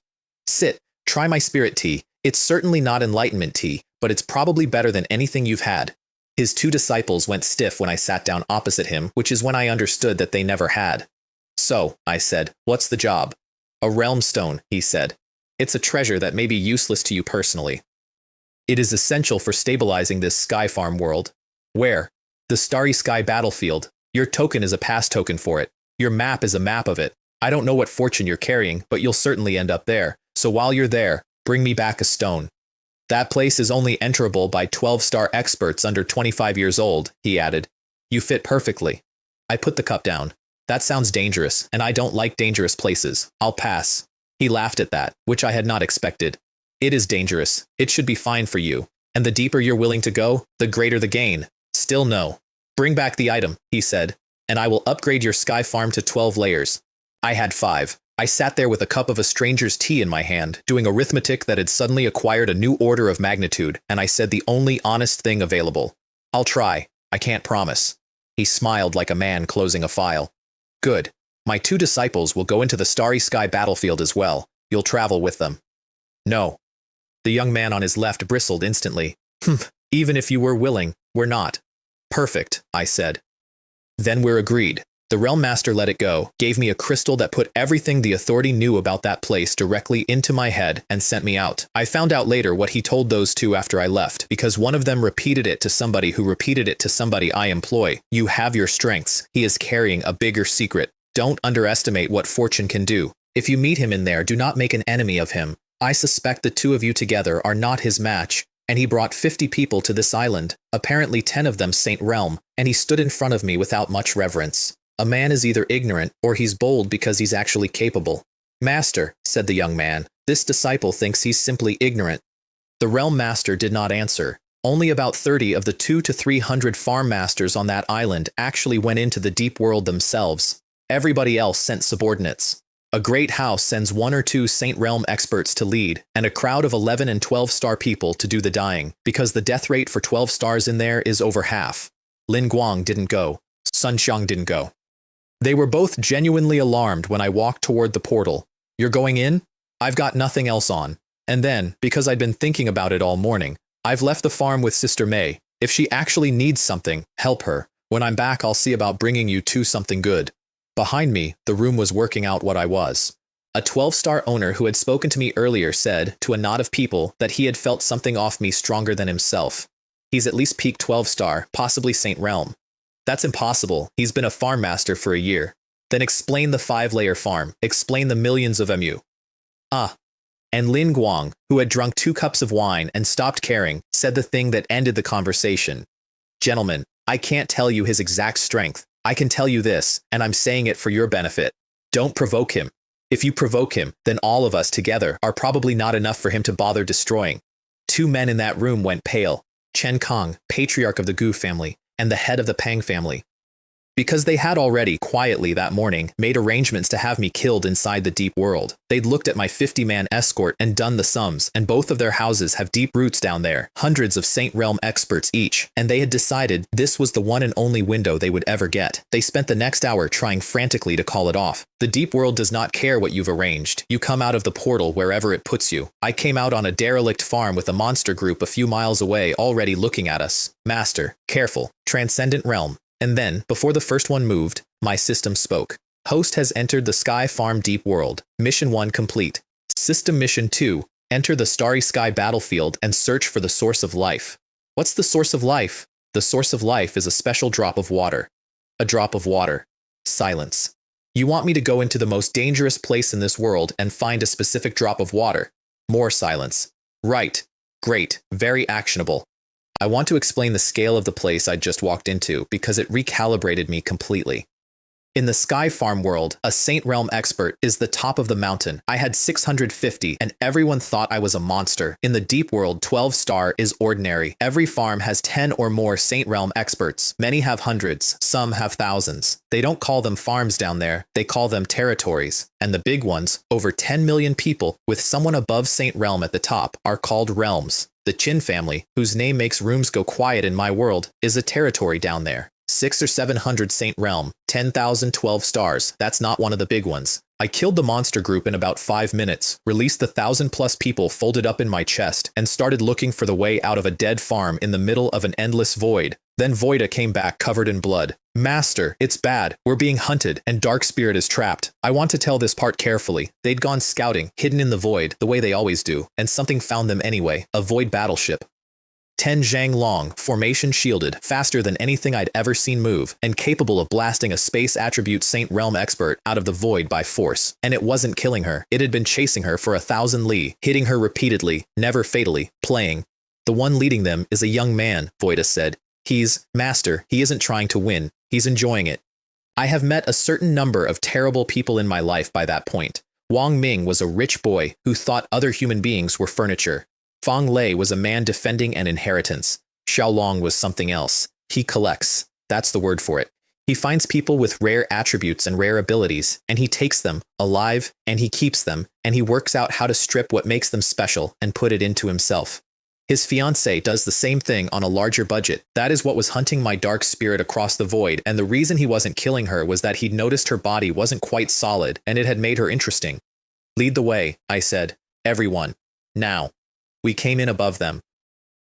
Sit, try my spirit tea. It's certainly not enlightenment tea, but it's probably better than anything you've had. His 2 disciples went stiff when I sat down opposite him, which is when I understood that they never had. So, I said, what's the job? A realm stone, he said. It's a treasure that may be useless to you personally. It is essential for stabilizing this sky farm world. Where? The Starry Sky battlefield. Your token is a pass token for it. Your map is a map of it. I don't know what fortune you're carrying, but you'll certainly end up there. So while you're there, bring me back a stone. That place is only enterable by 12-star experts under 25 years old, he added. You fit perfectly. I put the cup down. That sounds dangerous, and I don't like dangerous places. I'll pass. He laughed at that, which I had not expected. It is dangerous. It should be fine for you. And the deeper you're willing to go, the greater the gain. Still no. Bring back the item, he said, and I will upgrade your sky farm to 12 layers. I had 5. I sat there with a cup of a stranger's tea in my hand, doing arithmetic that had suddenly acquired a new order of magnitude, and I said the only honest thing available. I'll try. I can't promise. He smiled like a man closing a file. Good. My 2 disciples will go into the Starry Sky battlefield as well. You'll travel with them. No. The young man on his left bristled instantly. Even if you were willing, we're not. Perfect, I said. Then we're agreed. The Realm Master let it go, gave me a crystal that put everything the authority knew about that place directly into my head and sent me out. I found out later what he told those 2 after I left, because one of them repeated it to somebody who repeated it to somebody I employ. You have your strengths. He is carrying a bigger secret. Don't underestimate what fortune can do. If you meet him in there, do not make an enemy of him. I suspect the 2 of you together are not his match. And he brought 50 people to this island, apparently 10 of them Saint Realm, and he stood in front of me without much reverence. A man is either ignorant or he's bold because he's actually capable. Master, said the young man, this disciple thinks he's simply ignorant. The Realm Master did not answer. Only about 30 of the 200 to 300 farm masters on that island actually went into the deep world themselves. Everybody else sent subordinates. A great house sends 1 or 2 Saint Realm experts to lead, and a crowd of 11 and 12-star people to do the dying, because the death rate for 12 stars in there is over half. Lin Guang didn't go. Sun Xiang didn't go. They were both genuinely alarmed when I walked toward the portal. You're going in? I've got nothing else on. And then, because I'd been thinking about it all morning, I've left the farm with Sister May. If she actually needs something, help her. When I'm back, I'll see about bringing you 2 something good. Behind me, the room was working out what I was. A 12-star owner who had spoken to me earlier said, to a knot of people, that he had felt something off me stronger than himself. He's at least peak 12-star, possibly Saint Realm. That's impossible. He's been a farm master for a year. Then explain the 5-layer farm. Explain the millions of MU. And Lin Guang, who had drunk 2 cups of wine and stopped caring, said the thing that ended the conversation. Gentlemen, I can't tell you his exact strength. I can tell you this, and I'm saying it for your benefit. Don't provoke him. If you provoke him, then all of us together are probably not enough for him to bother destroying. 2 men in that room went pale. Chen Kong, patriarch of the Gu family, and the head of the Pang family. Because they had already, quietly that morning, made arrangements to have me killed inside the deep world. They'd looked at my 50-man escort and done the sums, and both of their houses have deep roots down there, hundreds of Saint Realm experts each, and they had decided this was the one and only window they would ever get. They spent the next hour trying frantically to call it off. The deep world does not care what you've arranged. You come out of the portal wherever it puts you. I came out on a derelict farm with a monster group a few miles away already looking at us. Master, careful. Transcendent Realm. And then, before the first one moved, my system spoke. Host has entered the Sky Farm Deep World. Mission 1 complete. System Mission 2. Enter the Starry Sky battlefield and search for the source of life. What's the source of life? The source of life is a special drop of water. A drop of water. Silence. You want me to go into the most dangerous place in this world and find a specific drop of water. More silence. Right. Great. Very actionable. I want to explain the scale of the place I'd just walked into because it recalibrated me completely. In the Sky Farm world, a Saint Realm expert is the top of the mountain. I had 650, and everyone thought I was a monster. In the Deep World, 12-star is ordinary. Every farm has 10 or more Saint Realm experts. Many have hundreds, some have thousands. They don't call them farms down there, they call them territories. And the big ones, over 10 million people, with someone above Saint Realm at the top, are called realms. The Qin family, whose name makes rooms go quiet in my world, is a territory down there. 600 or 700 Saint Realm, 10,000 12 stars, that's not one of the big ones. I killed the monster group in about 5 minutes, released the 1,000+ people folded up in my chest, and started looking for the way out of a dead farm in the middle of an endless void. Then Voida came back covered in blood. Master, it's bad. We're being hunted, and Dark Spirit is trapped. I want to tell this part carefully. They'd gone scouting, hidden in the void, the way they always do, and something found them anyway, a void battleship. 10 Zhang long, formation shielded, faster than anything I'd ever seen move, and capable of blasting a space attribute Saint Realm expert out of the void by force. And it wasn't killing her, it had been chasing her for 1,000 li, hitting her repeatedly, never fatally, playing. The one leading them is a young man, Voida said. Master, he isn't trying to win, he's enjoying it. I have met a certain number of terrible people in my life by that point. Wang Ming was a rich boy who thought other human beings were furniture. Fang Lei was a man defending an inheritance. Xiaolong was something else. He collects. That's the word for it. He finds people with rare attributes and rare abilities, and he takes them, alive, and he keeps them, and he works out how to strip what makes them special and put it into himself. His fiancée does the same thing on a larger budget. That is what was hunting my dark spirit across the void, and the reason he wasn't killing her was that he'd noticed her body wasn't quite solid, and it had made her interesting. Lead the way, I said. Everyone. Now. We came in above them.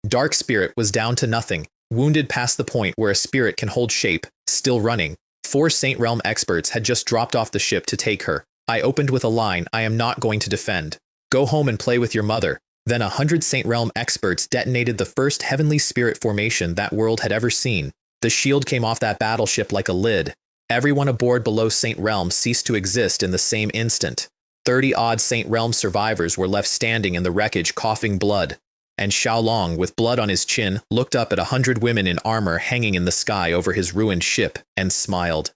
Dark Spirit was down to nothing, wounded past the point where a spirit can hold shape, still running. 4 Saint Realm experts had just dropped off the ship to take her. I opened with a line I am not going to defend. Go home and play with your mother. Then 100 Saint Realm experts detonated the first heavenly spirit formation that world had ever seen. The shield came off that battleship like a lid. Everyone aboard below Saint Realm ceased to exist in the same instant. 30-odd Saint Realm survivors were left standing in the wreckage coughing blood, and Xiaolong, with blood on his chin, looked up at 100 women in armor hanging in the sky over his ruined ship, and smiled.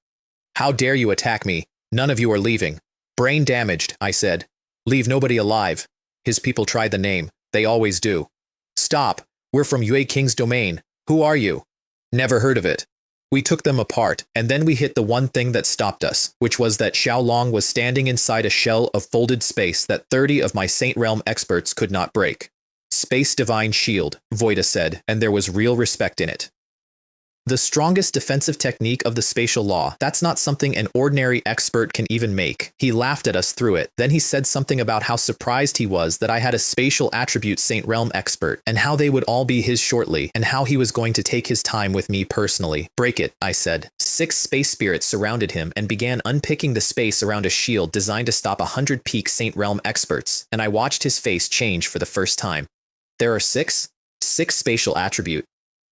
How dare you attack me? None of you are leaving. Brain damaged, I said. Leave nobody alive. His people tried the name. They always do. Stop. We're from Yue King's domain. Who are you? Never heard of it. We took them apart, and then we hit the one thing that stopped us, which was that Xiaolong was standing inside a shell of folded space that 30 of my Saint Realm experts could not break. Space Divine Shield, Voida said, and there was real respect in it. The strongest defensive technique of the spatial law, that's not something an ordinary expert can even make. He laughed at us through it. Then he said something about how surprised he was that I had a spatial attribute Saint Realm expert, and how they would all be his shortly, and how he was going to take his time with me personally. Break it, I said. 6 space spirits surrounded him and began unpicking the space around a shield designed to stop 100 peak Saint Realm experts, and I watched his face change for the first time. There are 6? 6 spatial attribute.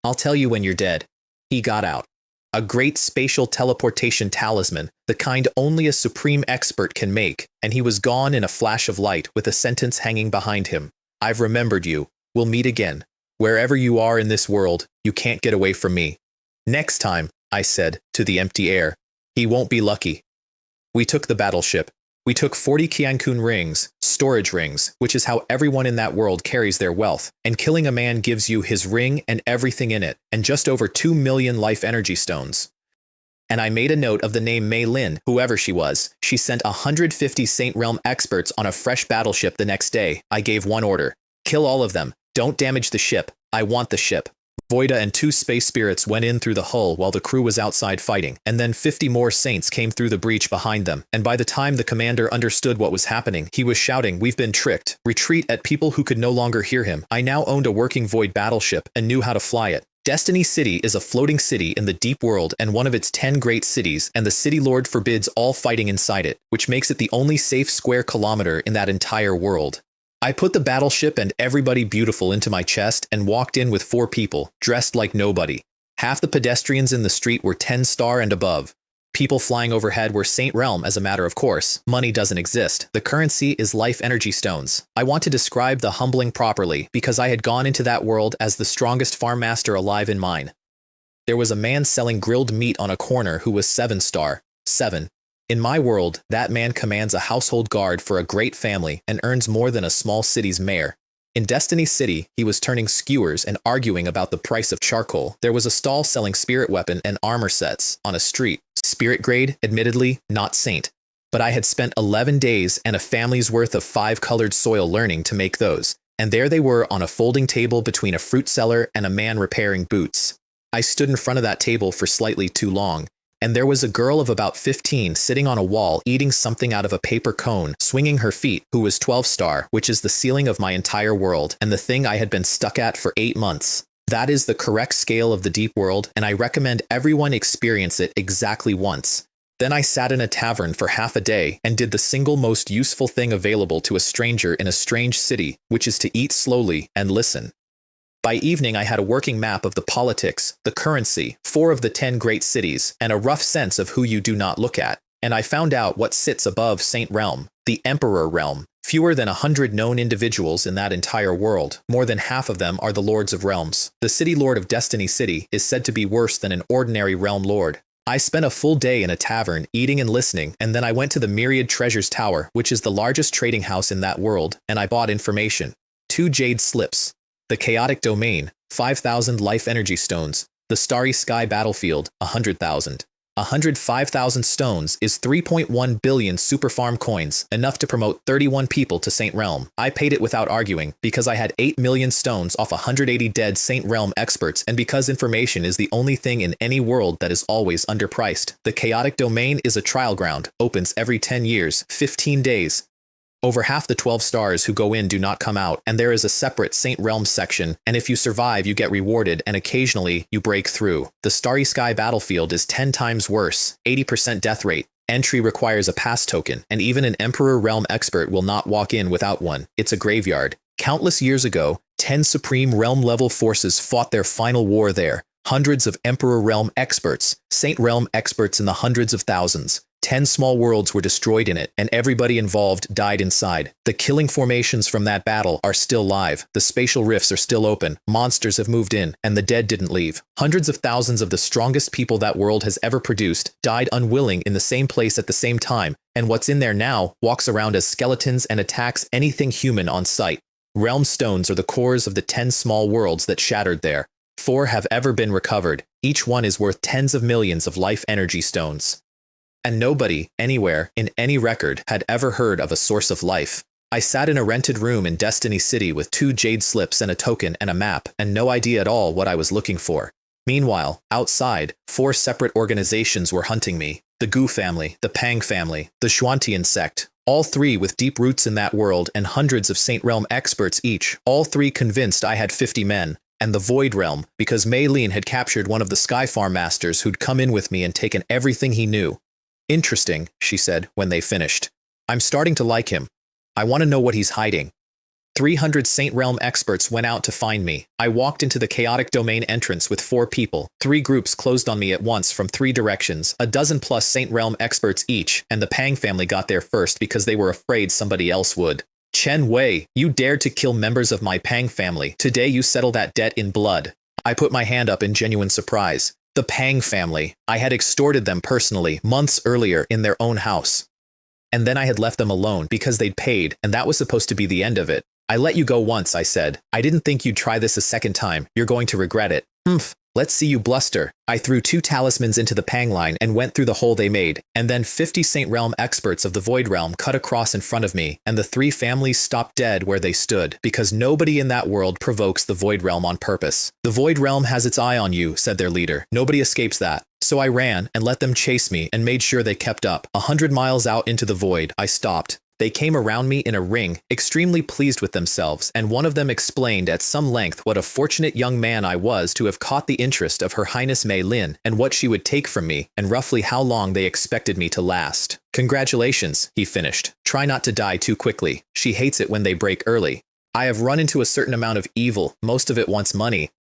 I'll tell you when you're dead. He got out. A great spatial teleportation talisman, the kind only a supreme expert can make, and he was gone in a flash of light with a sentence hanging behind him. I've remembered you. We'll meet again. Wherever you are in this world, you can't get away from me. Next time, I said, to the empty air. He won't be lucky. We took the battleship. We took 40 Qiankun rings, storage rings, which is how everyone in that world carries their wealth, and killing a man gives you his ring and everything in it, and just over 2 million life energy stones. And I made a note of the name Mei Lin, whoever she was. She sent 150 Saint Realm experts on a fresh battleship the next day. I gave one order. Kill all of them. Don't damage the ship. I want the ship. Voida and 2 space spirits went in through the hull while the crew was outside fighting, and then 50 more saints came through the breach behind them, and by the time the commander understood what was happening, he was shouting, "We've been tricked," retreat at people who could no longer hear him. I now owned a working void battleship and knew how to fly it. Destiny City is a floating city in the deep world and one of its 10 great cities, and the city lord forbids all fighting inside it, which makes it the only safe square kilometer in that entire world. I put the battleship and everybody beautiful into my chest and walked in with 4 people, dressed like nobody. Half the pedestrians in the street were 10-star and above. People flying overhead were Saint Realm as a matter of course. Money doesn't exist. The currency is life energy stones. I want to describe the humbling properly because I had gone into that world as the strongest farm master alive in mine. There was a man selling grilled meat on a corner who was 7-star. 7. In my world, that man commands a household guard for a great family and earns more than a small city's mayor. In Destiny City, he was turning skewers and arguing about the price of charcoal. There was a stall selling spirit weapon and armor sets on a street. Spirit grade, admittedly, not saint. But I had spent 11 days and a family's worth of 5-colored soil learning to make those. And there they were on a folding table between a fruit seller and a man repairing boots. I stood in front of that table for slightly too long. And there was a girl of about 15 sitting on a wall eating something out of a paper cone, swinging her feet, who was 12-star, which is the ceiling of my entire world, and the thing I had been stuck at for 8 months. That is the correct scale of the deep world, and I recommend everyone experience it exactly once. Then I sat in a tavern for half a day and did the single most useful thing available to a stranger in a strange city, which is to eat slowly and listen. By evening, I had a working map of the politics, the currency, 4 of the 10 great cities, and a rough sense of who you do not look at. And I found out what sits above Saint Realm, the Emperor Realm. Fewer than 100 known individuals in that entire world. More than half of them are the Lords of Realms. The City Lord of Destiny City is said to be worse than an ordinary Realm Lord. I spent a full day in a tavern, eating and listening, and then I went to the Myriad Treasures Tower, which is the largest trading house in that world, and I bought information. 2 jade slips. The Chaotic Domain, 5,000 life energy stones. The Starry Sky Battlefield, 100,000. 105,000 stones is 3.1 billion super farm coins, enough to promote 31 people to Saint Realm. I paid it without arguing, because I had 8 million stones off 180 dead Saint Realm experts, and because information is the only thing in any world that is always underpriced. The Chaotic Domain is a trial ground, opens every 10 years, 15 days. Over half the 12 stars who go in do not come out, and there is a separate Saint Realm section, and if you survive you get rewarded and occasionally you break through. The Starry Sky Battlefield is 10 times worse, 80% death rate. Entry requires a pass token, and even an Emperor Realm expert will not walk in without one. It's a graveyard. Countless years ago, 10 Supreme Realm level forces fought their final war there. Hundreds of Emperor Realm experts, Saint Realm experts in the hundreds of thousands. 10 small worlds were destroyed in it, and everybody involved died inside. The killing formations from that battle are still live, the spatial rifts are still open, monsters have moved in, and the dead didn't leave. Hundreds of thousands of the strongest people that world has ever produced died unwilling in the same place at the same time, and what's in there now walks around as skeletons and attacks anything human on sight. Realm stones are the cores of the 10 small worlds that shattered there. 4 have ever been recovered. Each one is worth tens of millions of life energy stones. And nobody, anywhere, in any record, had ever heard of a source of life. I sat in a rented room in Destiny City with 2 jade slips and a token and a map, and no idea at all what I was looking for. Meanwhile, outside, 4 separate organizations were hunting me. The Gu family, the Pang family, the Xuantian sect, all 3 with deep roots in that world and hundreds of Saint Realm experts each, all 3 convinced I had 50 men. And the Void Realm, because Mei Lin had captured one of the Sky Farm masters who'd come in with me and taken everything he knew. Interesting, she said when they finished. I'm starting to like him. I want to know what he's hiding. 300 Saint Realm experts went out to find me. I walked into the Chaotic Domain entrance with 4 people. 3 groups closed on me at once from 3 directions, a dozen plus Saint Realm experts each, and the Pang family got there first because they were afraid somebody else would. Chen Wei, you dared to kill members of my Pang family. Today you settle that debt in blood. I put my hand up in genuine surprise. The Pang family. I had extorted them personally months earlier in their own house. And then I had left them alone because they'd paid, and that was supposed to be the end of it. I let you go once, I said. I didn't think you'd try this a second time. You're going to regret it. Humph. Let's see you bluster. I threw 2 talismans into the Pang line and went through the hole they made, and then 50 Saint Realm experts of the Void Realm cut across in front of me, and the 3 families stopped dead where they stood, because nobody in that world provokes the Void Realm on purpose. The Void Realm has its eye on you, said their leader. Nobody escapes that. So I ran and let them chase me and made sure they kept up. 100 miles out into the void, I stopped. They came around me in a ring, extremely pleased with themselves, and one of them explained at some length what a fortunate young man I was to have caught the interest of Her Highness Mei Lin, and what she would take from me, and roughly how long they expected me to last. Congratulations, he finished. Try not to die too quickly. She hates it when they break early. I have run into a certain amount of evil, most of it wants money.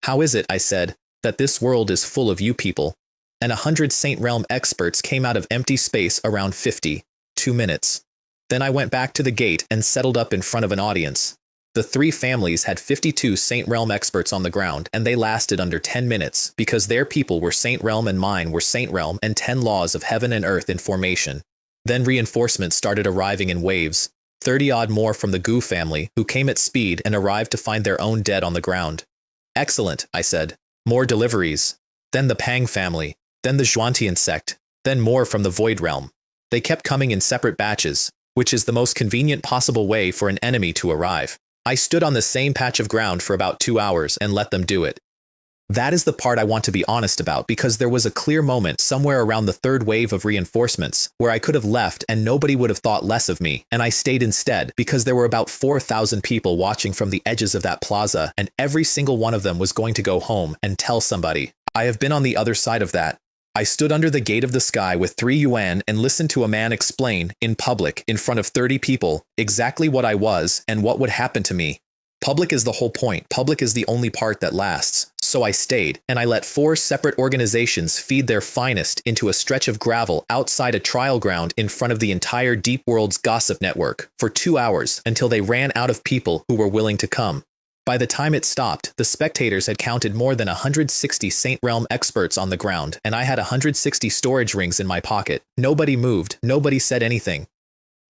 How is it, I said, that this world is full of you people? And 100 Saint Realm experts came out of empty space around 2 minutes. Then I went back to the gate and settled up in front of an audience. The 3 families had 52 Saint Realm experts on the ground, and they lasted under 10 minutes, because their people were Saint Realm and mine were Saint Realm and 10 laws of heaven and earth in formation. Then reinforcements started arriving in waves, 30-odd more from the Gu family, who came at speed and arrived to find their own dead on the ground. Excellent, I said. More deliveries. Then the Pang family, then the Xuantian sect, then more from the Void Realm. They kept coming in separate batches, which is the most convenient possible way for an enemy to arrive. I stood on the same patch of ground for about 2 hours and let them do it. That is the part I want to be honest about because there was a clear moment somewhere around the third wave of reinforcements where I could have left and nobody would have thought less of me, and I stayed instead because there were about 4,000 people watching from the edges of that plaza and every single one of them was going to go home and tell somebody. I have been on the other side of that. I stood under the gate of the sky with 3 yuan and listened to a man explain, in public, in front of 30 people, exactly what I was and what would happen to me. Public is the whole point. Public is the only part that lasts. So I stayed, and I let 4 separate organizations feed their finest into a stretch of gravel outside a trial ground in front of the entire Deep World's gossip network for 2 hours until they ran out of people who were willing to come. By the time it stopped, the spectators had counted more than 160 Saint Realm experts on the ground, and I had 160 storage rings in my pocket. Nobody moved, nobody said anything.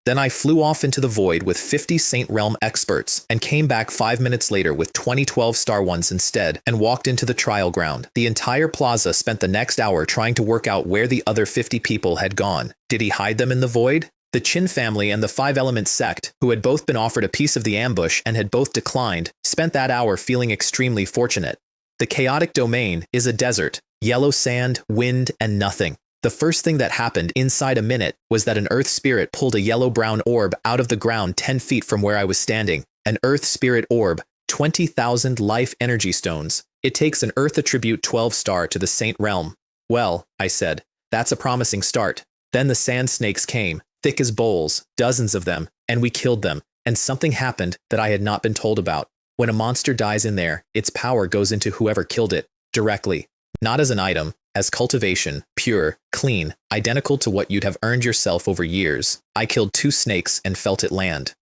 Then I flew off into the void with 50 Saint Realm experts and came back 5 minutes later with 20 12-star ones instead and walked into the trial ground. The entire plaza spent the next hour trying to work out where the other 50 people had gone. Did he hide them in the void? The Qin family and the 5-element sect, who had both been offered a piece of the ambush and had both declined, spent that hour feeling extremely fortunate. The chaotic domain is a desert, yellow sand, wind, and nothing. The first thing that happened inside a minute was that an earth spirit pulled a yellow-brown orb out of the ground 10 feet from where I was standing. An earth spirit orb, 20,000 life energy stones. It takes an earth attribute 12-star to the Saint Realm. Well, I said, that's a promising start. Then the sand snakes came, thick as bowls, dozens of them, and we killed them, and something happened that I had not been told about. When a monster dies in there, its power goes into whoever killed it, directly. Not as an item, as cultivation, pure, clean, identical to what you'd have earned yourself over years. I killed 2 snakes and felt it land.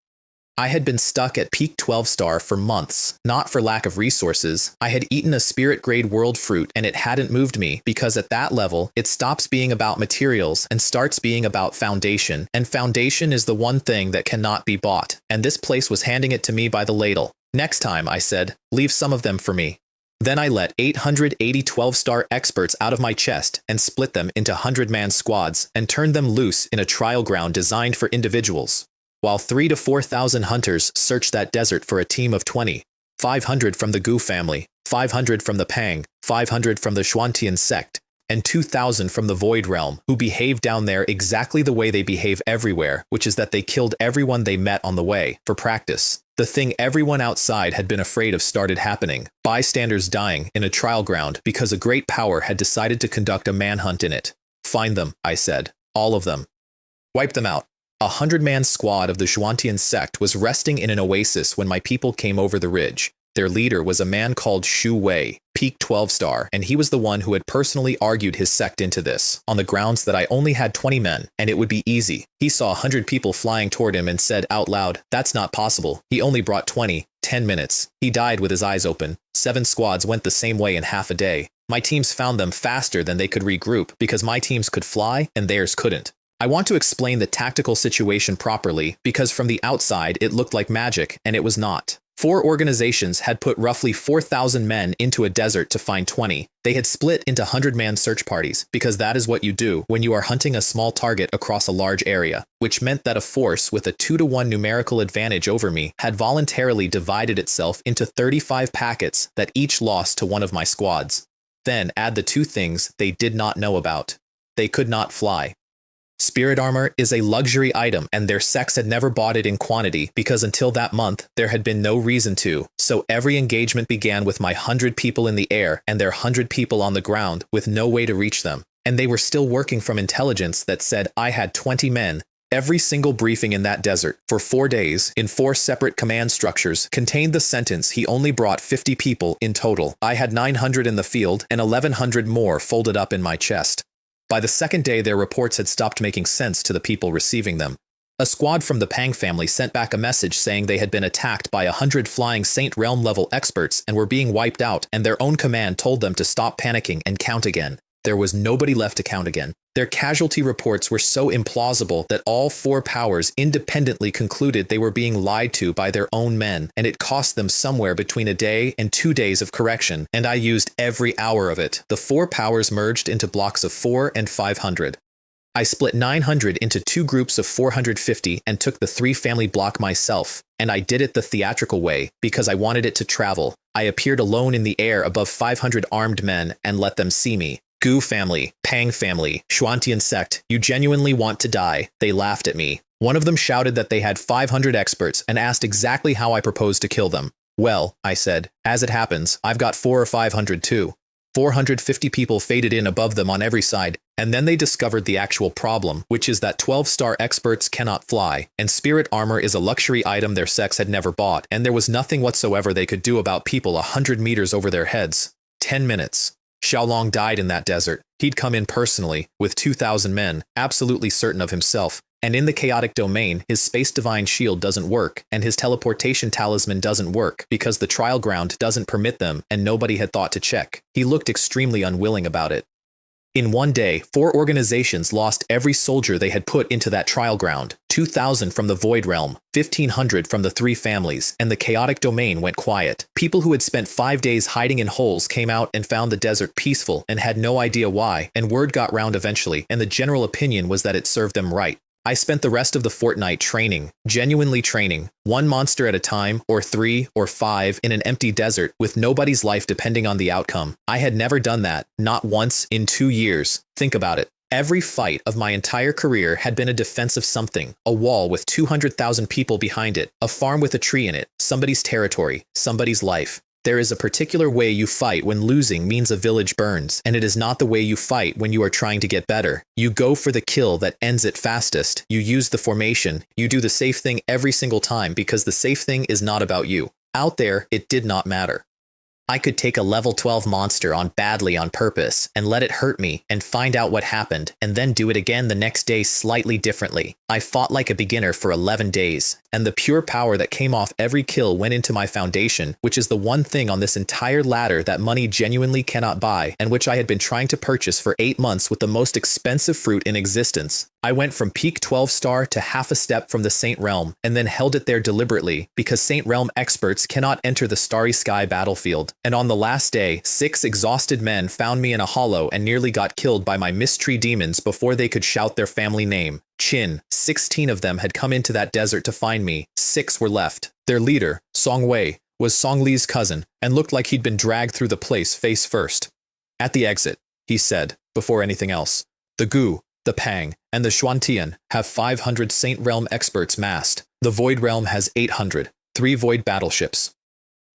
I had been stuck at peak 12-star for months, not for lack of resources. I had eaten a spirit-grade world fruit and it hadn't moved me because at that level, it stops being about materials and starts being about foundation, and foundation is the one thing that cannot be bought, and this place was handing it to me by the ladle. Next time, I said, leave some of them for me. Then I let 880 12-star experts out of my chest and split them into 100-man squads and turned them loose in a trial ground designed for individuals. While 3,000 to 4,000 hunters searched that desert for a team of 20, 500 from the Gu family, 500 from the Pang, 500 from the Xuantian sect, and 2,000 from the Void Realm, who behaved down there exactly the way they behave everywhere, which is that they killed everyone they met on the way, for practice. The thing everyone outside had been afraid of started happening, bystanders dying in a trial ground because a great power had decided to conduct a manhunt in it. Find them, I said. All of them. Wipe them out. A 100-man squad of the Xuantian sect was resting in an oasis when my people came over the ridge. Their leader was a man called Shu Wei, peak 12-star, and he was the one who had personally argued his sect into this, on the grounds that I only had 20 men, and it would be easy. He saw 100 people flying toward him and said out loud, that's not possible. He only brought 20, 10 minutes. He died with his eyes open. 7 squads went the same way in half a day. My teams found them faster than they could regroup because my teams could fly and theirs couldn't. I want to explain the tactical situation properly because from the outside it looked like magic, and it was not. 4 organizations had put roughly 4,000 men into a desert to find 20. They had split into 100-man search parties because that is what you do when you are hunting a small target across a large area, which meant that a force with a 2-to-1 numerical advantage over me had voluntarily divided itself into 35 packets that each lost to one of my squads. Then add the 2 things they did not know about. They could not fly. Spirit armor is a luxury item, and their sects had never bought it in quantity because until that month, there had been no reason to. So every engagement began with my 100 people in the air and their 100 people on the ground with no way to reach them. And they were still working from intelligence that said I had 20 men. Every single briefing in that desert for 4 days in 4 separate command structures contained the sentence he only brought 50 people in total. I had 900 in the field and 1,100 more folded up in my chest. By the second day, their reports had stopped making sense to the people receiving them. A squad from the Pang family sent back a message saying they had been attacked by 100 flying Saint Realm level experts and were being wiped out, and their own command told them to stop panicking and count again. There was nobody left to count again. Their casualty reports were so implausible that all 4 powers independently concluded they were being lied to by their own men, and it cost them somewhere between a day and 2 days of correction, and I used every hour of it. The 4 powers merged into blocks of 4 and 500. I split 900 into 2 groups of 450 and took the 3 family block myself, and I did it the theatrical way because I wanted it to travel. I appeared alone in the air above 500 armed men and let them see me. Gu family, Pang family, Xuantian sect, you genuinely want to die. They laughed at me. One of them shouted that they had 500 experts and asked exactly how I proposed to kill them. Well, I said, as it happens, I've got 400 or 500 too. 450 people faded in above them on every side, and then they discovered the actual problem, which is that 12-star experts cannot fly, and spirit armor is a luxury item their sects had never bought, and there was nothing whatsoever they could do about people 100 meters over their heads. 10 minutes. Xiaolong died in that desert. He'd come in personally, with 2,000 men, absolutely certain of himself. And in the chaotic domain, his space divine shield doesn't work, and his teleportation talisman doesn't work because the trial ground doesn't permit them, and nobody had thought to check. He looked extremely unwilling about it. In one day, 4 organizations lost every soldier they had put into that trial ground. 2,000 from the Void Realm, 1,500 from the 3 families, and the chaotic domain went quiet. People who had spent 5 days hiding in holes came out and found the desert peaceful and had no idea why, and word got round eventually, and the general opinion was that it served them right. I spent the rest of the fortnight training, genuinely training, 1 monster at a time, or 3 or 5 in an empty desert with nobody's life depending on the outcome. I had never done that, not once in 2 years. Think about it. Every fight of my entire career had been a defense of something, a wall with 200,000 people behind it, a farm with a tree in it, somebody's territory, somebody's life. There is a particular way you fight when losing means a village burns, and it is not the way you fight when you are trying to get better. You go for the kill that ends it fastest. You use the formation. You do the safe thing every single time because the safe thing is not about you. Out there, it did not matter. I could take a level 12 monster on badly on purpose and let it hurt me and find out what happened and then do it again the next day slightly differently. I fought like a beginner for 11 days, and the pure power that came off every kill went into my foundation, which is the one thing on this entire ladder that money genuinely cannot buy and which I had been trying to purchase for 8 months with the most expensive fruit in existence. I went from peak 12-star to half a step from the Saint Realm and then held it there deliberately because Saint Realm experts cannot enter the Starry Sky battlefield. And on the last day, 6 exhausted men found me in a hollow and nearly got killed by my mystery demons before they could shout their family name. Qin. 16 of them had come into that desert to find me. 6 were left. Their leader, Song Wei, was Song Li's cousin and looked like he'd been dragged through the place face first. At the exit, he said, before anything else, the Gu, the Pang, and the Xuantian have 500 Saint Realm experts massed. The Void Realm has 800, 3 Void battleships.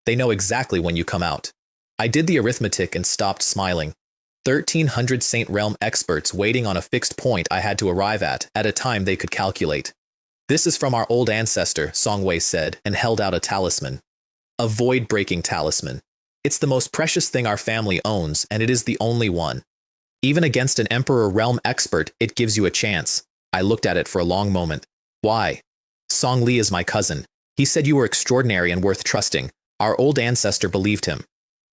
They know exactly when you come out. I did the arithmetic and stopped smiling. 1,300 Saint Realm experts waiting on a fixed point I had to arrive at a time they could calculate. This is from our old ancestor, Song Wei said, and held out a talisman. A void-breaking talisman. It's the most precious thing our family owns, and it is the only one. Even against an Emperor Realm expert, it gives you a chance. I looked at it for a long moment. Why? Song Li is my cousin. He said you were extraordinary and worth trusting. Our old ancestor believed him.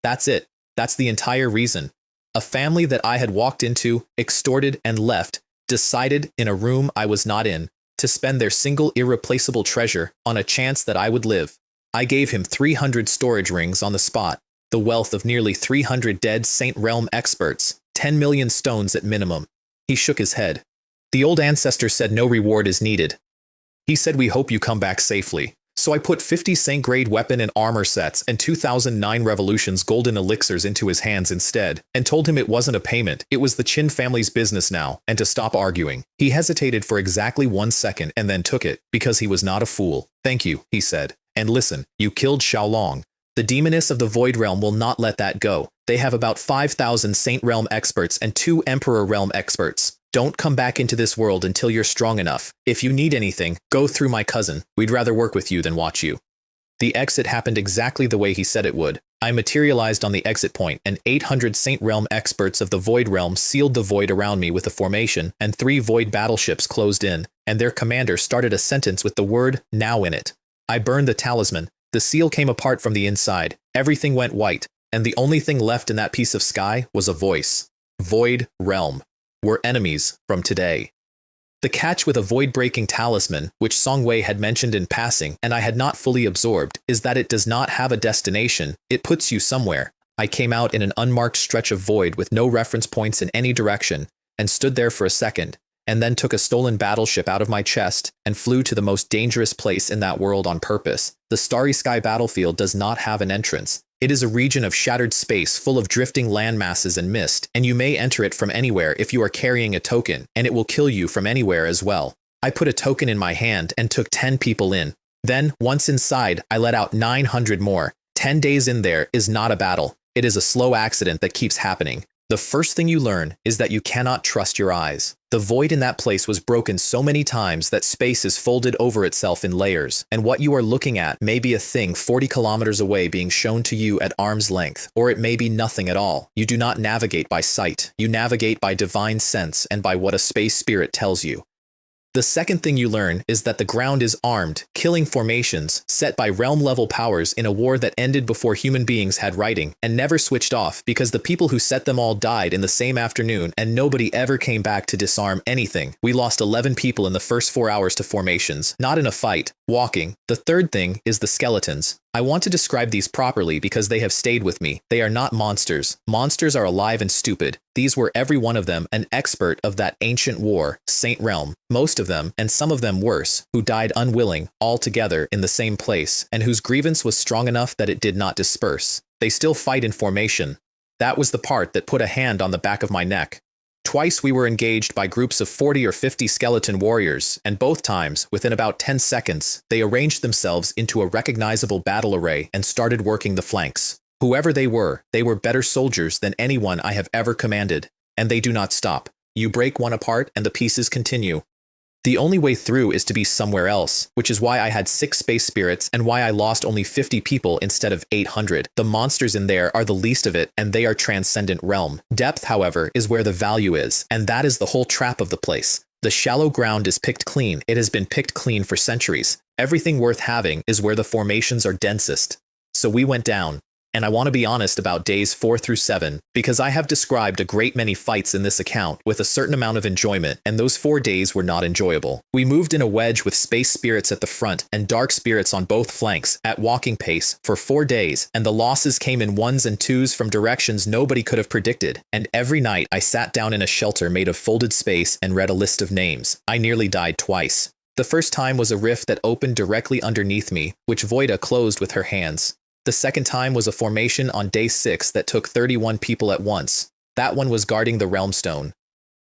That's it. That's the entire reason. A family that I had walked into, extorted, and left, decided in a room I was not in, to spend their single irreplaceable treasure on a chance that I would live. I gave him 300 storage rings on the spot, the wealth of nearly 300 dead Saint Realm experts, 10 million stones at minimum. He shook his head. The old ancestor said no reward is needed. He said we hope you come back safely. So I put 50 Saint-grade weapon and armor sets and 2009 Revolutions golden elixirs into his hands instead, and told him it wasn't a payment, it was the Qin family's business now, and to stop arguing. He hesitated for exactly 1 second and then took it, because he was not a fool. Thank you, he said. And listen, you killed Xiaolong. The demoness of the Void Realm will not let that go. They have about 5,000 Saint Realm experts and 2 Emperor Realm experts. Don't come back into this world until you're strong enough. If you need anything, go through my cousin. We'd rather work with you than watch you. The exit happened exactly the way he said it would. I materialized on the exit point, and 800 Saint Realm experts of the Void Realm sealed the void around me with a formation, and 3 Void battleships closed in, and their commander started a sentence with the word "now" in it. I burned the talisman. The seal came apart from the inside. Everything went white, and the only thing left in that piece of sky was a voice. Void Realm. We're enemies from today. The catch with a void-breaking talisman, which Song Wei had mentioned in passing and I had not fully absorbed, is that it does not have a destination. It puts you somewhere. I came out in an unmarked stretch of void with no reference points in any direction, and stood there for a second, and then took a stolen battleship out of my chest and flew to the most dangerous place in that world on purpose. The Starry Sky battlefield does not have an entrance. It is a region of shattered space full of drifting land masses and mist, and you may enter it from anywhere if you are carrying a token, and it will kill you from anywhere as well. I put a token in my hand and took 10 people in. Then, once inside, I let out 900 more. 10 days in there is not a battle. It is a slow accident that keeps happening. The first thing you learn is that you cannot trust your eyes. The void in that place was broken so many times that space is folded over itself in layers, and what you are looking at may be a thing 40 kilometers away being shown to you at arm's length, or it may be nothing at all. You do not navigate by sight. You navigate by divine sense and by what a space spirit tells you. The second thing you learn is that the ground is armed, killing formations set by realm-level powers in a war that ended before human beings had writing and never switched off because the people who set them all died in the same afternoon and nobody ever came back to disarm anything. We lost 11 people in the first 4 hours to formations, not in a fight, walking. The third thing is the skeletons. I want to describe these properly because they have stayed with me. They are not monsters. Monsters are alive and stupid. These were every one of them an expert of that ancient war, Saint Realm, most of them, and some of them worse, who died unwilling, all together in the same place, and whose grievance was strong enough that it did not disperse. They still fight in formation. That was the part that put a hand on the back of my neck. Twice we were engaged by groups of 40 or 50 skeleton warriors, and both times, within about 10 seconds, they arranged themselves into a recognizable battle array and started working the flanks. Whoever they were better soldiers than anyone I have ever commanded, and they do not stop. You break one apart and the pieces continue. The only way through is to be somewhere else, which is why I had 6 space spirits and why I lost only 50 people instead of 800. The monsters in there are the least of it, and they are Transcendent Realm. Depth, however, is where the value is, and that is the whole trap of the place. The shallow ground is picked clean. It has been picked clean for centuries. Everything worth having is where the formations are densest. So we went down. And I want to be honest about days 4 through 7, because I have described a great many fights in this account with a certain amount of enjoyment, and those 4 days were not enjoyable. We moved in a wedge with space spirits at the front and dark spirits on both flanks at walking pace for 4 days, and the losses came in 1s and 2s from directions nobody could have predicted. And every night I sat down in a shelter made of folded space and read a list of names. I nearly died twice. The first time was a rift that opened directly underneath me, which Voida closed with her hands. The second time was a formation on day 6 that took 31 people at once. That one was guarding the realm stone.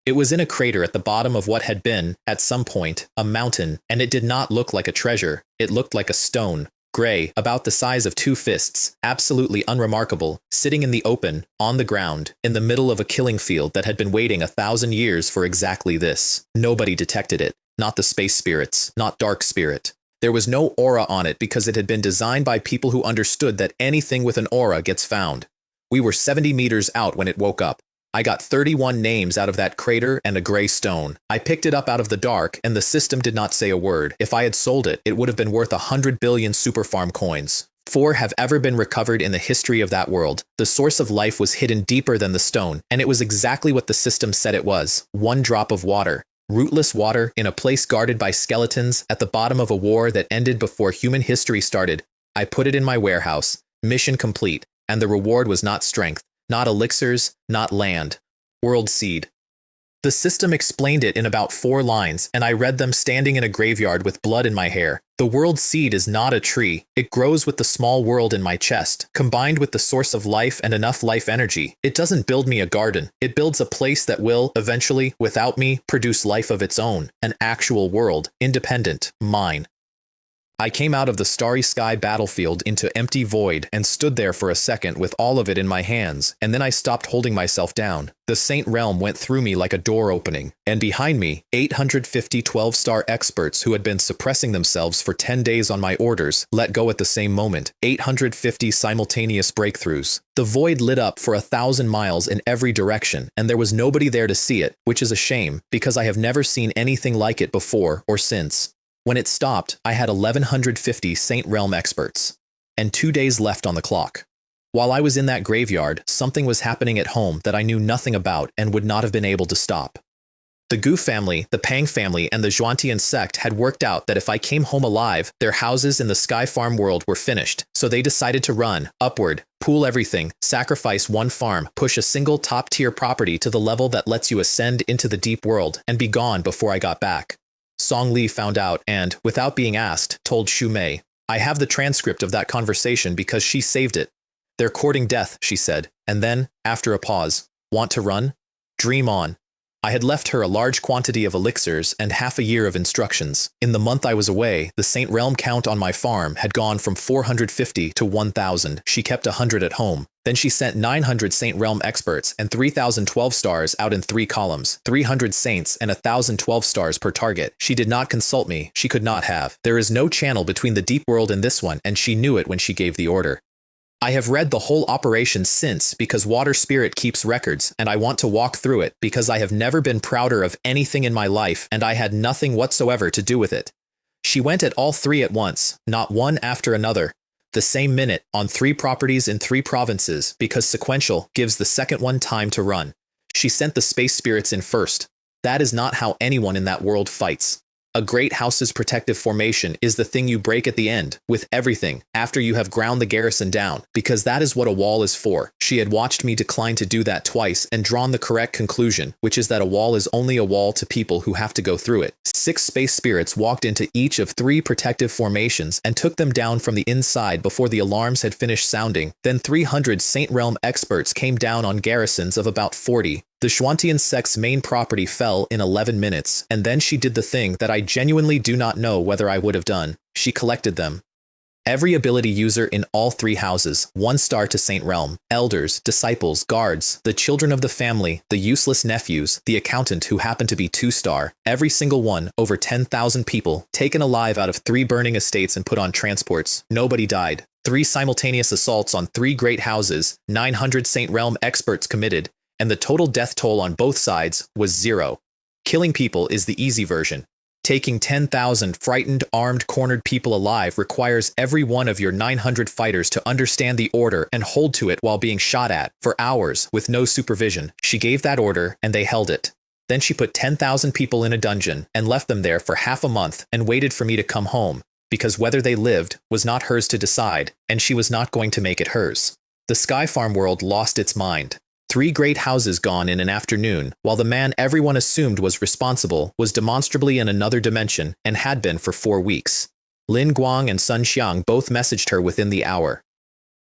It was in a crater at the bottom of what had been, at some point, a mountain, and it did not look like a treasure. It looked like a stone, gray, about the size of 2 fists, absolutely unremarkable, sitting in the open, on the ground, in the middle of a killing field that had been waiting 1,000 years for exactly this. Nobody detected it. Not the space spirits, not Dark Spirit. There was no aura on it because it had been designed by people who understood that anything with an aura gets found. We were 70 meters out when it woke up. I got 31 names out of that crater and a gray stone. I picked it up out of the dark, and the system did not say a word. If I had sold it, it would have been worth 100 billion superfarm coins. 4 have ever been recovered in the history of that world. The source of life was hidden deeper than the stone, and it was exactly what the system said it was: 1 drop of water. Rootless water in a place guarded by skeletons at the bottom of a war that ended before human history started. I put it in my warehouse. Mission complete. And the reward was not strength, not elixirs, not land. World seed. The system explained it in about 4 lines, and I read them standing in a graveyard with blood in my hair. The world seed is not a tree. It grows with the small world in my chest, combined with the source of life and enough life energy. It doesn't build me a garden. It builds a place that will, eventually, without me, produce life of its own. An actual world. Independent. Mine. I came out of the starry sky battlefield into empty void and stood there for a second with all of it in my hands, and then I stopped holding myself down. The Saint Realm went through me like a door opening, and behind me, 850 12-star experts who had been suppressing themselves for 10 days on my orders let go at the same moment. 850 simultaneous breakthroughs. The void lit up for 1,000 miles in every direction, and there was nobody there to see it, which is a shame, because I have never seen anything like it before or since. When it stopped, I had 1,150 Saint Realm experts, and 2 days left on the clock. While I was in that graveyard, something was happening at home that I knew nothing about and would not have been able to stop. The Gu family, the Pang family, and the Zhuantian sect had worked out that if I came home alive, their houses in the Sky Farm world were finished, so they decided to run, upward, pool everything, sacrifice 1 farm, push a single top-tier property to the level that lets you ascend into the deep world, and be gone before I got back. Song Li found out and, without being asked, told Xu Mei. I have the transcript of that conversation because she saved it. They're courting death, she said, and then, after a pause, want to run? Dream on. I had left her a large quantity of elixirs and half a year of instructions. In the month I was away, the Saint Realm count on my farm had gone from 450 to 1,000. She kept 100 at home. Then she sent 900 Saint Realm experts and 3,012 stars out in 3 columns, 300 saints and 1,012 stars per target. She did not consult me, she could not have. There is no channel between the deep world and this one, and she knew it when she gave the order. I have read the whole operation since because Water Spirit keeps records, and I want to walk through it because I have never been prouder of anything in my life and I had nothing whatsoever to do with it. She went at all 3 at once, not one after another, the same minute, on 3 properties in 3 provinces because sequential gives the second one time to run. She sent the space spirits in first. That is not how anyone in that world fights. A great house's protective formation is the thing you break at the end, with everything, after you have ground the garrison down, because that is what a wall is for. She had watched me decline to do that twice and drawn the correct conclusion, which is that a wall is only a wall to people who have to go through it. 6 space spirits walked into each of 3 protective formations and took them down from the inside before the alarms had finished sounding. Then 300 Saint Realm experts came down on garrisons of about 40. The Xuantian sect's main property fell in 11 minutes, and then she did the thing that I genuinely do not know whether I would have done. She collected them. Every ability user in all 3 houses, 1 star to Saint Realm, elders, disciples, guards, the children of the family, the useless nephews, the accountant who happened to be 2 star, every single one, over 10,000 people, taken alive out of 3 burning estates and put on transports. Nobody died. 3 simultaneous assaults on 3 great houses, 900 Saint Realm experts committed, and the total death toll on both sides was 0. Killing people is the easy version. Taking 10,000 frightened, armed, cornered people alive requires every one of your 900 fighters to understand the order and hold to it while being shot at, for hours, with no supervision. She gave that order, and they held it. Then she put 10,000 people in a dungeon and left them there for half a month and waited for me to come home, because whether they lived was not hers to decide, and she was not going to make it hers. The Sky Farm world lost its mind. 3 great houses gone in an afternoon, while the man everyone assumed was responsible was demonstrably in another dimension and had been for 4 weeks. Lin Guang and Sun Xiang both messaged her within the hour.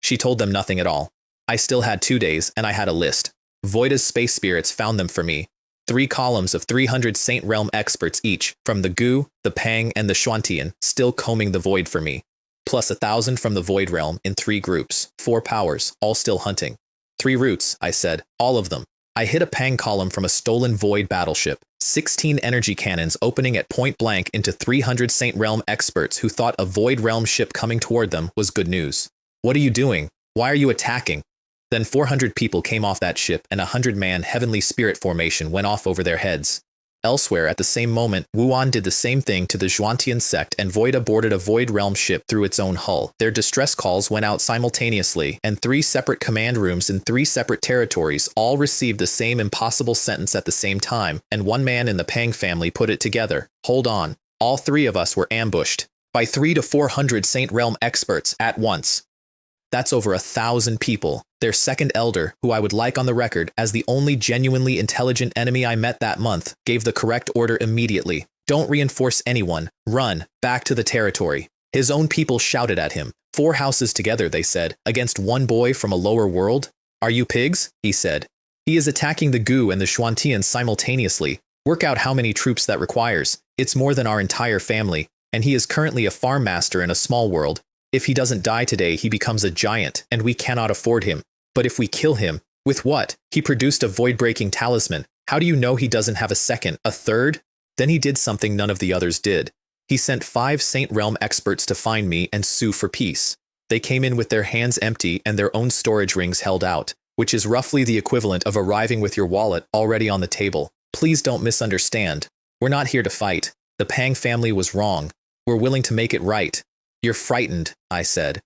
She told them nothing at all. I still had 2 days, and I had a list. Voida's space spirits found them for me. 3 columns of 300 Saint Realm experts each, from the Gu, the Pang, and the Xuantian, still combing the void for me. Plus 1,000 from the Void Realm in 3 groups, 4 powers, all still hunting. 3 routes, I said, all of them. I hit a Pang column from a stolen Void battleship, 16 energy cannons opening at point blank into 300 Saint Realm experts who thought a Void Realm ship coming toward them was good news. What are you doing? Why are you attacking? Then 400 people came off that ship and a 100-man heavenly spirit formation went off over their heads. Elsewhere, at the same moment, Yuan did the same thing to the Xuantian sect and Voida boarded a Void Realm ship through its own hull. Their distress calls went out simultaneously, and 3 separate command rooms in 3 separate territories all received the same impossible sentence at the same time, and 1 man in the Pang family put it together. Hold on. All 3 of us were ambushed by 300 to 400 Saint Realm experts at once. That's over 1,000 people. Their second elder, who I would like on the record as the only genuinely intelligent enemy I met that month, gave the correct order immediately. Don't reinforce anyone. Run, back to the territory. His own people shouted at him. 4 houses together, they said, against 1 boy from a lower world? Are you pigs? He said. He is attacking the Gu and the Xuantians simultaneously. Work out how many troops that requires. It's more than our entire family, and he is currently a farm master in a small world. If he doesn't die today, he becomes a giant, and we cannot afford him. But if we kill him, with what? He produced a void-breaking talisman. How do you know he doesn't have a second, a third? Then he did something none of the others did. He sent 5 Saint Realm experts to find me and sue for peace. They came in with their hands empty and their own storage rings held out, which is roughly the equivalent of arriving with your wallet already on the table. Please don't misunderstand. We're not here to fight. The Pang family was wrong. We're willing to make it right. You're frightened, I said.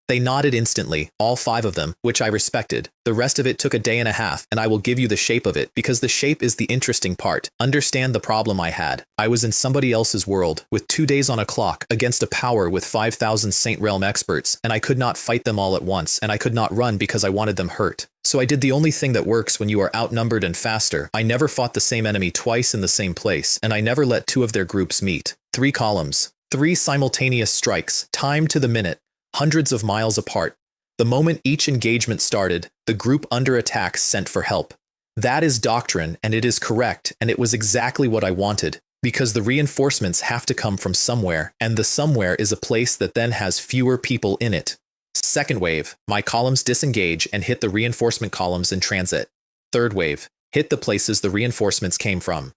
They nodded instantly, all 5 of them, which I respected. The rest of it took a day and a half, and I will give you the shape of it, because the shape is the interesting part. Understand the problem I had. I was in somebody else's world, with 2 days on a clock, against a power with 5,000 Saint Realm experts, and I could not fight them all at once, and I could not run because I wanted them hurt. So I did the only thing that works when you are outnumbered and faster. I never fought the same enemy twice in the same place, and I never let 2 of their groups meet. 3 columns. 3 simultaneous strikes, timed to the minute, hundreds of miles apart. The moment each engagement started, the group under attack sent for help. That is doctrine, and it is correct, and it was exactly what I wanted, because the reinforcements have to come from somewhere, and the somewhere is a place that then has fewer people in it. Second wave, my columns disengage and hit the reinforcement columns in transit. Third wave, hit the places the reinforcements came from.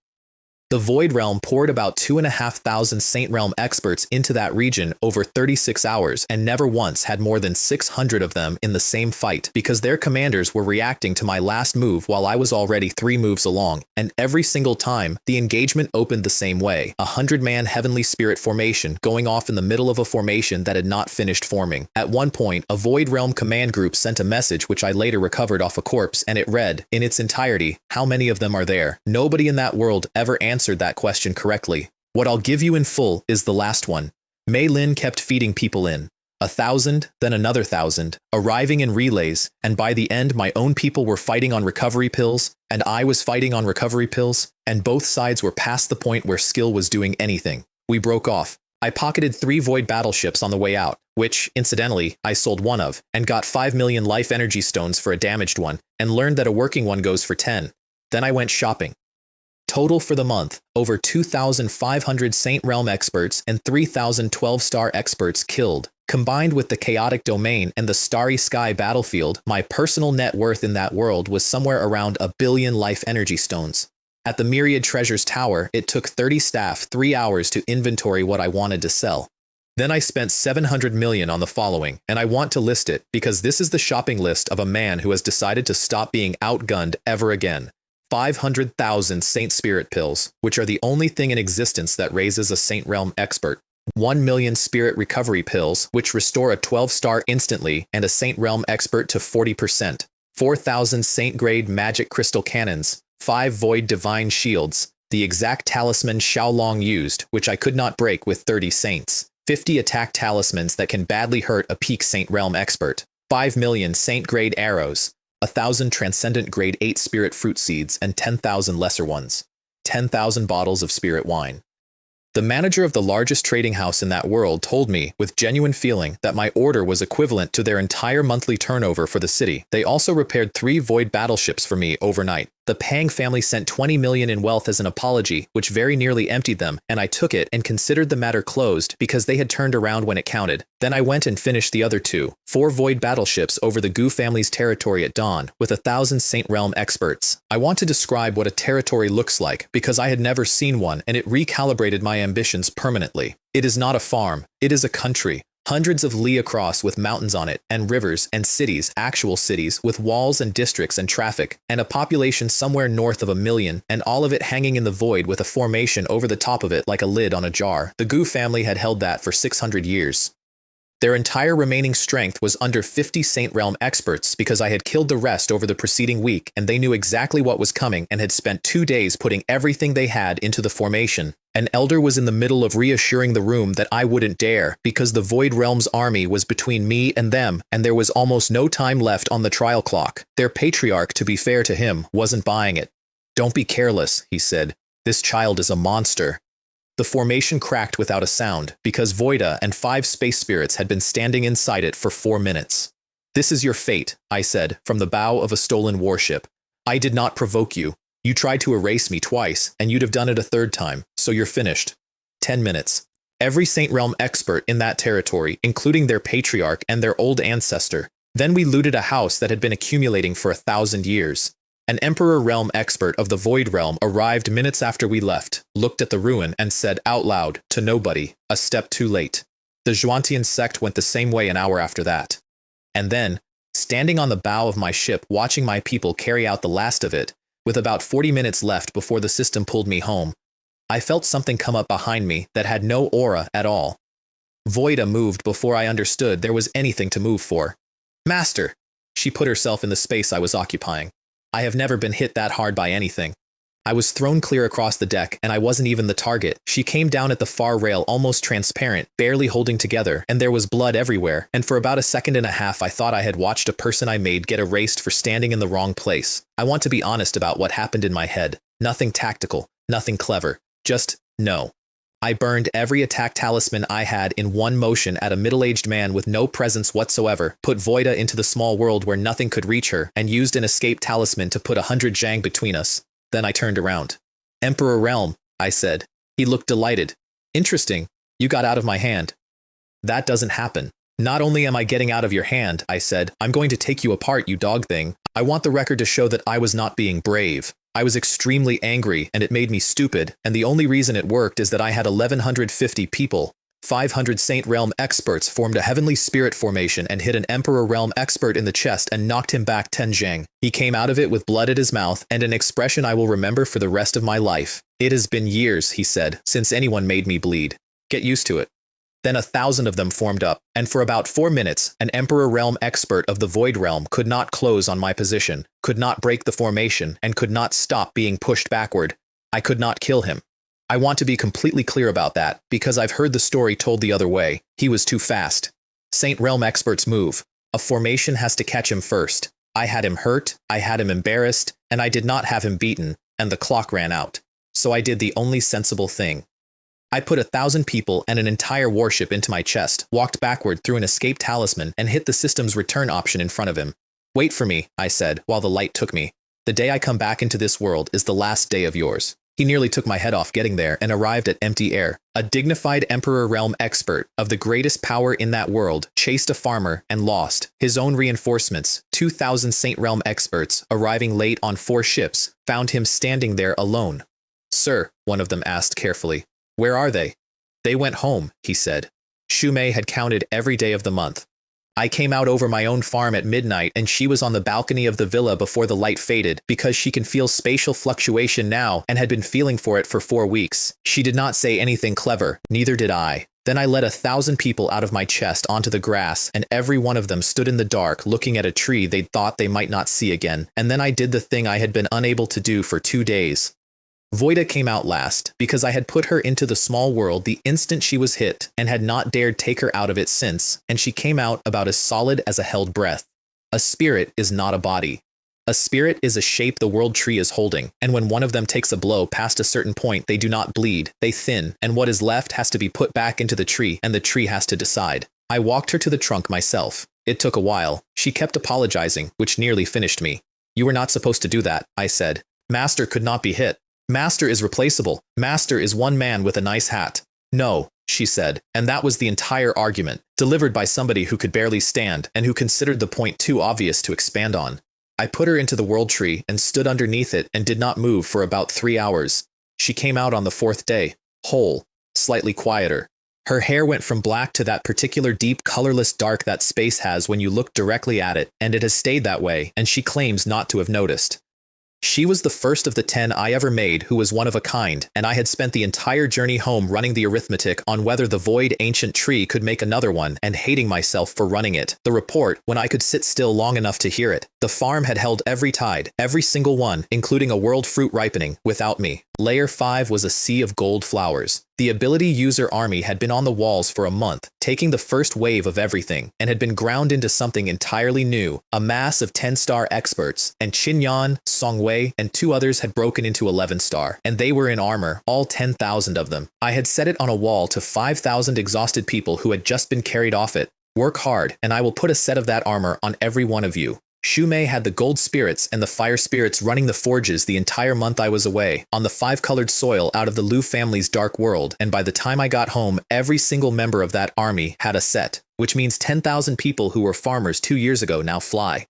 The Void Realm poured about 2,500 Saint Realm experts into that region over 36 hours and never once had more than 600 of them in the same fight because their commanders were reacting to my last move while I was already 3 moves along, and every single time, the engagement opened the same way, a 100-man Heavenly Spirit formation going off in the middle of a formation that had not finished forming. At one point, a Void Realm command group sent a message which I later recovered off a corpse, and it read, in its entirety, how many of them are there? Nobody in that world ever answered that question correctly. What I'll give you in full is the last one. Mei Lin kept feeding people in. 1,000, then another 1,000, arriving in relays, and by the end my own people were fighting on recovery pills, and I was fighting on recovery pills, and both sides were past the point where skill was doing anything. We broke off. I pocketed 3 void battleships on the way out, which, incidentally, I sold one of, and got 5 million life energy stones for a damaged one, and learned that a working one goes for 10. Then I went shopping. Total for the month, over 2,500 Saint Realm experts and 3,000 12-star experts killed. Combined with the chaotic domain and the starry sky battlefield, my personal net worth in that world was somewhere around 1 billion life energy stones. At the Myriad Treasures Tower, it took 30 staff 3 hours to inventory what I wanted to sell. Then I spent 700 million on the following, and I want to list it because this is the shopping list of a man who has decided to stop being outgunned ever again. 500,000 Saint Spirit Pills, which are the only thing in existence that raises a Saint Realm expert. 1 million Spirit Recovery Pills, which restore a 12-star instantly and a Saint Realm expert to 40%. 4,000 Saint Grade Magic Crystal Cannons. 5 Void Divine Shields, the exact talisman Xiaolong used, which I could not break with 30 Saints. 50 attack talismans that can badly hurt a peak Saint Realm expert. 5 million Saint Grade Arrows. 1,000 Transcendent Grade 8 Spirit Fruit Seeds and 10,000 lesser ones. 10,000 bottles of Spirit Wine. The manager of the largest trading house in that world told me, with genuine feeling, that my order was equivalent to their entire monthly turnover for the city. They also repaired 3 void battleships for me overnight. The Pang family sent 20 million in wealth as an apology, which very nearly emptied them, and I took it and considered the matter closed because they had turned around when it counted. Then I went and finished the other 2, 4 void battleships over the Gu family's territory at dawn, with 1,000 Saint Realm experts. I want to describe what a territory looks like because I had never seen one, and it recalibrated my ambitions permanently. It is not a farm, it is a country. Hundreds of li across with mountains on it, and rivers, and cities, actual cities, with walls and districts and traffic, and a population somewhere north of 1 million, and all of it hanging in the void with a formation over the top of it like a lid on a jar. The Gu family had held that for 600 years. Their entire remaining strength was under 50 Saint Realm experts because I had killed the rest over the preceding week, and they knew exactly what was coming and had spent 2 days putting everything they had into the formation. An elder was in the middle of reassuring the room that I wouldn't dare because the Void Realm's army was between me and them, and there was almost no time left on the trial clock. Their patriarch, to be fair to him, wasn't buying it. "Don't be careless," he said. "This child is a monster." The formation cracked without a sound because Voida and 5 space spirits had been standing inside it for 4 minutes. "This is your fate," I said, from the bow of a stolen warship. "I did not provoke you. You tried to erase me twice, and you'd have done it a 3rd time, so you're finished." 10 minutes. Every Saint Realm expert in that territory, including their patriarch and their old ancestor. Then we looted a house that had been accumulating for 1,000 years. An Emperor Realm expert of the Void Realm arrived minutes after we left, looked at the ruin, and said out loud, to nobody, "A step too late." The Zhuantian sect went the same way an hour after that. And then, standing on the bow of my ship watching my people carry out the last of it, with about 40 minutes left before the system pulled me home, I felt something come up behind me that had no aura at all. Voida moved before I understood there was anything to move for. "Master!" She put herself in the space I was occupying. I have never been hit that hard by anything. I was thrown clear across the deck, and I wasn't even the target. She came down at the far rail almost transparent, barely holding together, and there was blood everywhere, and for about 1.5 seconds I thought I had watched a person I made get erased for standing in the wrong place. I want to be honest about what happened in my head. Nothing tactical, nothing clever. Just, no. I burned every attack talisman I had in one motion at a middle-aged man with no presence whatsoever, put Voida into the small world where nothing could reach her, and used an escape talisman to put 100 Zhang between us. Then I turned around. Emperor Realm, I said. He looked delighted. Interesting. You got out of my hand. That doesn't happen. Not only am I getting out of your hand, I said, I'm going to take you apart, you dog thing. I want the record to show that I was not being brave. I was extremely angry, and it made me stupid, and the only reason it worked is that I had 1,150 people. 500 Saint Realm experts formed a heavenly spirit formation and hit an Emperor Realm expert in the chest and knocked him back 10 Zhang. He came out of it with blood at his mouth and an expression I will remember for the rest of my life. It has been years, he said, since anyone made me bleed. Get used to it. Then 1,000 of them formed up, and for about 4 minutes, an Emperor Realm expert of the Void Realm could not close on my position, could not break the formation, and could not stop being pushed backward. I could not kill him. I want to be completely clear about that, because I've heard the story told the other way. He was too fast. Saint Realm experts move. A formation has to catch him first. I had him hurt, I had him embarrassed, and I did not have him beaten, and the clock ran out. So I did the only sensible thing. I put 1,000 people and an entire warship into my chest, walked backward through an escape talisman, and hit the system's return option in front of him. Wait for me, I said, while the light took me. The day I come back into this world is the last day of yours. He nearly took my head off getting there and arrived at empty air. A dignified Emperor Realm expert of the greatest power in that world chased a farmer and lost. His own reinforcements, 2,000 Saint Realm experts, arriving late on 4 ships, found him standing there alone. Sir, one of them asked carefully. Where are they? They went home, he said. Shumei had counted every day of the month. I came out over my own farm at midnight and she was on the balcony of the villa before the light faded because she can feel spatial fluctuation now and had been feeling for it for 4 weeks. She did not say anything clever, neither did I. Then I let 1,000 people out of my chest onto the grass and every one of them stood in the dark looking at a tree they'd thought they might not see again. And then I did the thing I had been unable to do for 2 days. Voida came out last, because I had put her into the small world the instant she was hit, and had not dared take her out of it since, and she came out about as solid as a held breath. A spirit is not a body. A spirit is a shape the world tree is holding, and when one of them takes a blow past a certain point they do not bleed, they thin, and what is left has to be put back into the tree, and the tree has to decide. I walked her to the trunk myself. It took a while. She kept apologizing, which nearly finished me. You were not supposed to do that, I said. Master could not be hit. Master is replaceable. Master is one man with a nice hat. No, she said, and that was the entire argument, delivered by somebody who could barely stand and who considered the point too obvious to expand on. I put her into the world tree and stood underneath it and did not move for about 3 hours. She came out on the 4th day, whole, slightly quieter. Her hair went from black to that particular deep colorless dark that space has when you look directly at it, and it has stayed that way, and she claims not to have noticed. She was the first of the 10 I ever made who was one of a kind, and I had spent the entire journey home running the arithmetic on whether the void ancient tree could make another one and hating myself for running it. The report, when I could sit still long enough to hear it. The farm had held every tide, every single one, including a world fruit ripening, without me. Layer 5 was a sea of gold flowers. The ability user army had been on the walls for a month, taking the first wave of everything, and had been ground into something entirely new, a mass of 10-star experts, and Qinyan, Songwei, and 2 others had broken into 11-star, and they were in armor, all 10,000 of them. I had set it on a wall to 5,000 exhausted people who had just been carried off it. Work hard, and I will put a set of that armor on every one of you. Shumei had the gold spirits and the fire spirits running the forges the entire month I was away, on the 5-colored soil out of the Liu family's dark world, and by the time I got home, every single member of that army had a set, which means 10,000 people who were farmers 2 years ago now fly.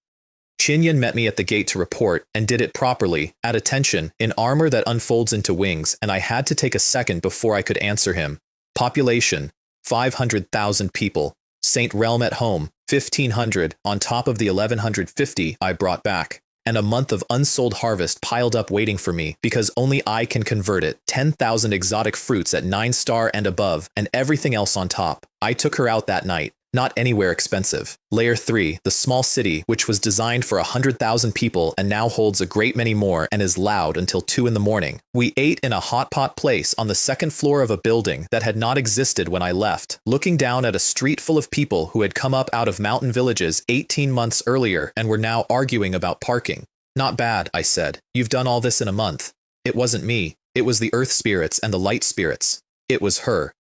Qinyan met me at the gate to report, and did it properly, at attention, in armor that unfolds into wings, and I had to take a second before I could answer him. Population, 500,000 people. Saint Realm at home, 1,500 on top of the 1,150 I brought back. And a month of unsold harvest piled up waiting for me because only I can convert it. 10,000 exotic fruits at 9-star and above, and everything else on top. I took her out that night. Not anywhere expensive. Layer 3, the small city, which was designed for 100,000 people and now holds a great many more and is loud until 2 in the morning. We ate in a hot pot place on the 2nd floor of a building that had not existed when I left, looking down at a street full of people who had come up out of mountain villages 18 months earlier and were now arguing about parking. Not bad, I said. You've done all this in a month. It wasn't me. It was the earth spirits and the light spirits. It was her.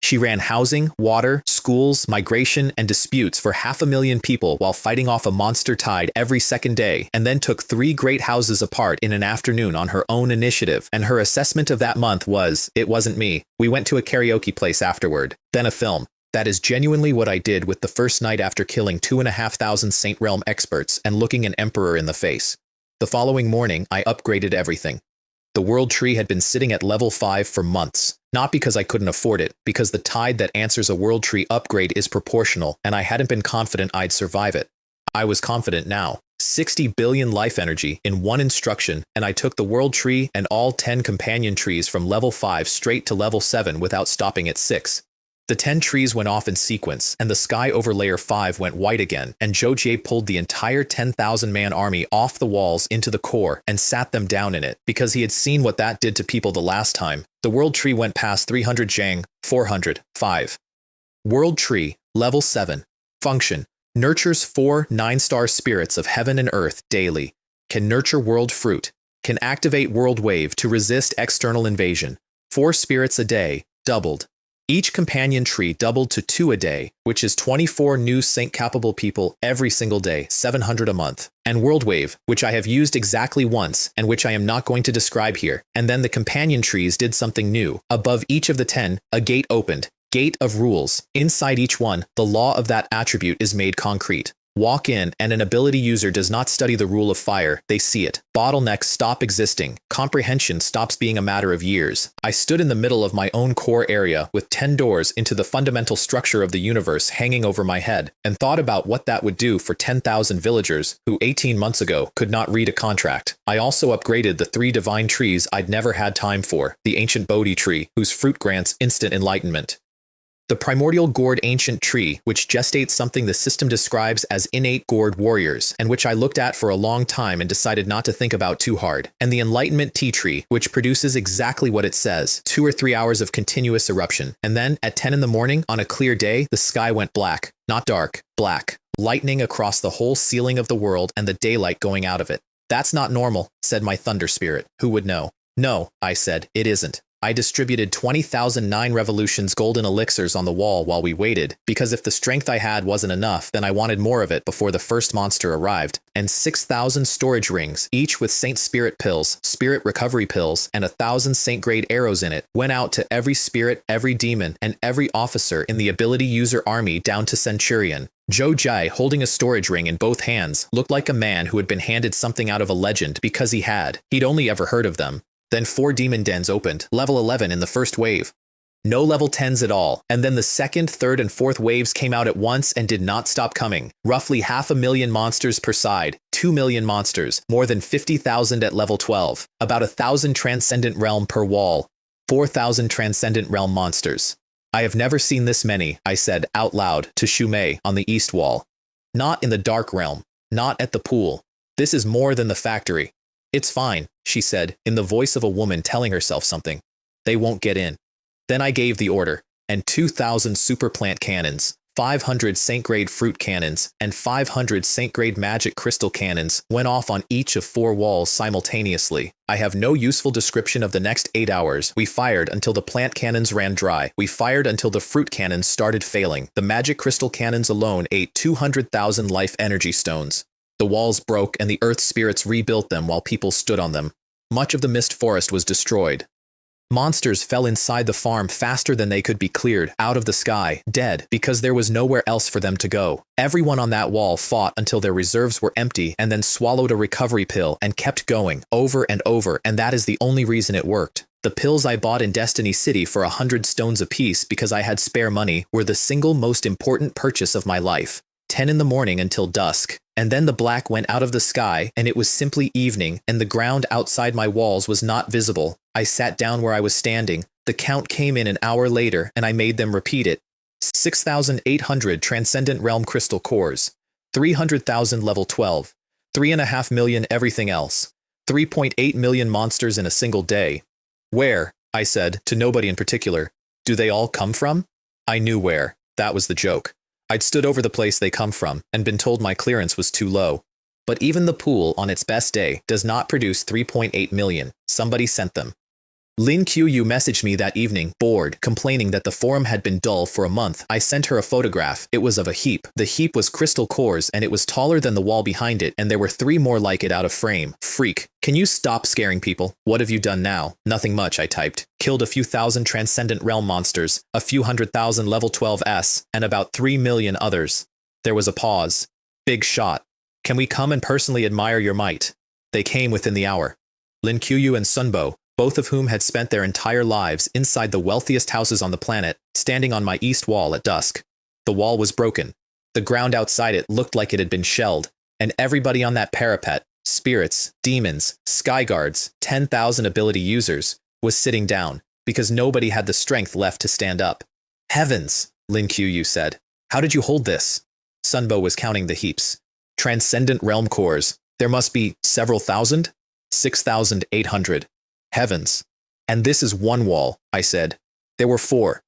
She ran housing, water, schools, migration, and disputes for 500,000 people while fighting off a monster tide every second day, and then took 3 great houses apart in an afternoon on her own initiative. And her assessment of that month was, "It wasn't me. We went to a karaoke place afterward, then a film." That is genuinely what I did with the first night after killing 2,500 Saint Realm experts and looking an emperor in the face. The following morning, I upgraded everything. The world tree had been sitting at level 5 for months. Not because I couldn't afford it, because the tide that answers a world tree upgrade is proportional, and I hadn't been confident I'd survive it. I was confident now. 60 billion life energy in one instruction, and I took the world tree and all 10 companion trees from level 5 straight to level 7 without stopping at 6. The 10 trees went off in sequence, and the sky over layer 5 went white again, and Zhou pulled the entire 10,000-man army off the walls into the core and sat them down in it, because he had seen what that did to people the last time. The world tree went past 300 Zhang, 400, 5. World tree, level 7. Function: nurtures 4 9-star spirits of heaven and earth daily. Can nurture world fruit. Can activate world wave to resist external invasion. 4 spirits a day, doubled. Each companion tree doubled to 2 a day, which is 24 new Saint-capable people every single day, 700 a month. And World Wave, which I have used exactly once, and which I am not going to describe here. And then the companion trees did something new. Above each of the 10, a gate opened. Gate of rules. Inside each one, the law of that attribute is made concrete. Walk in, and an ability user does not study the rule of fire, they see it. Bottlenecks stop existing. Comprehension stops being a matter of years. I stood in the middle of my own core area with 10 doors into the fundamental structure of the universe hanging over my head, and thought about what that would do for 10,000 villagers who 18 months ago could not read a contract. I also upgraded the 3 divine trees I'd never had time for, the ancient Bodhi tree, whose fruit grants instant enlightenment. The primordial gourd ancient tree, which gestates something the system describes as innate gourd warriors, and which I looked at for a long time and decided not to think about too hard. And the enlightenment tea tree, which produces exactly what it says, 2 or 3 hours of continuous eruption. And then, at 10 in the morning, on a clear day, the sky went black. Not dark, black. Lightning across the whole ceiling of the world and the daylight going out of it. "That's not normal," said my thunder spirit. Who would know? "No," I said, "it isn't." I distributed 20,009 revolutions golden elixirs on the wall while we waited, because if the strength I had wasn't enough, then I wanted more of it before the first monster arrived, and 6,000 storage rings, each with Saint Spirit pills, Spirit Recovery pills, and 1,000 Saint-grade arrows in it, went out to every spirit, every demon, and every officer in the ability user army down to Centurion. Zhou, holding a storage ring in both hands, looked like a man who had been handed something out of a legend because he'd only ever heard of them. Then 4 demon dens opened, level 11 in the first wave. No level 10s at all, and then the second, third, and fourth waves came out at once and did not stop coming. Roughly 500,000 monsters per side, 2 million monsters, more than 50,000 at level 12, about 1,000 Transcendent Realm per wall, 4,000 Transcendent Realm monsters. "I have never seen this many," I said out loud to Shumei on the east wall. "Not in the Dark Realm, not at the pool. This is more than the factory." "It's fine," she said, in the voice of a woman telling herself something. "They won't get in." Then I gave the order, and 2,000 super plant cannons, 500 Saint-grade fruit cannons, and 500 Saint-grade magic crystal cannons went off on each of 4 walls simultaneously. I have no useful description of the next 8 hours. We fired until the plant cannons ran dry. We fired until the fruit cannons started failing. The magic crystal cannons alone ate 200,000 life energy stones. The walls broke and the earth spirits rebuilt them while people stood on them. Much of the mist forest was destroyed. Monsters fell inside the farm faster than they could be cleared, out of the sky, dead, because there was nowhere else for them to go. Everyone on that wall fought until their reserves were empty and then swallowed a recovery pill and kept going, over and over, and that is the only reason it worked. The pills I bought in Destiny City for 100 stones apiece because I had spare money were the single most important purchase of my life. 10 in the morning until dusk, and then the black went out of the sky and it was simply evening and the ground outside my walls was not visible. I sat down where I was standing. The count came in an hour later and I made them repeat it. 6,800 Transcendent Realm crystal cores, 300,000 level 12, 3.5 million everything else, 3.8 million monsters in a single day. "Where?" I said, to nobody in particular. "Do they all come from?" I knew where. That was the joke. I'd stood over the place they come from and been told my clearance was too low. But even the pool on its best day does not produce 3.8 million. Somebody sent them. Lin Qiyu messaged me that evening, bored, complaining that the forum had been dull for a month. I sent her a photograph. It was of a heap. The heap was crystal cores and it was taller than the wall behind it, and there were 3 more like it out of frame. Freak. Can you stop scaring people? What have you done now? Nothing much, I typed. Killed a few thousand Transcendent Realm monsters, a few 100,000 level 12s, and about 3 million others. There was a pause. Big shot. Can we come and personally admire your might? They came within the hour. Lin Qiyu and Sunbo, both of whom had spent their entire lives inside the wealthiest houses on the planet, standing on my east wall at dusk. The wall was broken. The ground outside it looked like it had been shelled, and everybody on that parapet, spirits, demons, sky guards, 10,000 ability users, was sitting down, because nobody had the strength left to stand up. Heavens, Lin Qiyu said. How did you hold this? Sunbo was counting the heaps. Transcendent Realm cores. There must be several thousand? 6,800. Heavens. And this is one wall, I said. There were 4.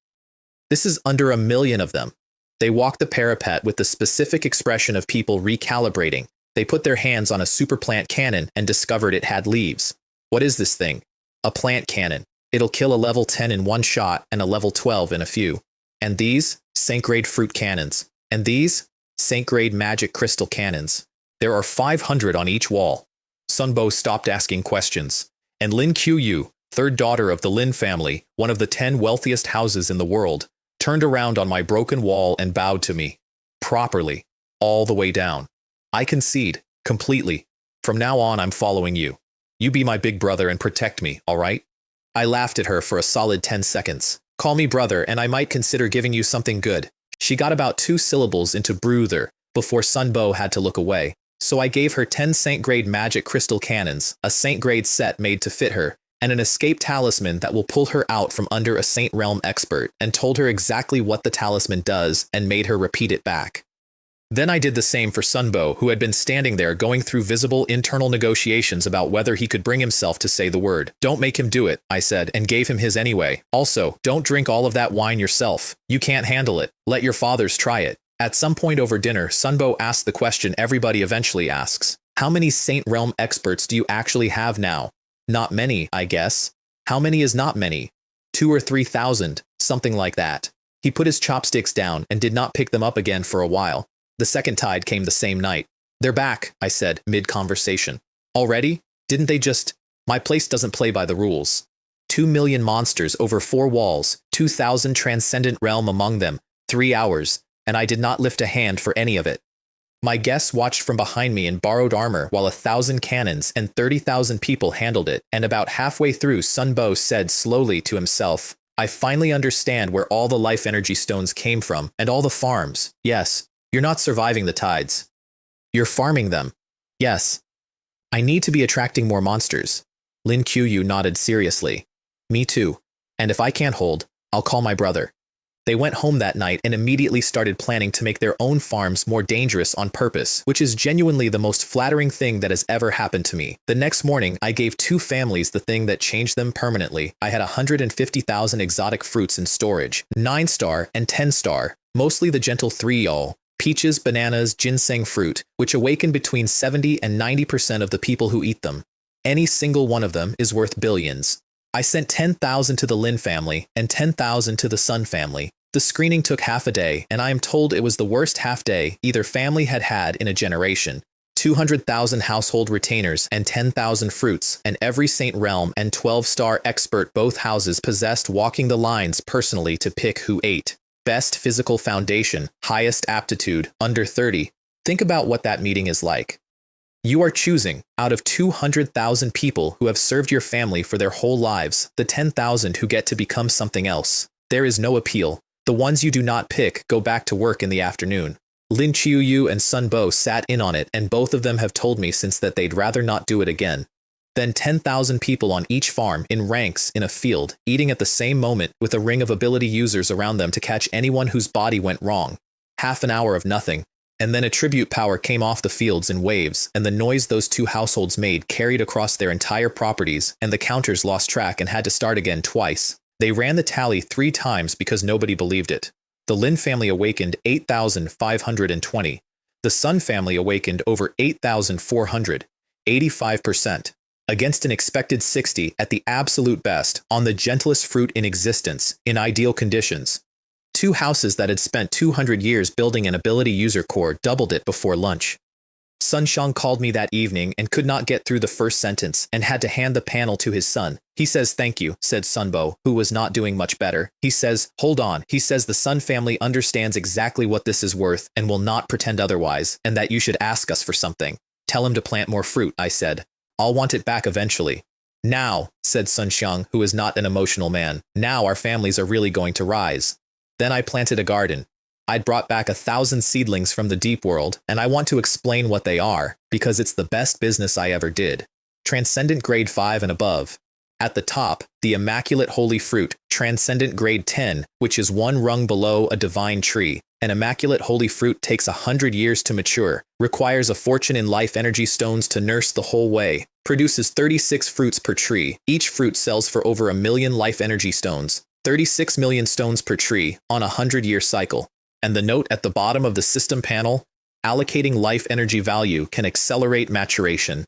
This is under 1 million of them. They walked the parapet with the specific expression of people recalibrating. They put their hands on a super plant cannon and discovered it had leaves. What is this thing? A plant cannon. It'll kill a level 10 in one shot and a level 12 in a few. And these? Sect-grade fruit cannons. And these? Sect-grade magic crystal cannons. There are 500 on each wall. Sunbo stopped asking questions. And Lin Qiyu, third daughter of the Lin family, one of the 10 wealthiest houses in the world, turned around on my broken wall and bowed to me. Properly. All the way down. I concede. Completely. From now on, I'm following you. You be my big brother and protect me, all right? I laughed at her for a solid 10 seconds. Call me brother and I might consider giving you something good. She got about 2 syllables into breather before Sunbo had to look away. So I gave her 10 Sect-grade magic crystal cannons, a Sect-grade set made to fit her, and an escape talisman that will pull her out from under a Saint Realm expert, and told her exactly what the talisman does and made her repeat it back. Then I did the same for Sunbo, who had been standing there going through visible internal negotiations about whether he could bring himself to say the word. Don't make him do it, I said, and gave him his anyway. Also, don't drink all of that wine yourself. You can't handle it. Let your fathers try it. At some point over dinner, Sunbo asked the question everybody eventually asks. How many Saint Realm experts do you actually have now? Not many, I guess. How many is not many? 2 or 3,000, something like that. He put his chopsticks down and did not pick them up again for a while. The second tide came the same night. They're back, I said, mid-conversation. Already? Didn't they just… My place doesn't play by the rules. 2 million monsters over 4 walls, 2,000 Transcendent Realm among them, 3 hours. And I did not lift a hand for any of it. My guests watched from behind me in borrowed armor while 1,000 cannons and 30,000 people handled it, and about halfway through Sunbo said slowly to himself, I finally understand where all the life energy stones came from, and all the farms. Yes, you're not surviving the tides. You're farming them. Yes. I need to be attracting more monsters. Lin Qiyu nodded seriously. Me too. And if I can't hold, I'll call my brother. They went home that night and immediately started planning to make their own farms more dangerous on purpose, which is genuinely the most flattering thing that has ever happened to me. The next morning, I gave 2 families the thing that changed them permanently. I had 150,000 exotic fruits in storage, 9-star and 10-star, mostly the gentle 3-y'all, peaches, bananas, ginseng fruit, which awaken between 70 and 90% of the people who eat them. Any single one of them is worth billions. I sent 10,000 to the Lin family and 10,000 to the Sun family. The screening took half a day, and I am told it was the worst half day either family had had in a generation. 200,000 household retainers and 10,000 fruits, and every Saint Realm and 12-star expert both houses possessed walking the lines personally to pick who ate. Best physical foundation, highest aptitude, under 30. Think about what that meeting is like. You are choosing, out of 200,000 people who have served your family for their whole lives, the 10,000 who get to become something else. There is no appeal. The ones you do not pick go back to work in the afternoon. Lin Qiyu and Sunbo sat in on it, and both of them have told me since that they'd rather not do it again. Then 10,000 people on each farm, in ranks, in a field, eating at the same moment, with a ring of ability users around them to catch anyone whose body went wrong. Half an hour of nothing. And then attribute power came off the fields in waves, and the noise those 2 households made carried across their entire properties, and the counters lost track and had to start again twice. They ran the tally 3 times because nobody believed it. The Lin family awakened 8,520. The Sun family awakened over 8,400, 85%. against an expected 60 at the absolute best, on the gentlest fruit in existence, in ideal conditions. 2 houses that had spent 200 years building an ability user core doubled it before lunch. Sun Xiang called me that evening and could not get through the first sentence and had to hand the panel to his son. He says thank you, said Sunbo, who was not doing much better. He says, hold on. He says the Sun family understands exactly what this is worth and will not pretend otherwise, and that you should ask us for something. Tell him to plant more fruit, I said. I'll want it back eventually. Now, said Sun Xiang, who is not an emotional man, now our families are really going to rise. Then I planted a garden. I'd brought back 1,000 seedlings from the deep world, and I want to explain what they are, because it's the best business I ever did. Transcendent grade 5 and above. At the top, the immaculate holy fruit, transcendent grade 10, which is 1 rung below a divine tree. An immaculate holy fruit takes 100 years to mature, requires a fortune in life energy stones to nurse the whole way, produces 36 fruits per tree. Each fruit sells for over 1 million life energy stones, 36 million stones per tree, on a 100-year cycle. And the note at the bottom of the system panel, allocating life energy value can accelerate maturation.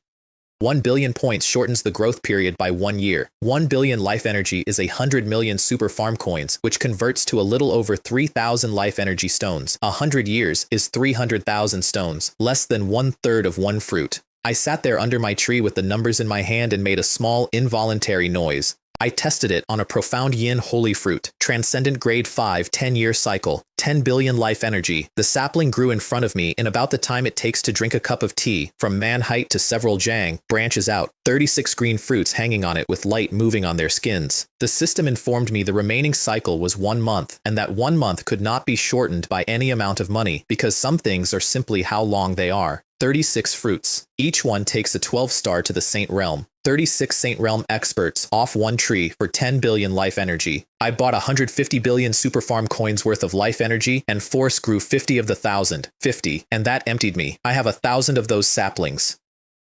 1 billion points shortens the growth period by 1 year. 1 billion life energy is 100 million super farm coins, which converts to a little over 3,000 life energy stones. 100 years is 300,000 stones, less than 1/3 of 1 fruit. I sat there under my tree with the numbers in my hand and made a small, involuntary noise. I tested it on a profound yin holy fruit, transcendent grade 5 10-year cycle, 10 billion life energy. The sapling grew in front of me in about the time it takes to drink a cup of tea, from man height to several jang, branches out, 36 green fruits hanging on it with light moving on their skins. The system informed me the remaining cycle was 1 month, and that 1 month could not be shortened by any amount of money, because some things are simply how long they are. 36 fruits. Each one takes a 12-star to the Saint Realm. 36 Saint Realm experts off 1 tree for 10 billion life energy. I bought 150 billion super farm coins worth of life energy and force grew 50 of the 1,000, 50, and that emptied me. I have 1,000 of those saplings.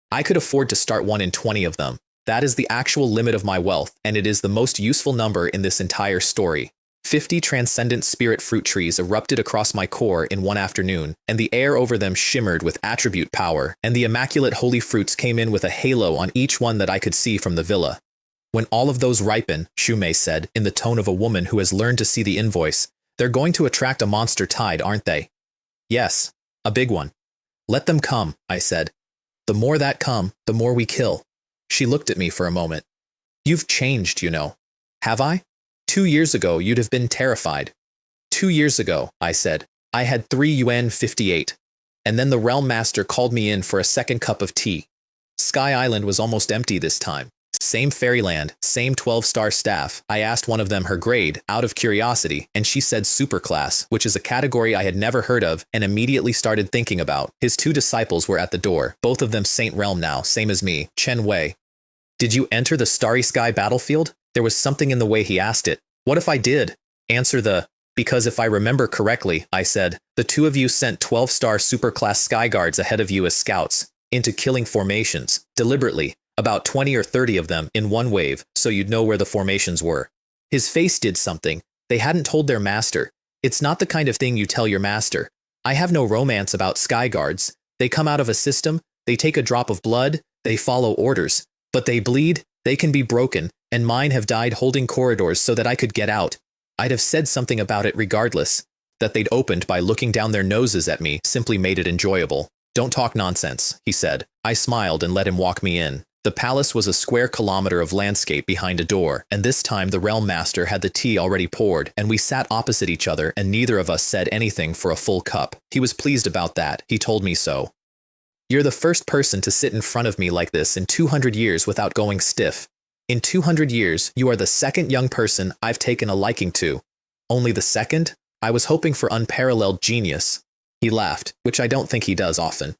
I could afford to start 1 in 20 of them. That is the actual limit of my wealth, and it is the most useful number in this entire story. 50 transcendent spirit fruit trees erupted across my core in 1 afternoon, and the air over them shimmered with attribute power, and the immaculate holy fruits came in with a halo on each one that I could see from the villa. When all of those ripen, Shumei said, in the tone of a woman who has learned to see the invoice, they're going to attract a monster tide, aren't they? Yes, a big one. Let them come, I said. The more that come, the more we kill. She looked at me for a moment. You've changed, you know. Have I? 2 years ago, you'd have been terrified. 2 years ago, I said, I had 3 Yuan 58. And then the Realm Master called me in for a second cup of tea. Sky Island was almost empty this time. Same fairyland, same 12-star staff. I asked one of them her grade, out of curiosity, and she said superclass, which is a category I had never heard of, and immediately started thinking about. His 2 disciples were at the door, both of them Saint Realm now, same as me, Chen Wei. Did you enter the Starry Sky battlefield? There was something in the way he asked it. What if I did? Answer because if I remember correctly, I said, the 2 of you sent 12-star superclass sky guards ahead of you as scouts, into killing formations, deliberately, about 20 or 30 of them in 1 wave, so you'd know where the formations were. His face did something. They hadn't told their master. It's not the kind of thing you tell your master. I have no romance about sky guards. They come out of a system, they take a drop of blood, they follow orders. But they bleed, they can be broken, and mine have died holding corridors so that I could get out. I'd have said something about it regardless. That they'd opened by looking down their noses at me simply made it enjoyable. Don't talk nonsense, he said. I smiled and let him walk me in. The palace was a square kilometer of landscape behind a door, and this time the Realm Master had the tea already poured, and we sat opposite each other and neither of us said anything for a full cup. He was pleased about that, he told me so. You're the first person to sit in front of me like this in 200 years without going stiff. In 200 years, you are the second young person I've taken a liking to. Only the second? I was hoping for unparalleled genius. He laughed, which I don't think he does often.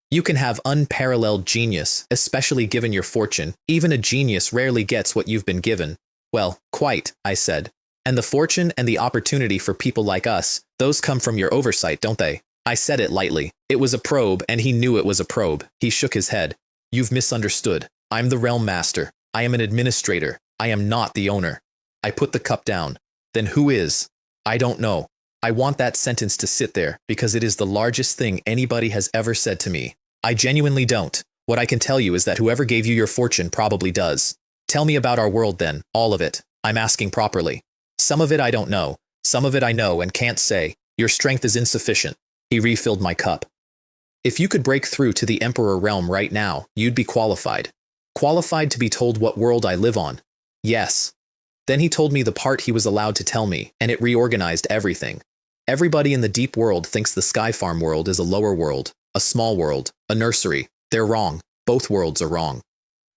You can have unparalleled genius, especially given your fortune. Even a genius rarely gets what you've been given. Well, quite, I said. And the fortune and the opportunity for people like us, those come from your oversight, don't they? I said it lightly. It was a probe, and he knew it was a probe. He shook his head. You've misunderstood. I'm the Realm Master. I am an administrator. I am not the owner. I put the cup down. Then who is? I don't know. I want that sentence to sit there, because it is the largest thing anybody has ever said to me. I genuinely don't. What I can tell you is that whoever gave you your fortune probably does. Tell me about our world then, all of it. I'm asking properly. Some of it I don't know. Some of it I know and can't say. Your strength is insufficient. He refilled my cup. If you could break through to the Emperor realm right now, you'd be qualified. Qualified to be told what world I live on. Yes. Then he told me the part he was allowed to tell me, and it reorganized everything. Everybody in the deep world thinks the Sky Farm world is a lower world, a small world, a nursery. They're wrong. Both worlds are wrong.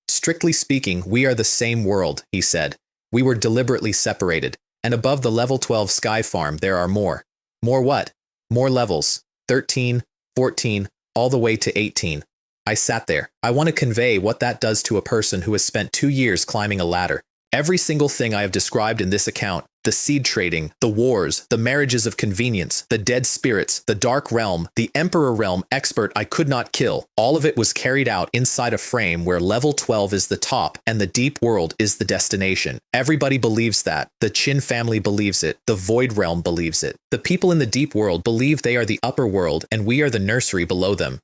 Strictly speaking, we are the same world, he said. We were deliberately separated, and above the level 12 Sky Farm there are more. More what? More levels. 13, 14, all the way to 18. I sat there. I want to convey what that does to a person who has spent 2 years climbing a ladder. Every single thing I have described in this account, the seed trading, the wars, the marriages of convenience, the dead spirits, the dark realm, the Emperor realm expert I could not kill, all of it was carried out inside a frame where level 12 is the top and the deep world is the destination. Everybody believes that. The Qin family believes it. The Void realm believes it. The people in the deep world believe they are the upper world and we are the nursery below them.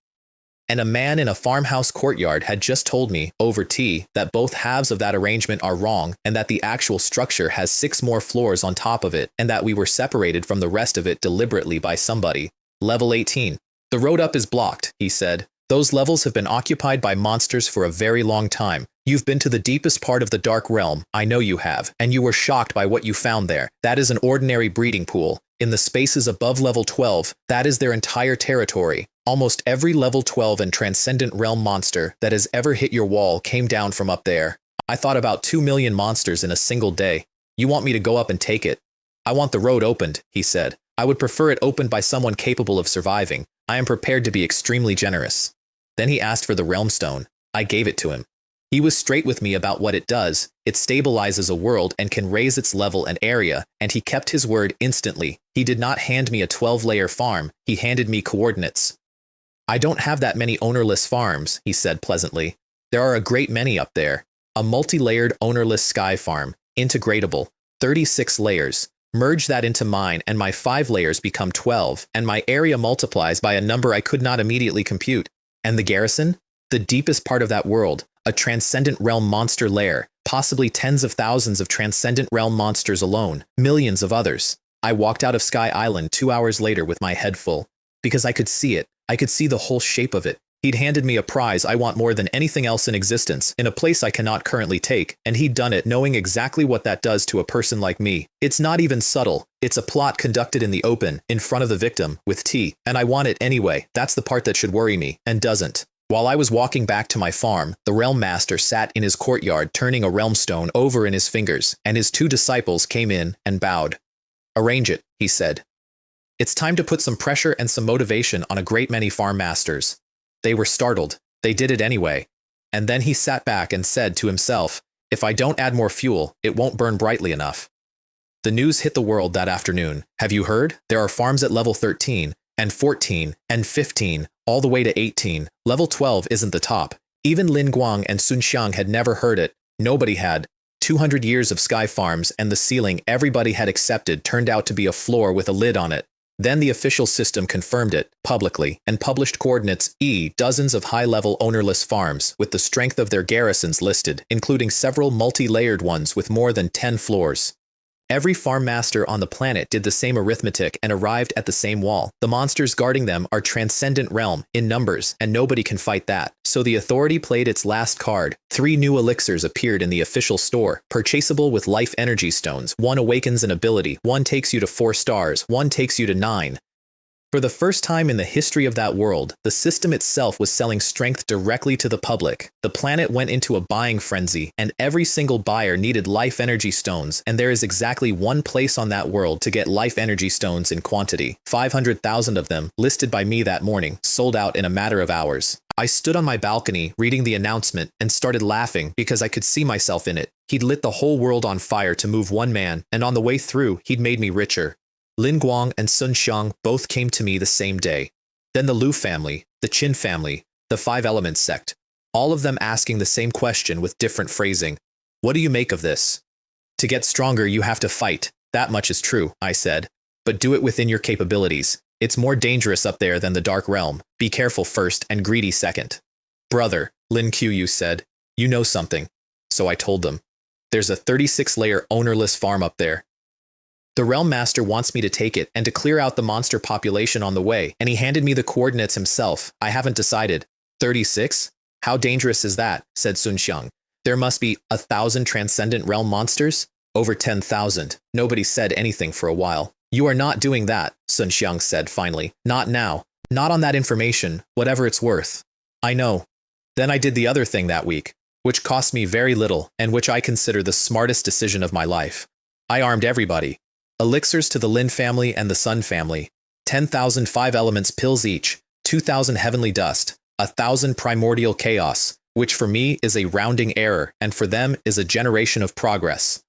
And a man in a farmhouse courtyard had just told me, over tea, that both halves of that arrangement are wrong and that the actual structure has 6 more floors on top of it and that we were separated from the rest of it deliberately by somebody. Level 18. The road up is blocked, he said. Those levels have been occupied by monsters for a very long time. You've been to the deepest part of the dark realm, I know you have, and you were shocked by what you found there. That is an ordinary breeding pool. In the spaces above level 12, that is their entire territory. Almost every level 12 and Transcendent Realm monster that has ever hit your wall came down from up there. I thought about 2 million monsters in a single day. You want me to go up and take it? I want the road opened, he said. I would prefer it opened by someone capable of surviving. I am prepared to be extremely generous. Then he asked for the Realm Stone. I gave it to him. He was straight with me about what it does. It stabilizes a world and can raise its level and area, and he kept his word instantly. He did not hand me a 12-layer farm, he handed me coordinates. I don't have that many ownerless farms, he said pleasantly. There are a great many up there. A multi-layered ownerless sky farm, integratable, 36 layers. Merge that into mine and my 5 layers become 12, and my area multiplies by a number I could not immediately compute. And the garrison? The deepest part of that world, a Transcendent Realm monster lair, possibly tens of thousands of Transcendent Realm monsters alone, millions of others. I walked out of Sky Island 2 hours later with my head full. Because I could see it. I could see the whole shape of it. He'd handed me a prize I want more than anything else in existence, in a place I cannot currently take, and he'd done it knowing exactly what that does to a person like me. It's not even subtle. It's a plot conducted in the open, in front of the victim, with tea, and I want it anyway. That's the part that should worry me, and doesn't. While I was walking back to my farm, the Realm Master sat in his courtyard turning a Realm Stone over in his fingers, and his 2 disciples came in and bowed. Arrange it, he said. It's time to put some pressure and some motivation on a great many farm masters. They were startled. They did it anyway. And then he sat back and said to himself, if I don't add more fuel, it won't burn brightly enough. The news hit the world that afternoon. Have you heard? There are farms at level 13, and 14, and 15, all the way to 18. Level 12 isn't the top. Even Lin Guang and Sun Xiang had never heard it. Nobody had. 200 years of sky farms and the ceiling everybody had accepted turned out to be a floor with a lid on it. Then the official system confirmed it, publicly, and published coordinates dozens of high-level ownerless farms with the strength of their garrisons listed, including several multi-layered ones with more than 10 floors. Every farm master on the planet did the same arithmetic and arrived at the same wall. The monsters guarding them are Transcendent Realm, in numbers, and nobody can fight that. So the authority played its last card. 3 new elixirs appeared in the official store, purchasable with life energy stones. 1 awakens an ability, 1 takes you to 4 stars, 1 takes you to 9. For the first time in the history of that world, the system itself was selling strength directly to the public. The planet went into a buying frenzy, and every single buyer needed life energy stones, and there is exactly 1 place on that world to get life energy stones in quantity. 500,000 of them, listed by me that morning, sold out in a matter of hours. I stood on my balcony, reading the announcement, and started laughing because I could see myself in it. He'd lit the whole world on fire to move 1 man, and on the way through, he'd made me richer. Lin Guang and Sun Xiang both came to me the same day. Then the Lu family, the Qin family, the 5 Elements sect, all of them asking the same question with different phrasing. What do you make of this? To get stronger, you have to fight. That much is true, I said. But do it within your capabilities. It's more dangerous up there than the Dark Realm. Be careful first and greedy second. Brother, Lin Qiu said, you know something. So I told them. There's a 36-layer ownerless farm up there. The Realm Master wants me to take it and to clear out the monster population on the way, and he handed me the coordinates himself. I haven't decided. 36? How dangerous is that? Said Sun Xiang. There must be 1,000 Transcendent Realm monsters? Over 10,000. Nobody said anything for a while. You are not doing that, Sun Xiang said finally. Not now. Not on that information, whatever it's worth. I know. Then I did the other thing that week, which cost me very little and which I consider the smartest decision of my life. I armed everybody. Elixirs to the Lin family and the Sun family. 10,000 5 elements pills each. 2,000 heavenly dust. 1,000 primordial chaos, which for me is a rounding error and for them is a generation of progress.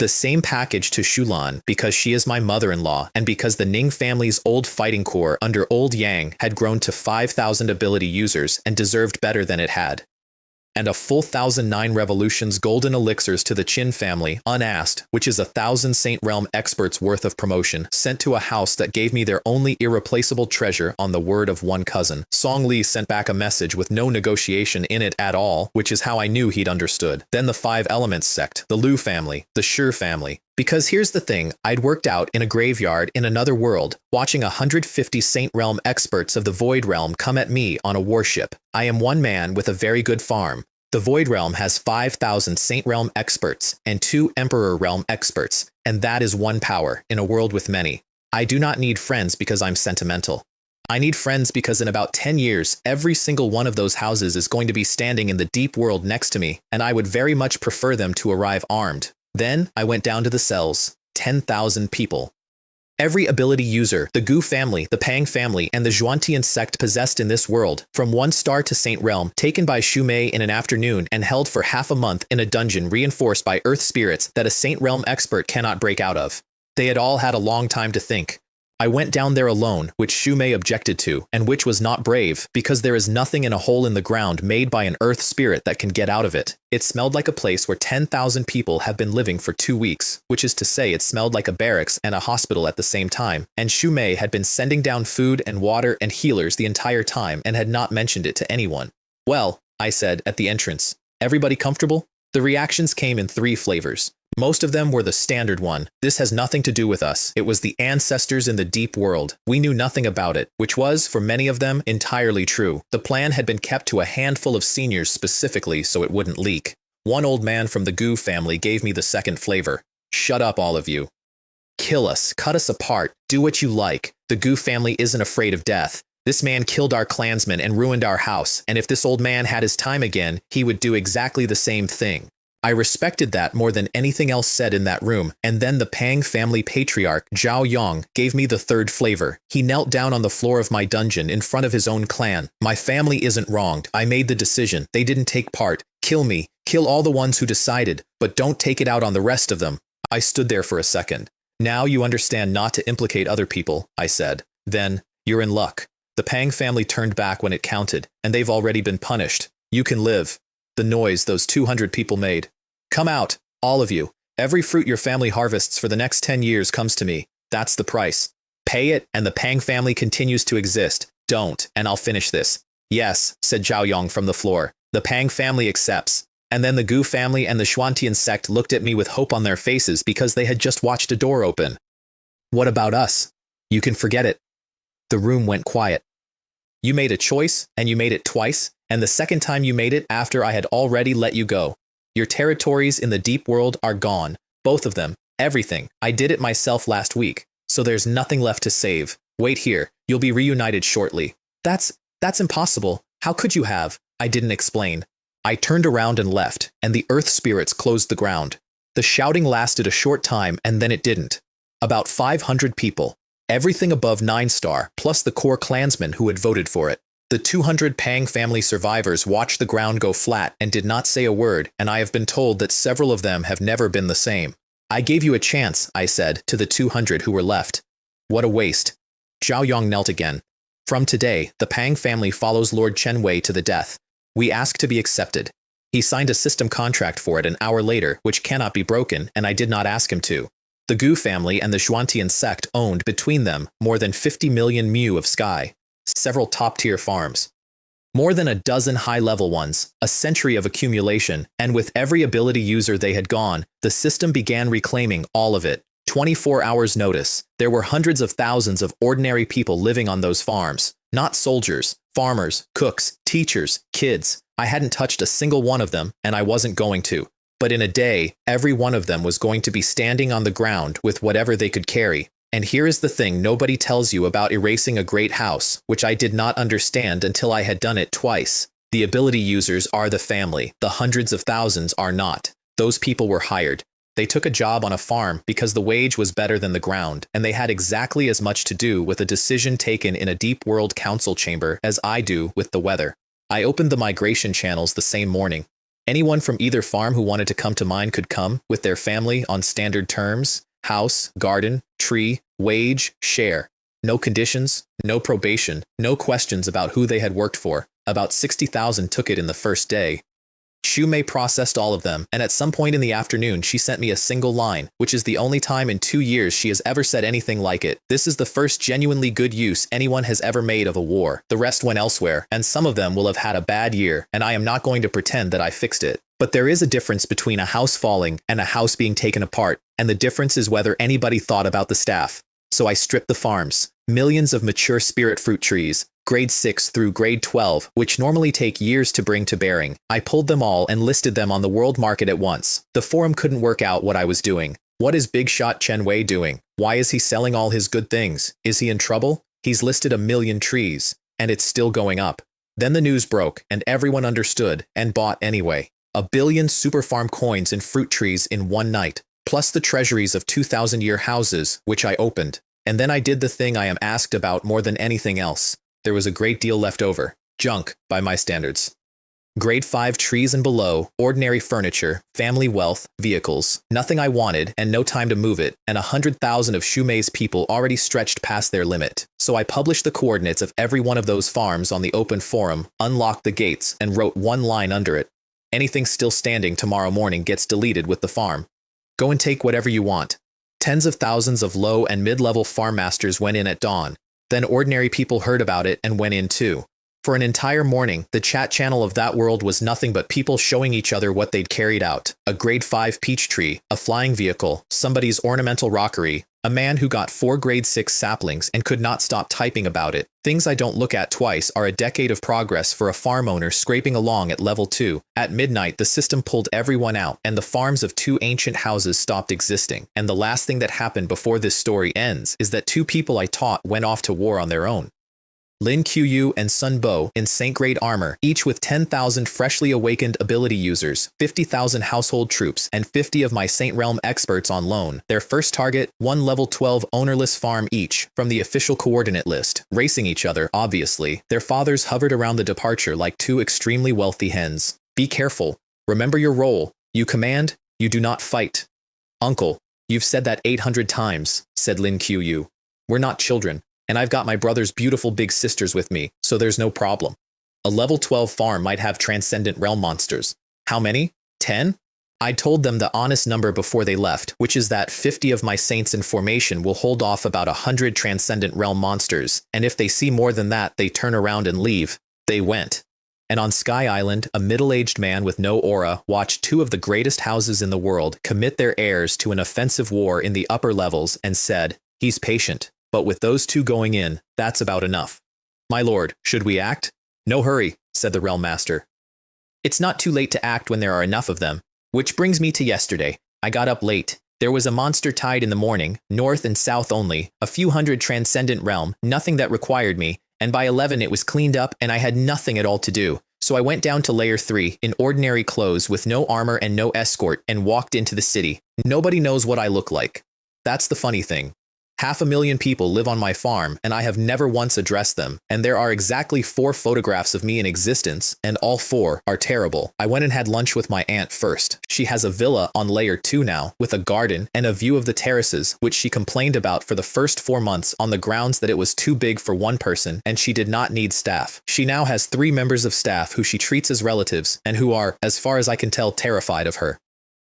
The same package to Shulan because she is my mother-in-law and because the Ning family's old fighting corps under Old Yang had grown to 5,000 ability users and deserved better than it had. And a full 1,009 revolutions golden elixirs to the Qin family, unasked, which is 1,000 Saint Realm experts worth of promotion, sent to a house that gave me their only irreplaceable treasure on the word of one cousin. Song Li sent back a message with no negotiation in it at all, which is how I knew he'd understood. Then the 5 elements sect, the Lu family, the Shi family. Because here's the thing, I'd worked out in a graveyard in another world, watching 150 Saint Realm experts of the Void Realm come at me on a warship. I am one man with a very good farm. The Void Realm has 5,000 Saint Realm experts and 2 Emperor Realm experts, and that is one power in a world with many. I do not need friends because I'm sentimental. I need friends because in about 10 years, every single one of those houses is going to be standing in the deep world next to me, and I would very much prefer them to arrive armed. Then I went down to the cells, 10,000 people. Every ability user, the Gu family, the Pang family, and the Zhuantian sect possessed in this world, from 1 star to Saint Realm, taken by Xu Mei in an afternoon and held for half a month in a dungeon reinforced by earth spirits that a Saint Realm expert cannot break out of. They had all had a long time to think. I went down there alone, which Xu Mei objected to, and which was not brave, because there is nothing in a hole in the ground made by an earth spirit that can get out of it. It smelled like a place where 10,000 people have been living for 2 weeks, which is to say it smelled like a barracks and a hospital at the same time, and Xu Mei had been sending down food and water and healers the entire time and had not mentioned it to anyone. Well, I said at the entrance, everybody comfortable? The reactions came in 3 flavors. Most of them were the standard one. This has nothing to do with us. It was the ancestors in the deep world. We knew nothing about it, which was, for many of them, entirely true. The plan had been kept to a handful of seniors specifically so it wouldn't leak. One old man from the Gu family gave me the second flavor. Shut up, all of you. Kill us, cut us apart, do what you like. The Gu family isn't afraid of death. This man killed our clansmen and ruined our house, and if this old man had his time again, he would do exactly the same thing. I respected that more than anything else said in that room, and then the Pang family patriarch, Zhao Yong, gave me the third flavor. He knelt down on the floor of my dungeon in front of his own clan. My family isn't wronged. I made the decision. They didn't take part. Kill me. Kill all the ones who decided, but don't take it out on the rest of them. I stood there for a second. Now you understand not to implicate other people, I said. Then, you're in luck. The Pang family turned back when it counted, and they've already been punished. You can live. The noise those 200 people made. Come out, all of you. Every fruit your family harvests for the next 10 years comes to me. That's the price. Pay it, and the Pang family continues to exist. Don't, and I'll finish this. Yes, said Zhao Yong from the floor. The Pang family accepts. And then the Gu family and the Xuantian sect looked at me with hope on their faces because they had just watched a door open. What about us? You can forget it. The room went quiet. You made a choice, and you made it twice, and the second time you made it after I had already let you go. Your territories in the deep world are gone. Both of them. Everything. I did it myself last week. So there's nothing left to save. Wait here. You'll be reunited shortly. That's impossible. How could you have? I didn't explain. I turned around and left, and the earth spirits closed the ground. The shouting lasted a short time, and then it didn't. About 500 people. Everything above 9-star, plus the core clansmen who had voted for it. The 200 Pang family survivors watched the ground go flat and did not say a word, and I have been told that several of them have never been the same. I gave you a chance, I said, to the 200 who were left. What a waste. Zhao Yong knelt again. From today, the Pang family follows Lord Chen Wei to the death. We ask to be accepted. He signed a system contract for it an hour later, which cannot be broken, and I did not ask him to. The Gu family and the Zhuantian sect owned, between them, more than 50 million mu of sky. Several top-tier farms. More than a dozen high-level ones, a century of accumulation, and with every ability user they had gone, the system began reclaiming all of it. 24 hours notice. There were hundreds of thousands of ordinary people living on those farms. Not soldiers, farmers, cooks, teachers, kids. I hadn't touched a single one of them, and I wasn't going to. But in a day, every one of them was going to be standing on the ground with whatever they could carry. And here is the thing nobody tells you about erasing a great house, which I did not understand until I had done it twice. The ability users are the family. The hundreds of thousands are not. Those people were hired. They took a job on a farm because the wage was better than the ground, and they had exactly as much to do with a decision taken in a deep world council chamber as I do with the weather. I opened the migration channels the same morning. Anyone from either farm who wanted to come to mine could come, with their family on standard terms. House, garden, tree, wage, share. No conditions, no probation, no questions about who they had worked for. About 60,000 took it in the first day. Shumei processed all of them, and at some point in the afternoon she sent me a single line, which is the only time in 2 years she has ever said anything like it. This is the first genuinely good use anyone has ever made of a war. The rest went elsewhere, and some of them will have had a bad year, and I am not going to pretend that I fixed it. But there is a difference between a house falling and a house being taken apart, and the difference is whether anybody thought about the staff. So I stripped the farms. Millions of mature spirit fruit trees, grade 6 through grade 12, which normally take years to bring to bearing. I pulled them all and listed them on the world market at once. The forum couldn't work out what I was doing. What is Big Shot Chen Wei doing? Why is he selling all his good things? Is he in trouble? He's listed 1 million trees, and it's still going up. Then the news broke, and everyone understood, and bought anyway. 1 billion super farm coins in fruit trees in one night, plus the treasuries of 2,000-year houses, which I opened. And then I did the thing I am asked about more than anything else. There was a great deal left over. Junk, by my standards. Grade 5 trees and below, ordinary furniture, family wealth, vehicles, nothing I wanted and no time to move it, and 100,000 of Shumei's people already stretched past their limit. So I published the coordinates of every one of those farms on the open forum, unlocked the gates, and wrote one line under it. Anything still standing tomorrow morning gets deleted with the farm. Go and take whatever you want. Tens of thousands of low and mid-level farm masters went in at dawn. Then ordinary people heard about it and went in too. For an entire morning, the chat channel of that world was nothing but people showing each other what they'd carried out. A grade 5 peach tree, a flying vehicle, somebody's ornamental rockery, a man who got 4 grade 6 saplings and could not stop typing about it. Things I don't look at twice are a decade of progress for a farm owner scraping along at level 2. At midnight, the system pulled everyone out, and the farms of 2 ancient houses stopped existing. And the last thing that happened before this story ends is that 2 people I taught went off to war on their own. Lin Qiyu and Sun Bo in Saint-grade armor, each with 10,000 freshly awakened ability users, 50,000 household troops, and 50 of my Saint Realm experts on loan. Their first target, 1 level 12 ownerless farm each, from the official coordinate list, racing each other, obviously. Their fathers hovered around the departure like 2 extremely wealthy hens. Be careful. Remember your role. You command, you do not fight. Uncle, you've said that 800 times, said Lin Qiyu. We're not children. And I've got my brother's beautiful big sisters with me, so there's no problem. A level 12 farm might have Transcendent Realm monsters. How many? 10? I told them the honest number before they left, which is that 50 of my saints in formation will hold off about 100 Transcendent Realm monsters, and if they see more than that, they turn around and leave. They went. And on Sky Island, a middle-aged man with no aura watched 2 of the greatest houses in the world commit their heirs to an offensive war in the upper levels and said, he's patient. But with those 2 going in, that's about enough. My lord, should we act? No hurry, said the Realm Master. It's not too late to act when there are enough of them. Which brings me to yesterday. I got up late. There was a monster tide in the morning, north and south only, a few hundred Transcendent Realm, nothing that required me, and by 11 it was cleaned up and I had nothing at all to do. So I went down to layer 3 in ordinary clothes with no armor and no escort and walked into the city. Nobody knows what I look like. That's the funny thing. 500,000 people live on my farm, and I have never once addressed them, and there are exactly 4 photographs of me in existence, and all 4 are terrible. I went and had lunch with my aunt first. She has a villa on layer 2 now, with a garden and a view of the terraces, which she complained about for the first 4 months on the grounds that it was too big for one person, and she did not need staff. She now has 3 members of staff who she treats as relatives, and who are, as far as I can tell, terrified of her.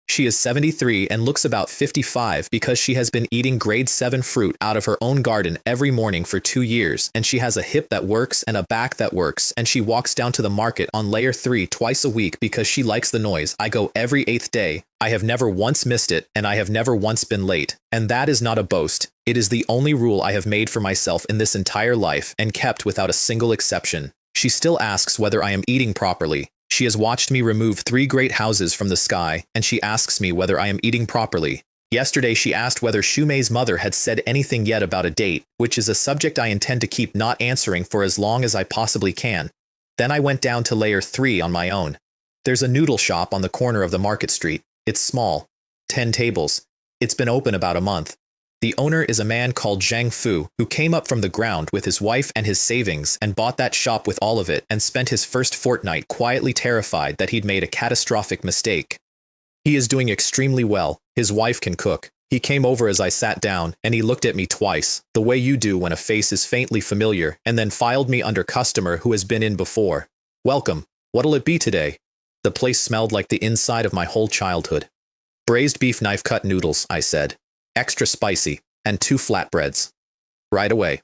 She is 73 and looks about 55 because she has been eating grade 7 fruit out of her own garden every morning for 2 years, and she has a hip that works and a back that works, and she walks down to the market on layer 3 twice a week because she likes the noise. I go every 8th day. I have never once missed it, and I have never once been late. And that is not a boast. It is the only rule I have made for myself in this entire life and kept without a single exception. She still asks whether I am eating properly. She has watched me remove 3 great houses from the sky, and she asks me whether I am eating properly. Yesterday she asked whether Shumei's mother had said anything yet about a date, which is a subject I intend to keep not answering for as long as I possibly can. Then I went down to layer 3 on my own. There's a noodle shop on the corner of the market street. It's small. 10 tables. It's been open about a month. The owner is a man called Zhang Fu, who came up from the ground with his wife and his savings and bought that shop with all of it and spent his first fortnight quietly terrified that he'd made a catastrophic mistake. He is doing extremely well. His wife can cook. He came over as I sat down, and he looked at me twice, the way you do when a face is faintly familiar, and then filed me under customer who has been in before. Welcome. What'll it be today? The place smelled like the inside of my whole childhood. Braised beef knife-cut noodles, I said. Extra spicy, and 2 flatbreads. Right away.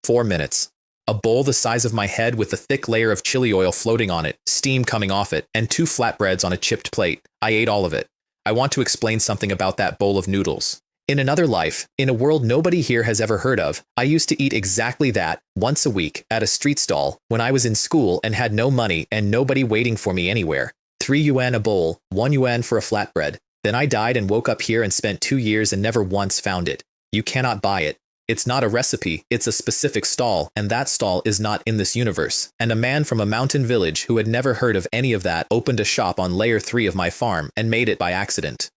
4 minutes. A bowl the size of my head with a thick layer of chili oil floating on it, steam coming off it, and 2 flatbreads on a chipped plate. I ate all of it. I want to explain something about that bowl of noodles. In another life, in a world nobody here has ever heard of, I used to eat exactly that, once a week, at a street stall, when I was in school and had no money and nobody waiting for me anywhere. 3 yuan a bowl, 1 yuan for a flatbread. Then I died and woke up here and spent 2 years and never once found it. You cannot buy it. It's not a recipe, it's a specific stall, and that stall is not in this universe. And a man from a mountain village who had never heard of any of that opened a shop on layer 3 of my farm and made it by accident.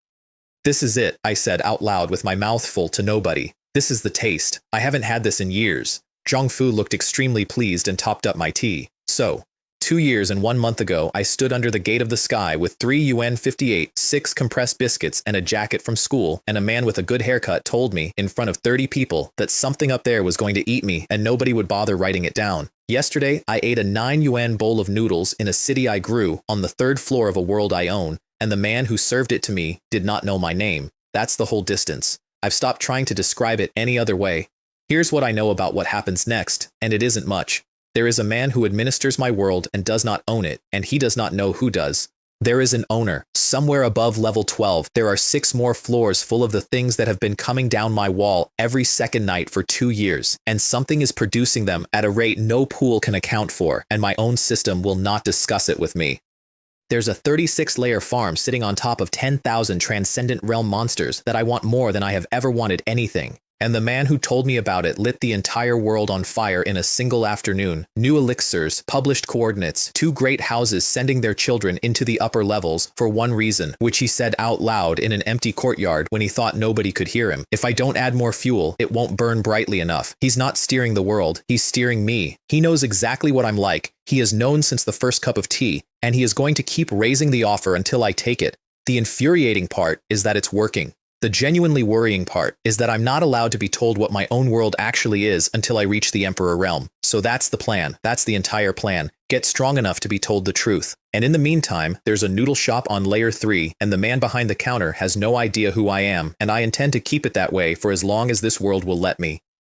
This is it, I said out loud with my mouth full to nobody. This is the taste. I haven't had this in years. Zhang Fu looked extremely pleased and topped up my tea. So, 2 years and 1 month ago, I stood under the gate of the sky with 3 yuan 58, 6 compressed biscuits, and a jacket from school, and a man with a good haircut told me, in front of 30 people, that something up there was going to eat me and nobody would bother writing it down. Yesterday, I ate a 9 yuan bowl of noodles in a city I grew, on the 3rd floor of a world I own, and the man who served it to me did not know my name. That's the whole distance. I've stopped trying to describe it any other way. Here's what I know about what happens next, and it isn't much. There is a man who administers my world and does not own it, and he does not know who does. There is an owner. Somewhere above level 12, there are 6 more floors full of the things that have been coming down my wall every second night for 2 years, and something is producing them at a rate no pool can account for, and my own system will not discuss it with me. There's a 36-layer farm sitting on top of 10,000 Transcendent Realm monsters that I want more than I have ever wanted anything. And the man who told me about it lit the entire world on fire in a single afternoon. New elixirs, published coordinates, 2 great houses sending their children into the upper levels for one reason, which he said out loud in an empty courtyard when he thought nobody could hear him. If I don't add more fuel, it won't burn brightly enough. He's not steering the world, he's steering me. He knows exactly what I'm like. He has known since the first cup of tea, and he is going to keep raising the offer until I take it. The infuriating part is that it's working. The genuinely worrying part is that I'm not allowed to be told what my own world actually is until I reach the Emperor realm. So that's the plan. That's the entire plan. Get strong enough to be told the truth. And in the meantime, there's a noodle shop on layer 3, and the man behind the counter has no idea who I am, and I intend to keep it that way for as long as this world will let me.